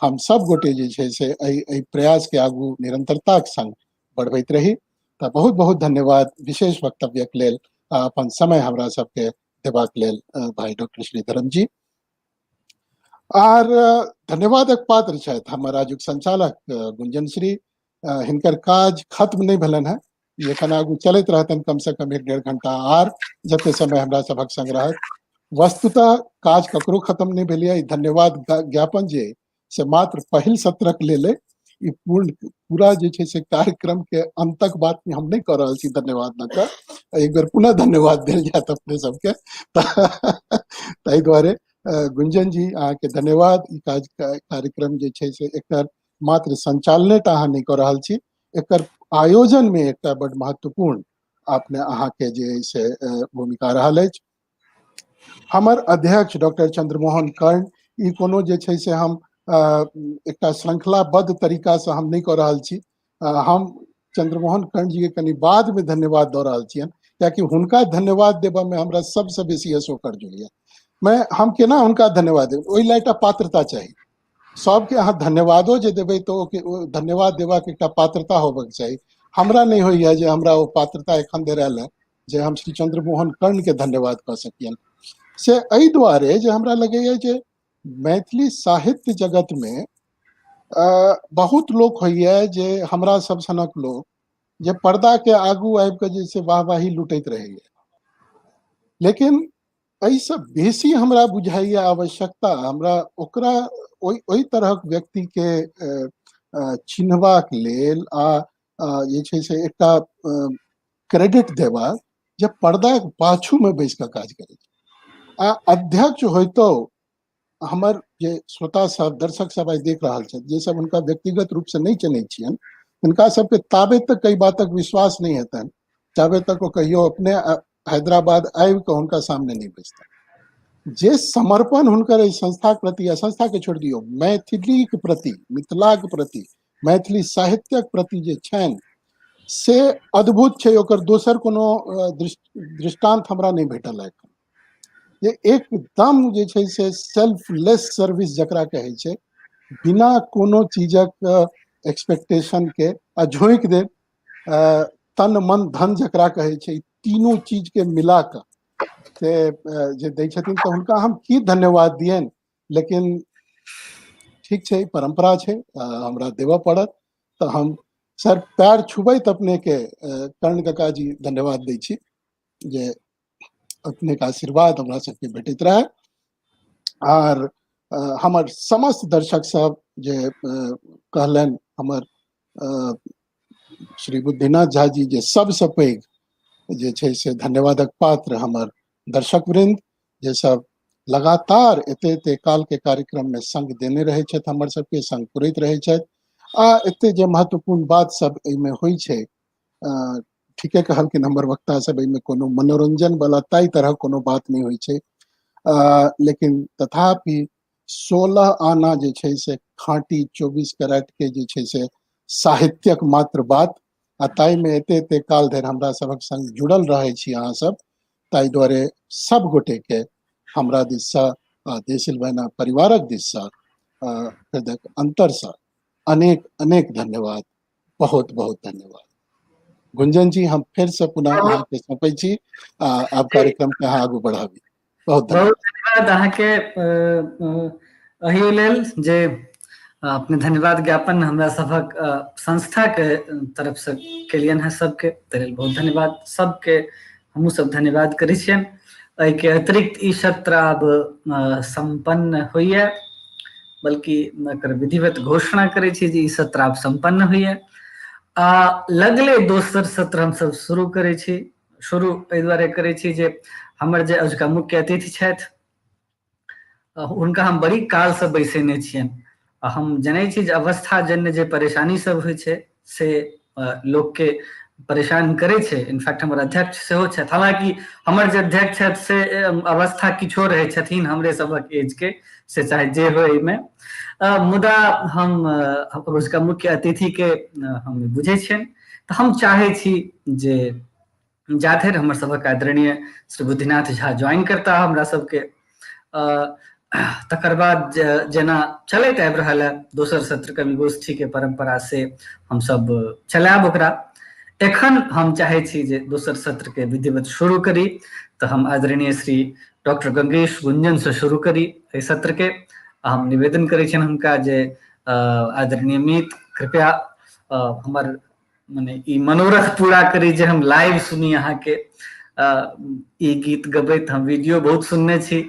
हम सब गोटे जे छै से एहि प्रयास के आगू निरंतरता के संग बढ़बैत रही। तऽ बहुत बहुत धन्यवाद विशेष वक्तव्यक लेल अपन समय हमरा सबके देबाक लेल भाई डॉक्टर श्रीधरम जी। आर धन्यवादक पात्र छथि हमर आजुक संचालक गुंजन श्री, हिनकर काज खत्म नहीं भेलन है, ये एखन आगू चलैत रहतन कम से कम 1-1.5 घंटा आर जते समय हमरा सबक संग रहत। वस्तुतः काज ककरो खत्म नहीं भेलिए, ई धन्यवाद ज्ञापन जे से मात्र पहिल सत्रक लेल, ई पूरा जे छै से कार्यक्रम के अंतक बात में हम नहीं कर रहल छी धन्यवाद न के, एक बेर पुनः धन्यवाद देल जात अपने सबके। ताहि दुआरे गुंजन जी अहाँके धन्यवाद। ई कार्यक्रम जे छै से एकर मात्र संचालने टा अहाँ नहीं कर रहल छी, एकर आयोजन में एकटा बड़ महत्वपूर्ण अपने अहाँके जे से भूमिका रहल अछि। हमर अध्यक्ष डॉक्टर चंद्रमोहन कर्ण, ई कोनो जे छै से हम एकटा श्रृंखलाबद्ध तरीका से हम नहीं कर रहल छी, हम चंद्रमोहन कर्ण जी के कनी बाद में धन्यवाद दऽ रहल छियनि, कियाकि हुनका धन्यवाद देबऽ में हमरा सबसे बेसी अशोकर जुड़ैया। हम केना हुनका धन्यवाद देब, ओहि लए एकटा पात्रता चाही। सबके अहाँ धन्यवादो जे देबै तऽ ओ धन्यवाद देबाक एकटा पात्रता होबक चाही। हमरा नहीं होइया जे हमरा ओ पात्रता एखन धरि आयल है जे हम श्री चंद्रमोहन कर्ण के धन्यवाद कऽ सकियनि। से एहि दुआरे जे हमरा लगैया जे मैथिली साहित्य जगत में बहुत लोक होइया जे हमरा सब सनक लोक जे पर्दा के आगू आबि कऽ जे से वाहवाही लुटैत रहैया, लेकिन एहिसँ बेसी हमरा बुझाइया आवश्यकता हमरा ओकरा ओहि तरहक व्यक्ति के चिन्हबाक लेल आ जे छै से एकटा क्रेडिट देबा जे पर्दा पाछू में बैस कऽ काज करै छै। आ अध्यक्ष होइतो हमर जे श्रोता सब, दर्शक सब आइ देख रहल छथि, जे सब हुनका व्यक्तिगत रूप से नहीं चिन्है छियनि, हुनका सबके ताबे तक कई बातक विश्वास नहीं हेतनि जाबे तक वो कहियो अपने हैदराबाद आबि कऽ हुनका सामने नहीं बैसतनि। जे समर्पण हुनकर एहि संस्था के प्रति, या संस्था के छोड़ दियौ, मैथिली के प्रति, मिथिला के प्रति, मैथिली साहित्यक प्रति जे छनि से अद्भुत छै। ओकर दोसर कोनो दृष्टांत हमरा नहीं भेटल है। ये एकदम जे छै से सेल्फलेस सर्विस जकरा कहै छै, बिना कोनो चीजक एक्सपेक्टेशन के आ झोंक दे, तन मन धन जकरा कहै छै, तीनों चीज के मिला कऽ से जे दै छथिन, तऽ हुनका हम की धन्यवाद दियनि। लेकिन ठीक छै, परंपरा छै, हमरा देबऽ पड़त। तऽ हम सर पैर छुबैत अपने के कर्ण काका जी धन्यवाद दै छी जे अपने के आशीर्वाद हमरा सबके भेटैत रहे। आर हमर समस्त दर्शक सब जे कहलन, हमर श्री बुद्धिनाथ झा जी जे सबसे पैघ जे छै से धन्यवादक पात्र हमर दर्शक वृंद, जे सब लगातार एते काल के कार्यक्रम में संग देने रहे छथि, हमर सबके संग पुरैत रहे छथि। आ एते जे महत्वपूर्ण बात सब एहिमे होइ छै, ठीके कहलखिन हमर वक्ता सब, एहिमे कोनो मनोरंजन वाला ताई तरह कोनो बात नहीं होइ छै। लेकिन तथापि 16 आना जे छै से खाँटी 24 कैरेट के जे छै से साहित्यक मात्र बात, आ ताई में एते काल धरि हमरा सबक संग जुड़ल रहे छी अहाँ सब। ताई दुआरे सब गोटे के हमरा दिस देसिलवाना परिवारक दिससँ हृदयक अंतरसँ अनेक अनेक धन्यवाद, बहुत बहुत धन्यवाद। गुंजन जी, हम फिर से पुनः अहाँ के सौंपै छी, आब कार्यक्रम के अहाँ आगू बढ़ाबी। बहुत धन्यवाद अहाँ के अहियो लेल जे अपने धन्यवाद ज्ञापन हमरा सभक संस्था के तरफ से केलियन है, सबके ताहि लेल बहुत धन्यवाद। सबके हमहूँ सब धन्यवाद करै छियनि। एहि के अतिरिक्त ई सत्र आब संपन्न होइए, बल्कि एकर विधिवत घोषणा करै छी जे ई सत्र आब संपन्न होइए। लगले दोसर सत्र हम सब शुरू करै छी। शुरू एहि दुआरे करै छी जे हमर जे अजुका मुख्य अतिथि छथि हुनका हम बड़ी काल से बैसेने छियनि। हम जनै छी जे अवस्थाजन्य जे परेशानी सब होइ छै से लोक के परेशान करै छै। इनफैक्ट हमर अध्यक्ष सेहो छथि, हालांकि हमर जे अध्यक्ष छथि से अवस्था किछो रहै छथिन हमरे सभक एज के, से चाहे जे हो एहिमे। मुदा हम उसका मुख्य अतिथि के हम बुझै छियनि, तऽ हम चाहै छी जे जाधरि हमर सभक आदरणीय श्री बुद्धिनाथ झा ज्वाइन करता हमरा सबके, तकर बाद जेना चलैत आबि रहल है दोसर सत्र कवि गोष्ठी के परंपरा से हम सब चलायब ओकरा। एखन हम चाहै छी जे दोसर सत्र के विधिवत शुरू करी, तऽ हम आदरणीय श्री डॉक्टर गंगेश गुंजन से शुरू करी एहि सत्र के। हम निवेदन करै छियनि हुनका जे आदरणीय मीत कृपया हमर मने ई मनोरथ पूरा करी जे हम लाइव सुनी अहाँ के ई गीत गबैत। हम वीडियो बहुत सुनने छी,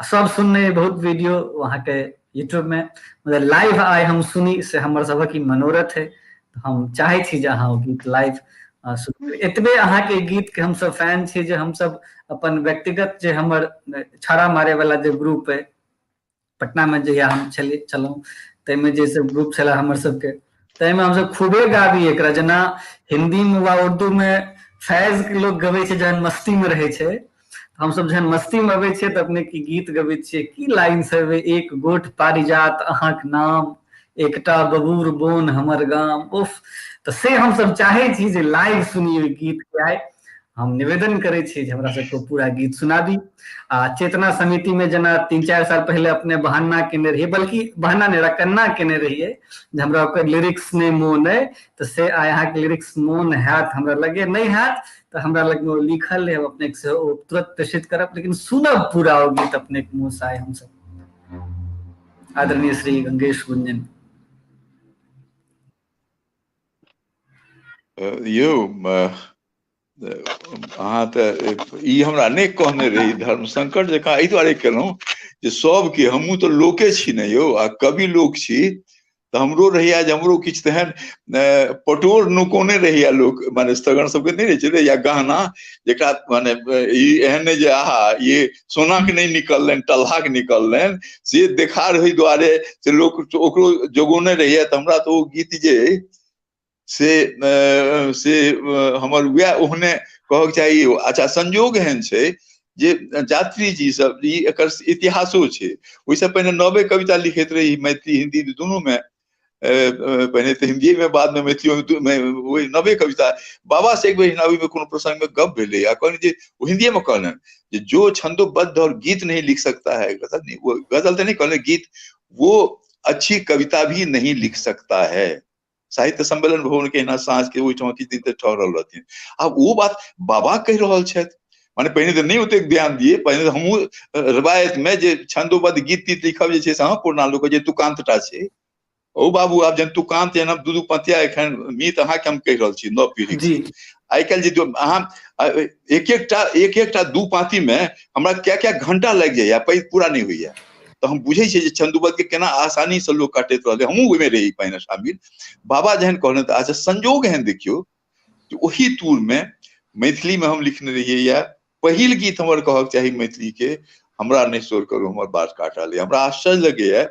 सब सुनने बहुत वीडियो वहाँ के यूट्यूब में, मतलब लाइव आइ हम सुनी से हमर सबक ई मनोरथ है। हम चाहै छी जे अहाँ ओ गीत लाइव सुनू। एतबे अहाँ के गीत के हम सब फैन छी जे हम सब अपन व्यक्तिगत जे हमर छाड़ा मारे वाला जे ग्रुप है पटना में जहिया हम छलहुँ ताहिमे जे सब ग्रुप छला हमर सबके, ताहिमे हमसब खूबे गाबी एकरा। जेना हिंदी में वा उर्दू में फैज के लोग गबै छै जहन मस्ती में रहै छै, हमसब जहन मस्ती में अबै छियै तऽ अपने की गीत गबैत छियै। की लाइन सब एक गोट पारिजात अहाँक नाम, एकटा बबूर बोन हमर गाम, उफ। तऽ से हमसब चाहै छी जे लाइव सुनिए गीत के। आइ हम निवेदन करै छी जे हमरा सबके पूरा गीत सुनाबी। चेतना समिति में जेना 3-4 साल पहले अपने बहाना केने रहिए, बल्कि बहाना नहीं रकन्ना केने रहिए जे हमरा ओकर लिरिक्स नहीं मोन है, तो से आइ अहाँ के लिरिक्स मोन हैत। हमरा लगे नहीं हैत तो हमरा लग में लिखल है, अपने से तुरंत प्रेषित करब, लेकिन सुनब पूरा ओ गीत अपने के मुंह से आइ हम सब। आदरणीय श्री गंगेश गुंजन। यौ अहाँ तऽ ई हमरा नहि कहने रही, धर्म संकट जकाँ एहि दुआरे केलहुँ जे सबके, हमहूँ तऽ लोके छी ने यौ, आ कवि लोक छी, तऽ हमरो रहैया जे हमरो किछु तेहन पटोर नुकोने रहैया लोक, माने स्थगन सबके नहीं रहे छै या गहना जेकरा माने ई एहन नहीं जे आहा ये सोना के नहीं निकलनि टल्हा के निकलनि, से देखा रही दुआरे से लोक ओकरो जोगोने रहैया। तऽ हमरा तऽ ओ गीत जे से हमर वएह ओहने कहक चाही। अच्छा, संयोग एहन छै जे यात्री जी सब ई एकर इतिहासो छै। ओहिसँ पहिने नवे कविता लिखैत रही, मैथिली हिंदी दुनू में। पहले तो हिंदी में, बाद में मैथिली में वही नवे कविता। बाबा से एक बेर हिनावी में कोनो प्रसंग में गप भेले, आ कहने जे हिंदी में कहने जे जो छंदोबद्ध और गीत नहीं लिख सकता है, गजल नहीं, वो गजल तो नहीं कहने, गीत, वो अच्छी कविता भी नहीं लिख सकता है। साहित्य सम्मेलन भवन के ना साँझ के ओहिठाम किछु दिन तक ठहरल रहथिन। आब वो बात बाबा कहि रहल छथि, माने पहिने तऽ नहीं ओतेक ध्यान दिए, पहिने तऽ हमहूँ रवायत में जे छंदोबद्ध गीत तीत लिखब जे छै से पूर्णा लोक जे तुकांतटा छै। ओ बाबू आब जन तुकांत जेना दू पंथिया एखन मीत अहाँके हम कहि रहल छी नव पीढ़ी से। आइ काल्हि जे अहाँ एक एकटा दू पाँती में हमरा क्या घंटा लागि जाइया, पूरा नहीं होइया। तो हम बुझे छियै जे छंदोबद्ध के केना आसानी से लोग काटैत रहलै, हमहूँ ओहिमे रही पहिने शामिल। बाबा जहन कहने तऽ अच्छा संयोग एहन देखियो कि ओही तूर में मैथिली में हम लिखने रहिए, या पहिल गीत हमर कहक चाही मैथिली के, हमरा नहीं शोर करू हमर बात काटल। हमरा आश्चर्य लगैया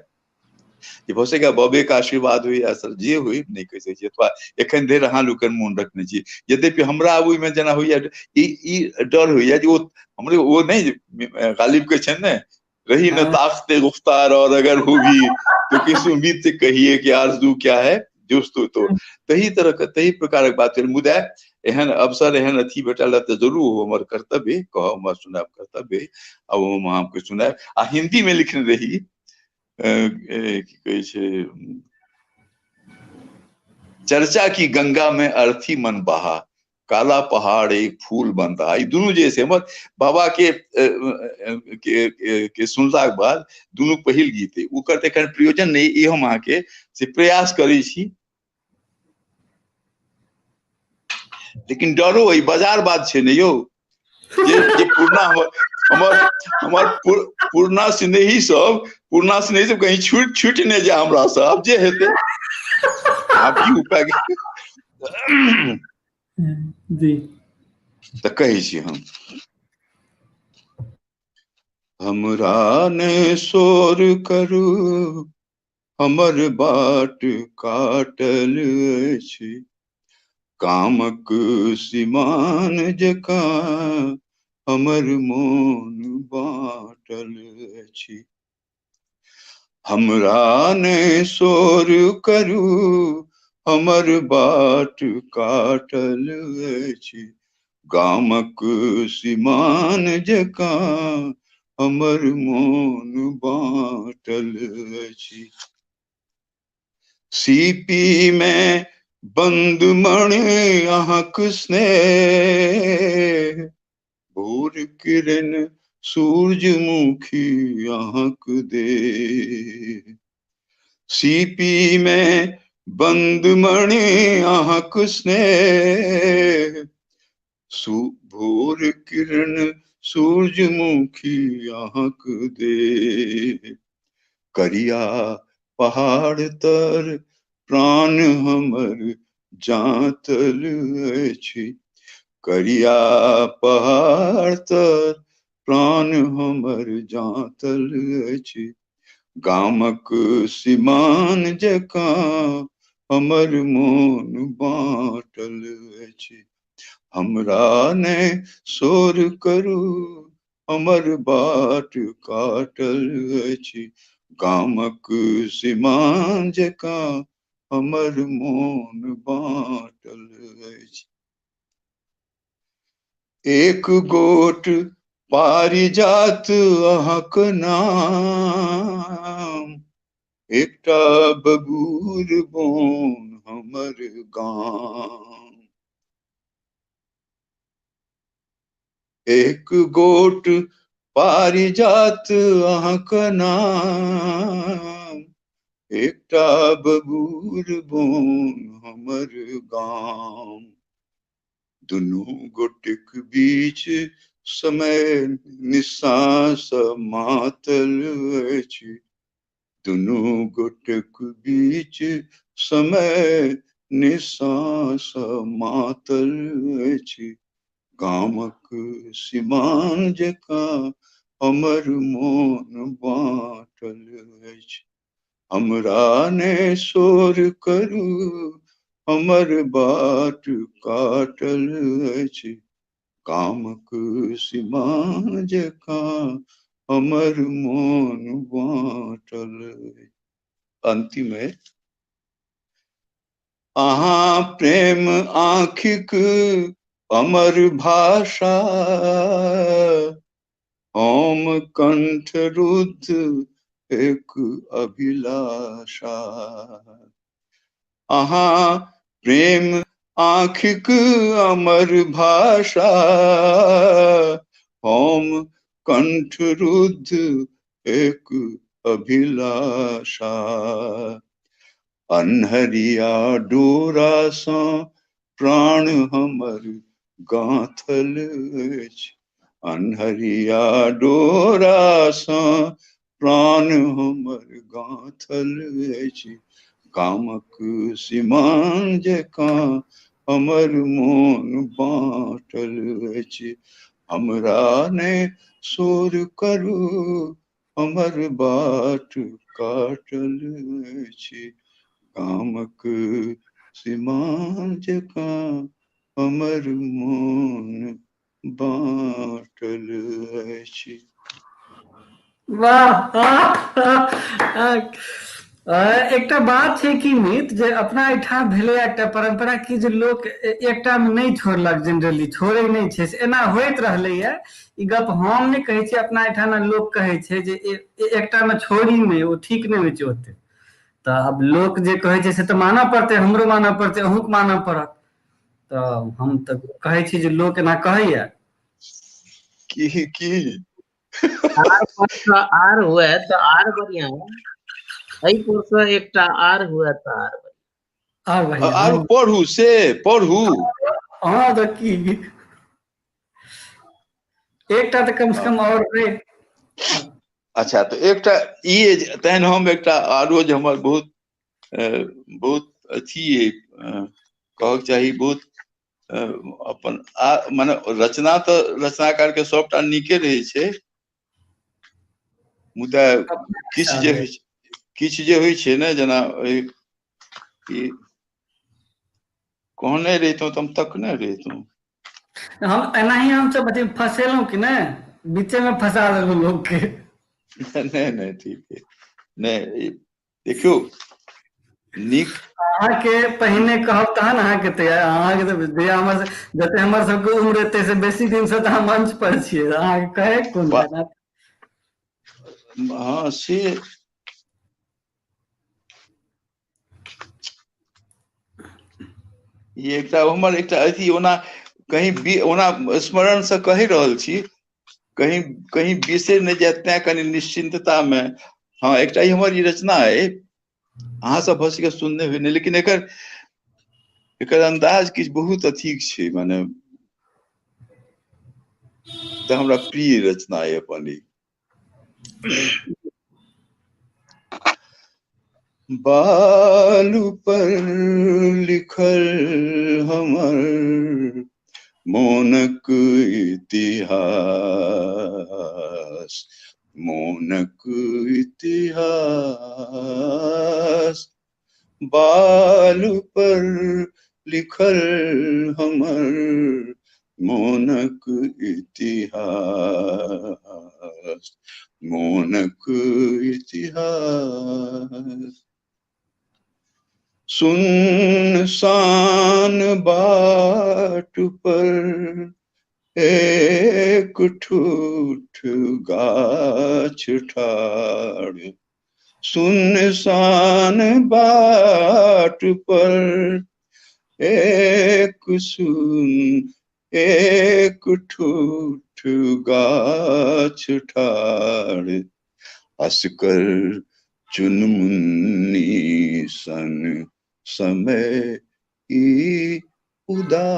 कि भऽ सकै बबे के आशीर्वाद हुई, असर जे हुई नहीं कहि सकै छी, अथवा एखन धरि अहाँ लोकनि मोन रखने छी। यद्यपि हमरा ओहिमे जेना होइया ई डर होइया जे हमरे वो नहीं गालिब के छनि ने, रही न ताकते गुफ्तार और अगर होगी तो किस उम्मीद से कहिए कि आरज़ू क्या है दोस्तों। तो तही तरह तही प्रकारक बात। मुदा एहन अवसर एहन अथी भेटल तो जरूर हमर कर्तव्य कह हमर सुनाब कर्तव्य अब हम आपके सुनाब आ हिंदी में लिखने रही की कहे छे चर्चा की गंगा में अर्थी मन बहा काला पहाड़ एक फूल बन रहा ई दुनू जे छै हमर बाबा के सुनला के बाद दुनू पहिल गीत ओकर एखन प्रयोजन नहीं ई हम अहाँ के से प्रयास करै छी लेकिन डरो ई बाजार बात छै ने यौ जे पूर्णा हमर पूर्णा स्नेही सब कहीं छूट नहीं जाए हमरा सब जे हेतै आप की उपाय जी तो कहे छी हमरा ने शोर करू हमर बाट काटल अछि कामक सिमान जका हमर मोन बाटल अछि हमरा ने शोर करू हमर बाट काटल अछि गामक सिमान जका हमर मोन बाटल अछि सीपी में बंद मणि अहाँक स्नेह भोर किरण सूरजमुखी अहाँक दे सीपी में बंद मणि अहाँक स्नेह भोर किरण सूरजमुखी अहाँक दे करिया पहाड़ तर प्राण हमर जातल अछि करिया पहाड़ तर प्राण हमर जातल अछि गामक सिमान जका हमर मोन बाटल अछि हमरा ने शोर करू हमर बाट काटल अछि गामक सिमान जका हमर मोन बाटल अछि एक गोट पारिजात अहाँक नाम एकटा बबूर बोन हमर गाम एक गोट पारिजात अहाँक नाम एकटा बबूर बोन हमर गाम दुनू गोटेक बीच समय निसास मातल अछि दुनू गोटेक बीच समय निसास मातल अछि गामक सिमान जका हमर मोन बाटल अछि हमरा ने शोर करू हमर बाट काटल अछि कामक सिमान जका हमर मोन बाटल अछि अंतिम है अहाँ प्रेम आँखिक अमर भाषा हम कंठ रुद्ध एक अभिलाषा अहाँ प्रेम आँखिक अमर भाषा हम कंठ रुद्ध एक अभिलाषा अन्हरिया डोरा सँ प्राण हमर गाँथल अछि अन्हरिया डोरा सँ प्राण हमर गाँथल अछि कामक सिमान जका हमर मोन बाटल अछि हमरा ने शोर करू हमर बाट काटल अछि कामक सिमान जका हमर मोन बाटल अछि वाह एकटा बात छै कि मित जे अपना एहिठाम भेलै एकटा परंपरा कि जे लोक एकटा में नहीं छोड़लक, जनरली छोड़े नहीं छै, से एना होइत रहलैया। ई गप हम नहीं कहै छी, अपना एहिठाम लोक कहै छै जे एकटा में छोड़ी नहीं, ओ ठीक नहीं होइ छै ओते। तऽ अब लोक जे कहै छै से तऽ मानऽ पड़तै, हमरो मानऽ पड़तै, अहूँके मानऽ पड़त। तऽ हम तऽ कहै छी जे लोक एना कहैया की आर पर सँ आर हुए तऽ आर बढ़िया, एहि पर सँ एकटा आर हुए तऽ आर बढ़िया। आर बढ़िया। आर पढ़ू से पढ़ू। हाँ तऽ की एकटा तऽ कम से कम और रहे। अच्छा तऽ एकटा ई तहन हम एकटा आरो जे हमर बहुत बहुत अथी कहक चाही, बहुत अपन माने रचना तऽ रचनाकार के सबटा नीके रहै छै, मुदा किछु जे होइ छै ने, जेना कहने रहितौं तऽ हम तकने रहितौं। हम एनाही हम सब फंसेलहुं कि ने, बीचे में फंसा देलहुं लोग के। नहीं ठीक है, नहीं देखियो नीक अहाँके पहिने कहब तहन अहाँके तैयार, अहाँके तऽ हमर जते हमर सबके उम्र एते से बेसी दिन से तऽ मंच पर छियै, अहाँके कहे कोन बात। हाँ से ई एकटा हमर एकटा अथी, ओना कहीं ओना स्मरण से कहि रहल छी, कहीं कहीं बिसरि नहि जाए, तें कनी निश्चिंतता में। हाँ एकटा ई हमर ई रचना है, अहाँ सब भऽ सके सुनने हुए नहीं, लेकिन एकर अंदाज किछु बहुत अथी छै, माने तऽ हमरा प्रिय रचना है अपन ई। बालू पर लिखल हमर मोनक इतिहास, मोनक इतिहास, बालू पर लिखल हमर मोनक इतिहास, मोनक इतिहास। सुनसान बाट पर एक ठूठ गाछ ठाढ़, सुनसान बाट पर एक ठूठ गाछ ठाढ़, असकर चुनमुन्नी सन समय ई उदास,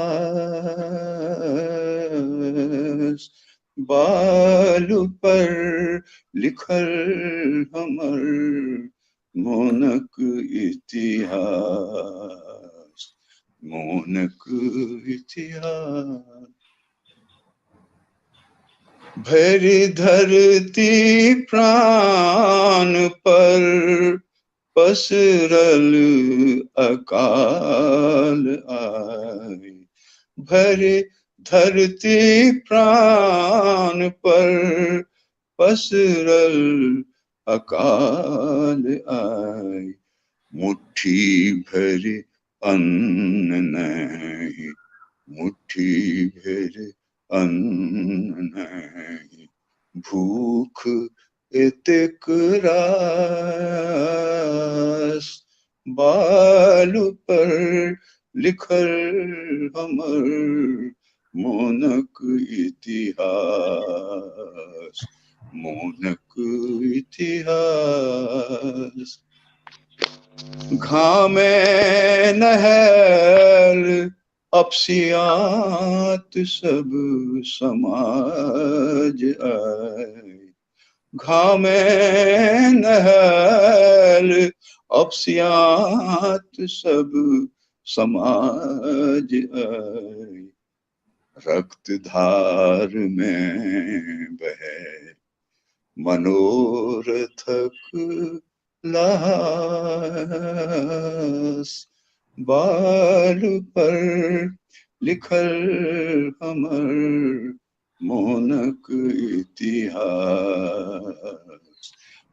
बालू पर लिखल हमर मोनक इतिहास, मोनक इतिहास। भरि धरती प्राण पर पसरल अकाल आए, भरि धरती प्राण पर पसरल अकाल आए, मुट्ठी भर अन्न नहीं, मुट्ठी भर अन्न नहीं, भूख एतेक रास, बालू पर लिखल हमर मोनक इतिहास, मोनक इतिहास। घामे नहैल अपसियात सब समाज आए, घामे नहैल अपसियात सब समाज आए, रक्त धार में बहे मनोरथक लास, बालू पर लिखल हमर मोनक इतिहास,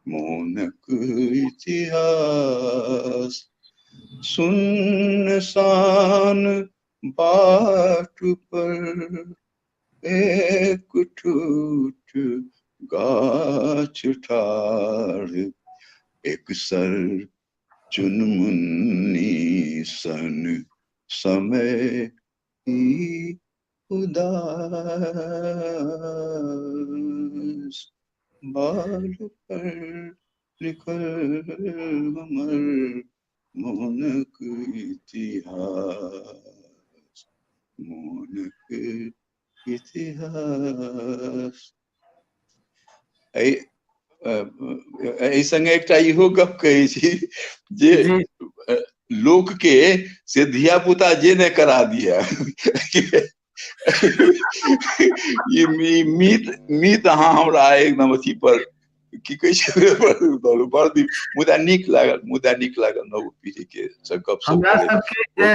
मोनक इतिहास सुनसान बाट पर एक ठूठ गाछ ठाढ़ एक सर चुनमुन्नी सन समय की उदास बाल पर लिखल हमर मोनक इतिहास मोनक इतिहास। एहि संगे एकटा इहो गप कहै छी जे लोक के से धिया पुता जे ने करा दिया ये मीत अहाँ हमरा एकदम अथी पर की कहै छै मुदा नीक लागल नव पीढ़ी के गप हमरा सबके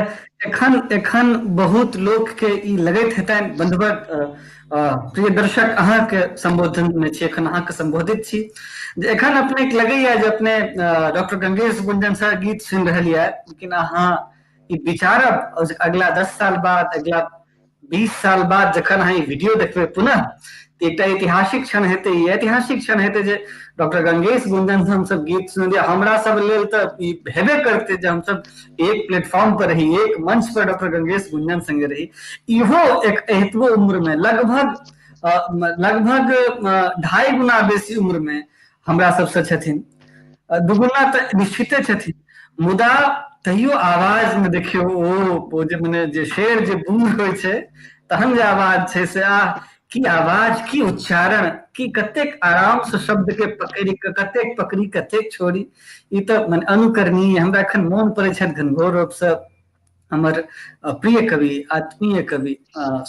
एखन बहुत लोक के ई लगैत हेतनि बंधुवर प्रिय दर्शक अहाँ के संबोधन में छी एखन अहाँ के संबोधित छी जे एखन अपने के लगैया जे अपने डॉक्टर गंगेश गुंजन सर गीत सुनि रहल यऽ लेकिन अहाँ ई विचारब अगला 10 साल बाद अगला 20 साल बाद जखन अहाँ ई वीडियो देखबै पुनः एकटा ऐतिहासिक क्षण हेतै जे डॉक्टर गंगेश गुंजन से हमसब गीत सुनिए हमरा सब लेल तऽ ई हेबे करते जे हमसब एक प्लेटफॉर्म पर रही एक मंच पर डॉक्टर गंगेश गुंजन संगे रही इहो एक एतबो उम्र में लगभग 2.5 गुना बेसी उम्र में हमरा सबसे छथिन दुगुना तऽ निश्चिते छथिन मुदा तैयो आवाज में देखियो ओ जे मने जे शेर जे बूढ़ होइ छै तहन जे आवाज छै से की आवाज की उच्चारण की कतेक आराम से शब्द के कतेक पकड़ी कतेक छोड़ी ई तऽ मने अनुकरणीय हमरा एखन मोन पड़ै छै घनघोर रूप से हमर प्रिय कवि आत्मीय कवि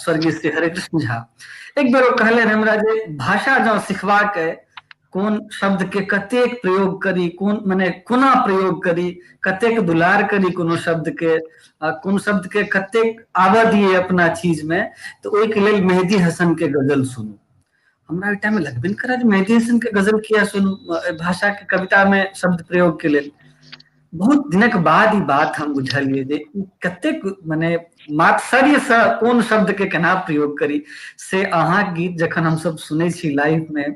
स्वर्गीय श्री हरिकृष्ण झा एक बेर कहलनि हमरा जे भाषा जँ सिखबाक कोन शब्द के कतेक प्रयोग करी कोन मने कोना प्रयोग करी कतेक दुलार करी कोनो शब्द के कोन शब्द के कतेक आबऽ दिए अपना चीज में तो ओहि के लेल मेहदी हसन के गजल सुनू हमरा ओहि टाइम में लगबे नहीं करा जे मेहदी हसन के गजल किया सुनू भाषा के कविता में शब्द प्रयोग के लेल बहुत दिनक बाद ई बात हम बुझलिए जे कतेक मने मात्सर्य से कोन शब्द के केना प्रयोग करी से अहाँ गीत जखन हम सब सुनै छी लाइव में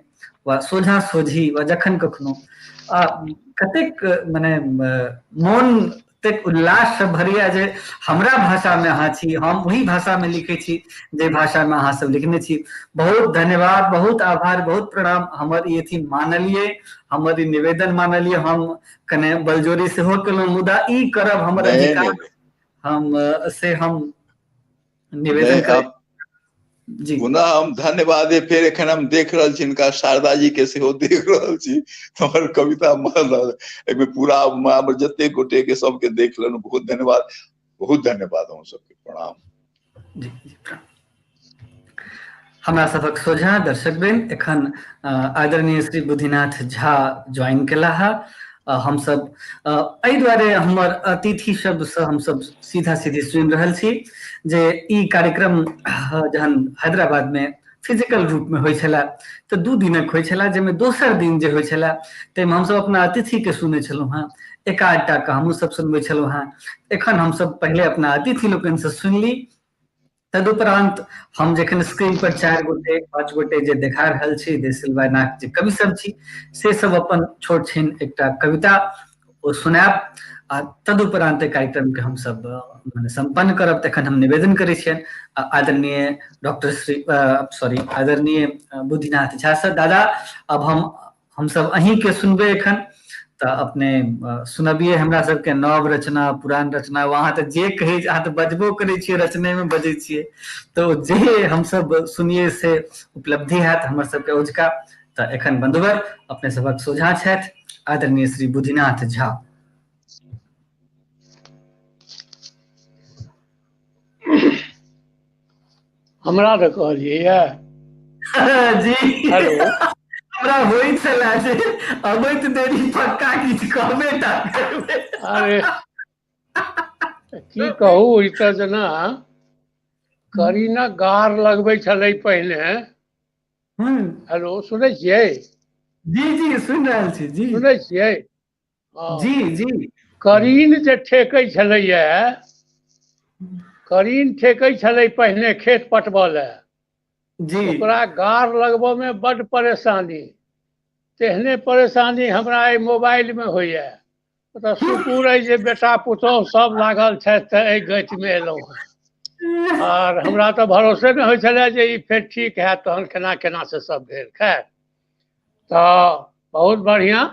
वा सोझा सोझी वा जखन कखनो कतेक मने मोन तक उल्लास से भरिया जे हमरा भाषा में अहाँ छी हम वही भाषा में लिखे छी जे भाषा में अहाँ सब लिखने छी बहुत धन्यवाद बहुत आभार बहुत प्रणाम हमर ई अथी मानलिए हमर ई निवेदन मानलिए हम कने बलजोरी से हो केलहुँ मुदा ई करब हमर अधिकार हम निवेदन करब जी पुनः हम धन्यवाद फिर एखन हम देख रहल छी इनका शारदा जी के सेहो देख रहल छी हमर कविता में पूरा जते गोटे के सबके देख लेलहुँ बहुत धन्यवाद हम सबके प्रणाम जी हमरा सबक सोझा दर्शकबिन एखन आदरणीय श्री बुद्धिनाथ झा ज्वाइन केला है हम सब एहि दुआरे हमर अतिथि शब्द से हम सब सीधा सीधी सुनि रहल छी जे ई कार्यक्रम जहन हैदराबाद में फिजिकल रूप में होइ छला तऽ 2 दिनक होइ छला जेमे दोसर दिन जे होइ छला ताहिमे हमसब अपना अतिथि के सुनै छलहुँ हेँ एकाधटा के हमहूँ सब सुनबै छलहुँ हेँ एखन हमसब पहिले अपना अतिथि लोकनि से सुनली तदुपरांत हम जखन स्क्रीन पर 4 गोटे 5 गोटे जे देखा रहल छी देसिल वायनाक जे कवि सब छी से सब अपन छोट छिन एकटा कविता ओ सुनाब आ तदुपरांत कार्यक्रम के हम सब संपन्न करब तखन हम निवेदन करै छियनि आदरणीय आदरणीय बुद्धिनाथ झा सर दादा अब हम सब अहीं के सुनबे एखन तऽ अपने सुनबिए हमरा सबके नव रचना पुरान रचना वहाँ तऽ जे कहे अहाँ तऽ बजबो करै छियै रचने में बजै छियै तो जे हम सब सुनिए से उपलब्धि हैत हमर सबके ओझका तऽ एखन बंधुवर अपने सबक सोझा छथि आदरणीय श्री बुद्धिनाथ झा हमरा तऽ कहलिए जी हेलो हमरा होई छला जे अबैत देरी पक्का किछु कहबे टा अरे की कहू ई तऽ जेना करीना गार लगबै छलै पहिने हेलो सुनै छियै जी सुन रहल छी जी सुनै छियै हाँ। जी जी करीन जे ठेकै छलैया, करीन ठेकै छलै पहिने खेत पटबऽ लए, जी ओकरा गार लगबऽ में बड परेशानी। तेहने परेशानी हमरा एहि मोबाइल में होइए। तऽ शुक्र अइ जे बेटा पुतौह सब लागल छथि तऽ एहि गतिमे एलहुँ हेँ। आर हमरा तऽ भरोसे नहि होइ छलै जे ई फेर ठीक हैत, तहन केना केना से सब भेल। खैर तऽ बहुत बढ़िआँ।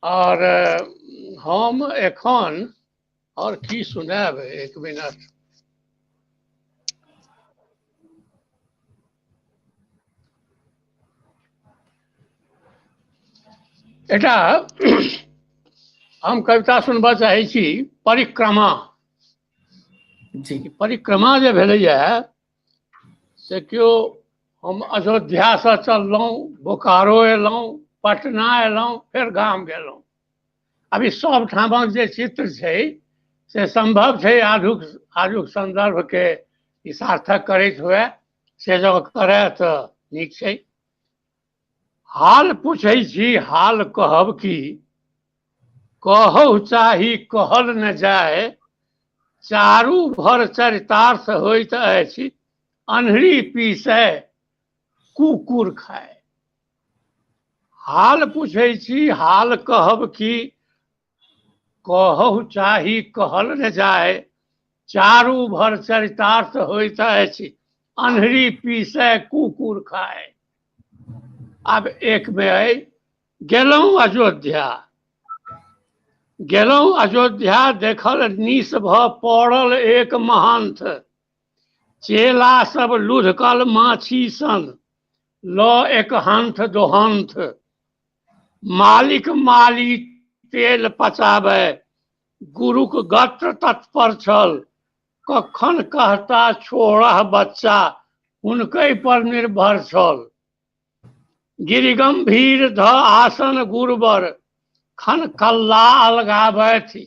और हम एखन और की सुनाएब, एक मिनट। एटा हम कविता सुनबऽ चाहै छी, परिक्रमा। जी परिक्रमा जे भेलैए से केओ हम अयोध्या से चललहुँ, बोकारो एलहुँ, पटना एलहुँ, फेर गाम गेलहुँ। अभी सब ठामक जे चित्र छै से संभव छै आजुक संदर्भ के ई सार्थक करैत हुए, से जब करे तऽ नीक छै। हाल पूछै छी हाल कहब की, कहु चाही कहल न जाय, चारू भर चरितार्थ होइत अछि, अन्हरी पीसै कुकुर खाय। हाल पूछै छी हाल कहब की, कहु चाही कहल न जाय, चारू भर चरितार्थ होइत अछि, अन्हरी पीसै कुकुर खाय। आब एक में अइ, गेलहुँ अयोध्या, गेलहुँ अयोध्या, देखल निस भऽ पड़ल एक महंथ, चेला सब लुधकल माछी सन, लऽ एक हंथ दोहंथ, मालिक माली तेल पचाबै, गुरुक गत्र तत्पर छल, कखन कहता छोड़ह बच्चा, हुनकै पर निर्भर छल। गिरिगंभीर ध आसन गुरुबर, खन कल्ला अलगावैथि,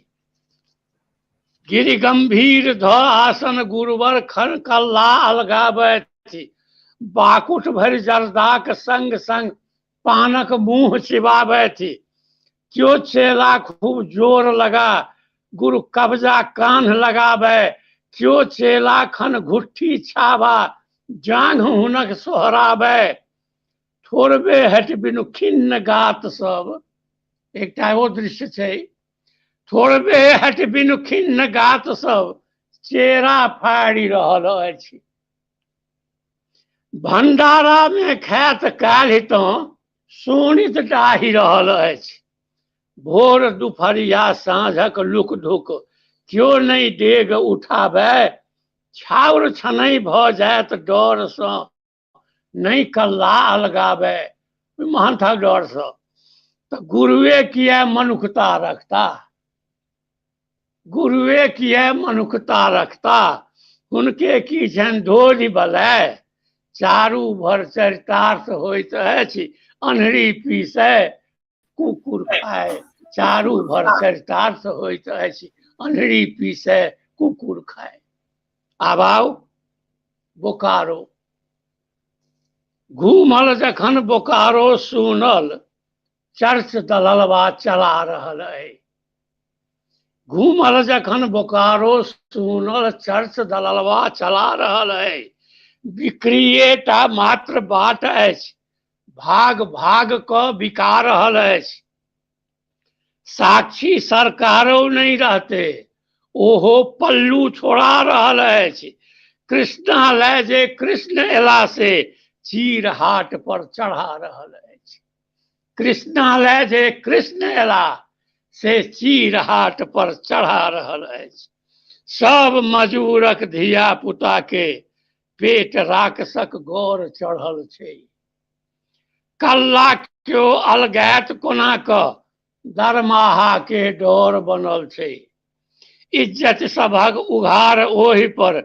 गिरिगंभीर ध आसन गुरुबर, खन कल्ला अलगावैथि, बाकुट भरि जर्दाक संग संग पानक मुंह चिबावैथि, क्यों चेला खूब जोर लगा, गुरु कब्जा कान्ह लगाबै, क्यों चेला खन घुट्ठी छाबा, जांघ हुनक सोहराबै, थोड़बे हटि बिनु खिन्न गात सब, एकटा ओ दृश्य छै, थोड़बे हटि बिनु खिन्न गात सब, चेरा फाड़ि रहल अछि। भंडारा में खायत काल्हि तऽ सोनित डाहि रहल अछि, भोर दुपहरिया साँझक लुक धुक, क्यों नहीं डेग उठाबै, छाउर छनई भऽ जायत डर सँ, नहीं कल्ला अलगाबै, महंथक डर सँ। तऽ गुरुए किया मनुखता रखता, गुरुए किया मनुखता रखता, हुनके की छनि धोली बलै, चारू भर चरितार्थ होइत अछि, अन्हरी पीसै कुकुर खाय। चारू भर चरितार्थ होइत अछि, अन्हरी पीसै कुकुर खाय। आब आउ बोकारो। घूमल जखन बोकारो सुनल, चर्च दललवा चला रहल अइ। घूमल जखन बोकारो सुनल, चर्च दललवा चला रहल अइ, बिक्रियेटा मात्र बाट अछि, भाग भाग कऽ बिका रहल अछि, साक्षी सरकारो नहीं रहते, ओहो पल्लू छोड़ा रहल अछि, कृष्णा लय जे कृष्ण एला से, चीर हाट पर चढ़ा रहल अछि, कृष्णा लय जे कृष्ण एला से, चीर हाट पर चढ़ा रहल अछि। सब मजूरक धिया पुता के, पेट राक्षसक गौर चढ़ल छै, कल्ला क्यों अलगैत कोना कऽ, दरमाहा के डोर बनल छै, इज्जत सभक उघार ओहि पर,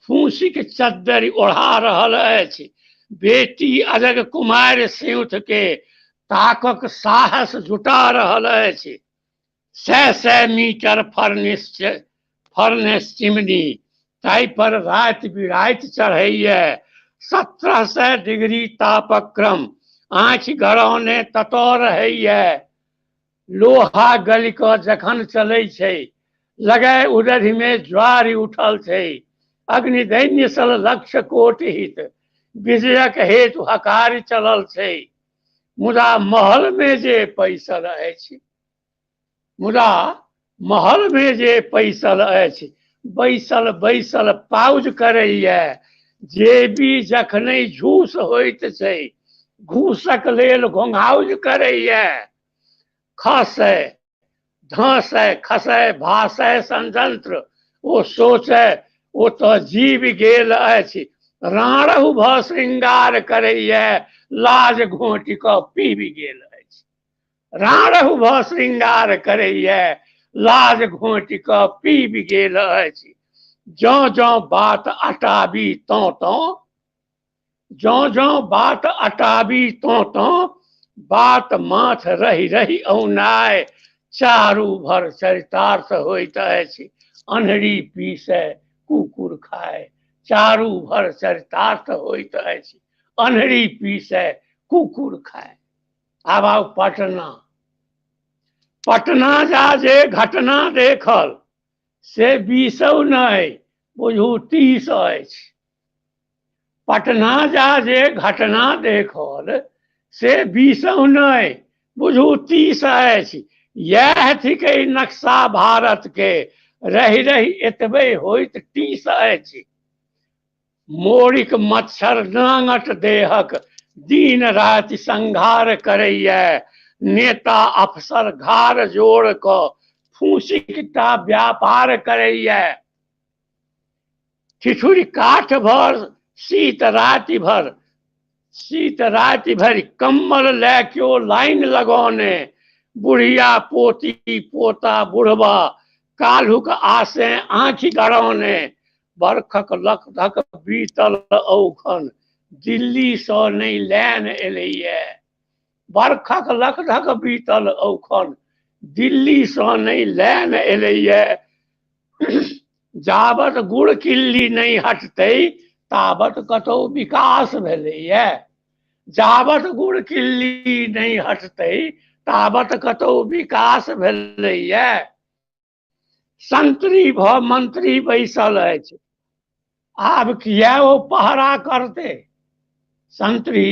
फूसिक चद्दरि ओढ़ा रहल अछि, बेटी अजग कुमार सिउथ के, ताकक साहस जुटा रहल अछि, 100 मीटर फर्नेस चिमनी, ताहि पर राति बिराति चढ़ैया, 1700 डिग्री तापक्रम, आँखि गरौने ततो रहैए लोहा गलि कऽ जखन चलै छै लगाए उदधि में ज्वारी उठल छै अग्निदैन्य सल लक्ष्य कोटि हित विजयक हेतु हकारी चलल छै मुदा महल में जे पैसल अछि मुदा महल में जे पैसल अछि बैसल बैसल पाउज करैए जे भी जखने झूस होइत छै घूसक लेल घोंघाउज करैए खसै धसै खसै भासै संयंत्र ओ सोचै ओ तो जीव गेल अछि राणहु भ श्रृंगार करैए लाज घोंटि कऽ पीबि गेल अछि राणहु भ श्रृंगार करैए लाज घोंटि कऽ पीबि गेल अछि जँ जँ बात अटाबी तँ तँ जँ जँ बात अटाबी तँ तँ बात माथ रहि रहि औनाय चारू भर चरितार्थ होइत अछि अन्हरी पीसै कुकुर खाए चारू भर चरितार्थ होइत अछि अन्हरी पीसै कुकुर खाए। आब आउ पटना पटना जा जे घटना देखल से 20 नहि बुझू 30 अछि पटना जा जे घटना देखल से 20 नहि बुझू 30 अछि यह थिकै नक्शा भारत के रहि रहि एतबे होइत 30 अछि मोरिक मच्छर नांगट देहक दिन राति संघार करैए नेता अफसर घार जोड़ कऽ फूसिकटा व्यापार करैए ठिठुरी काठ भर शीत राति भर कम्बल लै क्यों लाइन लगौने बुढ़िया पोती पोता बुढ़बा काल्हुक आसे आँखि गड़ौने बरखक लकधक बीतल औखन दिल्ली सँ नहि लैन एलैए बरखक लकधक बीतल औखन दिल्ली सँ नहि लैन एलैए जाबत गुड़ किल्ली नहीं हटतै ताबत कतौ विकास भेलैए जाबत गुड़ किल्ली नहीं हटतै ताबत कतौ विकास भेलैए संतरी भ मंत्री बैसल अछि आब किया ओ पहरा करते संतरी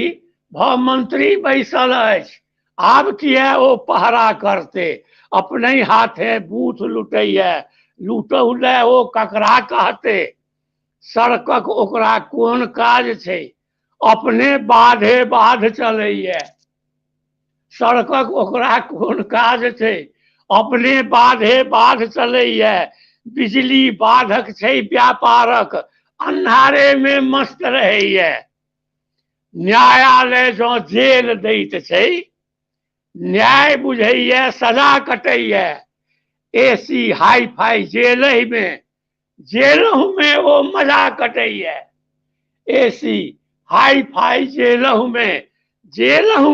भ मंत्री बैसल अछि आब किया ओ पहरा करते अपने हाथे बूथ लुटैए लूटहु लै ओ ककरा कहते सड़कक ओकरा कोन काज छै अपने बाधे बाध चलैए सड़कक ओकरा कोन काज छै अपने बाधे बाध चलैए बिजली बाधक छै व्यापारक अन्हारे में मस्त रहैए न्यायालय जँ जेल दैत छै न्याय बुझैए सजा कटैए एसी हाई फाई जेलहि में ओ मजा कटैए एसी हाई फाई जेलहु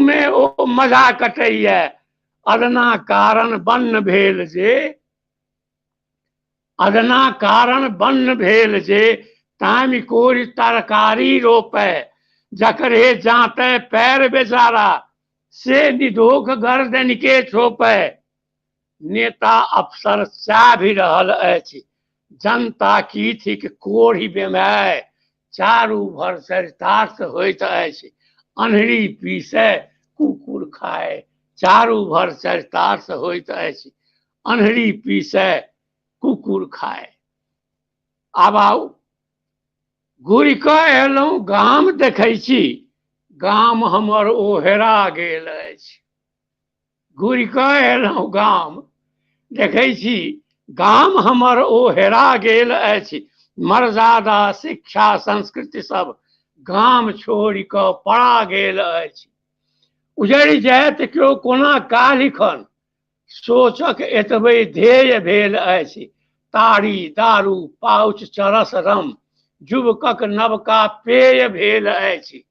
में ओ मजा कटैए अदना कारण बन्न भेल जे तामि कोरि तरकारी रोपै जकरे जाते पैर बेचारा से निधोख गर्दन के छोपै नेता अफसर चाभि रहल अछि जनता की थिक कोढ़ी बेमाय चारू भर चरितार्थ होइत अछि अन्हरी पीसै कुकुर खाए चारू भर चरितार्थ होइत अछि अन्हरी पीसै कुकुर खाए। आब आउ घुरि कऽ एलहुँ गाम देखै छी गाम हमर ओ हेरा गेल अछि घुरि कऽ एलहुँ गाम देखै छी गाम हमर ओ हेरा गेल अछि मर्यादा शिक्षा संस्कृति सब गाम छोड़ि कऽ पड़ा गेल अछि उजड़ि जायत केओ कोना काल्हिखन सोचक एतबे ध्येय भेल अछि ताड़ी दारू पाउच चरस रम युवकक नवका पेय भेल अछि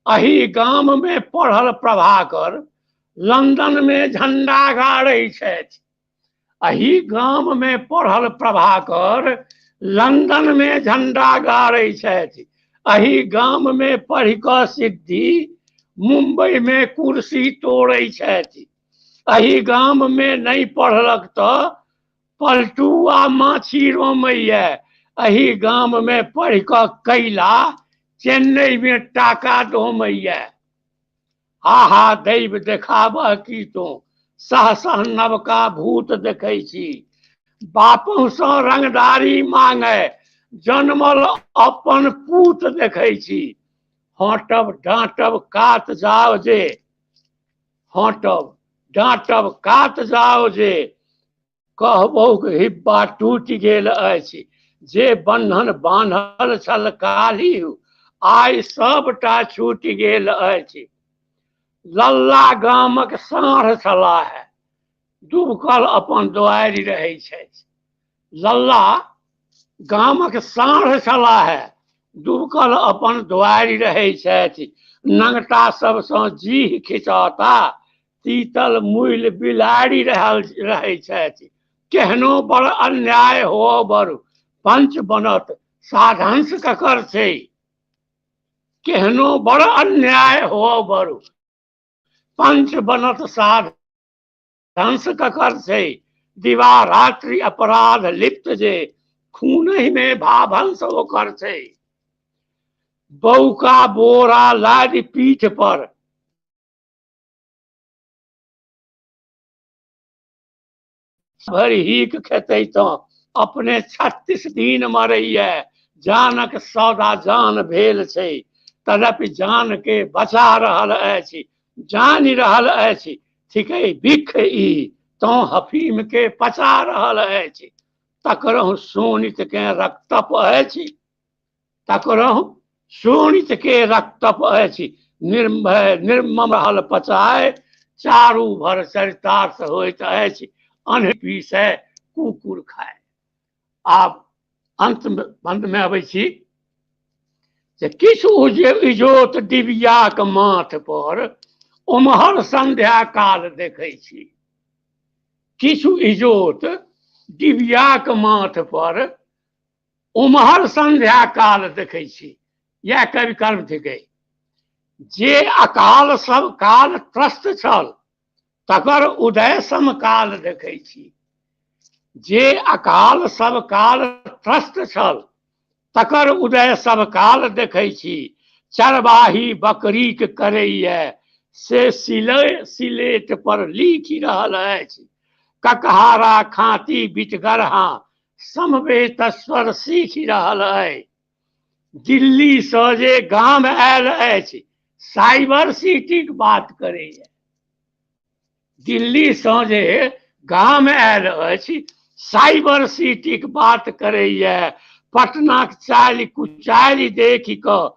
अही गाम में पढ़ल प्रभाकर लंदन में झंडा गाड़ै छथि अही गाम में पढ़ल प्रभाकर लंदन में झंडा गाड़ै छथि अही गाम में पढ़ि कऽ सिद्धि मुंबई में कुर्सी तोड़े छथि। एही गाम में नहीं पढ़लक तो पलटुआ माछी रोमैया। एही गाम में पढ़ क कैला चेन्नई में टाका डोमैया। आहा दैव देखाबह की तो सहसा नवका भूत देखै छी। बापू सँ रंगदारी मांगे जन्मल अपन पूत देखै छी। हटब डांटब कात जाओ जे, हटब डांटब कात जाओ जे, कहबौ हिब्बा टूटि गेल अछि। जे बंधन बांधल छल काली आइ सबटा छूटि गेल अछि। लल्ला गामक साँढ़ छलाह, डूबकल अपन दुआरि रहै छथि। लल्ला गामक साँढ़ छलाह, डूबकल अपन दुआरि रहै छथि। नंगटा सबसँ जीह खिचौता, तीतल मूल बिलाड़ि रहै छथि। केहनो बड़ अन्याय हो बरु पंच बनत साधंस ककर छै। केहनो बड़ अन्याय हो बरु पंच बनत साधंस ककर छै। दिवा रात्रि अपराध लिप्त जे, खूनहि में भाभंस ओकर छै। बौका बोरा लादि पीठ पर, भरि हीक खेतै तो अपने 36 दिन मरैया। जानक सौदा जान भेल छै, तदपि जान के बचा रहल अछि। जानि रहल अछि थिकै बिख ई, तो हफीम के पचा रहल अछि। तकरहु सोनित के रक्तप अछि, तकरहु सोनित के रक्तप अछि। निर्भय निर्मम रहल पचाए, चारू भर चरितार्थ होइत अछि। अन्न पीसै कुकुर खाए। आब अंत में अबै छी जे किछु इजोत डिबियाक माथ पर उम्हर संध्या काल देखै छी। किछु इजोत डिबियाक माथ पर उम्हर संध्या काल देखै छी। यह कवि कर्म थिकै। जे अकाल सब काल त्रस्त छल, तकर उदय समकाल देखै छी। जे अकाल सब काल त्रस्त छल, तकर उदय सब काल देखै छी। चरवाही बकरीक करैया से सिलेट पर लिखि रहल अछि। ककहारा खाती बिटगरहा समवेत स्वर सीखि रहल अछि। दिल्ली सँ जे गाम आयल अछि, साइबर सिटीक बात करैया। दिल्ली सँ जे गाम आयल अछि, साइबर सिटीक बात करैया। पटनाक चालि कुचालि देखि कऽ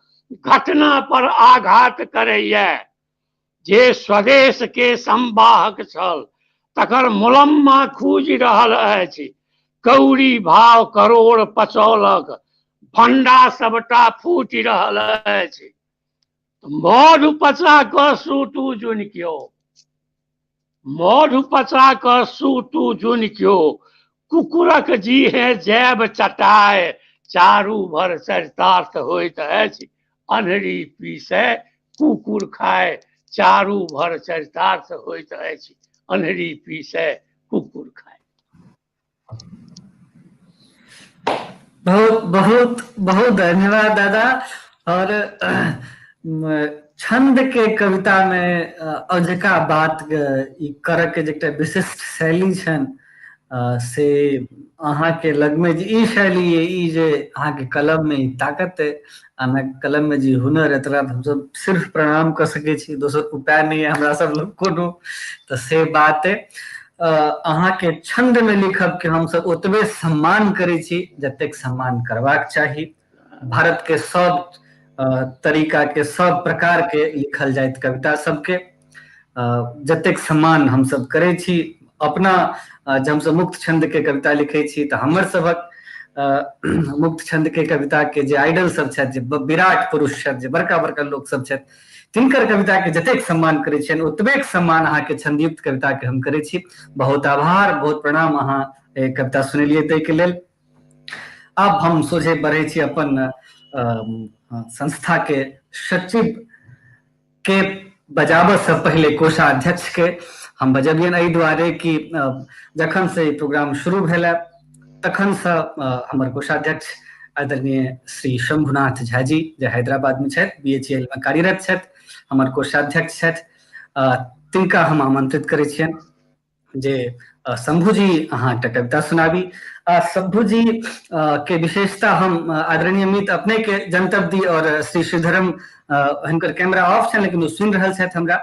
घटना पर आघात करैया। जे स्वदेश के संवाहक छल, तकर मुलम्मा खूजि रहल अछि। कौड़ी भाव करोड़ पचौलक, भंडा सबटा फूटि रहल अछि। मधु पचा कऽ सूतू जुन क्यों, मधु पचा कऽ सूतू जुन क्यों। कुकुरक जीहे जैब चटाए, चारू भर चरितार्थ होइत अछि। अन्हरी पीसै कुकुर खाए, चारू भर चरितार्थ होइत अछि। अन्हरी पीसै कुकुर खाए। बहुत बहुत बहुत धन्यवाद दादा। और छंद के कविता में अजका बात ई करऽ के जे विशिष्ट शैली छन, से अहाँ के लग में ई शैली है, ई जे अहाँ के कलम में ई ताकत है, अहाँ कलम में जी हुनर है, तकरा हम सब सिर्फ प्रणाम कर सके छी। दोसर उपाय नहीं है हमरा सब लोग कोनो। तो से बात है अहाँ के छंद में लिखब के हम सब ओतबे सम्मान करै छी जतेक सम्मान करबाक चाही। भारत के सब तरीका के सब प्रकार के लिखल जाइत कविता सबके जतेक सम्मान हम सब करै छी। अपना जब हम सब मुक्त छंद के कविता लिखै छी तऽ हमर सबक मुक्त छंद के कविता के जे आइडल सब छथि, जे विराट पुरुष छथि, जे बड़का बड़का लोक सब छथि, तिनकर कविता के जतेक सम्मान करै छियनि, ओतबे सम्मान अहाँ के छंदयुक्त कविता के हम करै छी। बहुत आभार, बहुत प्रणाम अहाँ कविता सुनेलिए ताहि के लेल। अब हम सोझे बढ़े छी अपन संस्था के सचिव के बजाबऽ से पहले कोषाध्यक्ष के हम बजबियन एहि दुआरे कि जखन से प्रोग्राम शुरू भेल तखन से हमर कोषाध्यक्ष आदरणीय श्री शंभुनाथ झा जी जे हैदराबाद में छथि, BHEL में कार्यरत छथि, हमर कोषाध्यक्ष छथि, तिनका हम आमंत्रित करै छियनि जे शंभू जी अहाँ एकटा कविता सुनाबी। शंभू जी के विशेषता हम आदरणीय अमित अपने के जनतब दी और श्री श्रीधरम हुनकर कैमरा ऑफ छै लेकिन वो सुनि रहल छथि हमरा,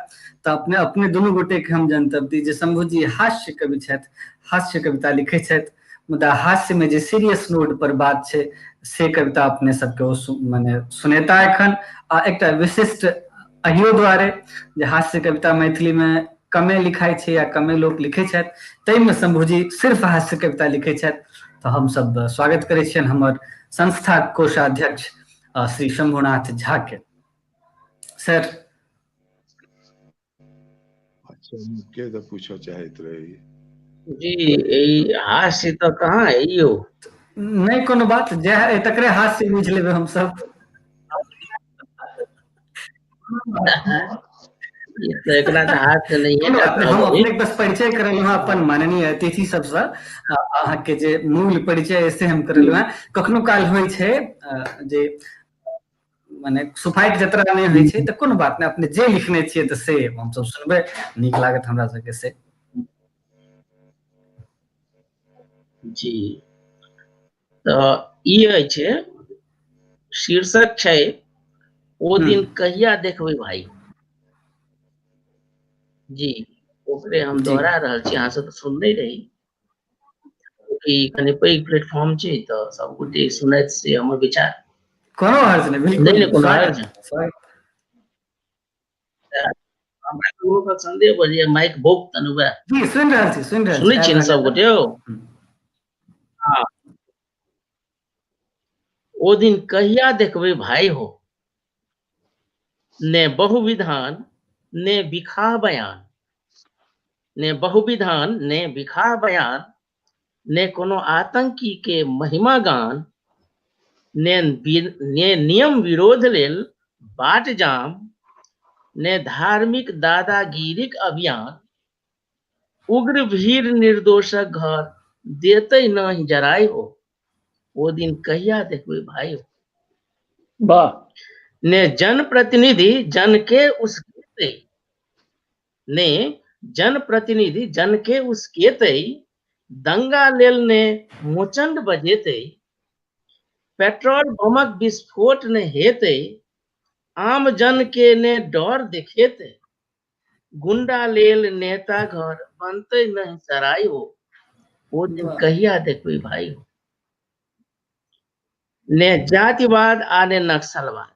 तो अपने दुनू गोटे के हम जनतब दी जे शंभू जी हास्य कवि छथि, हास्य कविता लिखै छथि, मुदा हास्य में जे सीरियस नोट पर बात छै से कविता अपने सबके माने सुनेता एखन। आ एकटा विशिष्ट अहियो दुआरे जे हास्य कविता मैथिली में कमे लिखाई छै या कमे लोग लिखे छथि, ताहिमे शंभूजी सिर्फ हास्य कविता लिखे छथि, तो हम सब स्वागत करै छियनि हमर संस्था कोषाध्यक्ष श्री शंभुनाथ झा के। सर अच्छा के तो पूछो चाहत रही जी हास्य तो कहाँ है यो, नहीं कोनो बात, जे तकरे हास्य बुझ लेबै हम सब। तो एकरा तो हास्य नहीं है हम अपने बस परिचय करेलहुँ अपन माननीय अतिथि सबसँ, अहाँ के जे मूल परिचय ऐसे हम करेलहुँ हैं। कखनो काल होइ छै जे माने सुफाइट जतरा नहीं होइ छै, तो कोनो बात नहीं, अपने जे लिखने छियै तो से हम सब सुनबै, नीक लागत हमरा सबके से। जी तो ये छै शीर्षक छै ओ दिन कहिया देखबै भाई जी, ओकरे हम दोहरा रहल छी, अहाँ सब सुनने रही कि कने पैघ प्लेटफॉर्म छै तो सब गोटे सुनैत से हमर विचार कोनो हर्ज नहीं, बिल्कुल नहीं कोनो हर्ज हमरा कोनो का संदेह बजे माइक बोक तनुबा जी सुन रहल छी सुनै छी सब गोटे हाँ ओ दिन कहिया देखबै भाई हो, ने बहुविधान ने बिखा बयान, ने बहुविधान ने बिखा बयान, ने कोनो आतंकी के महिमा गान, ने नियम विरोध लेल बाट जाम, ने धार्मिक दादागिरीक अभियान, उग्र भीड़ निर्दोषक घर देते नहीं जराई हो, वो दिन कहिया देखबै भाई हो। वाह। ने जनप्रतिनिधि जन के उसके, ने जनप्रतिनिधि जन के उसके दंगा लेल ने मुचंड बजेते, पेट्रोल बमक विस्फोट ने हेते, आम जन के ने डर देखेते, गुंडा लेल नेता घर बनते नहीं सराय हो, वो दिन कहिया देखबै भाई हो। ने जातिवाद आने नक्सलवाद,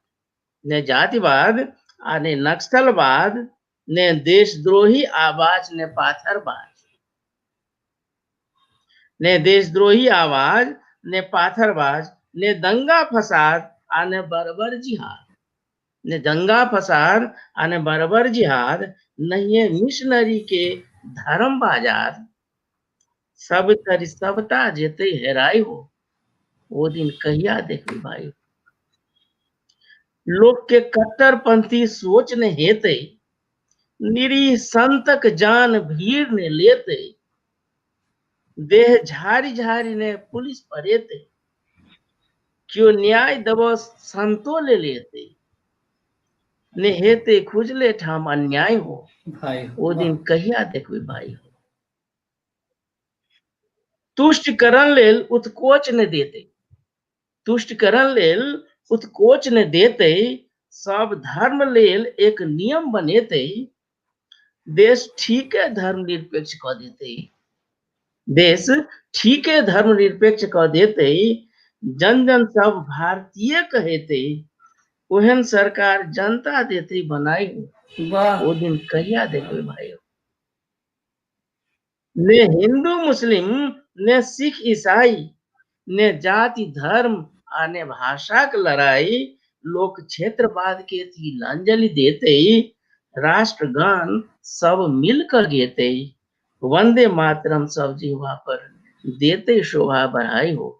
ने जातिवाद आने नक्सलवाद, ने देशद्रोही आवाज ने पाथरबाज, ने देशद्रोही आवाज ने पाथरबाज, ने दंगा फसाद आने बर्बर जिहाद, ने दंगा फसाद आने बर्बर जिहाद, नहीं मिशनरी के धर्म बाजार, सब तरी सबटा जेते हेराई हो, वो दिन कहिया देखबै भाई। लोग के कट्टरपंथी सोच ने हेते, निरीह संतक जान भीड़ ने लेते, देह झारी झारी ने पुलिस परेते, क्यों न्याय दबो संतो ले लेते, ने हेते खुजले ठाम अन्याय हो, भाई वो दिन कहिया देखबै भाई। तुष्टिकरण लेल उत्कोच ने देते, तुष्टिकरण लेल उत्कोच ने देते, सब धर्म लेल एक नियम बनेते, देश ठीके धर्म निरपेक्ष क देते, देश ठीके धर्म निरपेक्ष क देते, जन जन सब भारतीय कहेते, ओहन सरकार जनता देते बनाई, वो दिन कहिया देखबै भाई। ने हिंदू मुस्लिम ने सिख ईसाई, ने जाति धर्म आने भाषा की लड़ाई, लोक क्षेत्रवाद के तिलांजलि देते, राष्ट्रगान सब मिलकर गेते, वंदे मातरम सब जीवा पर देते शोभा बढ़ाई हो,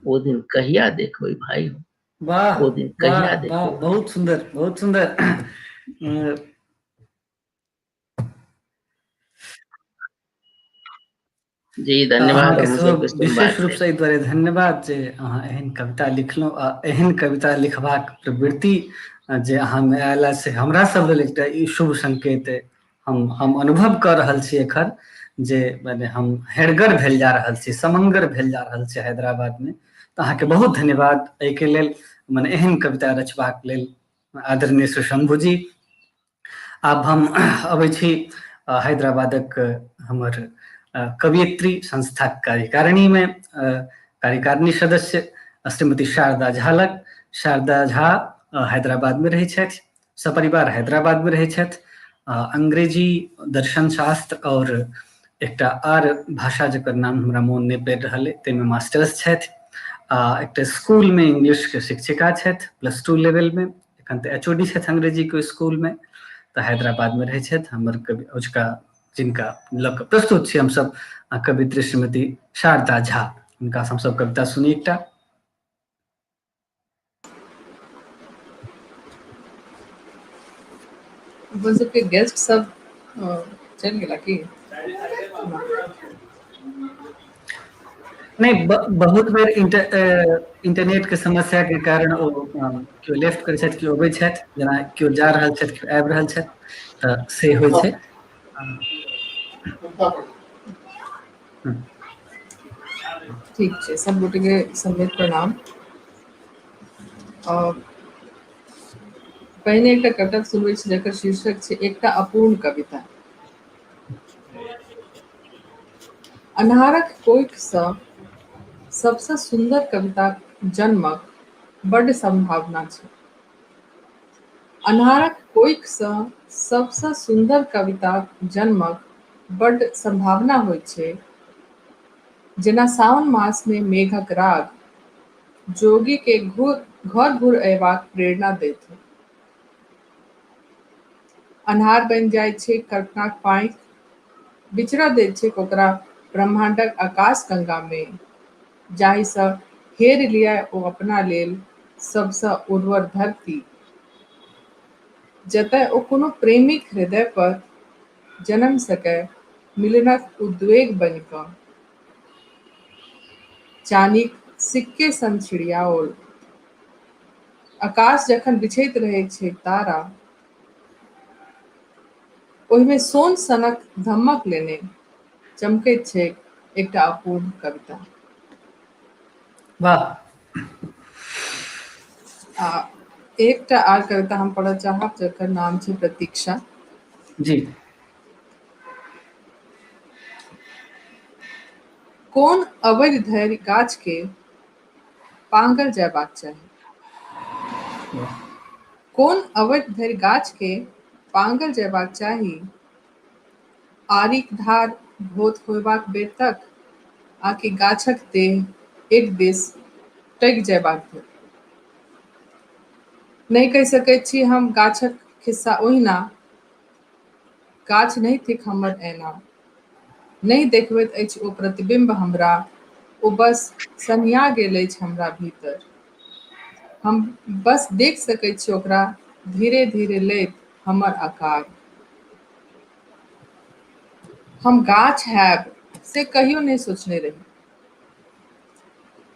वो दिन कहिया देखबै भाई हो। वाह वो दिन कहिया देखबै। बहुत सुंदर बहुत सुंदर। जी धन्यवाद अहाँके हमहूँ सेहो सबके विशेष सुनबाक रूपसँ एहि दुआरे धन्यवाद जे अहाँ एहन कविता लिखलहुँ आ एहन कविता लिखबाक प्रवृत्ति जे अहाँमे आयल से हमरा सब लेल एकटा ई शुभ संकेत हम अनुभव कऽ रहल छी एखन जे मने हम हेरगर भेल जा रहल छी, समंगर भेल जा रहल छी हैदराबादमे। तऽ अहाँके बहुत धन्यवाद एहिके लेल, मने एहन कविता रचबाक लेल आदरणीय श्री शंभू जी। आब हम अबै छी हैदराबादक हमर कवियत्री संस्था कार्यकारिणी में कार्यकारिणी सदस्य श्रीमती शारदा झा लग। शारदा झा हैदराबाद में रहै छथि, सपरिवार हैदराबाद में रहै छथि। अंग्रेजी, दर्शन शास्त्र और एकटा आर भाषा जकर नाम हमरा मोन नहि पड़ि रहल अइ ताहिमे मास्टर्स छथि। एकटा स्कूल में इंग्लिश के शिक्षिका छथि +2 लेवल में, एखन तऽ HOD छथि अंग्रेजी के स्कूल में। तऽ हैदराबाद में रहै छथि हमर कवि अजुका, जिनका लऽ कऽ प्रस्तुत छी हमसब कवित्री श्रीमती शारदा झा। हुनका हमसब कविता सुनी एकटा। अपन सबके गेस्ट सब चलि गेला की? नहीं, बहुत बेर इंटरनेट के समस्या के कारण ओ केओ लेफ्ट करै छथि, केओ अबै छथि, जेना केओ जा रहल छथि, केओ आबि रहल छथि, तऽ से होइ छै। ठीक छै, सब गोटे के सम्मिलित प्रणाम। पहिने एकटा कविता सुनबै छी जकर शीर्षक छै एकटा अपूर्ण कविता। अन्हारक कोखिसँ सबसँ सुन्दर कविताक जन्मक बड्ड संभावना छै। अन्हारक कोखिसँ सबसँ सुन्दर कविताक जन्मक बड्ड संभावना होइत छै। जेना सावन मास में मेघक राग जोगी के घर घुर अयबाक प्रेरणा दैत हो। अन्हार बनि जाइ छै कल्पनाक पाँखि, बिचरऽ दैत छै ओकरा ब्रह्मांडक आकाश गंगा में, जाहिसँ हेर लिअ ओ अपना लेल सबसँ उर्वर धरती, जतय ओ कोनो प्रेमिक हृदय पर जन्म सकै मिलनक उद्वेग बनि कऽ। चानीक सिक्के सन छिड़ियाओल आकाश जखन बिछैत रहै छै तारा, ओहिमे सोन सनक धमक लेने चमकैत छै एकटा अपूर्ण कविता। वाह। आ एकटा आर कविता हम पढ़ऽ चाहब जकर नाम छै प्रतीक्षा। जी। कोन अवधि धरि गाछ के पांगल जयबाक चाही? कोन अवधि धरि गाछ के पांगल जयबाक चाही? आरिक धार भोथ होयबाक बेर तक, आकि गाछक देह एक दिस टगि जयबाक धरि? नहि कहि सकैत छी हम गाछक खिस्सा ओहिना, गाछ नहि थिक हमर ऐना, नहि देखबैत अछि ओ प्रतिबिंब हमरा, ओ बस सन्हिया गेल अछि हमरा भीतर। हम बस देख सकैत छी ओकरा धीरे धीरे लैत हमर आकार। हम गाछ हैब से कहियो नहि सोचने रही,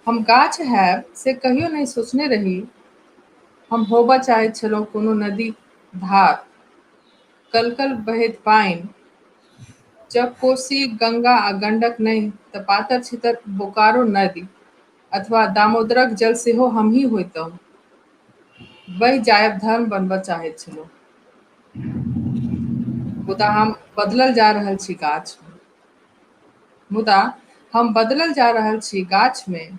हम गाछ हैब से कहियो नहि सोचने रही। हम होबऽ चाहैत छलहुँ कोनो नदी धार, कलकल बहैत पानि, जब कोसी गंगा आ गंडक नहि तऽ पातर छितर बोकारो नदी अथवा दामोदरक जल सेहो हमही होइतहुँ। बहि जायब धर्म बनबऽ चाहैत छलहुँ। मुदा हम बदलल जा रहल छी गाछ में, मुदा हम बदलल जा रहल छी गाछ में,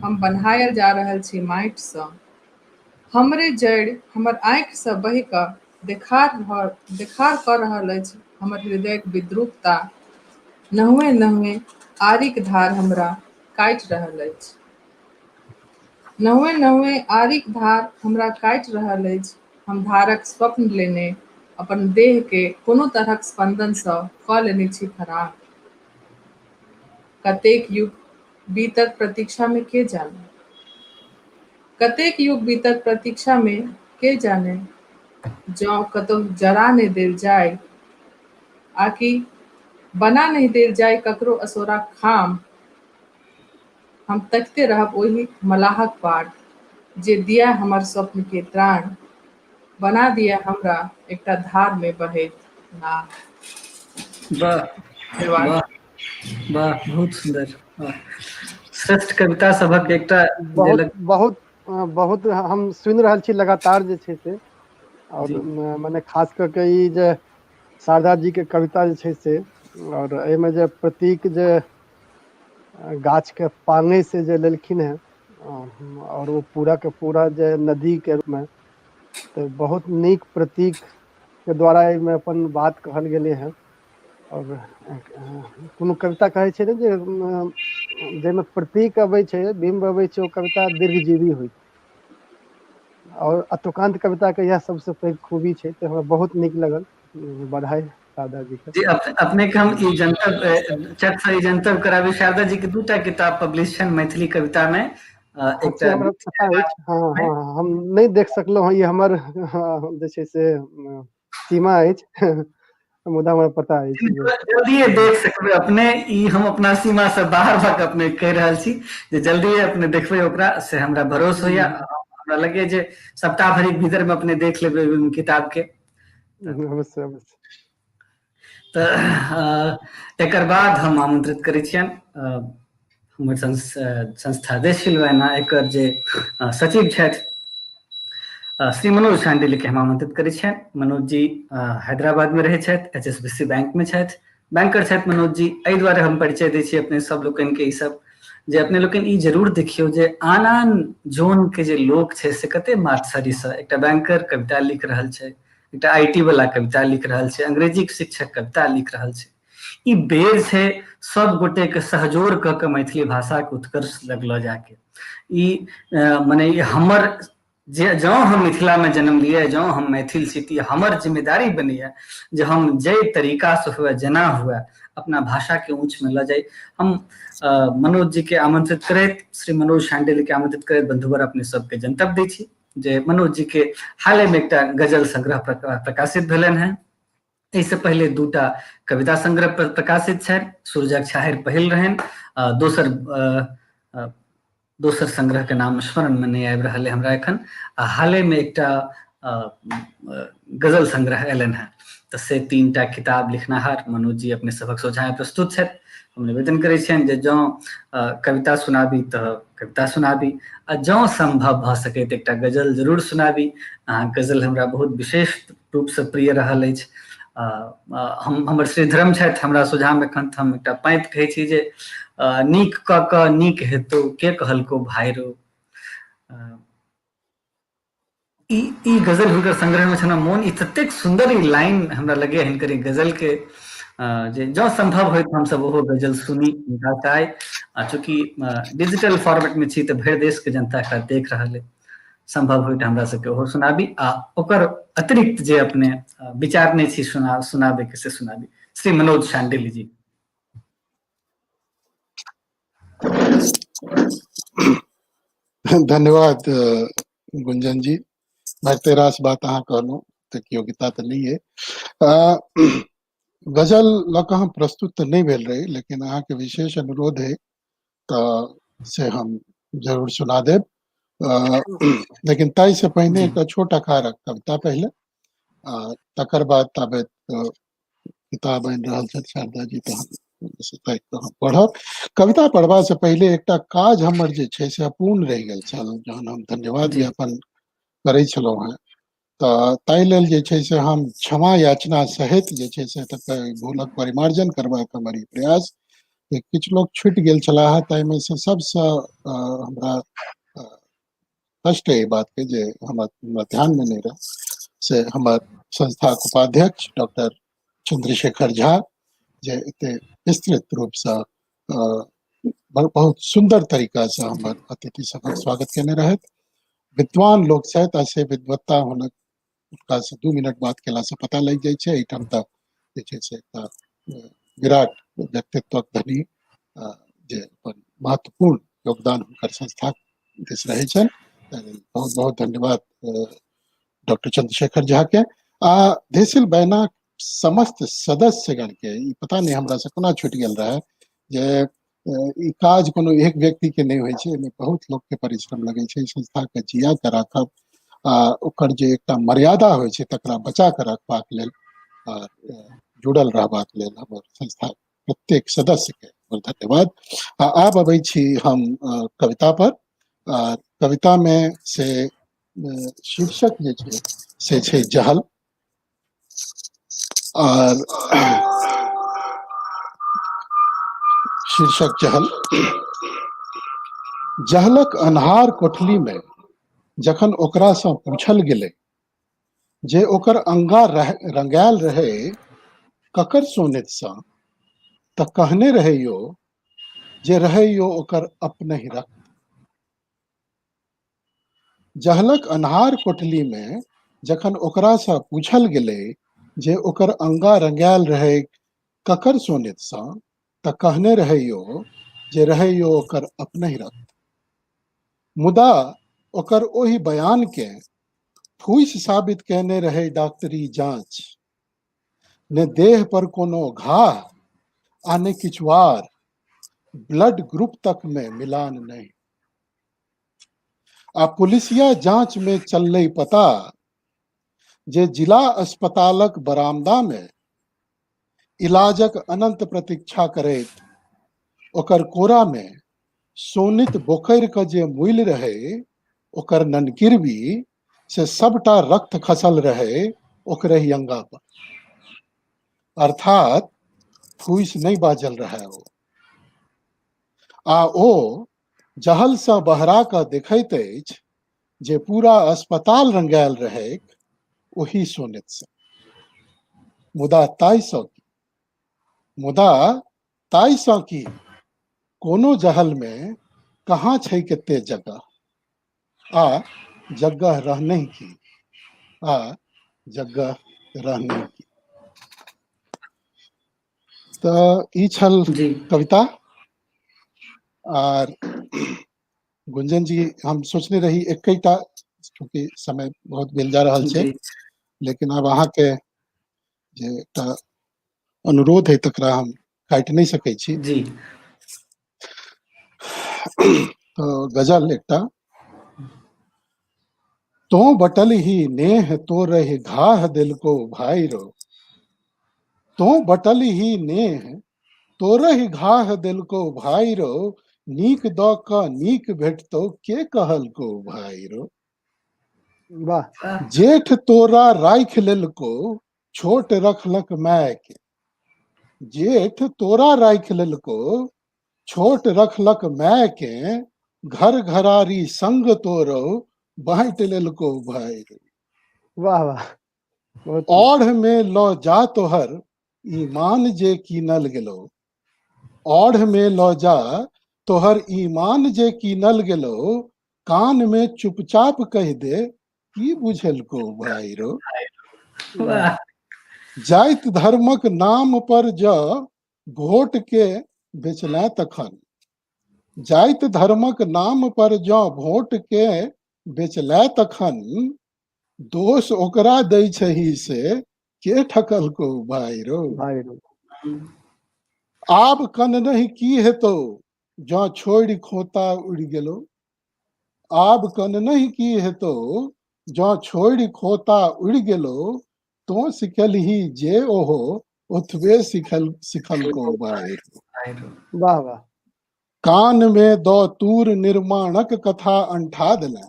हम बन्हायल जा रहल छी माटिसँ। हमरे जड़ि हमर आँखिसँ बहि कऽ देखार कऽ रहल अछि हमर हृदयक विद्रूपता। नहुए नहुए आरिक धार हमरा काटि रहल अछि। नहुए नहुए आरिक धार हमरा काटि रहल अछि। हम धारक स्वप्न लेने अपन देह के कोनो तरहक स्पंदनसँ कऽ लेने छी फरार। कतेक युग बीतत प्रतीक्षा में के जाने, कतेक युग बीतत प्रतीक्षा में के जाने, जँ कतहु जरा नहि देल जाय, आकि बना नहीं देर जाए ककरो असोरा खाम, हम तकते रहब वही मलाहक पाट जे दिया हमार स्वप्न के त्राण, बना दिया हमरा एकटा धार में बहैत नाव। वाह धन्यवाद। वाह वाह, बहुत सुंदर। वाह। श्रेष्ठ कविता सभक एकटा जे बहुत बहुत बहुत हम सुनि रहल छी लगातार जे छै से, और जी। मने खास करके ई जे शारदा जी के कविता जे छै से, और एहिमे जे प्रतीक जे गाछ के पांगै से जे लेलखिन है, और वो पूरा के पूरा जे नदी के रूप में, तो बहुत नीक प्रतीक के द्वारा एहिमे अपन बात कहल गेलै है। और कोनो कविता कहै छै ने जे जाहिमे प्रतीक अबै छै, बिंब अबै छै, ओ कविता दीर्घजीवी होइ छै। और अतुकांत कविता के यह सबसे पैघ खूबी छै, तो हमरा बहुत नीक लगल। बधाई शारदा जी के। जी, अपने के हम ई जनतब चट से ई जनतब कराबी, शारदा जी के दूटा किताब पब्लिश छन मैथिली कविता में। से एकटा हमरा पता अछि। हाँ हाँ हाँ, हम नहीं देख सकलहुँ हँ, ये हमर जे छै से सीमा अछि। मुदा हमरा पता अछि जे जल्दिए देख सकबै अपने, ई हम अपना सीमा से बाहर भक अपने कह रहल छी जे जल्दिए अपने देखबै ओकरा, से हमरा भरोस होइया। हमरा लगे जे सप्ताह भरि भीतर में अपने देख लेबै ओइ किताब के। अवश्य अवश्य। तऽ एकर बाद हम आमंत्रित करै छियनि हमर संस्था देशशील वाहिनी एकर जे सचिव छथि श्री मनोज शांडिल्य के हम आमंत्रित करै छियनि। मनोज जी हैदराबाद में रहै छथि, HSBC बैंक में छथि, बैंकर छथि मनोज जी। एहि दुआरे हम परिचय दै छी अपने सब लोकनि के ई सब, जे अपने लोकनि ई जरूर देखियौ जे आन आन जोन के जे लोक छै से कते मात्सरी से एकटा बैंकर कविता लिख रहल छै, एकटा IT वाला कविता लिख रहल छै, अंग्रेजी के शिक्षक कविता लिख रहल छै। ई बेर छै सब गोटे के सहजोर क के मैथिली भाषा के उत्कर्ष लगलो जाके। ई मने ई हमर जे जँ हम मिथिला में जन्म लिया, जँ हम मैथिल छी, तऽ हमर जिम्मेदारी बनैया जे हम जे तरीका से हुए, जेना हुए, अपना भाषा के ऊंच में ल जाए। हम मनोज जी के आमंत्रित करैत, श्री मनोज शांडिल्य के आमंत्रित करैत बंधुवर अपने सबके जनतब दै छी जे मनोज जी के हाल में एकटा गजल संग्रह प्रकाशित भेलनि हैं। इससे पहले दूटा कविता संग्रह प्रकाशित छनि, सूरजक छाहरि पहिल रहनि, दोसर संग्रह के नाम स्मरण में नहीं आबि रहल है हमरा एखन। हाले में एकटा गजल संग्रह एलनि हैं। तऽ से 3टा किताब लिखनाहार मनोज जी अपने सबक सोझाँ प्रस्तुत छथि। हम निवेदन करै छियनि जे जँ कविता सुनाबी तऽ कविता सुनाबी, आ जँ संभव भऽ सकै तऽ एकटा गजल जरूर सुनाबी। गजल हमरा बहुत विशेष रूप से प्रिय रहल अछि। हमर श्रीधरम छथि हमरा सोझामे एखन, तऽ हम एकटा पैंत कहै छी जे नीक कऽ कऽ नीक हेतौ के कहलको भाइरो। ई गजल हुनकर संग्रह में छना। मोन ई ततेक सुंदर ई लाइन हमरा लगे हिनकर ई गजल के जे जँ संभव होय हम सब ओहो गजल सुनी हुनका चाहे। चूँकि डिजिटल फॉर्मेट में छी तऽ भरि देश के जनता एकरा देख रहल है, संभव होय तऽ हमरा सबके ओहो सुनाबी। आ ओकर अतिरिक्त जे अपने विचार नहीं छी सुनाबे के से सुनाबी। श्री मनोज शांडिल्य जी। धन्यवाद गुंजन जी। मैं तेरास बात अहाँ कहलहुँ तक योग्यता तो नहीं है। गजल लऽ कऽ हम प्रस्तुत तो नहीं भेल रही, लेकिन अहाँ के विशेष अनुरोध है तो से हम जरूर सुना देब। लेकिन ताहि से पहिने एक छोटा कारक कविता पहले, तकर बाद ताबत किताब आनि रहल छथि शारदा जी, तो हम पढ़ब। कविता पढ़बा से पहले एकटा काज हमर जे छै से अपूर्ण रहि गेल छल, जहन हम धन्यवाद ज्ञापन करै छलहुँ हैं, तऽ ताहि लेल जे छै से हम क्षमा याचना सहित जे छै से तकर भूलक परिमार्जन करबाक हमर ई प्रयास। किछु लोग छूटि गेल छलाह, ताहिमे से सबसँ हमरा कष्ट है बात के जे हमरा ध्यान में नहीं रह से हमर संस्थाक उपाध्यक्ष डॉक्टर चंद्रशेखर झा, जे एते विस्तृत रूप से बहुत सुंदर तरीका से हमर अतिथि सबक स्वागत केने रहत। विद्वान लोग छथि, से विद्वत्ता हुनका से 2 मिनट बात केला से पता लग जाय छै। एहिठाम तक जे छै से एकटा विराट व्यक्तित्वक धनी जे अपन महत्वपूर्ण योगदान हुनकर संस्था दिस रहै छनि। बहुत बहुत धन्यवाद डॉक्टर चंद्रशेखर झा के। देशशील वाहिनी समस्त सदस्यगण के ई पता नहीं हमरा से कोना छूटि गेल रहे जे ई काज कोनो एक व्यक्ति के नहीं होइ छै, एहिमे बहुत लोग के परिश्रम लगे छै। संस्था के जिया के राखब आ ओकर जे एकटा मर्यादा होइ छै तकरा बचा के रखबाक लेल आ जुड़ल रहबाक लेल हमर संस्था प्रत्येक सदस्य के बहुत धन्यवाद। आब अबै छी हम कविता पर। कविता में से शीर्षक जे छै से छै जहल। और शीर्षक जहल। जहलक अन्हार कोठली में जखन ओकरा सँ पूछल गेलै जे ओकर अंगा रंगायल रहे ककर सोनेत सँ, त कहने रहे यो जे रहे यो ओकर अपने ही रक्त। जहलक अन्हार कोठली में जखन ओकरा सँ पूछल गेलै जे ओकर अंगा रंगायल रहे ककर सोनेत सँ, त कहने रहे यो जे रहे यो ओकर अपने ही रक्त। मुदा ओकर ओही बयान के फूस साबित कहने रहे डॉक्टरी जांच। ने देह पर कोनो घाव आ ने किछुआर, ब्लड ग्रुप तक में मिलान नहीं। आ पुलिसिया जांच में चललै पता जे जिला अस्पतालक बरामदा में इलाजक अनंत प्रतीक्षा करैत ओकर कोरा में सोनित बोखर के जे मूल रहे ओकर ननकिरबी से सबटा रक्त खसल रहे ओकरे ही अंगा पर। अर्थात फूस नहीं बाजल रहे ओ। आ ओ जहल सँ बहरा क देखैत अछि जे पूरा अस्पताल रंगायल रहे ओही सोनित से। मुदा ताई सँ की कोनो जहल में कहाँ छै कते जगह आ जगह रहने की तो ई छल जी कविता। और गुंजन जी हम सोचने रही एकैटा, क्योंकि समय बहुत मिल जा रहा है, जी लेकिन अब अहाँ के जे एकटा अनुरोध है तकरा हम काटि नहीं सकै छी। जी तो गजल एकटा। तो बटल ही नेह तो रहे घाह दिल को भाई रो। तो बटल ही नेह तो रहे घाह दिल को भाई रो। नीक द क नीक भेटतो के कहल को भाई रो। वाह जेठ तोरा राख लेल को छोट रखलक माय के। जेठ तोरा राख लेल को छोट रखलक माय के। घर घरारी संग तोरो बांट लेल को भाई रो। वाह वाह बहुत औढ़ में लो जा तोहर ईमान जे कीनल गेलो। औढ़ में लो जा तोहर ईमान जे कीनल गेलो। कान में चुपचाप कह दे की बुझल को भाई रो। वाह जाइत धर्मक नाम पर ज भोट के बेचला तखन। जाइत धर्मक नाम पर ज भोट के बेचला तखन। दोष ओकरा दै छही से के ठकल को भाई रो। भाई रो। आब कन नहीं की हेतो जँ छोड़ि खोता उड़ि गेलो। आब कन नहीं की हेतो जँ छोड़ि खोता उड़ि गेलो। तो सिखलही जे ओहो ओतबे सिखल को भाई रो। वाह वाह कान में दो तूर निर्माणक कथा अंठा देला।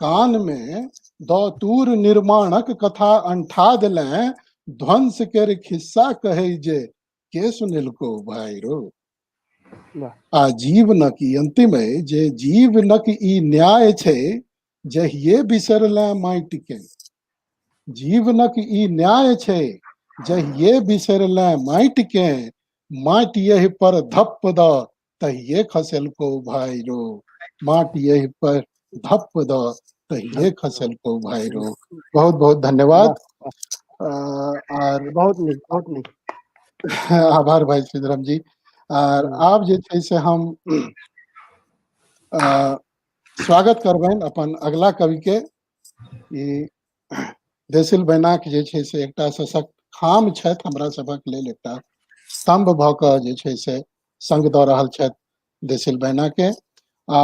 कान में दो तूर निर्माणक कथा अंठा देला। ध्वंस कर खिस्सा कहे जे के सुनिल को भाई रो। वाह आ जीवनक ई अंतिम है जे जीवनक ई न्याय छे जहिये बिसरला माटि के। जीवनक ई न्याय छे जहिये बिसरला माटि के। माटि यही पर धप्प द तहिये खसल को भाई रो। माटि यही पर धप्प द तहिये खसल को भाई रो। बहुत बहुत धन्यवाद। और बहुत नीक आभार भाई श्रीधरम जी। और आप जे छै से हम स्वागत करबनि अपन अगला कवि के। ई देसिल बैनाक जे छै से एकटा सशक्त खाम छथि हमरा सभक लेल एकटा स्तंभ भऽ कऽ जे छै से संग दऽ रहल छथि देसिल बहना के आ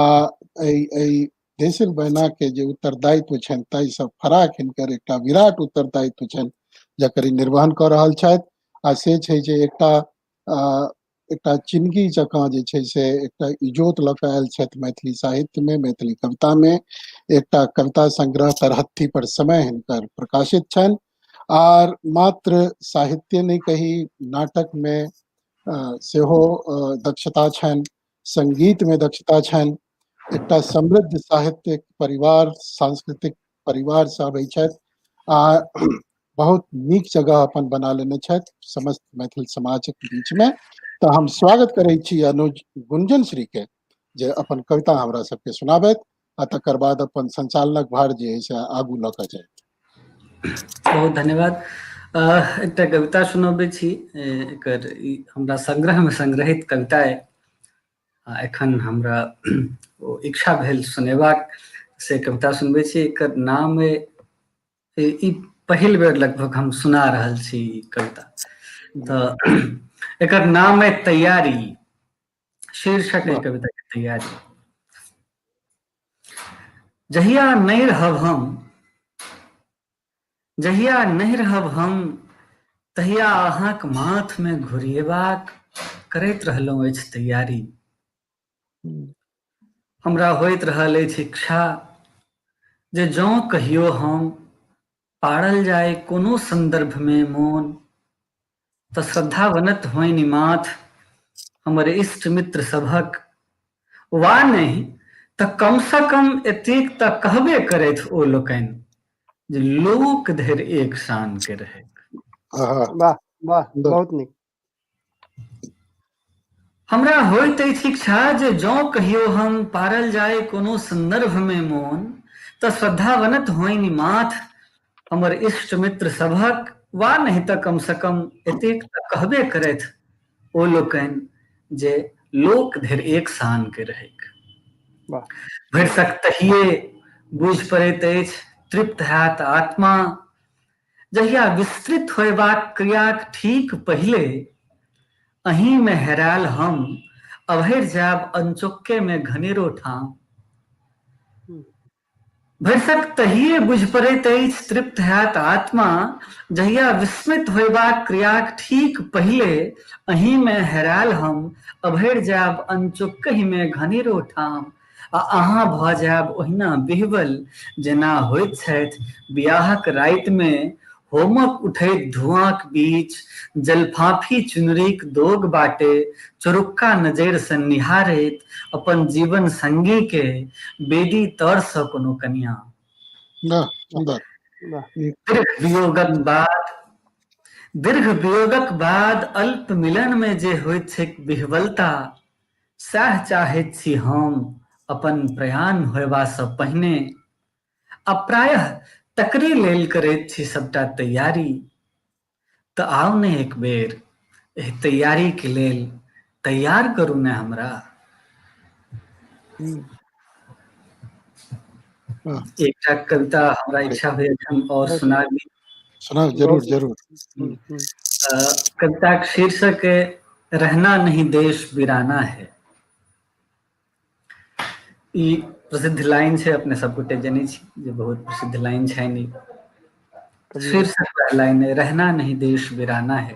एहि देसिल बहना के जे उत्तरदायित्व छनि ताहिसँ फराक हिनकर एकटा विराट उत्तरदायित्व छनि जकर ई निर्वहन कऽ रहल छथि आ से छै जे एकटा चिन्हगी जकाँ जे छै से एकटा इजोत लऽ कऽ आयल छथि मैथिली साहित्यमे मैथिली कवितामे एकटा कविता संग्रह तरहत्थी पर समय हिनकर प्रकाशित छनि आर मात्र साहित्य नहीं कही नाटक में सेहो दक्षता छनि संगीत में दक्षता छनि एकटा समृद्ध साहित्यिक परिवार सांस्कृतिक परिवार से अबै छथि आ बहुत नीक जगह अपन बना लेने छथि समस्त मैथिल समाज के बीच में। तो हम स्वागत करै छी अनुज गुंजन श्री के जे अपन कविता हमरा सबके सुनाबैत आ तकर बाद अपन संचालनक भार जे है से आगू लऽ कऽ जायत। बहुत धन्यवाद। एकटा कविता सुनबै छी, एकर हमरा संग्रह में संग्रहित कविता है। एखन हमरा ओ इच्छा भेल सुनेबाक से कविता सुनबै छी। एकर नाम ई पहिल बेर लगभग हम सुना रहल छी कविता। तो एकर नाम है तैयारी, शीर्षक है कविता के तैयारी। जहिया नहीं रहब हम तहिया अहाँक माथ में घुरिएबाक करैत रहलहुँ अछि तैयारी। हमरा होइत रहल अछि इच्छा जे जौं कहियो हम पाड़ल जाय कोनो संदर्भ में मोन तऽ श्रद्धा बनत होनि माथ हमर इष्ट मित्र सभक, वा नहीं तऽ कम से कम एतेक तऽ कहबे करैथ ओ लोकनि जे लोक धरि एक शान के रहे। वाह वाह, बहुत नीक। हमरा होइत अछि इच्छा जे जौं कहियो हम पारल जाय कोनो संदर्भ में मोन तऽ श्रद्धा बनत होनि माथ हमर इष्ट मित्र सभक, वा नहीं तऽ कम से कम एतेक तऽ कहबे करैथ ओ लोकनि जे लोक धरि एक शान के रहे। भरिसक तहिए बुझ पड़ैत अछि तृप्त हैत आत्मा, जहिया विस्तृत होयबाक क्रियाक ठीक पहिले अहीं में हेरायल हम अभैर जायब अनचोक्के में घनेरो ठाम। भरिसक तहिए बुझ पड़ैत अछि तृप्त हैत आत्मा, जहिया विस्मित होयबाक क्रियाक ठीक पहिले अहीं में हेरायल हम अभैर जायब अनचोक्कहि में घनेरो ठाम। आ अहाँ भऽ जायब ओहिना बिहवल जेना होइत छथि बियाहक राति में होमक उठैत धुआंक बीच जलफाफी चुनरीक दोग बाटे चोरुक्का नजरि से निहारैत अपन जीवन संगी के बेदी तर से कोनो कनिया। दीर्घ वियोगक बाद अल्प मिलन में जे होइत छै बिहवलता, सएह चाहैत छी हम अपन प्रयाण होयबा से पहिने। आ प्रायः तकरे लेल करैत छी सबटा तैयारी। तऽ आउ ने एक बेर एहि तैयारी के लेल तैयार करू ने हमरा। एकटा कविता हमरा इच्छा भेल हम और सुनाबी। जरूर जरूर। कविता का शीर्षक है रहना नहीं देश वीराना है। ई प्रसिद्ध लाइन है, अपने सब गोटे जनै छी जे बहुत प्रसिद्ध लाइन है। शीर्षक लाइन है रहना नहीं देश वीराना है।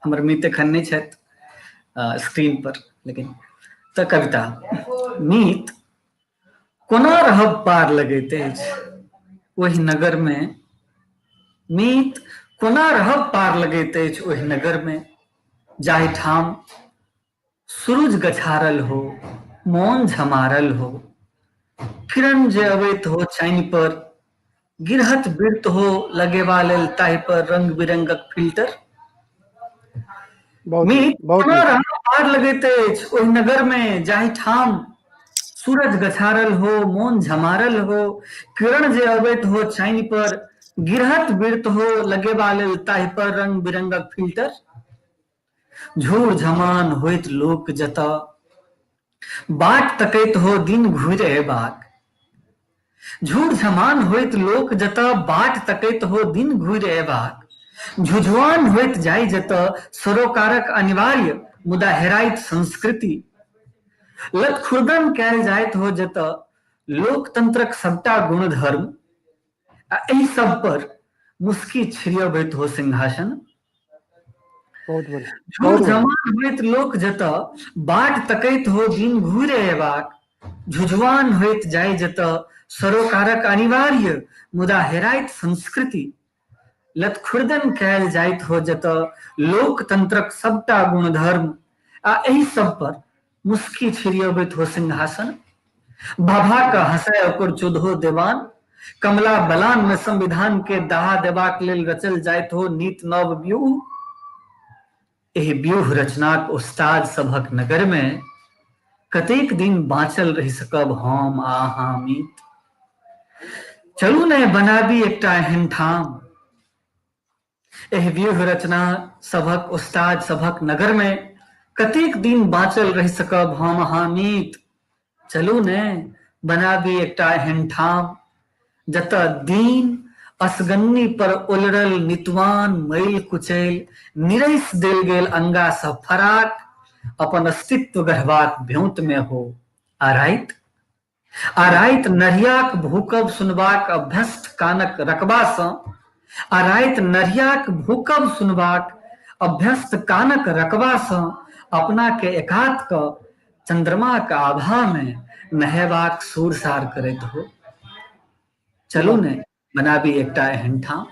हमर मित्र एखन नहीं छथि स्क्रीन पर, लेकिन तऽ कविता। मीत कोना रहब पार लगैत अछि ओहि नगर में, मीत कोना रहब पार लगैत अछि ओहि नगर में, जाहि ठाम सूरज गछारल हो मौन झमारल हो, किरण जे अबैत हो चानि पर, गिरहत बिरत हो लगेबा लेल ताहि पर रंग बिरंगक फिल्टर। मीत कोना रहब पार लगैत अछि ओहि नगर में, जाहि ठाम सूरज गछारल हो मौन झमारल हो, किरण जे अबैत हो चानि पर, गिरहत बिरत हो लगेबा लेल ताहि पर रंग बिरंगक फिल्टर। झूर झमान होइत लोक जतऽ बाट तकैत हो दिन घुरि अयबाक, झूर झमान होइत लोक जतऽ बाट तकैत हो दिन घुरि अयबाक, झुझुआन होइत जाय जतऽ सरोकारक अनिवार्य मुदा हेराइत संस्कृति, लतखुर्दन कयल जाइत हो जतऽ लोकतंत्रक सबटा गुणधर्म, आ एहि सब पर मुस्की छिड़ियबैत हो सिंहासन। बहुत बढ़िया, झूठ बहुत बढ़िया। जमान होइत लोक जतऽ बाट तकैत हो दिन घूरे एबाक, झुझुआन होइत जाय जतऽ सरोकारक अनिवार्य मुदा हेराइत संस्कृति, लतखुर्दन कयल जाइत हो जतऽ लोकतंत्रक सबटा गुणधर्म, आ एहि सब पर मुस्की छिड़ियबैत हो सिंहासन। बाबा का हंसाय ओकर चौदहो देवान, कमला बलान में संविधान के दहा देबाक लेल रचल जाइत हो नीत नव व्यूह। एहि व्यूह रचनाक उस्ताद सभक नगर में कतेक दिन बाँचल रहि सकब हम आ अहाँ मीत। चलू ने बनाबी एकटा एहन ठाम, एहि व्यूह रचना सभक उस्ताद सभक नगर में कतेक दिन बाँचल रहि सकब हम अहाँ मीत। चलू ने बनाबी एकटा एहन ठाम, जतऽ दीन असगन्नी पर उलरल नितवान मैल कुचैल निरैस देल गेल अंगा सँ फराक, अपन अस्तित्व गढ़बाक भ्योंत में हो आराइत नरियाक भूकब सुनबाक अभ्यस्त कानक रकबा सँ, आराइत नरियाक भूकब सुनबाक अभ्यस्त कानक रकबा सँ अपना के एकात क चंद्रमा के आभा में नहेबाक सूरसार करैत हो। चलू ने बनाबी एकटा एहन ठाम।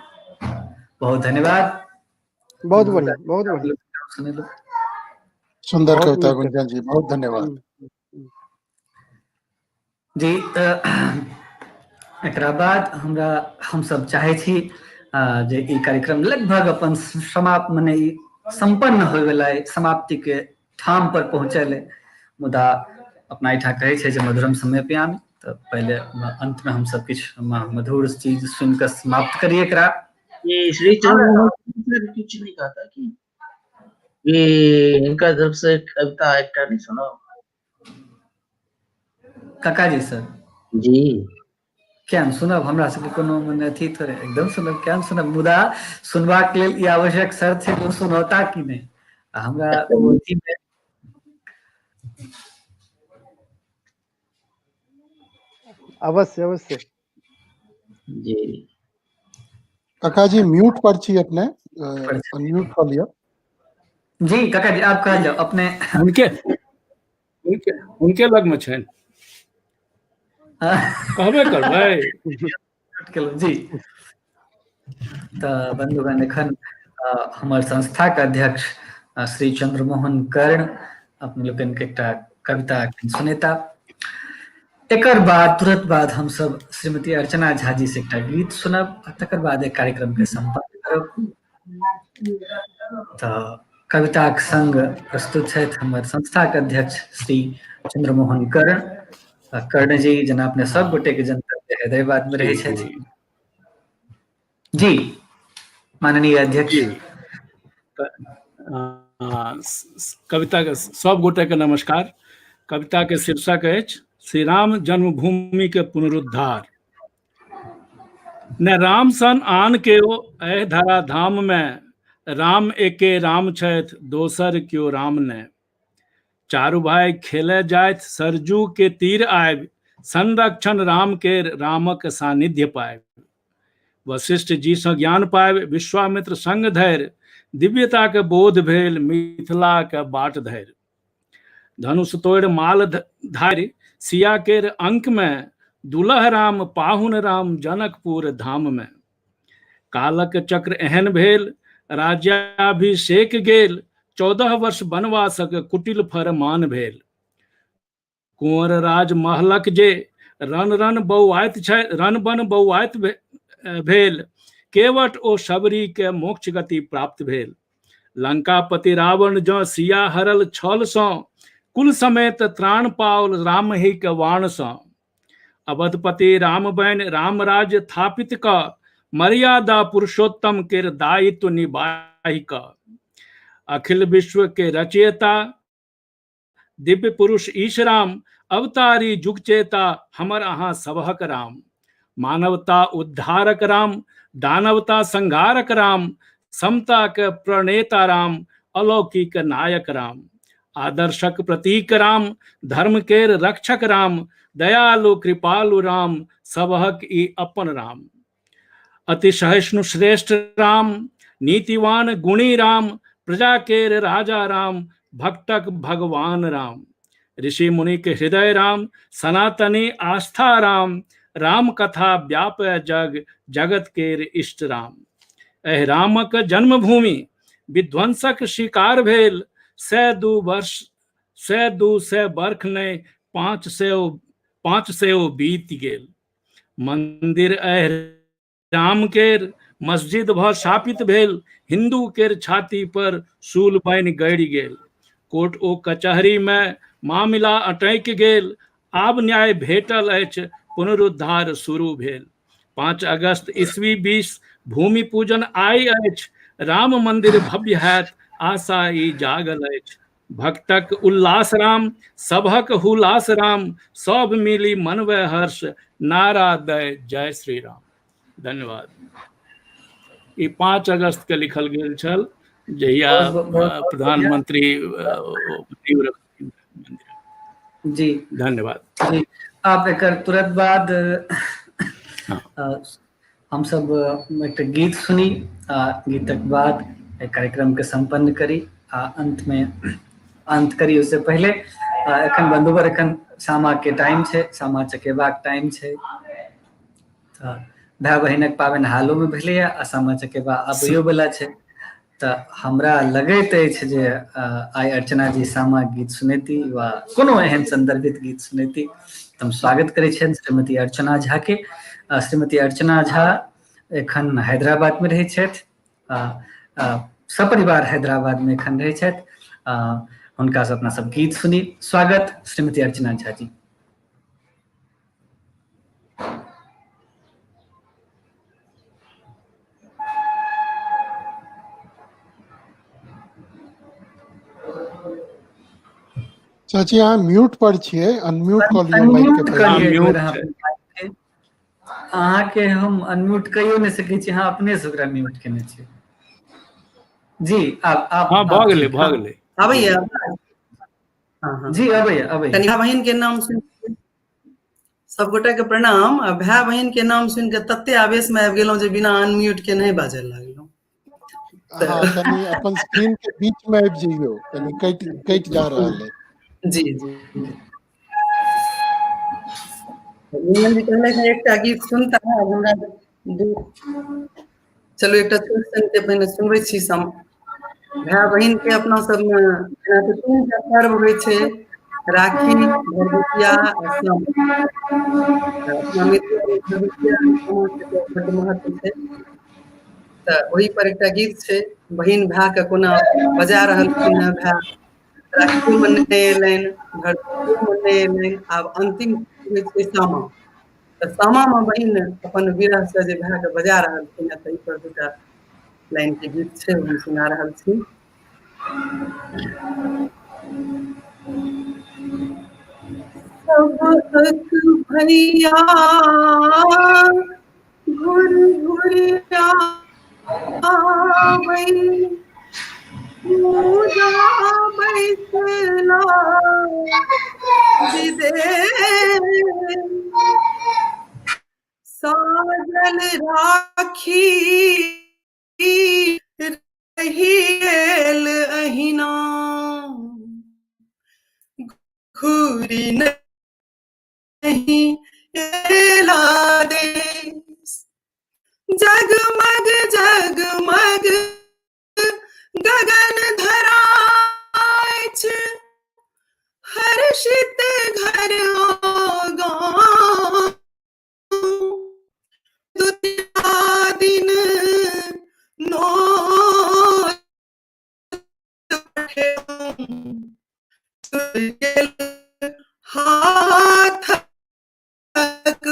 बहुत धन्यवाद। बहुत बढ़िया, बहुत बढ़िया। सुंदर बहुत कविता नीक गुंजन जी, बहुत धन्यवाद। जी एकरा बाद हमरा हम सब चाहे छी जे ई कार्यक्रम लगभग अपन समाप्त मने ई संपन्न होय वाला है, समाप्ति के ठाम पर पहुंचल है। मुदा अपना एठा कहे छै जे मधुरम समय पे आमी, तो पहले अंत में हम सब कुछ मधुर चीज सुन कर समाप्त करिए एकरा। ये श्री चंद्रमोहन सर कुछ नहीं कहा था कि ये इनका तरफ से कविता एकटा नहीं सुना काका जी सर जी। क्या सुनब, हमरा सबके कोनो मने अथी थोड़े, एकदम सुनब, क्या सुनब, मुदा सुनबाक लेल ई आवश्यक शर्त छै कि सुनौता कि नहीं। हमरा ओ अथी में अवश्य अवश्य जी। काका जी म्यूट पर छी अपने, अनम्यूट कर लिया। जी काका जी आप कह जाओ अपने। उनके लग में छन कहबे करबै जी। तो बंधुगण एखन हमर संस्था के अध्यक्ष श्री चंद्रमोहन कर्ण अपने लोगन के एकटा कविता सुनेता। एकर बाद तुरंत बाद हम सब श्रीमती अर्चना झा जी से एकटा गीत सुनब, तकर बाद एक कार्यक्रम के संपन्न करब। तो कविता के संग प्रस्तुत छथि हमर संस्था के अध्यक्ष श्री चंद्रमोहन कर्ण जी, जेना अपने सब गोटे के जनता हैदराबाद में रहे छथि। जी माननीय अध्यक्ष। कविता के सब गोटे के नमस्कार। कविता के शीर्षक अछि श्री राम जन्मभूमि के पुनरुद्धार। न राम सन आन के एह धरा धाम में, राम एके राम छथि दोसर क्यों राम ने। चारु भाई खेले जाइत सरजू के तीर आयब, संरक्षण राम के रामक सानिध्य पायब। वशिष्ठ जी सँ ज्ञान पायब विश्वामित्र संग धैर्य, दिव्यता के बोध भेल मिथिला के बाट धैर्य। धनुष तोड़ माल धारि सिया केर अंक में, दुलह राम पाहुन राम जनकपुर धाम में। कालक चक्र एहन भेल राज्याभिषेक गेल, 14 वर्ष वनवासक कुटिल फरमान भेल। कुंवर राज महलक जे रन रन बौआइत छै, रन बन बौआइत भेल, केवट ओ शबरी के मोक्ष गति प्राप्त भेल। लंकापति रावण जँ सिया हरल छल सँ, कुल समेत त्राण पाओल राम ही के वाण सँ। अवधपति राम बन राम राज्य थापित क, मर्यादा पुरुषोत्तम केर दायित्व निभाहि क। अखिल विश्व के रचयिता दिव्य पुरुष ईश राम, अवतारी जुग चेता हमर अहाँ सबहक राम। मानवता उद्धारक राम, दानवता संहारक राम, समता के प्रणेता राम, अलौकिक नायक राम, आदर्शक प्रतीक राम, धर्म के रक्षक राम, दयालु कृपालु राम, सबहक ई अपन राम, अति सहिष्णु श्रेष्ठ राम, नीतिवान गुणी राम, प्रजा के राजा राम, भक्तक भगवान राम, ऋषि मुनि के हृदय राम, सनातनी आस्था राम, राम कथा व्याप जग, जगत के इष्ट राम, एह रामक जन्मभूमि विध्वंसक शिकार भेल, 102 बरख ने 500 बीत गेल, मंदिर एह राम केर मस्जिद भ स्थापित भेल, हिंदू केर छाती पर सूल बनि गड़ि गेल, कोर्ट ओ कचहरी में मामिला अटकि गेल, आब न्याय भेटल अछि, पुनरुद्धार शुरू भेल, 5 अगस्त ईस्वी 20 भूमि पूजन आई अछि, राम मंदिर भव्य हैत, आशा ई जागल अछि, भक्तक उल्लास राम, सबहक हुलास राम, सब मिली मनवे हर्ष, नारा दय जय श्री राम। धन्यवाद। ई 5 अगस्त के लिखल गेल छल, जहिया प्रधानमंत्री जी धन्यवाद जी। आप एकर तुरंत बाद हम सब एक गीत सुनी, गीतक बाद कार्यक्रम के संपन्न करी, अंत करी। उससे पहले एखन बंधुवर एखन सामा के टाइम छै, सामा चकेबाक टाइम छै, भाई बहिनक पाबनि हालो में भेलैए आ सामा चकेबा आबैयो वाला छै, तऽ हमरा लगैत अछि जे आइ अर्चना जी सामा गीत सुनेती वा कोनो एहन संदर्भित गीत सुनेती। तऽ हम स्वागत करै छियनि श्रीमती अर्चना झा के। श्रीमती अर्चना झा एखन हैदराबाद में रहै छथि, सपरिवार हैदराबाद में एखन रहै छथि। हुनका से अपना सब गीत सुनी। स्वागत श्रीमती अर्चना झा जी। चाची अहाँ म्यूट पर छियै, अनम्यूट कऽ लियौ माइक के। अहाँ के हम अनम्यूट कहियो नहीं सकै छी, अहाँ अपने से ओकरा म्यूट केने छियै। जी आप हाँ भ गेलै आबैया जी अबैया भाई बहिन के नाम सुन सबगोटा के प्रणाम। आ भाई बहिन के नाम सुन के तत्ते आवेश में आबि गेलौं जे बिना अनम्यूट के नहीं बाजै लागलौं। हाँ कनी अपन स्क्रीन के बीच में आबि जइयो, कनी कट जा रहल है। जी जी नीलम जी कहले कि एकटा गीत सुनता है हमरा चलो एकटा सुन के पहिने सुनबै छी। भाई बहिन के अपना सब में जेना तऽ 3टा पर्व होइ छै, राखी, भरदुतिया आ सामा। अपना मिथिला में भरदुतिया सामा के बड्ड महत्व छै। तऽ ओही पर एकटा गीत छै, बहिन भाई के कोना बजा रहलखिन है। भाई राखियो में नहीं एलनि, भरदुतियो में नहीं एलनि, आब अंतिम होइ छै सामा। तऽ सामा में बहिन अपन विरह से जे भाई के बजा रहलखिन है, तै पर 2टा लाइन के गीत छै, हम सुना रहल छी। सबहक भैया घुर घुर आबै, पूजा बैसला विदेश, साजल राखी रहिएल अहिना, घूरी नहीं एला देश। जगमग जगमग गगन धराइछ, हर्षित घर आगाँ, दुतिया दिन नो हाथ हाथक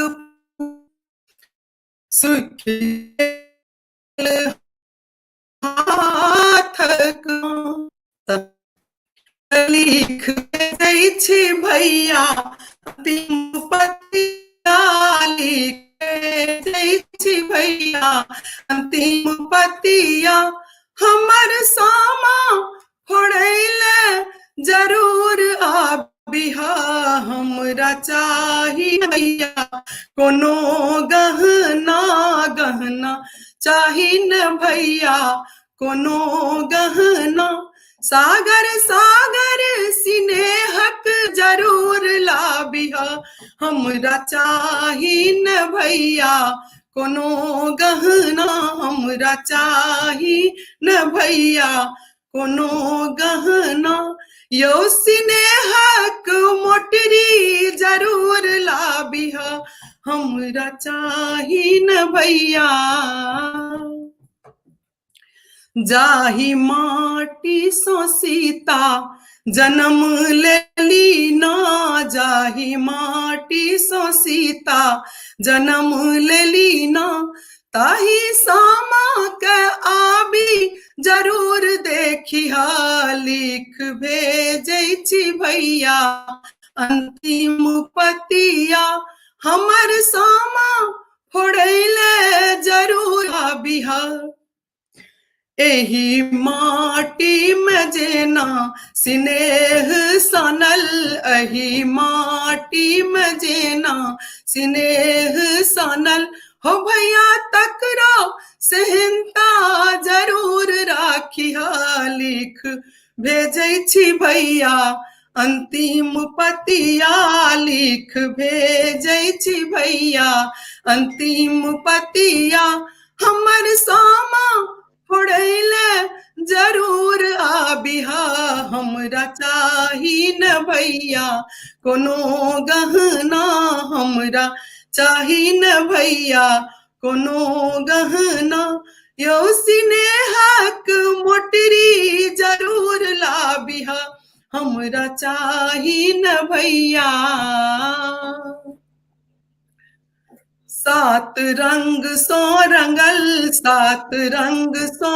लिख दै छी भैया, अंतिम पतिया लिख दै छी भैया, अंतिम पतिया हमर सामा फोड़ैले जरूर आबिहा हमरा चाही भैया कोनो गहना गहना चाही न भैया कोनो गहना सागर सागर सिनेहक जरूर लाबिहा हमरा चाही न भैया कोनो गहना हमरा चाही न भैया कोनो गहना यो सिनेहक मोटरी जरूर लाबिहा हमरा चाही न भैया जाहि माटी सो सीता जन्म लेली ना जाहि माटी सो सीता जन्म लेली ना ताही सामा के आबी जरूर देखिहा लिख भेजै छी भैया अंतिम पतिया हमर सामा फोड़ैले जरूर आबिहा एही माटी में जेना स्नेह सनल एही माटी में जेना स्नेह सनल हो भैया तकरा सेहनता जरूर राखिहा लिख भेजै छी भैया अंतिम पतिया लिख भेजै छी भैया अंतिम पतिया हमर सामा फोड़ैले जरूर आबिहा हमरा चाही न भैया कोनो गहना हमरा चाही न भैया कोनो गहना यो सिनेहक मोटरी जरूर लाबिहा हमरा चाही न भैया सात रंग सो रंगल सात रंग सो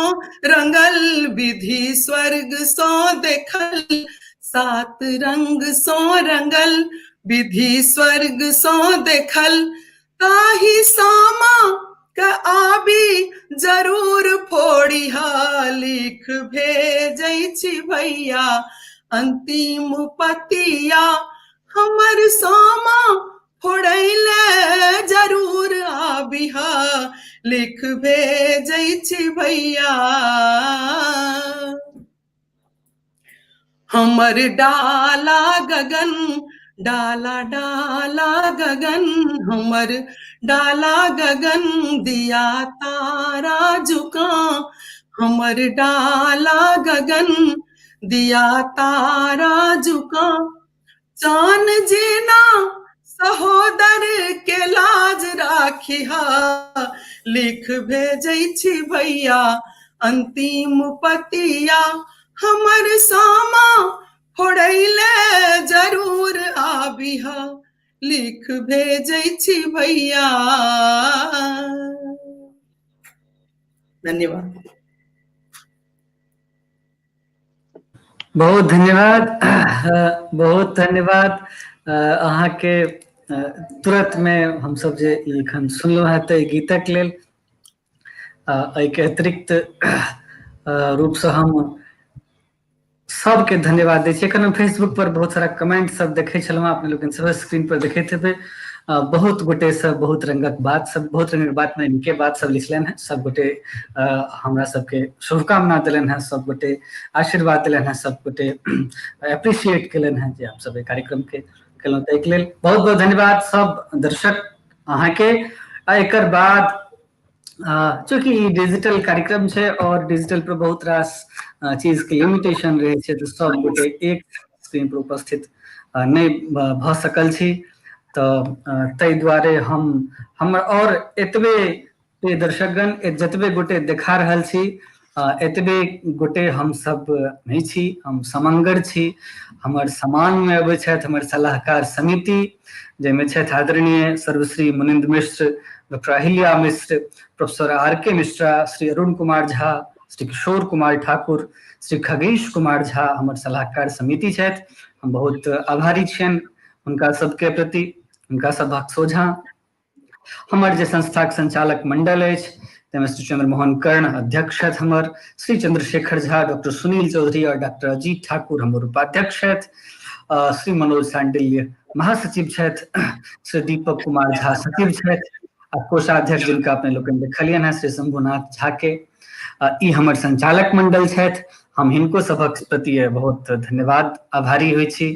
रंगल विधि स्वर्ग सो देखल सात रंग सो रंगल विधि स्वर्ग सो देखल ताही सामा का आबी जरूर फोड़िहा लिख भेजै छी भैया अंतिम पतिया हमर सामा फोड़ैले जरूर आबिहा लिख भेजै छी भैया हमर डाला गगन डाला डाला गगन हमर डाला गगन दिया तारा झुका हमर डाला गगन दिया तारा झुका चान जेना सहोदर के लाज राखिहा लिख भेजै छी भैया अंतिम पतिया हमर सामा फोड़ैले जरूर आबिहा लिख भेजै छी भैया धन्यवाद बहुत धन्यवाद बहुत धन्यवाद अहाँ के तुरंत में हम सब जे एखन सुनलहुँ है तऽ गीतक लेल एहिके अतिरिक्त रूप से हम सबके धन्यवाद दै छी। एखन फेसबुक पर बहुत सारा कमेंट सब देखे छलहुँ, अपने लोग सब स्क्रीन पर देखैत हेबै। बहुत गोटे सब बहुत रंगक बात सब बहुत रंगक बात में इनके बात सब लिखलन है। सब गोटे हमरा सबके शुभकामना दिलन है, सब गोटे आशीर्वाद दिलन है, सब गोटे अप्रिशिएट केलन है जे आप सब कार्यक्रम के केलहुँ। ताहि लेल बहुत बहुत धन्यवाद सब दर्शक अहाँ के। एकर बाद चूँकि डिजिटल कार्यक्रम है और डिजिटल पर बहुत रास चीज के लिमिटेशन रहे छै, तो सब गोटे एक स्क्रीन पर उपस्थित नहीं भ सकल छी। तो ताहि दुआरे हम और एतबे दर्शकगण जतबे गोटे देखा रहल छी एतबे गोटे हम सब नहीं छी, हम समंगर छी। हमर समान में अबै छथि हमर सलाहकार समिति, जाहिमे छथि आदरणीय सर्वश्री मुनिंद्र मिश्र, डॉक्टर अहिल्या मिश्र, प्रोफेसर आर.के. मिश्रा, श्री अरुण कुमार झा, श्री किशोर कुमार ठाकुर, श्री खगेश कुमार झा हमर सलाहकार समिति छथि। हम बहुत आभारी छियनि हुनका सबके प्रति, हुनका सभक सोझा। हमर जे संस्थाक संचालक मंडल अछि तैमे श्री चंद्रमोहन कर्ण अध्यक्ष छथि हमर, श्री चंद्रशेखर झा, डॉक्टर सुनील चौधरी और डॉक्टर अजीत ठाकुर हमर उपाध्यक्ष छथि, श्री मनोज सांडिल्य महासचिव छथि, श्री दीपक कुमार झा सचिव छथि आ कोषाध्यक्ष जिनका अपने लोकनि देखलियनि हैं श्री शंभुनाथ झा के ई हमर संचालक मंडल छथि। हम हिनको सभक प्रति बहुत धन्यवाद आभारी होइ छी।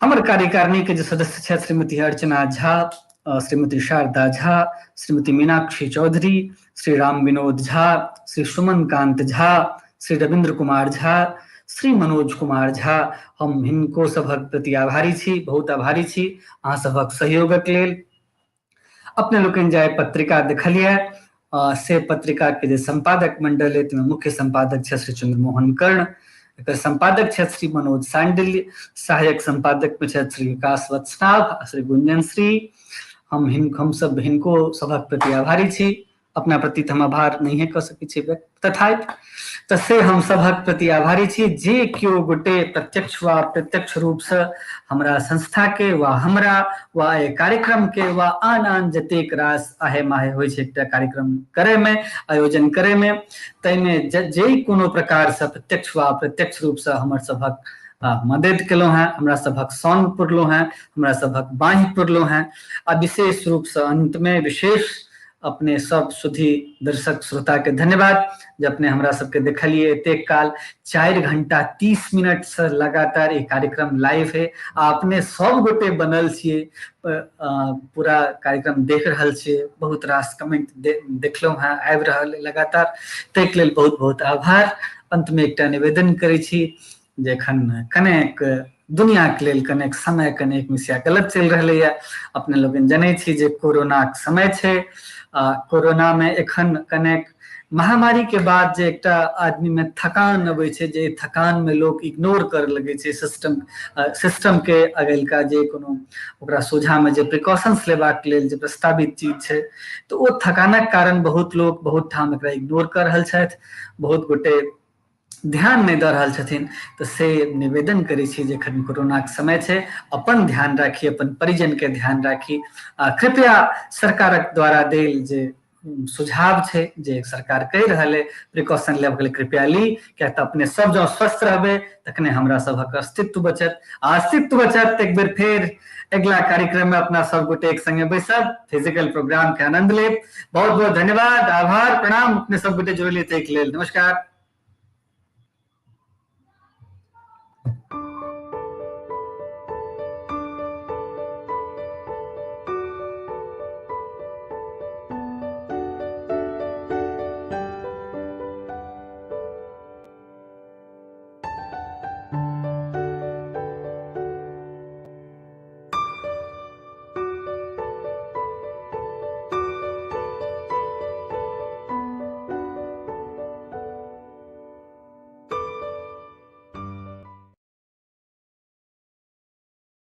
हमर कार्यकारिणी के जो सदस्य छथि श्रीमती अर्चना झा, श्रीमती शारदा झा, श्रीमती मीनाक्षी चौधरी, श्री राम विनोद झा, श्री सुमन कांत झा, श्री रविंद्र कुमार झा, श्री मनोज कुमार झा, हम हिनको सभक प्रति आभारी छी, बहुत आभारी छी अहाँ सभक सहयोगक लेल। अपने लोकनि जाय पत्रिका देखलिए से पत्रिका के जे संपादक मंडल है तैमे मुख्य संपादक छथि श्री चंद्रमोहन कर्ण, एकर संपादक छथि श्री मनोज सांडिल्य, सहायक संपादक में छथि श्री विकास वत्सनाभ, श्री गुंजन श्री। हम सब हिनको सभक प्रति आभारी छी। अपना प्रति हम आभार नहीं कह सकै छी व्यक्त, तथापि तसे हम सभक प्रति आभारी छी जे केओ गोटे प्रत्यक्ष वा प्रत्यक्ष रूप से हमरा संस्था के वा हमरा वा कार्यक्रम के वा आन जतेक रास आहे माहे होइ छै एकटा कार्यक्रम करे में, आयोजन करे में, तैमे जे कोनो प्रकार से प्रत्यक्ष वा प्रत्यक्ष रूप से हमर सभक मदद केलहुँ हैं, हमरा सभक सौन पुरलहुँ हैं, हमरा सभक बाँहि पुरलहुँ हैं। आ विशेष रूप से अंत में विशेष अपने सब सुधी दर्शक श्रोता के धन्यवाद जे अपने हमरा सबके देखलिए एतेक काल 4 घंटा 30 मिनट से लगातार ये कार्यक्रम लाइव है। अपने सब गोटे बनल छिए, पूरा कार्यक्रम देख रहल छिए, बहुत रास कमेंट देखलहुँ हैं आबि रहल लगातार, ताहिके लेल बहुत बहुत आभार। अंत में एकटा निवेदन करै छी जे एखन कनेक दुनिया के लेल कनेक समय कनेक मिसिया गलत चल रही है। अपने लोगन जानै छी जे कोरोना के समय छै, कोरोना में एखन कनेक महामारी के बाद जे एकटा आदमी में थकान अबै छै, जे थकान में लोग इग्नोर कर लगे छै सिस्टम के अगलका जे कोनो ओकरा सोझा में जे प्रिकॉशंस लेबाक लेल जे प्रस्तावित चीज छै, तो ओ थकानक कारण बहुत लोग बहुत ठाम एकरा इग्नोर कर रहल छथि, बहुत गोटे ध्यान नहीं दे रहल छथिन। तो से निवेदन करै छी जे एखन कोरोना के समय छै, अपन ध्यान राखी, अपन परिजन के ध्यान राखी। कृपया सरकारक द्वारा देल जे सुझाव छै जे सरकार कहि रहल है प्रिकॉशन लेब के कृपया ली, क्या तो अपने सब जो स्वस्थ रहबे तखने हमरा सभक अस्तित्व बचत। अस्तित्व बचत एक बेर फेर अगला कार्यक्रम में अपना सब गोटे एक संगे बैसब, फिजिकल प्रोग्राम के आनंद लेब। बहुत बहुत धन्यवाद, आभार, प्रणाम अपने सब गोटे जुड़लिए ताहि के लेल। नमस्कार।